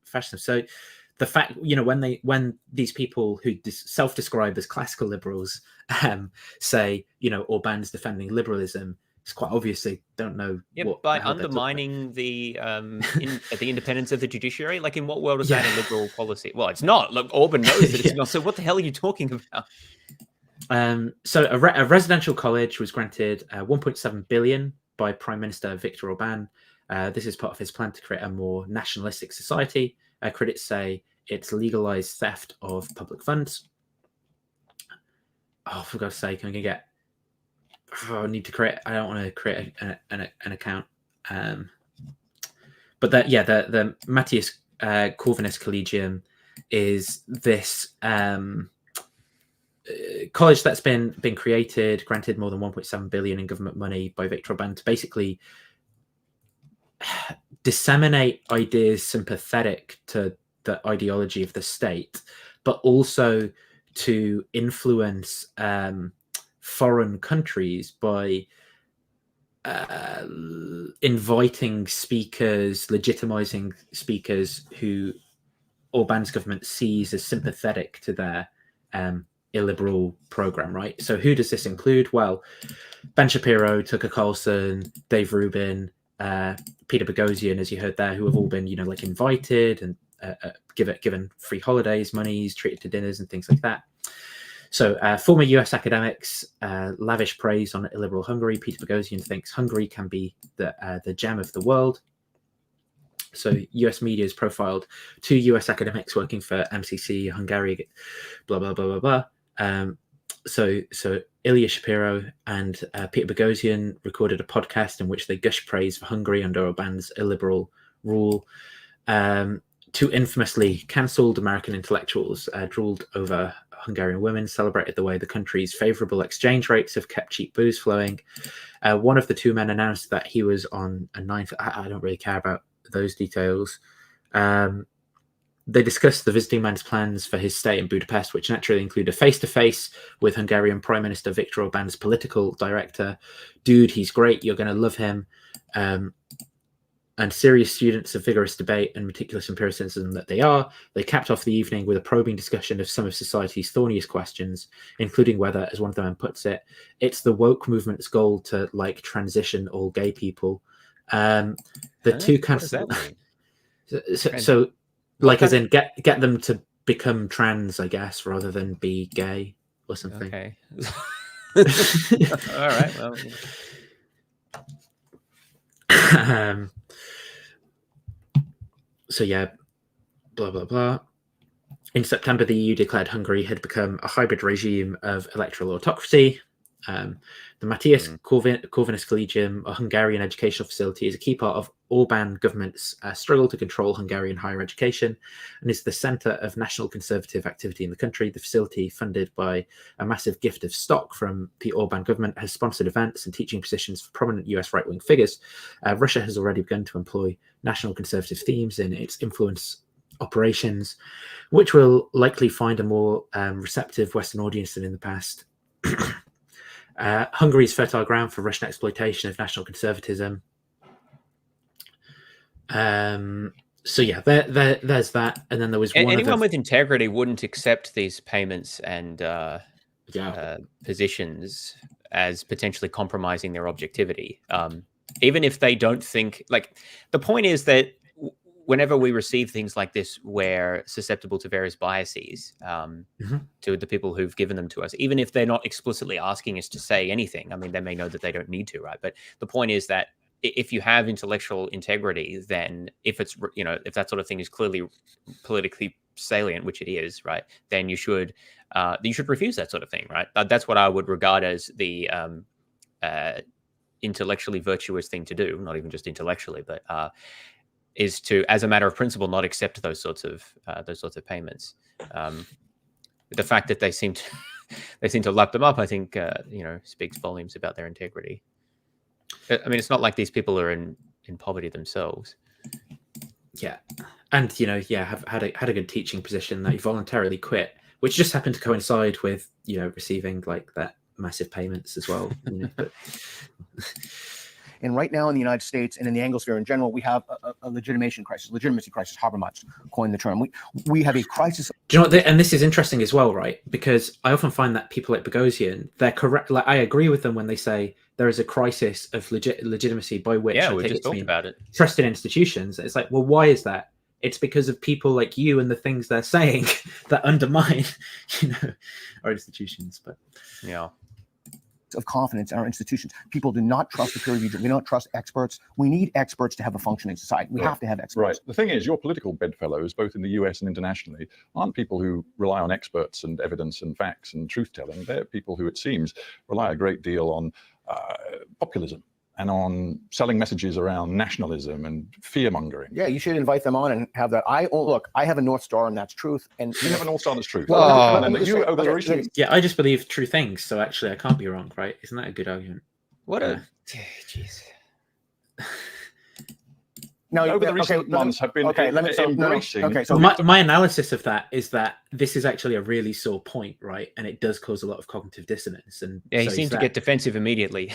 fascism. So the fact, you know, when these people who self-describe as classical liberals say, you know, Orban's defending liberalism, it's quite obvious they don't know. Yeah, by undermining the independence of the judiciary. Like, in what world is that a liberal policy? Well, it's not. Look, Orban knows that it's not. So what the hell are you talking about? So a residential college was granted 1.7 billion by Prime Minister Viktor Orban. This is part of his plan to create a more nationalistic society. Critics say it's legalized theft of public funds. Oh, for God's sake, I'm gonna get. I need to create. I don't want to create an account. But that, yeah, the Matthias Corvinus Collegium is this college that's been created, granted more than 1.7 billion in government money by Viktor Orbán to basically disseminate ideas sympathetic to the ideology of the state, but also to influence foreign countries by inviting speakers, legitimizing speakers who Orbán's government sees as sympathetic to their illiberal program, right? So who does this include? Well, Ben Shapiro, Tucker Carlson, Dave Rubin, Peter Boghossian, as you heard there, who have all been, like invited and given free holidays, monies, treated to dinners and things like that. So former US academics lavish praise on illiberal Hungary. Peter Boghossian thinks Hungary can be the gem of the world. So US media has profiled 2 US academics working for MCC, Hungary, blah, blah, blah, blah, blah. So Ilya Shapiro and Peter Boghossian recorded a podcast in which they gush praise for Hungary under Orbán's illiberal rule. 2 infamously cancelled American intellectuals drooled over Hungarian women, celebrated the way the country's favourable exchange rates have kept cheap booze flowing. One of the 2 men announced that he was on a 9th. I don't really care about those details. They discussed the visiting man's plans for his stay in Budapest, which naturally include a face-to-face with Hungarian Prime Minister Viktor Orbán's political director. Dude, he's great. You're going to love him. And serious students of vigorous debate and meticulous empiricism that they are, they capped off the evening with a probing discussion of some of society's thorniest questions, including whether, as one of the men puts it, it's the woke movement's goal to transition all gay people. The 2 cancelled. So as in get them to become trans, I guess, rather than be gay or something. Okay. All right. Well. So yeah, blah, blah, blah. In September, the EU declared Hungary had become a hybrid regime of electoral autocracy. The Matthias Corvinus Collegium, a Hungarian educational facility, is a key part of Orbán government's struggle to control Hungarian higher education and is the centre of national conservative activity in the country. The facility, funded by a massive gift of stock from the Orbán government, has sponsored events and teaching positions for prominent US right-wing figures. Russia has already begun to employ national conservative themes in its influence operations, which will likely find a more receptive Western audience than in the past. Hungary's fertile ground for Russian exploitation of national conservatism. So yeah, there's that, and then there was anyone with integrity wouldn't accept these payments and positions as potentially compromising their objectivity, even if they don't think the point is that whenever we receive things like this, we're susceptible to various biases to the people who've given them to us, even if they're not explicitly asking us to say anything. I mean, they may know that they don't need to, right? But the point is that if you have intellectual integrity, then if it's, if that sort of thing is clearly politically salient, which it is, right, then you should refuse that sort of thing, right? That's what I would regard as the intellectually virtuous thing to do, not even just intellectually, but is to, as a matter of principle, not accept those sorts of payments. The fact that they seem to lap them up, I think, speaks volumes about their integrity. I mean, it's not like these people are in poverty themselves. Yeah, and have had a good teaching position that he voluntarily quit, which just happened to coincide with receiving that massive payments as well. But... And right now in the United States and in the Anglosphere in general, we have a legitimacy crisis, however much coined the term. We have a crisis. Do you know what? And this is interesting as well, right? Because I often find that people like Boghossian, they're correct. I agree with them when they say there is a crisis of legitimacy by which we just talked about it. Trusted institutions. It's well, why is that? It's because of people like you and the things they're saying that undermine, our institutions. But yeah. Of confidence in our institutions. People do not trust the peer review. We don't trust experts. We need experts to have a functioning society. We have to have experts. Right. The thing is, your political bedfellows, both in the US and internationally, aren't people who rely on experts and evidence and facts and truth-telling. They're people who, it seems, rely a great deal on populism and on selling messages around nationalism and fear mongering. Yeah, you should invite them on and have that. Look, I have a North Star, and that's truth. And you have a North Star, that's truth. Well, yeah, I just believe true things, so actually I can't be wrong, right? Isn't that a good argument? What a jeez. No, over the recent months have been embracing. So my analysis of that is that this is actually a really sore point, right? And it does cause a lot of cognitive dissonance. And yeah, he seems to get defensive immediately.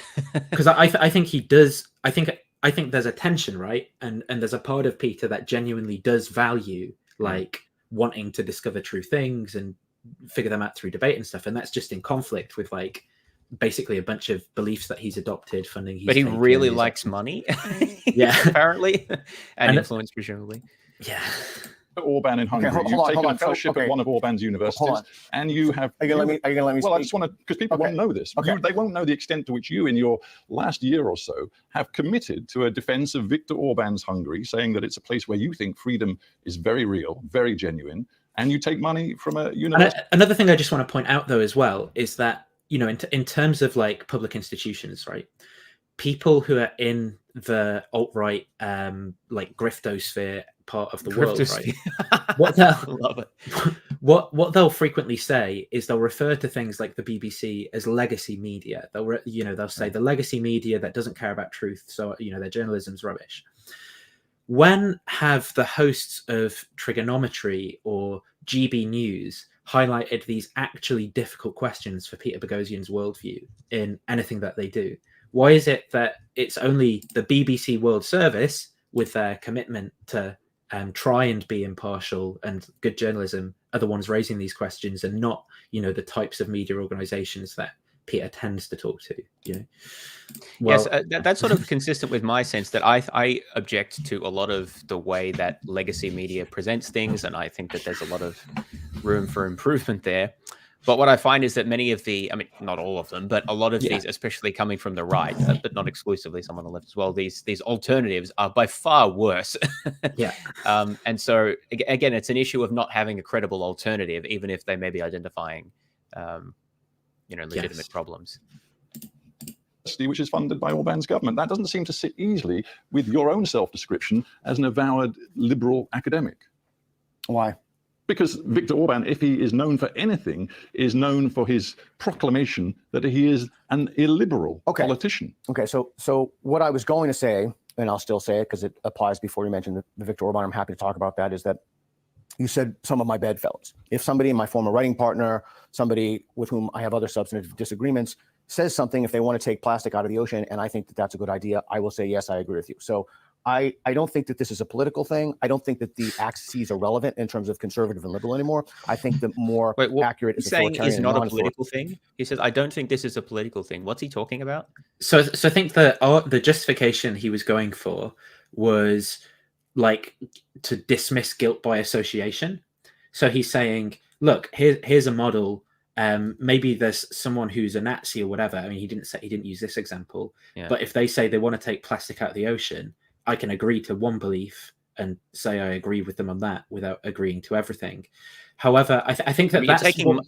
Because I think he does. I think there's a tension, right? And there's a part of Peter that genuinely does value like wanting to discover true things and figure them out through debate and stuff. And that's just in conflict with like basically a bunch of beliefs that he's adopted, funding. But he really likes money. Yeah, apparently, and influence presumably. Yeah. Orban in Hungary. You've taken a fellowship at one of Orban's universities, and you have. Are you gonna let me? Well, I just want to, because people won't know this. They won't know the extent to which you, in your last year or so, have committed to a defense of Viktor Orban's Hungary, saying that it's a place where you think freedom is very real, very genuine, and you take money from a university. Another thing I just want to point out, though, as well, is that in terms of like public institutions, right? People who are in the alt-right, like griftosphere part of the world, right? What they'll frequently say is they'll refer to things like the BBC as legacy media. They'll say the legacy media that doesn't care about truth, so their journalism's rubbish. When have the hosts of Trigonometry or GB News highlighted these actually difficult questions for Peter Boghossian's worldview in anything that they do? Why is it that it's only the BBC World Service, with their commitment to try and be impartial and good journalism, are the ones raising these questions, and not the types of media organizations that Peter tends to talk to? Yes, that's sort of consistent with my sense that I object to a lot of the way that legacy media presents things, and I think that there's a lot of room for improvement there. But what I find is that many of not all of them, but a lot of these, especially coming from the right, but not exclusively, some on the left as well, these alternatives are by far worse. And so again, it's an issue of not having a credible alternative, even if they may be identifying legitimate problems. Which is funded by Orban's government. That doesn't seem to sit easily with your own self-description as an avowed liberal academic. Why? Because Viktor Orban, if he is known for anything, is known for his proclamation that he is an illiberal politician. Okay, so what I was going to say, and I'll still say it because it applies before you mentioned the Viktor Orban, I'm happy to talk about that, is that you said some of my bedfellows. If somebody, my former writing partner, somebody with whom I have other substantive disagreements, says something, if they want to take plastic out of the ocean and I think that that's a good idea, I will say, yes, I agree with you. So I don't think that this is a political thing. I don't think that the axes are relevant in terms of conservative and liberal anymore. I think the more accurate is saying is not a political thing. He says, I don't think this is a political thing. What's he talking about? So I think the justification he was going for was like to dismiss guilt by association. So he's saying, look, here's a model. Maybe there's someone who's a Nazi or whatever. I mean, he didn't use this example, but if they say they want to take plastic out of the ocean, I can agree to one belief and say I agree with them on that without agreeing to everything. However, I think that that's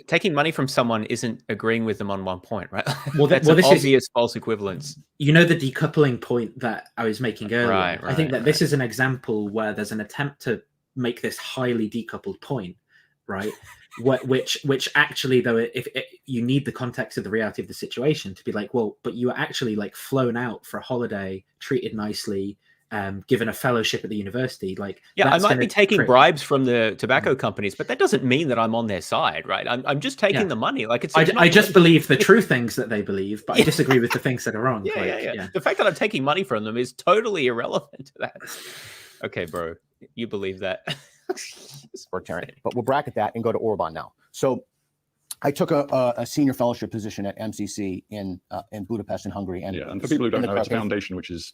taking money from someone isn't agreeing with them on one point, right? Well, that's an obvious false equivalence. The decoupling point that I was making earlier. Right, I think that this is an example where there's an attempt to make this highly decoupled point, right? which actually, though, if you need the context of the reality of the situation to be like, well, but you were actually like flown out for a holiday, treated nicely, given a fellowship at the university, I might be taking bribes from the tobacco companies, but that doesn't mean that I'm on their side, right? I'm just taking the money. I just believe the true things that they believe, but I disagree with the things that are wrong. The fact that I'm taking money from them is totally irrelevant to that. Okay, bro, you believe that? But we'll bracket that and go to Orban now. So I took a senior fellowship position at MCC in Budapest in Hungary. And for people who don't know, it's a foundation which is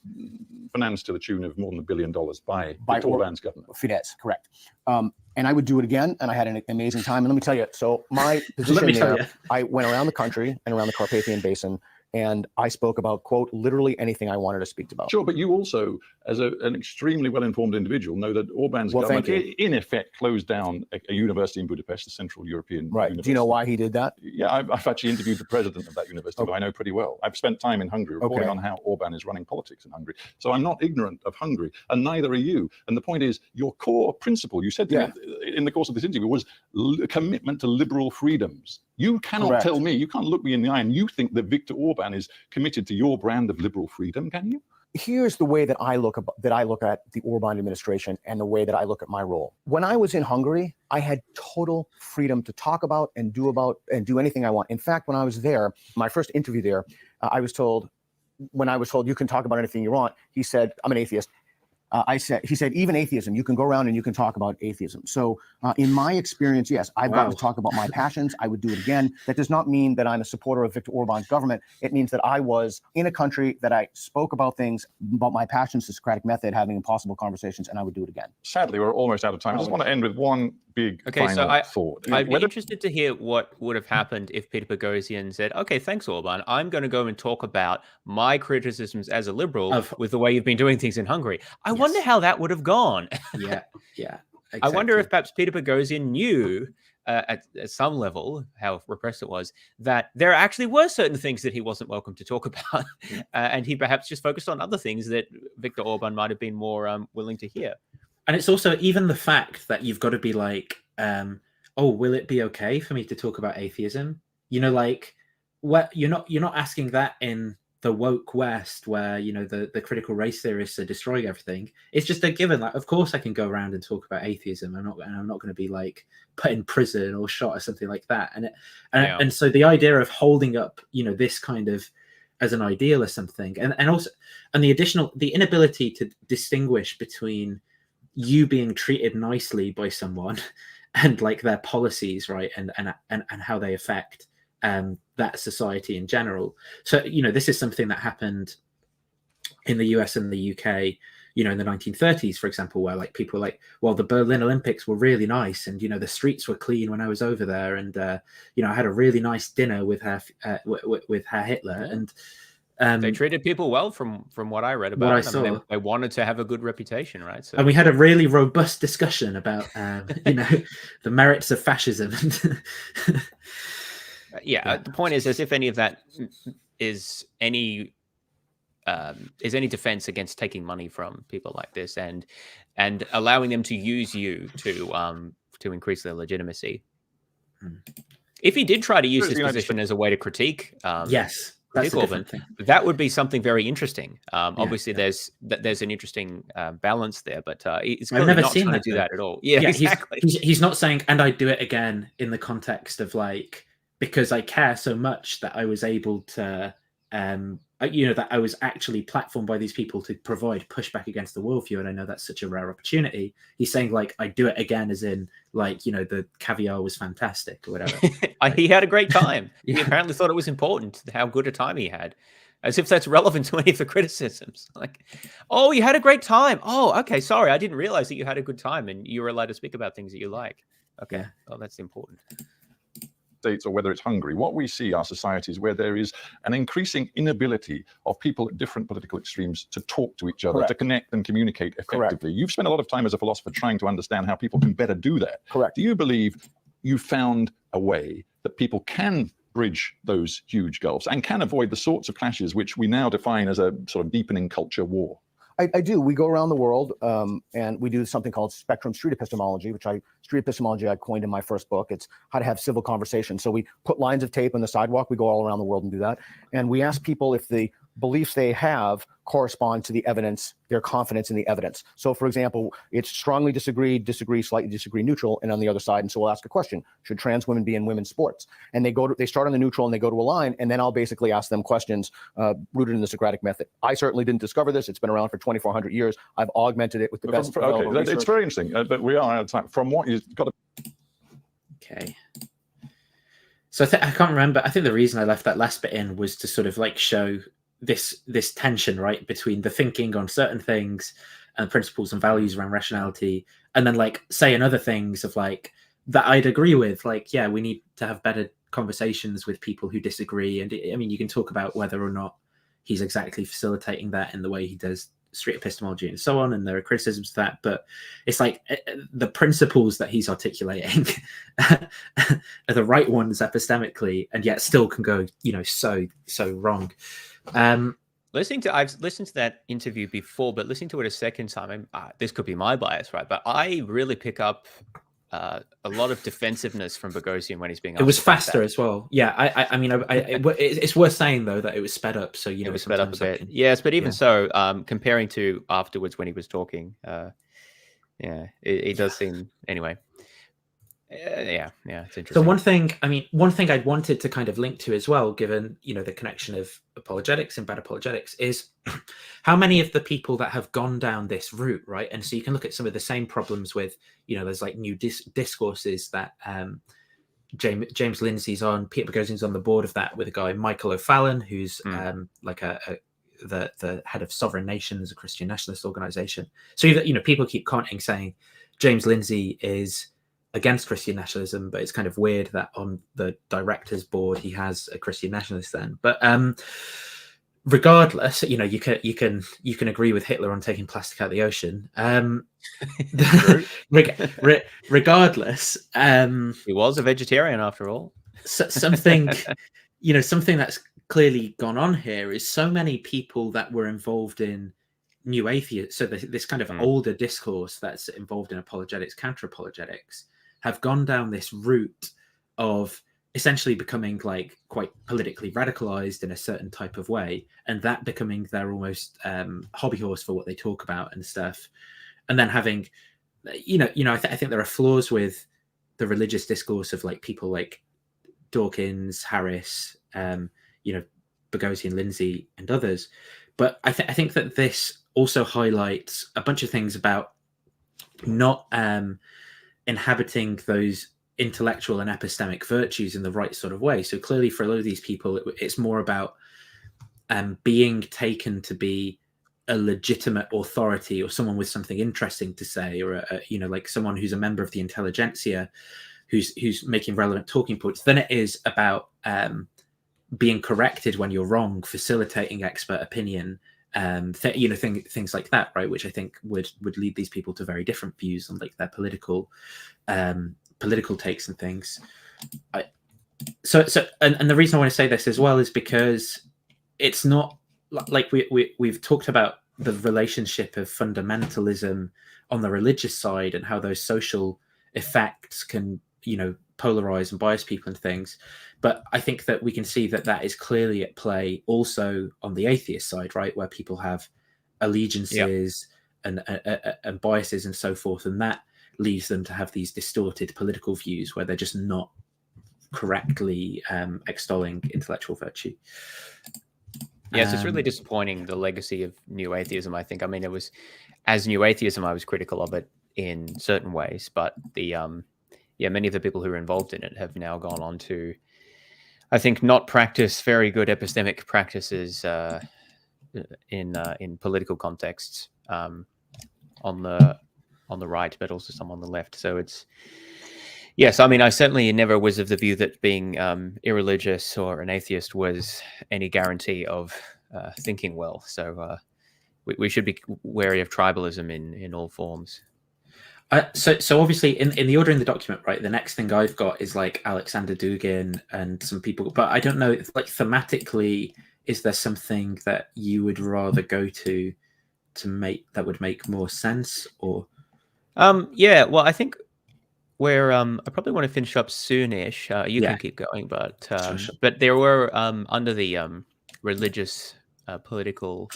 financed to the tune of more than $1 billion by Orban's government. Fidesz, correct. And I would do it again, and I had an amazing time. And let me tell you, so my position there, I went around the country and around the Carpathian Basin, and I spoke about, quote, literally anything I wanted to speak about. Sure, but you also, as an extremely well-informed individual, know that Orban's government, in effect, closed down a university in Budapest, the Central European University. Do you know why he did that? Yeah, I've actually interviewed the president of that university, who I know pretty well. I've spent time in Hungary reporting on how Orban is running politics in Hungary. So I'm not ignorant of Hungary, and neither are you. And the point is, your core principle, you said to me in the course of this interview, was commitment to liberal freedoms. You cannot tell me, you can't look me in the eye and you think that Viktor Orban is committed to your brand of liberal freedom, can you? Here's the way that I look at the Orban administration and the way that I look at my role. When I was in Hungary, I had total freedom to talk about and do anything I want. In fact, when I was there, my first interview there, I was told you can talk about anything you want. He said, I'm an atheist. He said, even atheism, you can go around and you can talk about atheism. So in my experience, yes, I've got to talk about my passions. I would do it again. That does not mean that I'm a supporter of Viktor Orban's government. It means that I was in a country that I spoke about things, about my passions, the Socratic method, having impossible conversations, and I would do it again. Sadly, we're almost out of time. I just want to end with one big final thought. I'd be interested to hear what would have happened if Peter Boghossian said, okay, thanks, Orban. I'm going to go and talk about my criticisms as a liberal with the way you've been doing things in Hungary. I wonder how that would have gone. Yeah, yeah. Exactly. I wonder if perhaps Peter Boghossian knew at some level, how repressed it was, that there actually were certain things that he wasn't welcome to talk about. And he perhaps just focused on other things that Viktor Orban might have been more willing to hear. And it's also even the fact that you've got to be like, oh, will it be okay for me to talk about atheism? You know, like, what you're not asking that in the woke West, where, you know, the critical race theorists are destroying everything. It's just a given. Like, of course I can go around and talk about atheism. I'm not going to be like put in prison or shot or something like that. And so the idea of holding up, you know, this kind of as an ideal or something, and also the inability to distinguish between you being treated nicely by someone and like their policies, right, and how they affect that society in general. So, you know, this is something that happened in the US and the UK, you know, in the 1930s, for example, where like people were like, well, the Berlin Olympics were really nice, and, you know, the streets were clean when I was over there, and you know, I had a really nice dinner with Herr Hitler, and they treated people well, from what I read about it. I mean, they wanted to have a good reputation, right? So, and we had a really robust discussion about, you know, the merits of fascism. The point is, as if any of that is any defense against taking money from people like this and allowing them to use you to increase their legitimacy. If he did try to use his position as a way to critique, yes. That's Orban, that would be something very interesting. Obviously, there's an interesting balance there, but it's I've never not seen trying to do that at all. Yeah, exactly. He's not saying, and I'd do it again in the context of like, because I care so much that I was able to, you know, that I was actually platformed by these people to provide pushback against the worldview, and I know that's such a rare opportunity. He's saying like, I do it again, as in like, you know, the caviar was fantastic or whatever. He had a great time. He apparently thought it was important how good a time he had, as if that's relevant to any of the criticisms. Like, oh, you had a great time. Oh, okay, sorry, I didn't realize that you had a good time and you were allowed to speak about things that you like. Okay, well, that's important. States or whether it's Hungary, what we see are societies where there is an increasing inability of people at different political extremes to talk to each other, to connect and communicate effectively. You've spent a lot of time as a philosopher trying to understand how people can better do that. Do you believe you found a way that people can bridge those huge gulfs and can avoid the sorts of clashes which we now define as a sort of deepening culture war? I do. We go around the world and we do something called spectrum street epistemology, street epistemology I coined in my first book. It's how to have civil conversations. So we put lines of tape on the sidewalk. We go all around the world and do that. And we ask people if the beliefs they have correspond to the evidence, their confidence in the evidence. So for example, it's strongly disagree, slightly disagree, neutral, and on the other side. And so we'll ask a question: should trans women be in women's sports? And they start on the neutral and they go to a line, and then I'll basically ask them questions rooted in the Socratic method. I certainly didn't discover this. It's been around for 2,400 years. I've augmented it with the best. Okay, it's very interesting, but we are out of time. From what you've got to... Okay. So I can't remember. I think the reason I left that last bit in was to sort of like show this tension, right, between the thinking on certain things and principles and values around rationality, and then like saying other things of like that I'd agree with, like, yeah, we need to have better conversations with people who disagree. And I mean, you can talk about whether or not he's exactly facilitating that in the way he does street epistemology and so on, and there are criticisms of that, but it's like the principles that he's articulating are the right ones epistemically, and yet still can go, you know, so wrong. I've listened to that interview before, but listening to it a second time, this could be my bias, right? But I really pick up a lot of defensiveness from Boghossian when he's being asked. It was faster as well. Yeah, I mean, it's worth saying though that it was sped up. So you know, it was sped up a bit. Yes, but even so, comparing to afterwards when he was talking, yeah, it does seem anyway. Yeah, it's interesting. So one thing I wanted to kind of link to as well, given, you know, the connection of apologetics and bad apologetics, is how many of the people that have gone down this route, right? And so you can look at some of the same problems with, you know, there's like new discourses that James Lindsay's on, Peter Boghossian's on the board of that with a guy, Michael O'Fallon, who's like the head of Sovereign Nations, a Christian nationalist organization. So, you know, people keep commenting saying James Lindsay is against Christian nationalism, but it's kind of weird that on the director's board he has a Christian nationalist then. But regardless, you know, you can agree with Hitler on taking plastic out of the ocean. Regardless, he was a vegetarian after all. Something that's clearly gone on here is so many people that were involved in new atheists, so this kind of older discourse that's involved in apologetics, counter-apologetics, have gone down this route of essentially becoming like quite politically radicalized in a certain type of way, and that becoming their almost hobby horse for what they talk about and stuff. And then having, I think there are flaws with the religious discourse of like people like Dawkins, Harris, Boghossian, Lindsay, and others. But I think that this also highlights a bunch of things about not inhabiting those intellectual and epistemic virtues in the right sort of way. So clearly for a lot of these people, it's more about being taken to be a legitimate authority or someone with something interesting to say, or like someone who's a member of the intelligentsia who's making relevant talking points, than it is about being corrected when you're wrong, facilitating expert opinion, things like that, right? Which I think would lead these people to very different views on like their political takes and things. And the reason I want to say this as well is because it's not like we've talked about the relationship of fundamentalism on the religious side and how those social effects can, polarize and bias people and things. But I think that we can see that is clearly at play also on the atheist side, right? Where people have allegiances and biases and so forth. And that leads them to have these distorted political views where they're just not correctly extolling intellectual virtue. Yes, it's really disappointing, the legacy of new atheism, I think. I mean, as new atheism, I was critical of it in certain ways, but many of the people who are involved in it have now gone on to, I think, not practice very good epistemic practices in political contexts on the right, but also some on the left. So it's, yes, I mean, I certainly never was of the view that being irreligious or an atheist was any guarantee of thinking well. So we should be wary of tribalism in all forms. So obviously in the order in the document, right, the next thing I've got is like Alexander Dugin and some people, but I don't know, like thematically, is there something that you would rather go to make that would make more sense? Or well, I think where I probably want to finish up soonish. You can keep going, but sure. But there were under the religious political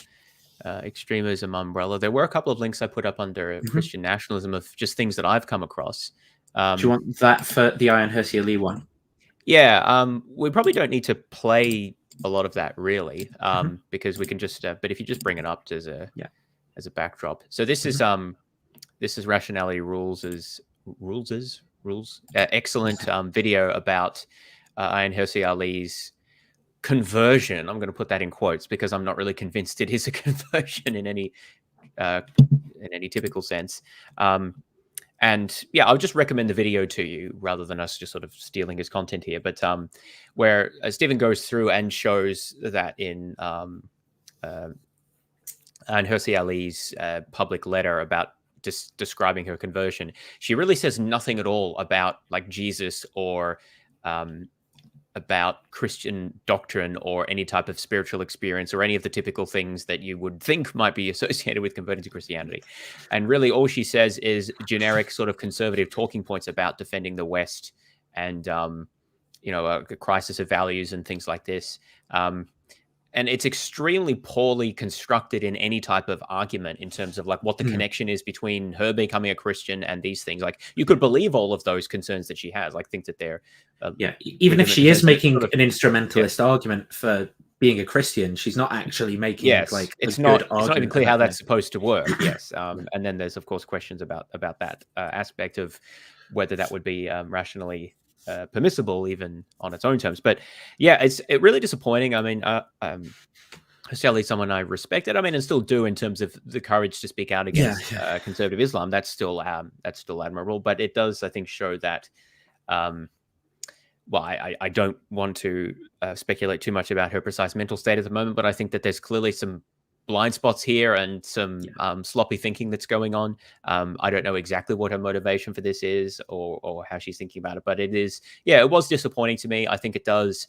extremism umbrella, there were a couple of links I put up under Christian nationalism of just things that I've come across. Do you want that for the Ayaan Hirsi Ali one? Yeah, we probably don't need to play a lot of that really, because we can just. But if you just bring it up as a backdrop, so this is Rationality Rules. Excellent video about Ayaan Hirsi Ali's conversion. I'm going to put that in quotes because I'm not really convinced it is a conversion in any typical sense. And yeah, I'll just recommend the video to you rather than us just sort of stealing his content here. But where Stephen goes through and shows that in Ayaan Hirsi Ali's public letter about describing her conversion, she really says nothing at all about like Jesus or about Christian doctrine or any type of spiritual experience or any of the typical things that you would think might be associated with converting to Christianity. And really all she says is generic sort of conservative talking points about defending the West and, you know, a crisis of values and things like this. And it's extremely poorly constructed in any type of argument in terms of like what the connection is between her becoming a Christian and these things. Like you could believe all of those concerns that she has, like think that they're even if she is making sort of an instrumentalist argument for being a Christian, she's not actually making like it's a not good it's not even argument clear for how that that's supposed to work. Yes, and then there's of course questions about that aspect of whether that would be rationally permissible even on its own terms. But yeah, it's really disappointing. I mean, Sally, someone I respected, I mean, and still do in terms of the courage to speak out against conservative Islam. That's still admirable. But it does, I think, show that. Well, I don't want to speculate too much about her precise mental state at the moment, but I think that there's clearly some blind spots here and some sloppy thinking that's going on. I don't know exactly what her motivation for this is or how she's thinking about it, but it is, it was disappointing to me. I think it does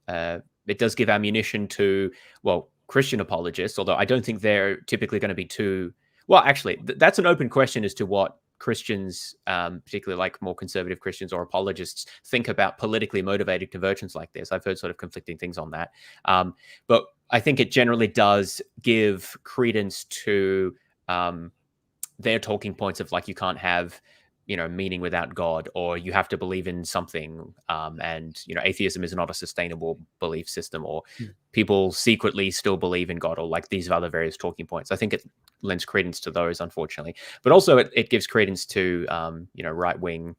give ammunition to, well, Christian apologists, although I don't think they're typically going to be too, well, actually, that's an open question as to what Christians, particularly like more conservative Christians or apologists, think about politically motivated conversions like this. I've heard sort of conflicting things on that. But I think it generally does give credence to their talking points of like, you can't have, you know, meaning without God, or you have to believe in something. And, you know, atheism is not a sustainable belief system, or people secretly still believe in God, or like these other various talking points. I think it lends credence to those, unfortunately. But also it gives credence to, you know, right-wing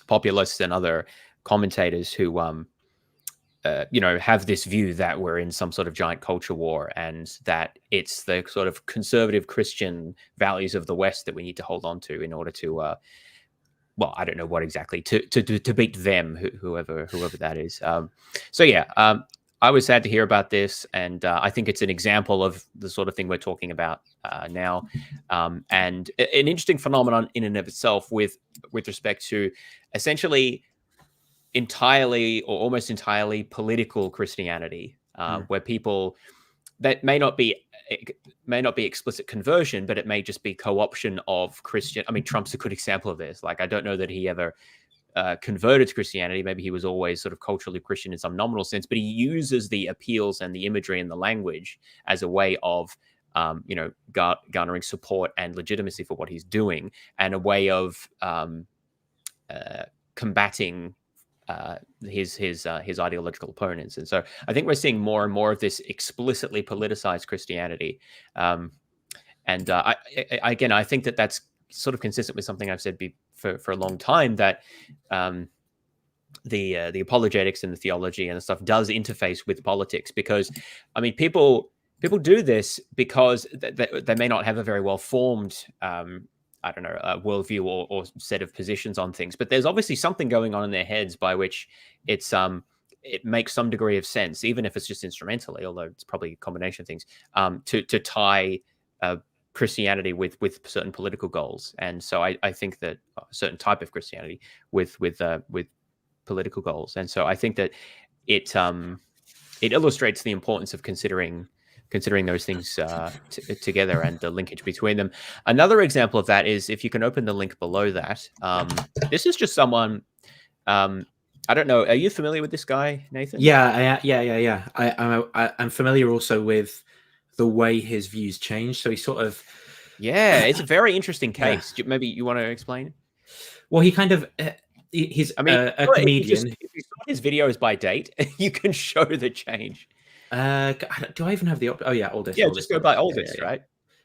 populists and other commentators who, you know, have this view that we're in some sort of giant culture war and that it's the sort of conservative Christian values of the West that we need to hold on to in order to, well, I don't know what exactly, to beat them, whoever that is. So yeah, I was sad to hear about this, and I think it's an example of the sort of thing we're talking about now, and an interesting phenomenon in and of itself with respect to essentially entirely or almost entirely political Christianity, where people that may not be explicit conversion, but it may just be co-option of Christian. I mean, Trump's a good example of this. Like, I don't know that he ever converted to Christianity. Maybe he was always sort of culturally Christian in some nominal sense, but he uses the appeals and the imagery and the language as a way of, you know, garnering support and legitimacy for what he's doing, and a way of combating his ideological opponents. And so I think we're seeing more and more of this explicitly politicized Christianity. And I think that that's sort of consistent with something I've said for a long time, that the apologetics and the theology and the stuff does interface with politics, because I mean, people do this because they may not have a very well formed I don't know, a worldview or set of positions on things, but there's obviously something going on in their heads by which it makes some degree of sense, even if it's just instrumentally, although it's probably a combination of things, to tie Christianity with certain political goals. And so I think that a certain type of Christianity with political goals. And so I think that it illustrates the importance of considering those things together and the linkage between them. Another example of that is, if you can open the link below that, this is just someone, I don't know, are you familiar with this guy, Nathan? Yeah. I'm familiar also with the way his views change. So he sort of... Yeah, it's a very interesting case. Maybe you want to explain? Well, he kind of... he's a comedian. If you saw his videos by date, you can show the change. Do I even have the option? Oh yeah, oldest. Yeah, just go by oldest, right?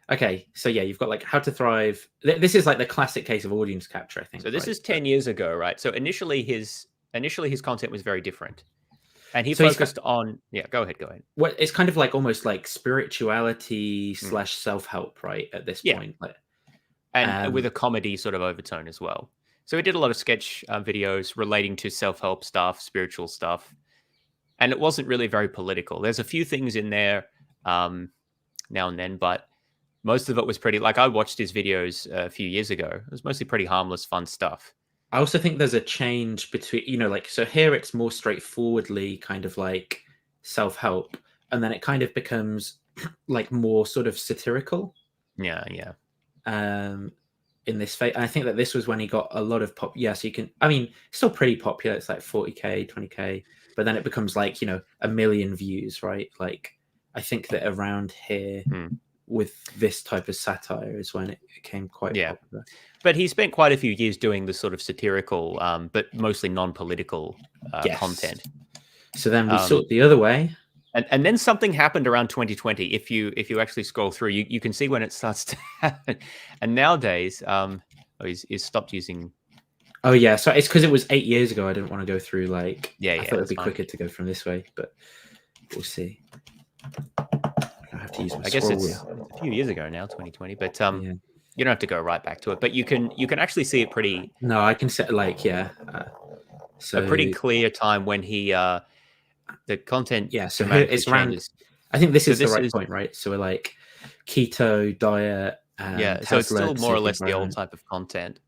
Okay, so yeah, you've got like How to Thrive. This is like the classic case of audience capture, I think. So this is 10 years ago, right? So initially his content was very different, and he focused on. Yeah, go ahead. Well, it's kind of like almost like spirituality / self-help, right? At this point, And with a comedy sort of overtone as well. So he did a lot of sketch videos relating to self-help stuff, spiritual stuff. And it wasn't really very political. There's a few things in there now and then, but most of it was pretty, like I watched his videos a few years ago. It was mostly pretty harmless, fun stuff. I also think there's a change between, you know, like, so here it's more straightforwardly kind of like self-help, and then it kind of becomes like more sort of satirical. Yeah. In this phase, I think that this was when he got a lot of so you can, I mean, still pretty popular. It's like 40K, 20K, but then it becomes like, you know, 1 million views, right? Like, I think that around here with this type of satire is when it became quite popular. But he spent quite a few years doing the sort of satirical, but mostly non-political content. So then we saw it the other way. And then something happened around 2020. If you actually scroll through, you can see when it starts to happen. And nowadays, he's stopped using. Oh yeah, so it's because it was 8 years ago. I didn't want to go through like. I thought it'd be quicker to go from this way, but we'll see. I have to use my I guess scroll it's wheel. a few years ago now, 2020. But you don't have to go right back to it. But you can actually see it pretty. No, I can set like so a pretty clear time when he. The content, so here it's around. changes. I think this is the right point, right? So we're like keto diet. So it's still more or less the old type of content.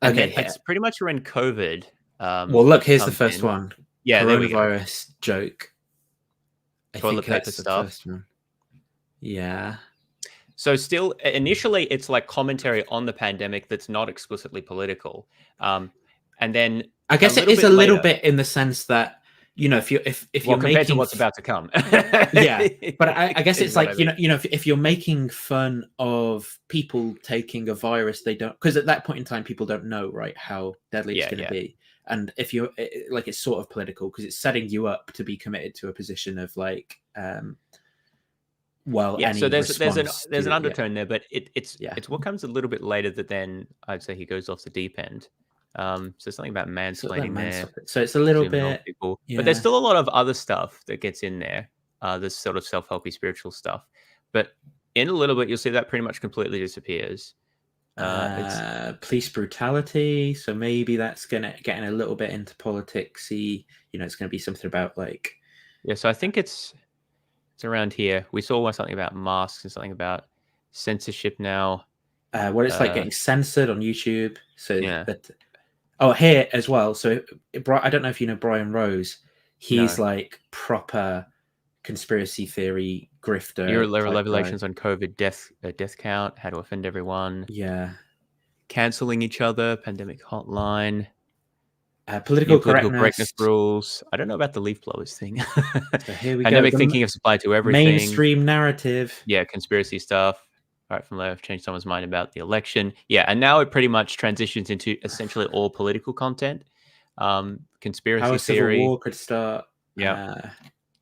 And Okay, it's pretty much around COVID. Well, look, here's the first one. Yeah, there we go. Coronavirus joke. Toilet paper stuff. Yeah. So still, initially, it's like commentary on the pandemic that's not explicitly political, and then I guess it is a little bit in the sense that, you know, if you're compared making to what's about to come. But I guess it's like, you know, if you're making fun of people taking a virus, they don't, because at that point in time, people don't know, right, how deadly it's going to be. And if you're like, it's sort of political because it's setting you up to be committed to a position of like, so there's an undertone there, but it's what comes a little bit later that then I'd say he goes off the deep end. So something about mansplaining there. So it's a little bit, but there's still a lot of other stuff that gets in there. This sort of self-helpy spiritual stuff. But in a little bit, you'll see that pretty much completely disappears. Police brutality. So maybe that's getting a little bit into politics-y. You know, it's going to be something about like. Yeah, so I think it's around here. We saw something about masks and something about censorship now. What it's like getting censored on YouTube. So that. Oh, here as well. So I don't know if you know Brian Rose. He's like proper conspiracy theory grifter. Your revelations on COVID death count, how to offend everyone. Yeah. Canceling each other, pandemic hotline. Political correctness rules. I don't know about the leaf blowers thing. So here we pandemic go. thinking is applied to everything. Mainstream narrative. Yeah, conspiracy stuff. Right from left, change someone's mind about the election. Yeah, and now it pretty much transitions into essentially all political content. Conspiracy how a theory. Civil war could start. Yeah.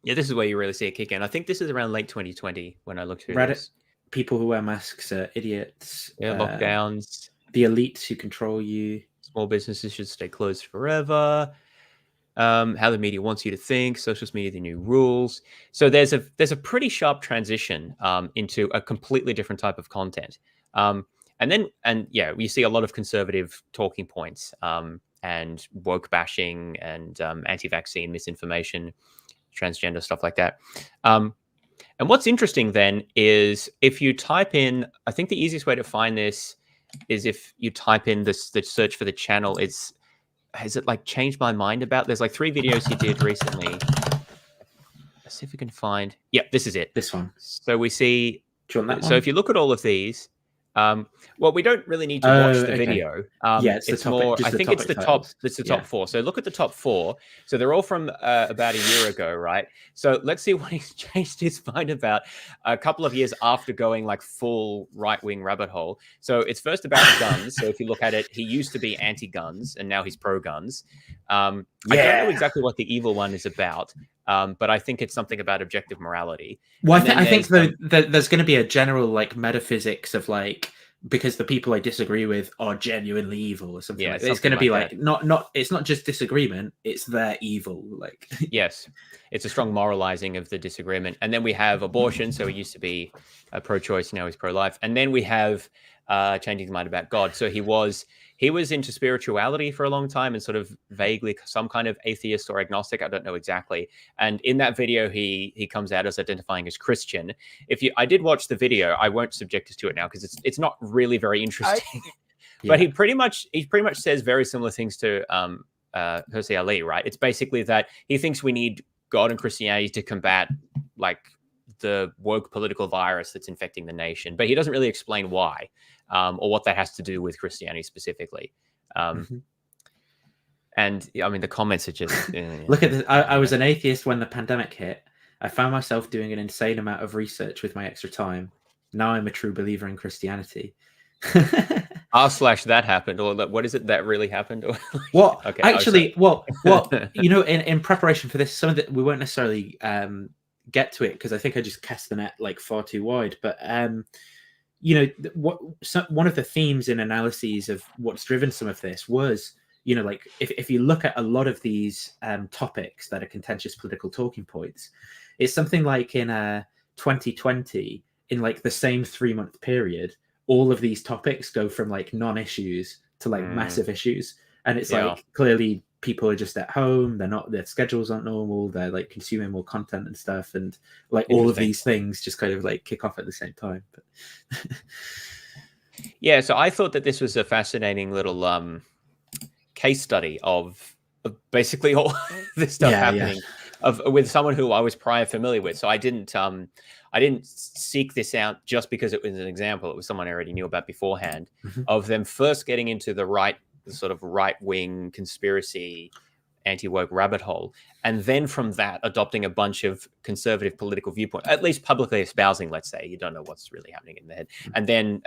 This is where you really see it kick in. I think this is around late 2020 when I looked through this. People who wear masks are idiots. Yeah, lockdowns. The elites who control you. Small businesses should stay closed forever. How the media wants you to think, social media, the new rules. So there's a pretty sharp transition into a completely different type of content. We see a lot of conservative talking points and woke bashing and anti-vaccine misinformation, transgender stuff like that. And what's interesting then is if you type in, I think the easiest way to find this is if you type in the search for the channel. Has it like changed my mind about? There's like 3 videos he did recently. Let's see if we can find. Yeah, this is it. This one. So we see. Do you want that so one? if you look at all of these, we don't really need to watch the video. It's more. I think it's the top. It's the top Yeah. 4. So look at the top 4. So they're all from about a year ago, right? So let's see what he's changed his mind about a couple of years after going like full right-wing rabbit hole. So it's first about guns. So if you look at it, he used to be anti-guns and now he's pro-guns. I don't know exactly what the evil one is about. But I think it's something about objective morality. Well, I think there's going to be a general like metaphysics of like, because the people I disagree with are genuinely evil or something. Yeah, like that. It's going to be like not. It's not just disagreement; it's their evil. Like yes, it's a strong moralizing of the disagreement. And then we have abortion. So he used to be pro-choice, now he's pro-life. And then we have changing his mind about God. So he was into spirituality for a long time and sort of vaguely some kind of atheist or agnostic. I don't know exactly. And in that video, he comes out as identifying as Christian. I did watch the video, I won't subject us to it now because it's not really very interesting. But he pretty much says very similar things to Hirsi Ali, right? It's basically that he thinks we need God and Christianity to combat like the woke political virus that's infecting the nation, but he doesn't really explain why or what that has to do with Christianity specifically. And I mean, the comments are just look at this. I was an atheist when the pandemic hit. I found myself doing an insane amount of research with my extra time. Now I'm a true believer in Christianity. /that happened, or what is it that really happened? Well, okay, actually, well, you know, in preparation for this, some of we won't necessarily get to it because I think I just cast the net like far too wide. But you know, one of the themes in analyses of what's driven some of this was, you know, like if you look at a lot of these topics that are contentious political talking points, it's something like in 2020, in like the same 3-month period, all of these topics go from like non-issues to like massive issues. And it's like clearly people are just at home, their schedules aren't normal, they're like consuming more content and stuff, and like all of these things just kind of like kick off at the same time. But yeah, so I thought that this was a fascinating little case study of basically all this stuff happening with someone who I was prior familiar with. So I didn't seek this out just because it was an example. It was someone I already knew about beforehand of them first getting into the sort of right-wing conspiracy anti-woke rabbit hole, and then from that adopting a bunch of conservative political viewpoint, at least publicly espousing, let's say. You don't know what's really happening in their head. And then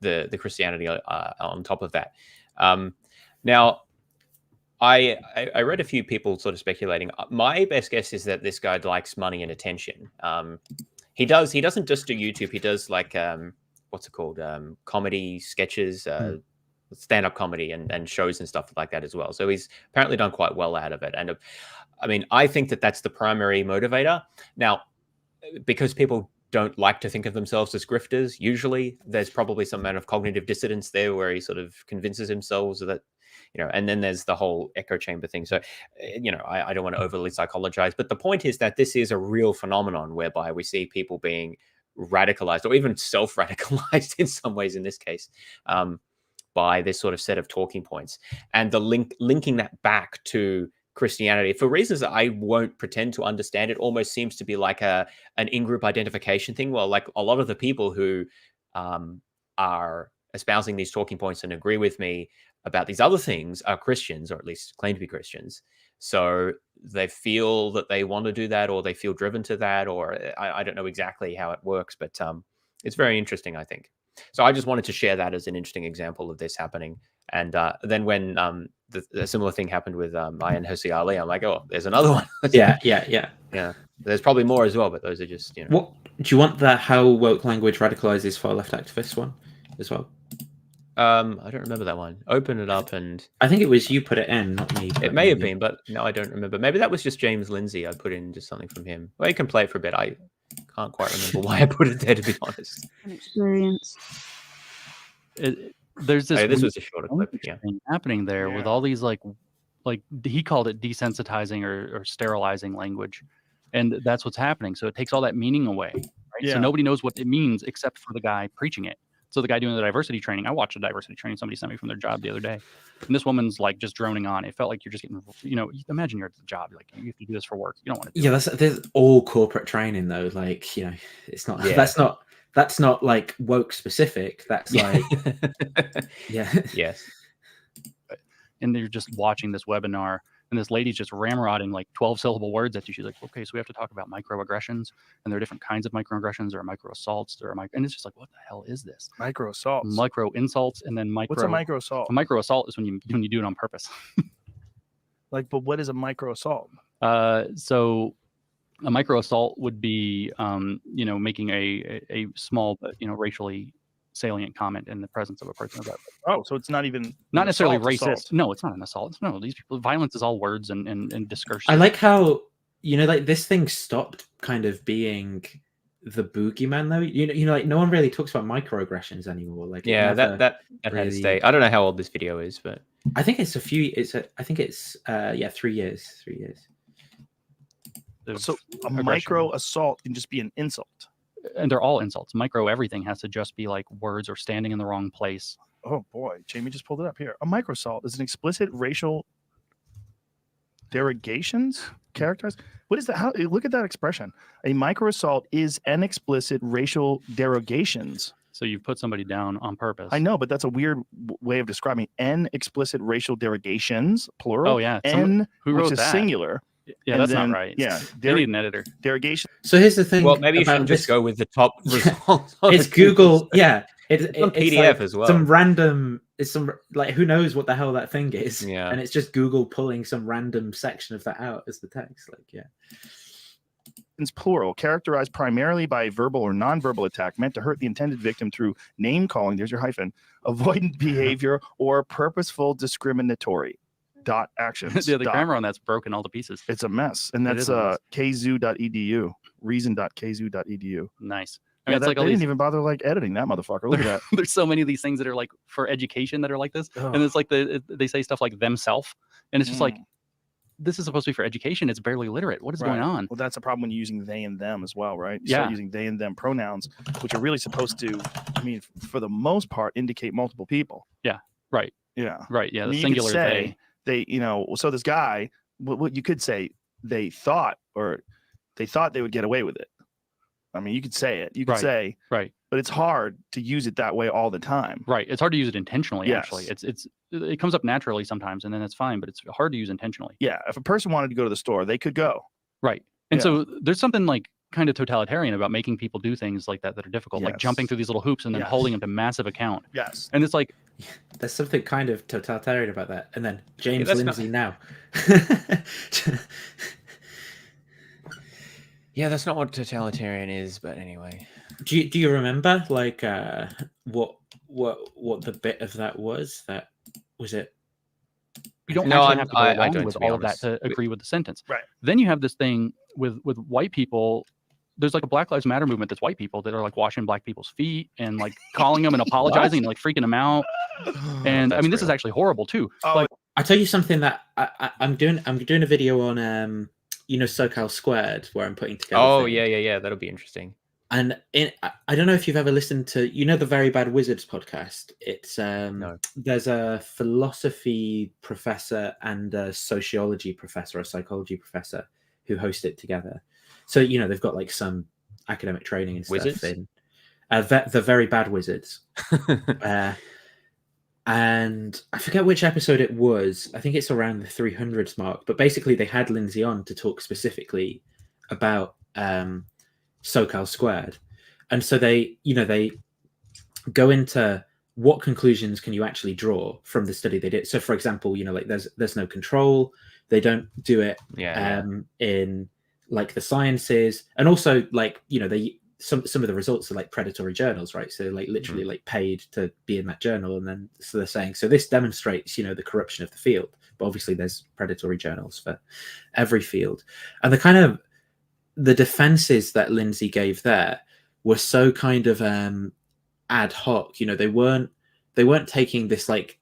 the Christianity on top of that. Now, I read a few people sort of speculating. My best guess is that this guy likes money and attention. He doesn't just do YouTube. He does like what's it called? Comedy sketches, stand-up comedy and shows and stuff like that as well. So he's apparently done quite well out of it. And I mean, I think that that's the primary motivator. Now, because people don't like to think of themselves as grifters, usually there's probably some amount of cognitive dissonance there where he sort of convinces himself that, you know, and then there's the whole echo chamber thing. So, you know, I don't want to overly psychologize, but the point is that this is a real phenomenon whereby we see people being radicalized or even self-radicalized in some ways in this case, by this sort of set of talking points, and the linking that back to Christianity for reasons that I won't pretend to understand. It almost seems to be like an in-group identification thing. Well, like a lot of the people who are espousing these talking points and agree with me about these other things are Christians, or at least claim to be Christians. So they feel that they want to do that, or they feel driven to that, or I don't know exactly how it works, but it's very interesting, I think. So I just wanted to share that as an interesting example of this happening. And then when the similar thing happened with Ayaan Hirsi Ali, I'm like, oh, there's another one. yeah. There's probably more as well, but those are just, you know. What do you want? The how woke language radicalizes far left activists one as well? I don't remember that one. Open it up, and I think it was you put it in, not me. It may have been, but no, I don't remember. Maybe that was just James Lindsay. I put in just something from him. Well, you can play it for a bit. I can't quite remember why I put it there, to be honest. An experience. There's this. Hey, this was a shorter clip. Thing happening there with all these like he called it desensitizing or sterilizing language, and that's what's happening. So it takes all that meaning away, right? So nobody knows what it means except for the guy preaching it. So the guy doing the diversity training, I watched a diversity training somebody sent me from their job the other day, and this woman's like just droning on. It felt like you're just getting, you know, imagine you're at the job, like you have to do this for work. You don't want to. Do there's all corporate training though. Like, you know, it's not. That's not like woke specific. That's like, yes. And they're just watching this webinar, and this lady's just ramrodding like 12-syllable words at you. She's like, okay, so we have to talk about microaggressions, and there are different kinds of microaggressions. There are micro assaults. There are and it's just like, what the hell is this? Micro assaults. Micro insults, and then micro. What's a micro assault? A micro assault is when you do it on purpose. Like, but what is a micro assault? So a micro assault would be, you know, making a small, you know, racially salient comment in the presence of a person. Oh, so it's not even not necessarily racist. Assault. No, it's not an assault. No, these people, violence is all words and discursive. I like how, you know, like this thing stopped kind of being the boogeyman though. Like no one really talks about microaggressions anymore. Like yeah, that really, had to stay. I don't know how old this video is, but I think it's I think it's 3 years. 3 years. So a micro assault can just be an insult. And they're all insults. Micro everything has to just be like words or standing in the wrong place. Oh boy, Jamie just pulled it up here. A micro assault is an explicit racial derogations characterized. What is that? How, look at that expression. A micro assault is an explicit racial derogations. So you put somebody down on purpose. I know, but that's a weird way of describing an explicit racial derogations, plural. Oh yeah, who wrote that? Singular. Yeah, that's not right. Yeah, they need an editor. Derogation. So here's the thing. Well, maybe you should just go with the top results. It's Google. Yeah, it's on PDF like as well. It's some like who knows what the hell that thing is. Yeah, and it's just Google pulling some random section of that out as the text. Like, yeah. It's plural, characterized primarily by a verbal or nonverbal attack meant to hurt the intended victim through name calling. There's your hyphen. Avoidant behavior or purposeful discriminatory. Actions. Yeah, the grammar on that's broken all to pieces. It's a mess, and that's kzoo.edu, reason.kzoo.edu. Nice. I mean, they didn't even bother like editing that motherfucker. Look at that. There's so many of these things that are like for education that are like this, and it's like they say stuff like themself, and it's just like this is supposed to be for education. It's barely literate. What is going on? Well, that's a problem when you're using they and them as well, right? You Yeah. start using they and them pronouns, which are really supposed to, I mean, for the most part, indicate multiple people. Yeah. Right. Yeah. Right. Yeah. I The mean, singular they, so this guy, what you could say, they thought they would get away with it. I mean, you could say it. You could say, right, but it's hard to use it that way all the time. Right. It's hard to use it intentionally. Yes. Actually, it comes up naturally sometimes, and then it's fine. But it's hard to use intentionally. Yeah. If a person wanted to go to the store, they could go. Right. And so there's something like kind of totalitarian about making people do things like that are difficult, like jumping through these little hoops and then holding them to massive account. Yes. And it's like there's something kind of totalitarian about that. And then James Lindsay now. Yeah, that's not what totalitarian is, but anyway. Do you remember like what the bit of that was? That was it. You don't actually have to go along with all of that to agree with the sentence. Right. Then you have this thing with white people. There's like a Black Lives Matter movement that's white people that are like washing black people's feet and like calling them and apologizing and like freaking them out. And I mean, this is actually horrible too. Like, I'll tell you something that I'm doing a video on SoCal Squared where I'm putting together. Oh yeah, that'll be interesting. And I don't know if you've ever listened to the Very Bad Wizards podcast. It's there's a philosophy professor and a sociology professor, a psychology professor who host it together. So they've got like some academic training and stuff. Wizards? In the Very Bad Wizards. And I forget which episode it was. I think it's around the 300s mark. But basically, they had Lindsay on to talk specifically about SoCal Squared, and so they go into what conclusions can you actually draw from the study they did. So, for example, like there's no control. They don't do it in like the sciences, and also like they some of the results are like predatory journals, right? So like literally like paid to be in that journal, and then so they're saying this demonstrates the corruption of the field. But obviously, there's predatory journals for every field, and the defenses that Lindsay gave there were so kind of ad hoc. They weren't taking this like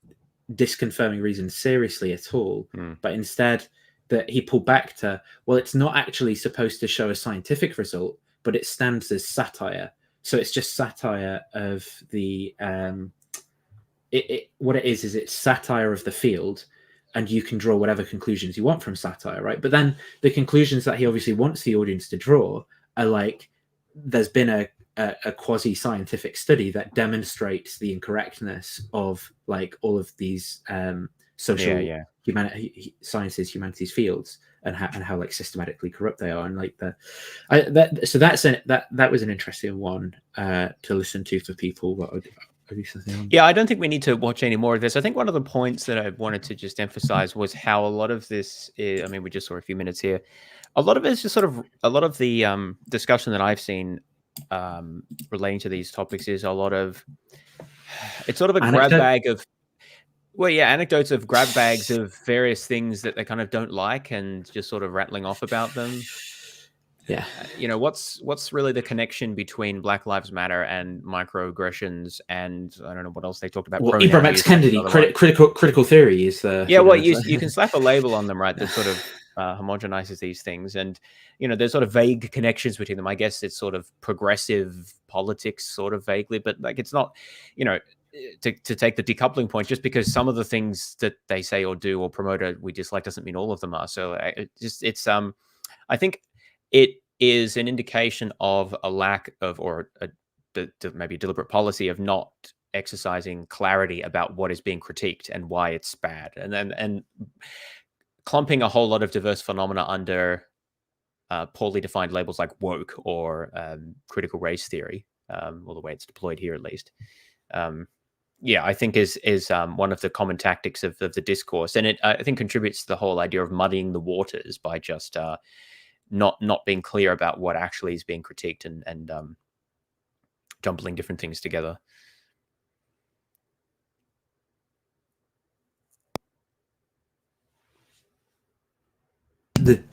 disconfirming reason seriously at all, but instead that he pulled back to, well, it's not actually supposed to show a scientific result, but it stands as satire. So it's just satire of the what it is it's satire of the field, and you can draw whatever conclusions you want from satire, right? But then the conclusions that he obviously wants the audience to draw are like, there's been a quasi-scientific study that demonstrates the incorrectness of like all of these social humanities fields, and how like systematically corrupt they are, and like that was an interesting one to listen to for people. But yeah, I don't think we need to watch any more of this. I think one of the points that I wanted to just emphasize was how a lot of this is, I mean, we just saw a few minutes here. A lot of it is just sort of a lot of the discussion that I've seen relating to these topics is a lot of, it's sort of a grab bag of, anecdotes of grab bags of various things that they kind of don't like and just sort of rattling off about them. you know, what's really the connection between Black Lives Matter and microaggressions and I don't know what else they talked about. Well, Ibram X. Kennedy, critical theory is the. Yeah, well, you can slap a label on them, right? That sort of homogenizes these things, and you know, there's sort of vague connections between them. I guess it's sort of progressive politics, sort of vaguely, but like it's not, you know. To take the decoupling point, just because some of the things that they say or do or promote we dislike doesn't mean all of them are. So I think it is an indication of a lack of, or maybe a deliberate policy of not exercising clarity about what is being critiqued and why it's bad, and clumping a whole lot of diverse phenomena under poorly defined labels like woke or critical race theory, or the way it's deployed here at least. Yeah, I think is one of the common tactics of the discourse, and it I think contributes to the whole idea of muddying the waters by just not being clear about what actually is being critiqued and jumbling different things together.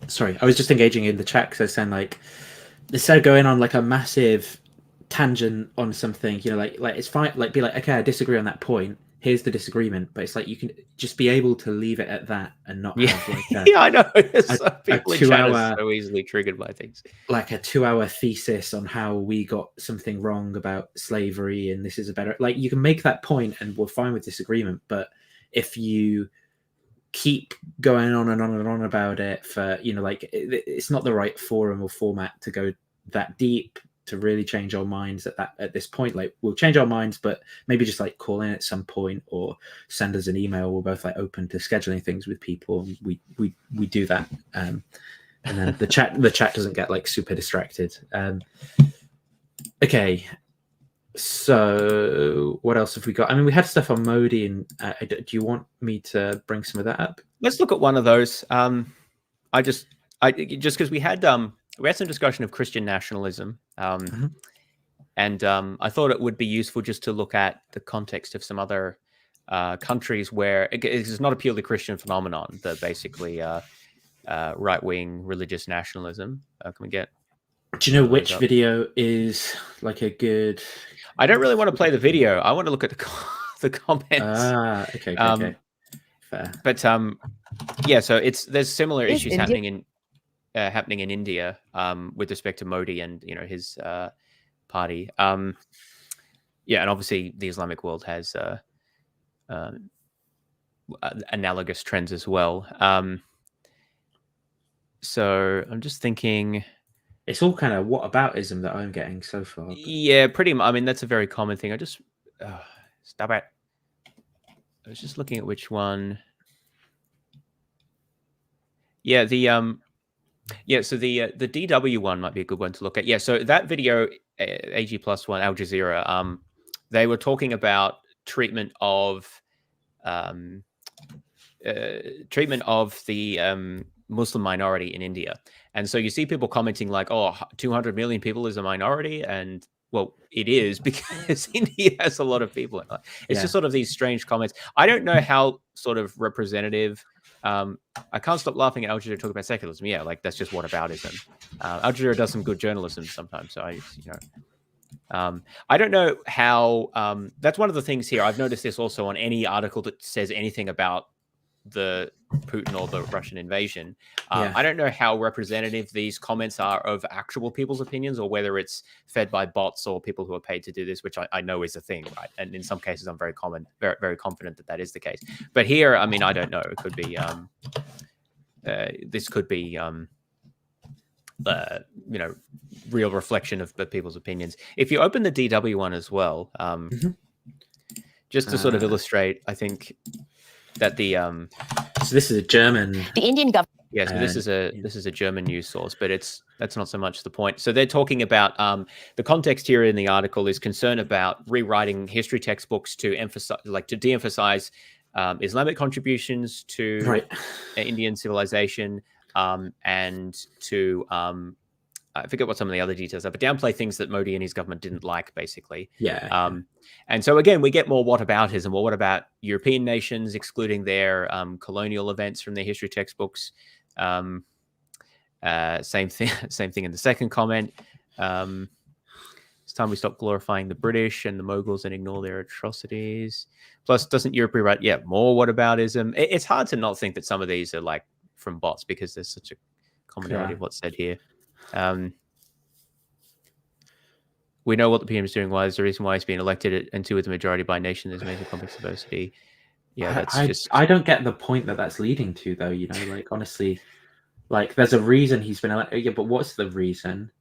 Sorry, I was just engaging in the chat because I was saying, like, instead of going on like a massive tangent on something, you know, like it's fine, like be like, okay, I disagree on that point, here's the disagreement, but it's like you can just be able to leave it at that and not have like yeah, I know. People in chat are so easily triggered by things. Like a 2-hour thesis on how we got something wrong about slavery and this is a better, like you can make that point and we're fine with disagreement, but if you keep going on and on and on about it for, you know, like it's not the right forum or format to go that deep to really change our minds at this point. Like we'll change our minds, but maybe just like call in at some point or send us an email. We're both like open to scheduling things with people. We do that, and then the chat doesn't get like super distracted. Okay, so what else have we got? I mean, we had stuff on Modi, and do you want me to bring some of that up? Let's look at one of those. Just because we had some discussion of Christian nationalism, and I thought it would be useful just to look at the context of some other countries where it is not a purely Christian phenomenon, the basically right-wing religious nationalism. Can we get? Do you know which video is like a good? I don't really want to play the video. I want to look at the comments. Ah, okay, okay. Fair. But yeah, so there's similar issues happening in India with respect to Modi and, you know, his party. Yeah, and obviously the Islamic world has analogous trends as well. So I'm just thinking. It's all kind of whataboutism that I'm getting so far. Yeah, pretty much. I mean, that's a very common thing. I just stop it. I was just looking at which one. Yeah, so the DW one might be a good one to look at. Yeah, so that video, AG plus one, Al Jazeera, they were talking about treatment of the Muslim minority in India. And so you see people commenting like, oh, 200 million people is a minority. And well, it is because India has a lot of people. It's just sort of these strange comments. I don't know how sort of representative. I can't stop laughing at Al Jazeera talking about secularism. Yeah, like that's just whataboutism. Al Jazeera does some good journalism sometimes. So I don't know how. That's one of the things here. I've noticed this also on any article that says anything about the Putin or the Russian invasion. I don't know how representative these comments are of actual people's opinions, or whether it's fed by bots or people who are paid to do this, which I know is a thing, right? And in some cases, I'm very very confident that is the case. But here, I mean, I don't know. It could be this could be you know, real reflection of people's opinions. If you open the DW one as well, just to sort of illustrate, I think that the so this is a German. The Indian government. Yeah, so this is a German news source, but that's not so much the point. So they're talking about the context here in the article is concern about rewriting history textbooks to emphasize, like to de-emphasize Islamic contributions to Indian civilization, and to I forget what some of the other details are, but downplay things that Modi and his government didn't like, basically. Yeah. And so again, we get more whataboutism. Well, what about European nations excluding their colonial events from their history textbooks? Same thing in the second comment. It's time we stop glorifying the British and the Moguls and ignore their atrocities. Plus, doesn't Europe rewrite more whataboutism? It's hard to not think that some of these are like from bots because there's such a commonality of what's said here. We know what the PM is doing. Why is the reason why he's being elected, and two with the majority by nation. There's major complex diversity. Yeah, that's I don't get the point that that's leading to, though. You know, like honestly, like there's a reason he's been elected. Yeah, but what's the reason?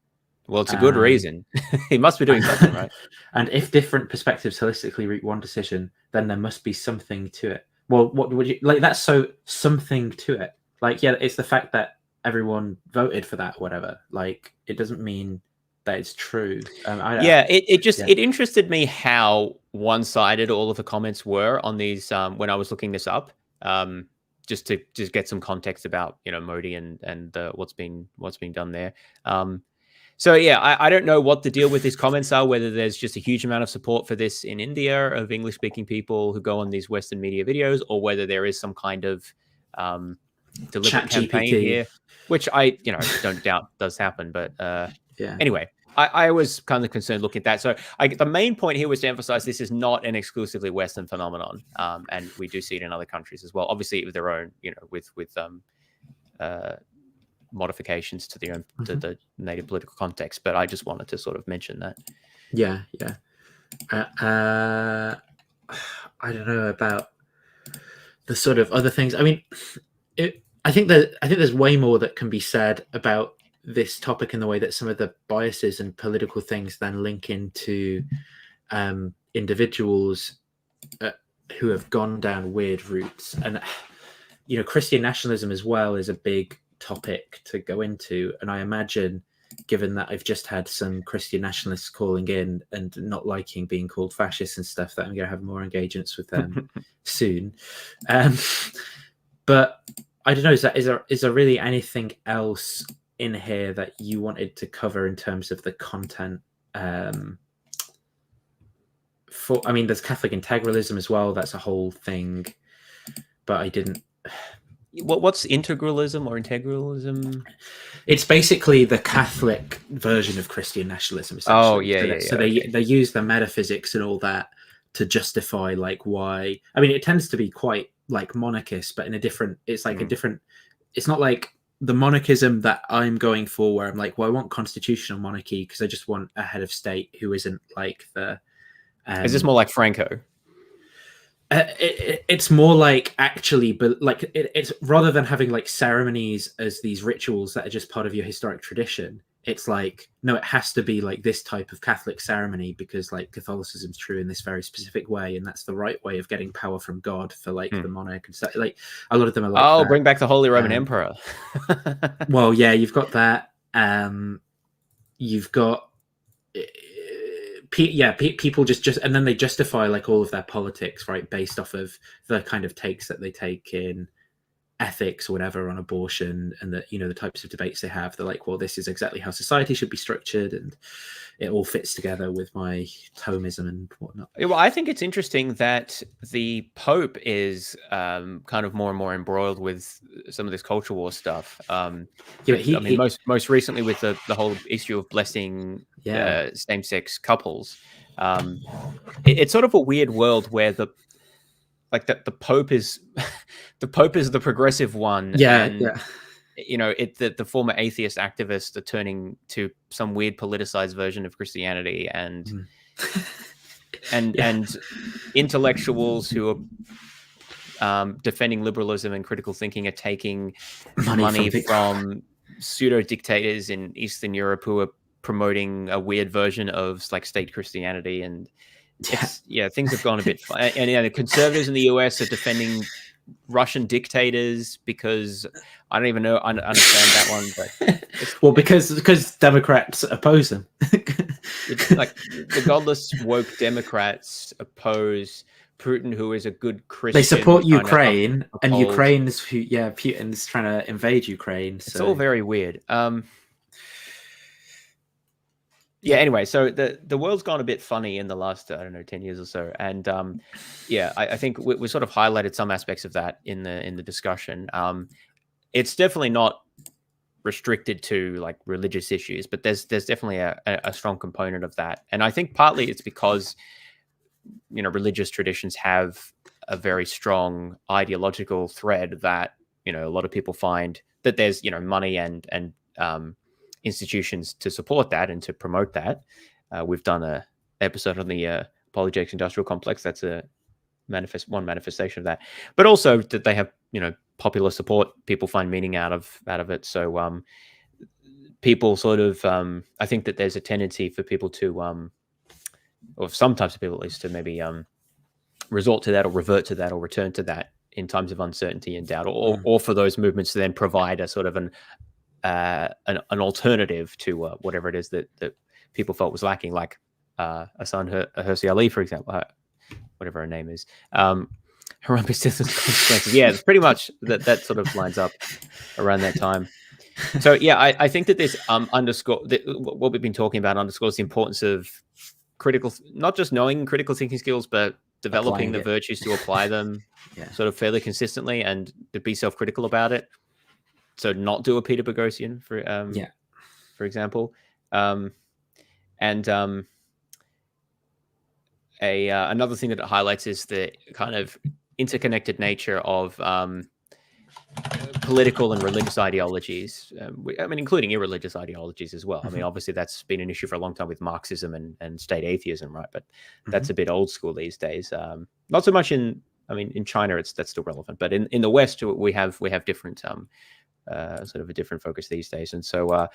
Well, it's a good reason. He must be doing something right. And if different perspectives holistically reach one decision, then there must be something to it. Well, what would you like? That's so something to it. Like, yeah, it's the fact that everyone voted for that, whatever. Like, it doesn't mean that it's true. It interested me how one-sided all of the comments were on these when I was looking this up. Just to get some context about Modi and what's being done there. So yeah, I don't know what the deal with these comments are, whether there's just a huge amount of support for this in India of English-speaking people who go on these Western media videos, or whether there is some kind of deliberate campaign here, which I don't doubt does happen. But anyway, I was kind of concerned looking at that. So the main point here was to emphasize this is not an exclusively Western phenomenon, and we do see it in other countries as well. Obviously, with their own, with modifications to the the native political context. But I just wanted to sort of mention that. Yeah. I don't know about the sort of other things. I mean, I think there's way more that can be said about this topic in the way that some of the biases and political things then link into individuals who have gone down weird routes. And Christian nationalism as well is a big topic to go into, and I imagine, given that I've just had some Christian nationalists calling in and not liking being called fascists and stuff, that I'm going to have more engagements with them soon. But I don't know, is there really anything else in here that you wanted to cover in terms of the content? There's Catholic integralism as well. That's a whole thing, but I didn't. What's integralism or integralism? It's basically the Catholic version of Christian nationalism. Oh, yeah. So they use the metaphysics and all that to justify like why. I mean, it tends to be quite like monarchist, but in a different. It's like a different. It's not like the monarchism that I'm going for, where I'm like, well, I want constitutional monarchy because I just want a head of state who isn't like the. Is this more like Franco? It's more like actually, but like it's rather than having like ceremonies as these rituals that are just part of your historic tradition. It's like, no, it has to be like this type of Catholic ceremony because like Catholicism's true in this very specific way, and that's the right way of getting power from God for like the monarch and stuff. Like a lot of them are like, that. Bring back the Holy Roman Emperor. Well, yeah, you've got that. You've got. People just and then they justify like all of their politics, right, based off of the kind of takes that they take in ethics or whatever on abortion, and that the types of debates they have. They're like, well, this is exactly how society should be structured, and it all fits together with my Thomism and whatnot. Well, I think it's interesting that the Pope is kind of more and more embroiled with some of this culture war stuff. Most recently with the whole issue of blessing same-sex couples. It's sort of a weird world where the Pope is the progressive one. The former atheist activists are turning to some weird politicized version of Christianity, and and intellectuals who are defending liberalism and critical thinking are taking money from pseudo dictators in Eastern Europe who are promoting a weird version of like state Christianity, and things have gone a bit and the conservatives in the US are defending Russian dictators because I don't even know I understand that one, but well, because Democrats oppose them. It's like the godless woke Democrats oppose Putin, who is a good Christian. They support Ukraine, and Putin's trying to invade Ukraine. It's all very weird. Anyway, so the world's gone a bit funny in the last, 10 years or so. And I think we sort of highlighted some aspects of that in the discussion. It's definitely not restricted to like religious issues, but there's definitely a strong component of that. And I think partly it's because, you know, religious traditions have a very strong ideological thread that, you know, a lot of people find that there's, you know, money and institutions to support that and to promote that. We've done a episode on the apologetics industrial complex. That's one manifestation of that, but also that they have, you know, popular support. People find meaning out of it. So people sort of, I think that there's a tendency for people to, or some types of people at least, to maybe resort to that or revert to that or return to that in times of uncertainty and doubt, or for those movements to then provide a sort of an alternative to whatever it is that people felt was lacking, like Ayaan Hirsi Ali, for example, whatever her name is. Consequences. Yeah, it's pretty much that sort of lines up around that time. So yeah, I think that this what we've been talking about underscores the importance of not just knowing critical thinking skills, but developing the virtues to apply them sort of fairly consistently and to be self-critical about it. So not do a Peter Boghossian, for example. Another thing that it highlights is the kind of interconnected nature of political and religious ideologies. I mean, including irreligious ideologies as well. I mean, obviously that's been an issue for a long time with Marxism and state atheism, right? But that's a bit old school these days. Not so much in China, that's still relevant, but in the West we have different sort of a different focus these days. And so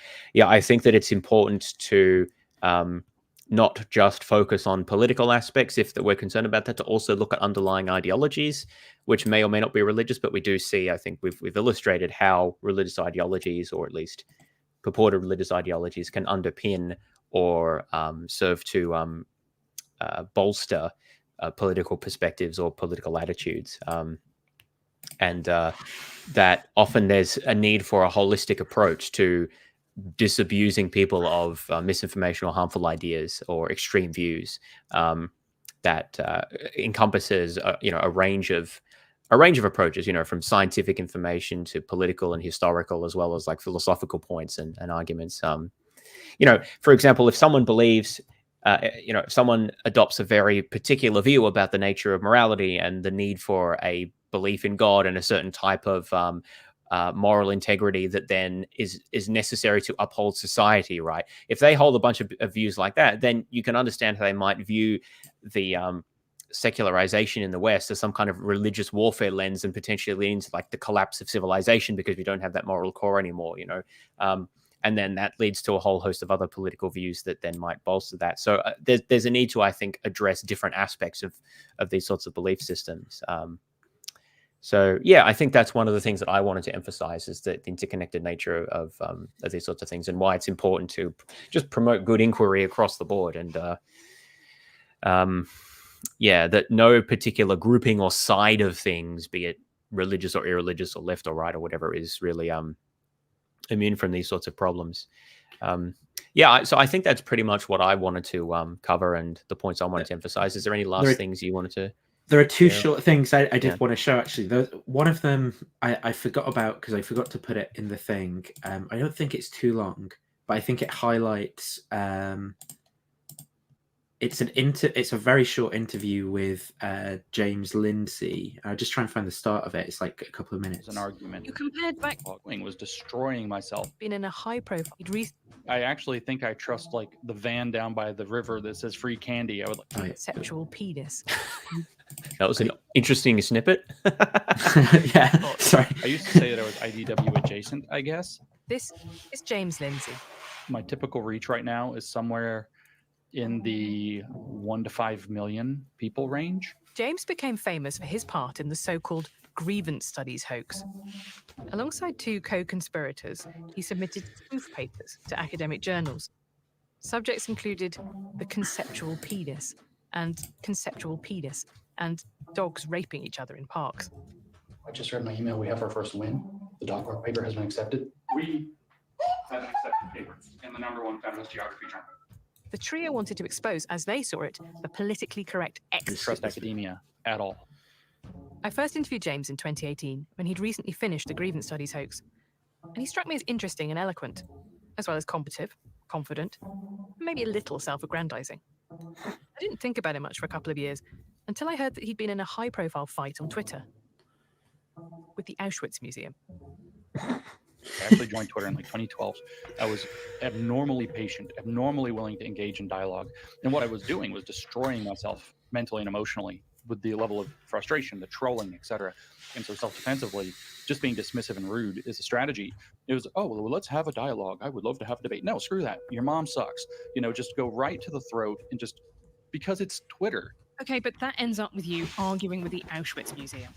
I think that it's important to not just focus on political aspects if we're concerned about that, to also look at underlying ideologies, which may or may not be religious, but we do see, I think we've illustrated how religious ideologies, or at least purported religious ideologies, can underpin or serve to bolster political perspectives or political attitudes. And that often there's a need for a holistic approach to disabusing people of misinformation or harmful ideas or extreme views that encompasses a range of approaches, from scientific information to political and historical, as well as like philosophical points and arguments. For example, if someone believes, if someone adopts a very particular view about the nature of morality and the need for a belief in God and a certain type of moral integrity that then is necessary to uphold society, right? If they hold a bunch of views like that, then you can understand how they might view the secularization in the West as some kind of religious warfare lens and potentially lead into like the collapse of civilization because we don't have that moral core anymore, and then that leads to a whole host of other political views that then might bolster that. So there's a need to, I think, address different aspects of these sorts of belief systems. So yeah, I think that's one of the things that I wanted to emphasize, is the interconnected nature of these sorts of things, and why it's important to just promote good inquiry across the board. And that no particular grouping or side of things, be it religious or irreligious or left or right or whatever, is really immune from these sorts of problems. So I think that's pretty much what I wanted to cover and the points I wanted to emphasize. Is there any last things you wanted to? There are two short things I did want to show, actually. One of them I forgot about because I forgot to put it in the thing. I don't think it's too long, but I think it highlights... It's a very short interview with James Lindsay. I'll just try and find the start of it. It's like a couple of minutes. An argument. You compared back... was destroying myself. Been in a high profile... I actually think I trust like the van down by the river that says free candy. I would like conceptual penis. That was an interesting snippet. Yeah, sorry. I used to say that I was IDW adjacent, I guess. This is James Lindsay. My typical reach right now is somewhere in the 1 to 5 million people range. James became famous for his part in the so-called grievance studies hoax. Alongside two co-conspirators, he submitted spoof papers to academic journals. Subjects included the conceptual penis and dogs raping each other in parks. I just read my email. We have our first win. The dog park paper has been accepted. We have an accepted paper in the #1 feminist geography journal. The trio wanted to expose, as they saw it, the politically correct trust academia at all. I first interviewed James in 2018 when he'd recently finished the grievance studies hoax. And he struck me as interesting and eloquent, as well as combative, confident, and maybe a little self-aggrandizing. I didn't think about him much for a couple of years, until I heard that he'd been in a high-profile fight on Twitter with the Auschwitz Museum. I actually joined Twitter in like 2012. I was abnormally patient, abnormally willing to engage in dialogue. And what I was doing was destroying myself mentally and emotionally with the level of frustration, the trolling, etc. And so self-defensively, just being dismissive and rude is a strategy. It was, oh, well, let's have a dialogue. I would love to have a debate. No, screw that. Your mom sucks. You know, just go right to the throat and just, because it's Twitter. Okay, but that ends up with you arguing with the Auschwitz Museum.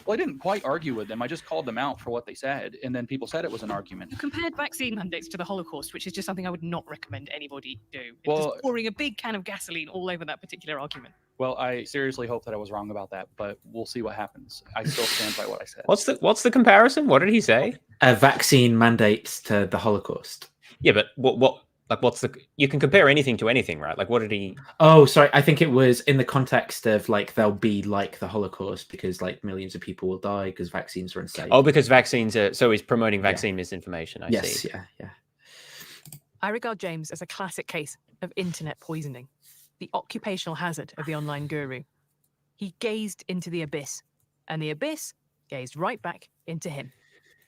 Well, I didn't quite argue with them. I just called them out for what they said, and then people said it was an argument. You compared vaccine mandates to the Holocaust, which is just something I would not recommend anybody do. It's Well- just pouring a big can of gasoline all over that particular argument. Well, I seriously hope that I was wrong about that, but we'll see what happens. I still stand by what I said. What's the comparison? What did he say? Vaccine mandates to the Holocaust. Yeah, but what's the? You can compare anything to anything, right? Like, what did he? Oh, sorry. I think it was in the context of like they'll be like the Holocaust because like millions of people will die because vaccines are unsafe. Oh, because vaccines are. So he's promoting vaccine misinformation. I Yes, see. yeah. I regard James as a classic case of internet poisoning, the occupational hazard of the online guru. He gazed into the abyss, and the abyss gazed right back into him.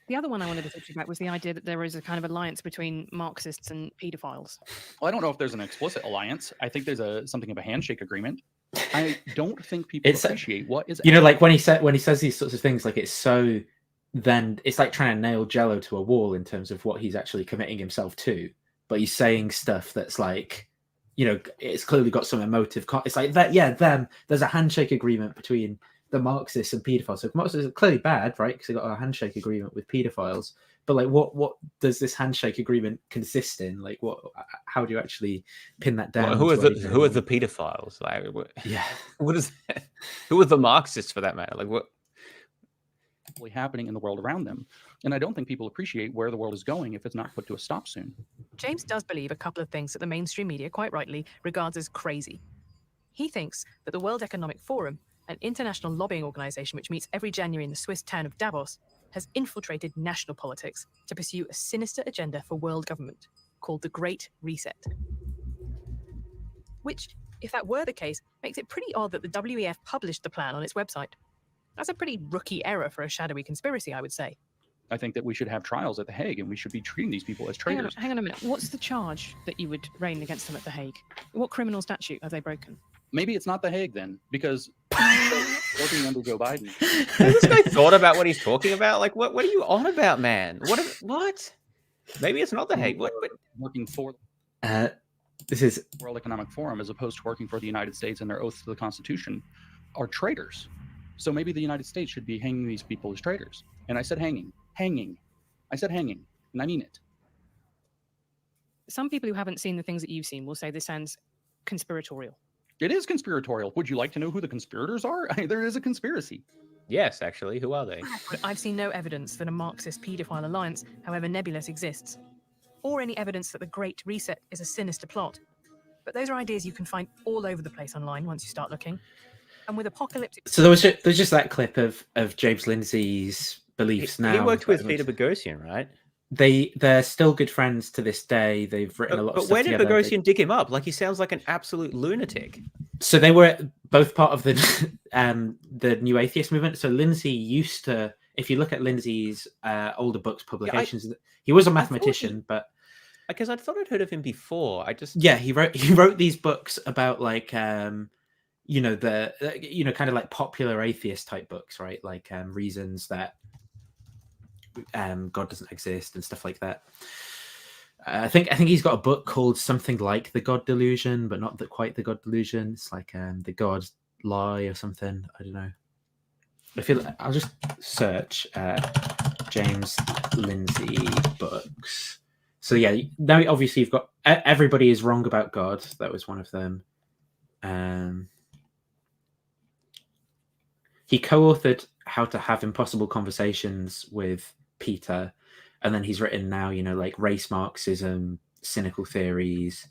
The other one I wanted to talk to you about was the idea that there is a kind of alliance between Marxists and paedophiles. Well, I don't know if there's an explicit alliance. I think there's something of a handshake agreement. I don't think people appreciate what is. You know, like when he says these sorts of things, like it's so. Then it's like trying to nail Jello to a wall in terms of what he's actually committing himself to. But he's saying stuff that's like, you know, it's clearly got some emotive. It's like that. Yeah, there's a handshake agreement between the Marxists and pedophiles. So Marxists are clearly bad, right? Because they got a handshake agreement with pedophiles. But like, what does this handshake agreement consist in? Like, how do you actually pin that down? Well, who are the pedophiles? Like, yeah, what is that? Who are the Marxists for that matter? Like, what? Happening in the world around them, and I don't think people appreciate where the world is going if it's not put to a stop soon. James does believe a couple of things that the mainstream media quite rightly regards as crazy. He thinks that the World Economic Forum, an international lobbying organization which meets every January in the Swiss town of Davos, has infiltrated national politics to pursue a sinister agenda for world government called the Great Reset. Which, if that were the case, makes it pretty odd that the WEF published the plan on its website. That's a pretty rookie error for a shadowy conspiracy, I would say. I think that we should have trials at The Hague, and we should be treating these people as traitors. Hang on a minute. What's the charge that you would rain against them at The Hague? What criminal statute have they broken? Maybe it's not The Hague then, because working under Joe Biden. Has this guy thought about what he's talking about? Like, what are you on about, man? What? Maybe it's not The Hague. What? Working for this is World Economic Forum, as opposed to working for the United States and their oath to the Constitution, are traitors. So maybe the United States should be hanging these people as traitors. And I said hanging. I said hanging, and I mean it. Some people who haven't seen the things that you've seen will say this sounds conspiratorial. It is conspiratorial. Would you like to know who the conspirators are? There is a conspiracy. Yes, actually. Who are they? But I've seen no evidence that a Marxist paedophile alliance, however nebulous, exists, or any evidence that the Great Reset is a sinister plot. But those are ideas you can find all over the place online once you start looking. And with apocalyptic... So there's just that clip of James Lindsay's beliefs now. He worked with Peter Boghossian, right? They're still good friends to this day. They've written a lot of stuff together. But where did Boghossian dig him up? Like, he sounds like an absolute lunatic. So they were both part of the New Atheist movement. So Lindsay used to, if you look at Lindsay's older books, publications, he was a mathematician, but... Because I thought I'd heard of him before. Yeah, he wrote these books about like... you know, kind of like popular atheist type books, right? Like reasons that God doesn't exist and stuff like that. I think he's got a book called something like The God Delusion, but not quite The God Delusion. It's like The God Lie or something. I don't know. I'll just search James Lindsay books. So yeah, now obviously you've got Everybody is Wrong About God. That was one of them. He co-authored How to Have Impossible Conversations with Peter, and then he's written now, you know, like Race Marxism, Cynical Theories,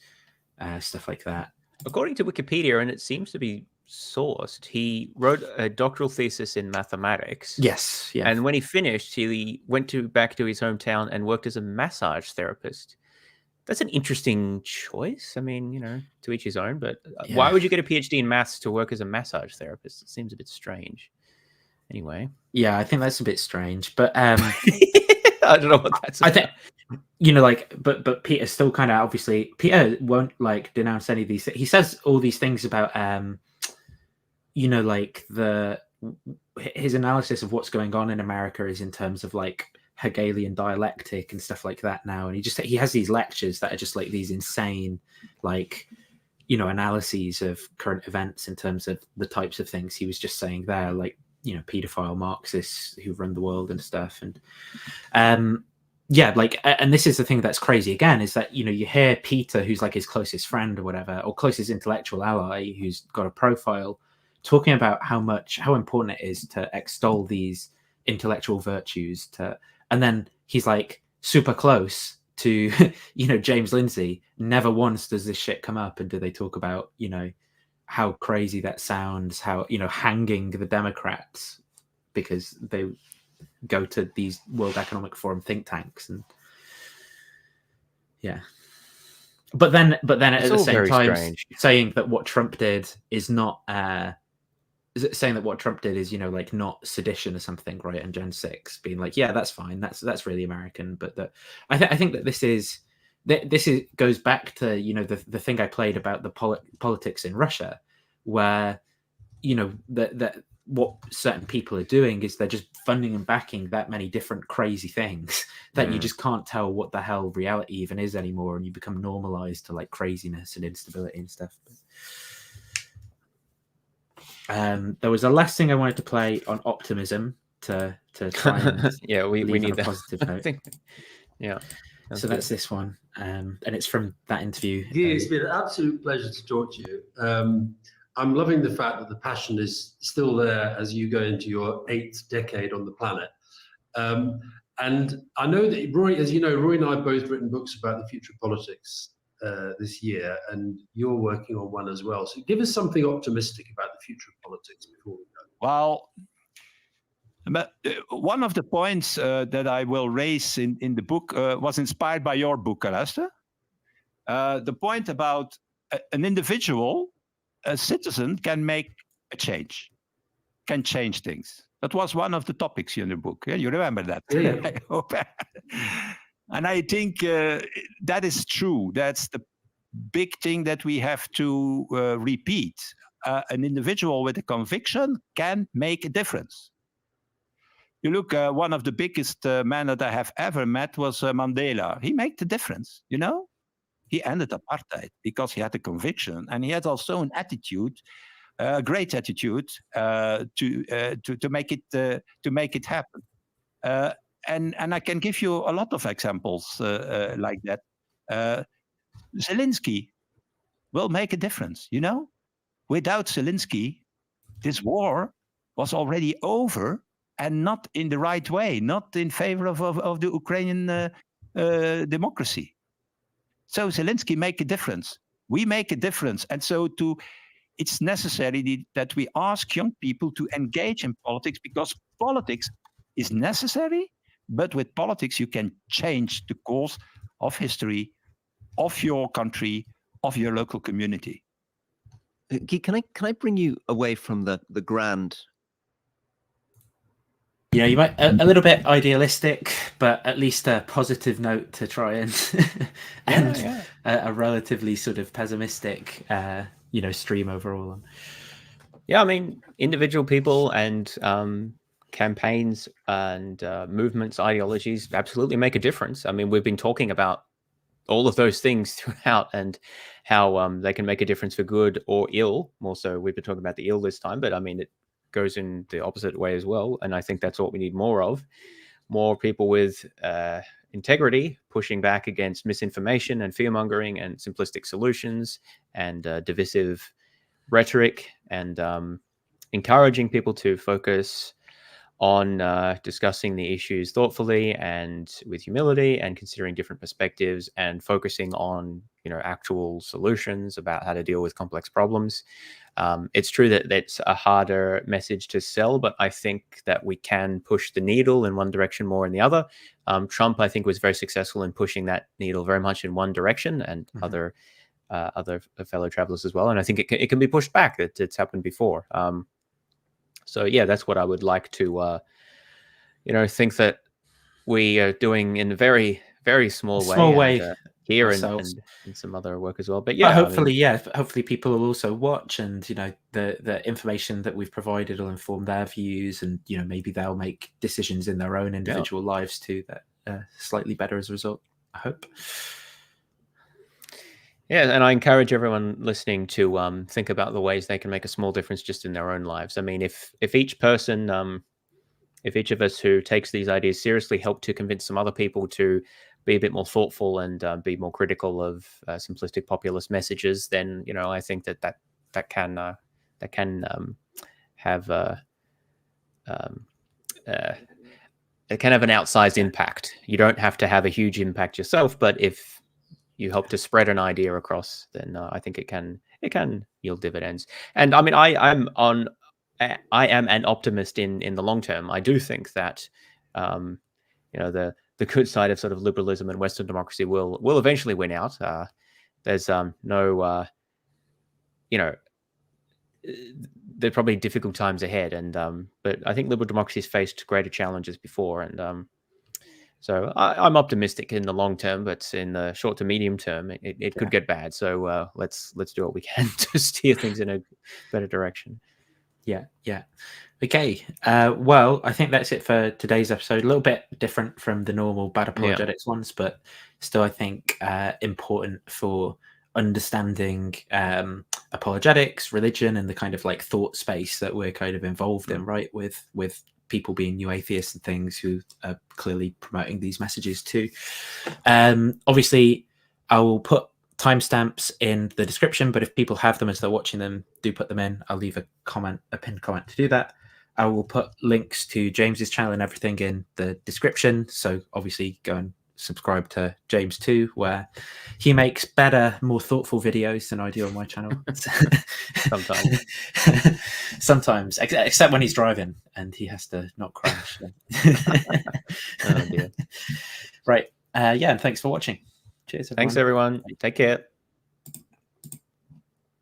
stuff like that. According to Wikipedia, and it seems to be sourced. He wrote a doctoral thesis in mathematics. Yes, yeah. And when he finished, he went back to his hometown and worked as a massage therapist. That's an interesting choice. I mean, you know, to each his own, but why would you get a PhD in maths to work as a massage therapist? It seems a bit strange. Anyway. Yeah, I think that's a bit strange, but I don't know what that's about. I think, you know, like, but Peter's still kind of obviously, Peter won't like denounce any of these things. He says all these things about, you know, like his analysis of what's going on in America is in terms of like Hegelian dialectic and stuff like that now. And he has these lectures that are just like these insane, like, you know, analyses of current events in terms of the types of things he was just saying there, like, you know, pedophile Marxists who run the world and stuff. And yeah, like, and this is the thing that's crazy again, is that, you know, you hear Peter, who's like his closest friend or whatever, or closest intellectual ally, who's got a profile, talking about how important it is to extol these intellectual virtues, and then he's like super close to, you know, James Lindsay. Never once does this shit come up, and do they talk about, you know, how crazy that sounds, how, you know, hanging the Democrats because they go to these World Economic Forum think tanks. And yeah, but then at the same time saying that what Trump did is not saying that what Trump did is, you know, like not sedition or something, right? And Gen 6 being like, yeah, that's fine, that's really American. But that I think that this goes back to, you know, the thing I played about the politics in Russia, where, you know, that what certain people are doing is they're just funding and backing that many different crazy things that you just can't tell what the hell reality even is anymore, and you become normalized to like craziness and instability and stuff. There was a last thing I wanted to play on optimism to try and yeah, we need a that positive note. Yeah. So that's this one, and it's from that interview. It's been an absolute pleasure to talk to you. I'm loving the fact that the passion is still there as you go into your 8th decade on the planet. And I know that Roy, as you know, Roy and I have both written books about the future of politics this year, and you're working on one as well. So give us something optimistic about the future of politics before we go. Well, but one of the points that I will raise in the book was inspired by your book, Alastair. The point about an individual, a citizen, can make a change, can change things. That was one of the topics in the book. Yeah, you remember that? Yeah. I hope. And I think that is true. That's the big thing that we have to repeat. An individual with a conviction can make a difference. You look, one of the biggest men that I have ever met was Mandela. He made the difference, you know? He ended apartheid because he had a conviction, and he had also an attitude, a great attitude to make it happen. And I can give you a lot of examples like that. Zelensky will make a difference, you know? Without Zelensky, this war was already over, and not in the right way, not in favor of the Ukrainian democracy. So Zelensky make a difference. We make a difference. And so it's necessary that we ask young people to engage in politics, because politics is necessary, but with politics you can change the course of history, of your country, of your local community. Can I bring you away from the grand? Yeah, you might a little bit idealistic, but at least a positive note to try and a relatively sort of pessimistic, you know, stream overall. Yeah, I mean, individual people and campaigns and movements, ideologies absolutely make a difference. I mean, we've been talking about all of those things throughout, and how they can make a difference for good or ill. More so, we've been talking about the ill this time, but I mean, it goes in the opposite way as well. And I think that's what we need more of. More people with integrity pushing back against misinformation and fear-mongering and simplistic solutions and divisive rhetoric, and encouraging people to focus on discussing the issues thoughtfully and with humility, and considering different perspectives, and focusing on actual solutions about how to deal with complex problems. It's true that that's a harder message to sell, but I think that we can push the needle in one direction more in the other. Trump, I think, was very successful in pushing that needle very much in one direction, and other fellow travelers as well. And I think it can be pushed back. It's happened before. So yeah, that's what I would like to, think that we are doing in a very, very small way. Here and some other work as well. But yeah, hopefully, hopefully people will also watch, and the information that we've provided will inform their views, and maybe they'll make decisions in their own individual lives too that are slightly better as a result, I hope. Yeah, and I encourage everyone listening to think about the ways they can make a small difference just in their own lives. I mean, if each person, if each of us who takes these ideas seriously help to convince some other people to be a bit more thoughtful and be more critical of simplistic populist messages, then I think that can have it can have an outsized impact. You don't have to have a huge impact yourself, but if you help to spread an idea across, then I think it can yield dividends. And I mean, I am an optimist in the long term. I do think that the good side of sort of liberalism and Western democracy will eventually win out. There's there are probably difficult times ahead, and but I think liberal democracies faced greater challenges before, and so I'm optimistic in the long term, but in the short to medium term, it could get bad. So let's do what we can to steer things in a better direction. Yeah. Okay. Well, I think that's it for today's episode. A little bit different from the normal bad apologetics ones, but still, I think important for understanding apologetics, religion, and the kind of like thought space that we're kind of involved in, right? With people being new atheists and things who are clearly promoting these messages too. Obviously, I will put timestamps in the description, but if people have them as they're watching them, do put them in. I'll leave a pinned comment to do that. I will put links to James's channel and everything in the description. So obviously go and subscribe to James too, where he makes better, more thoughtful videos than I do on my channel. Sometimes, except when he's driving and he has to not crash. Oh dear. Right. And thanks for watching. Cheers, everyone. Thanks, everyone. Take care.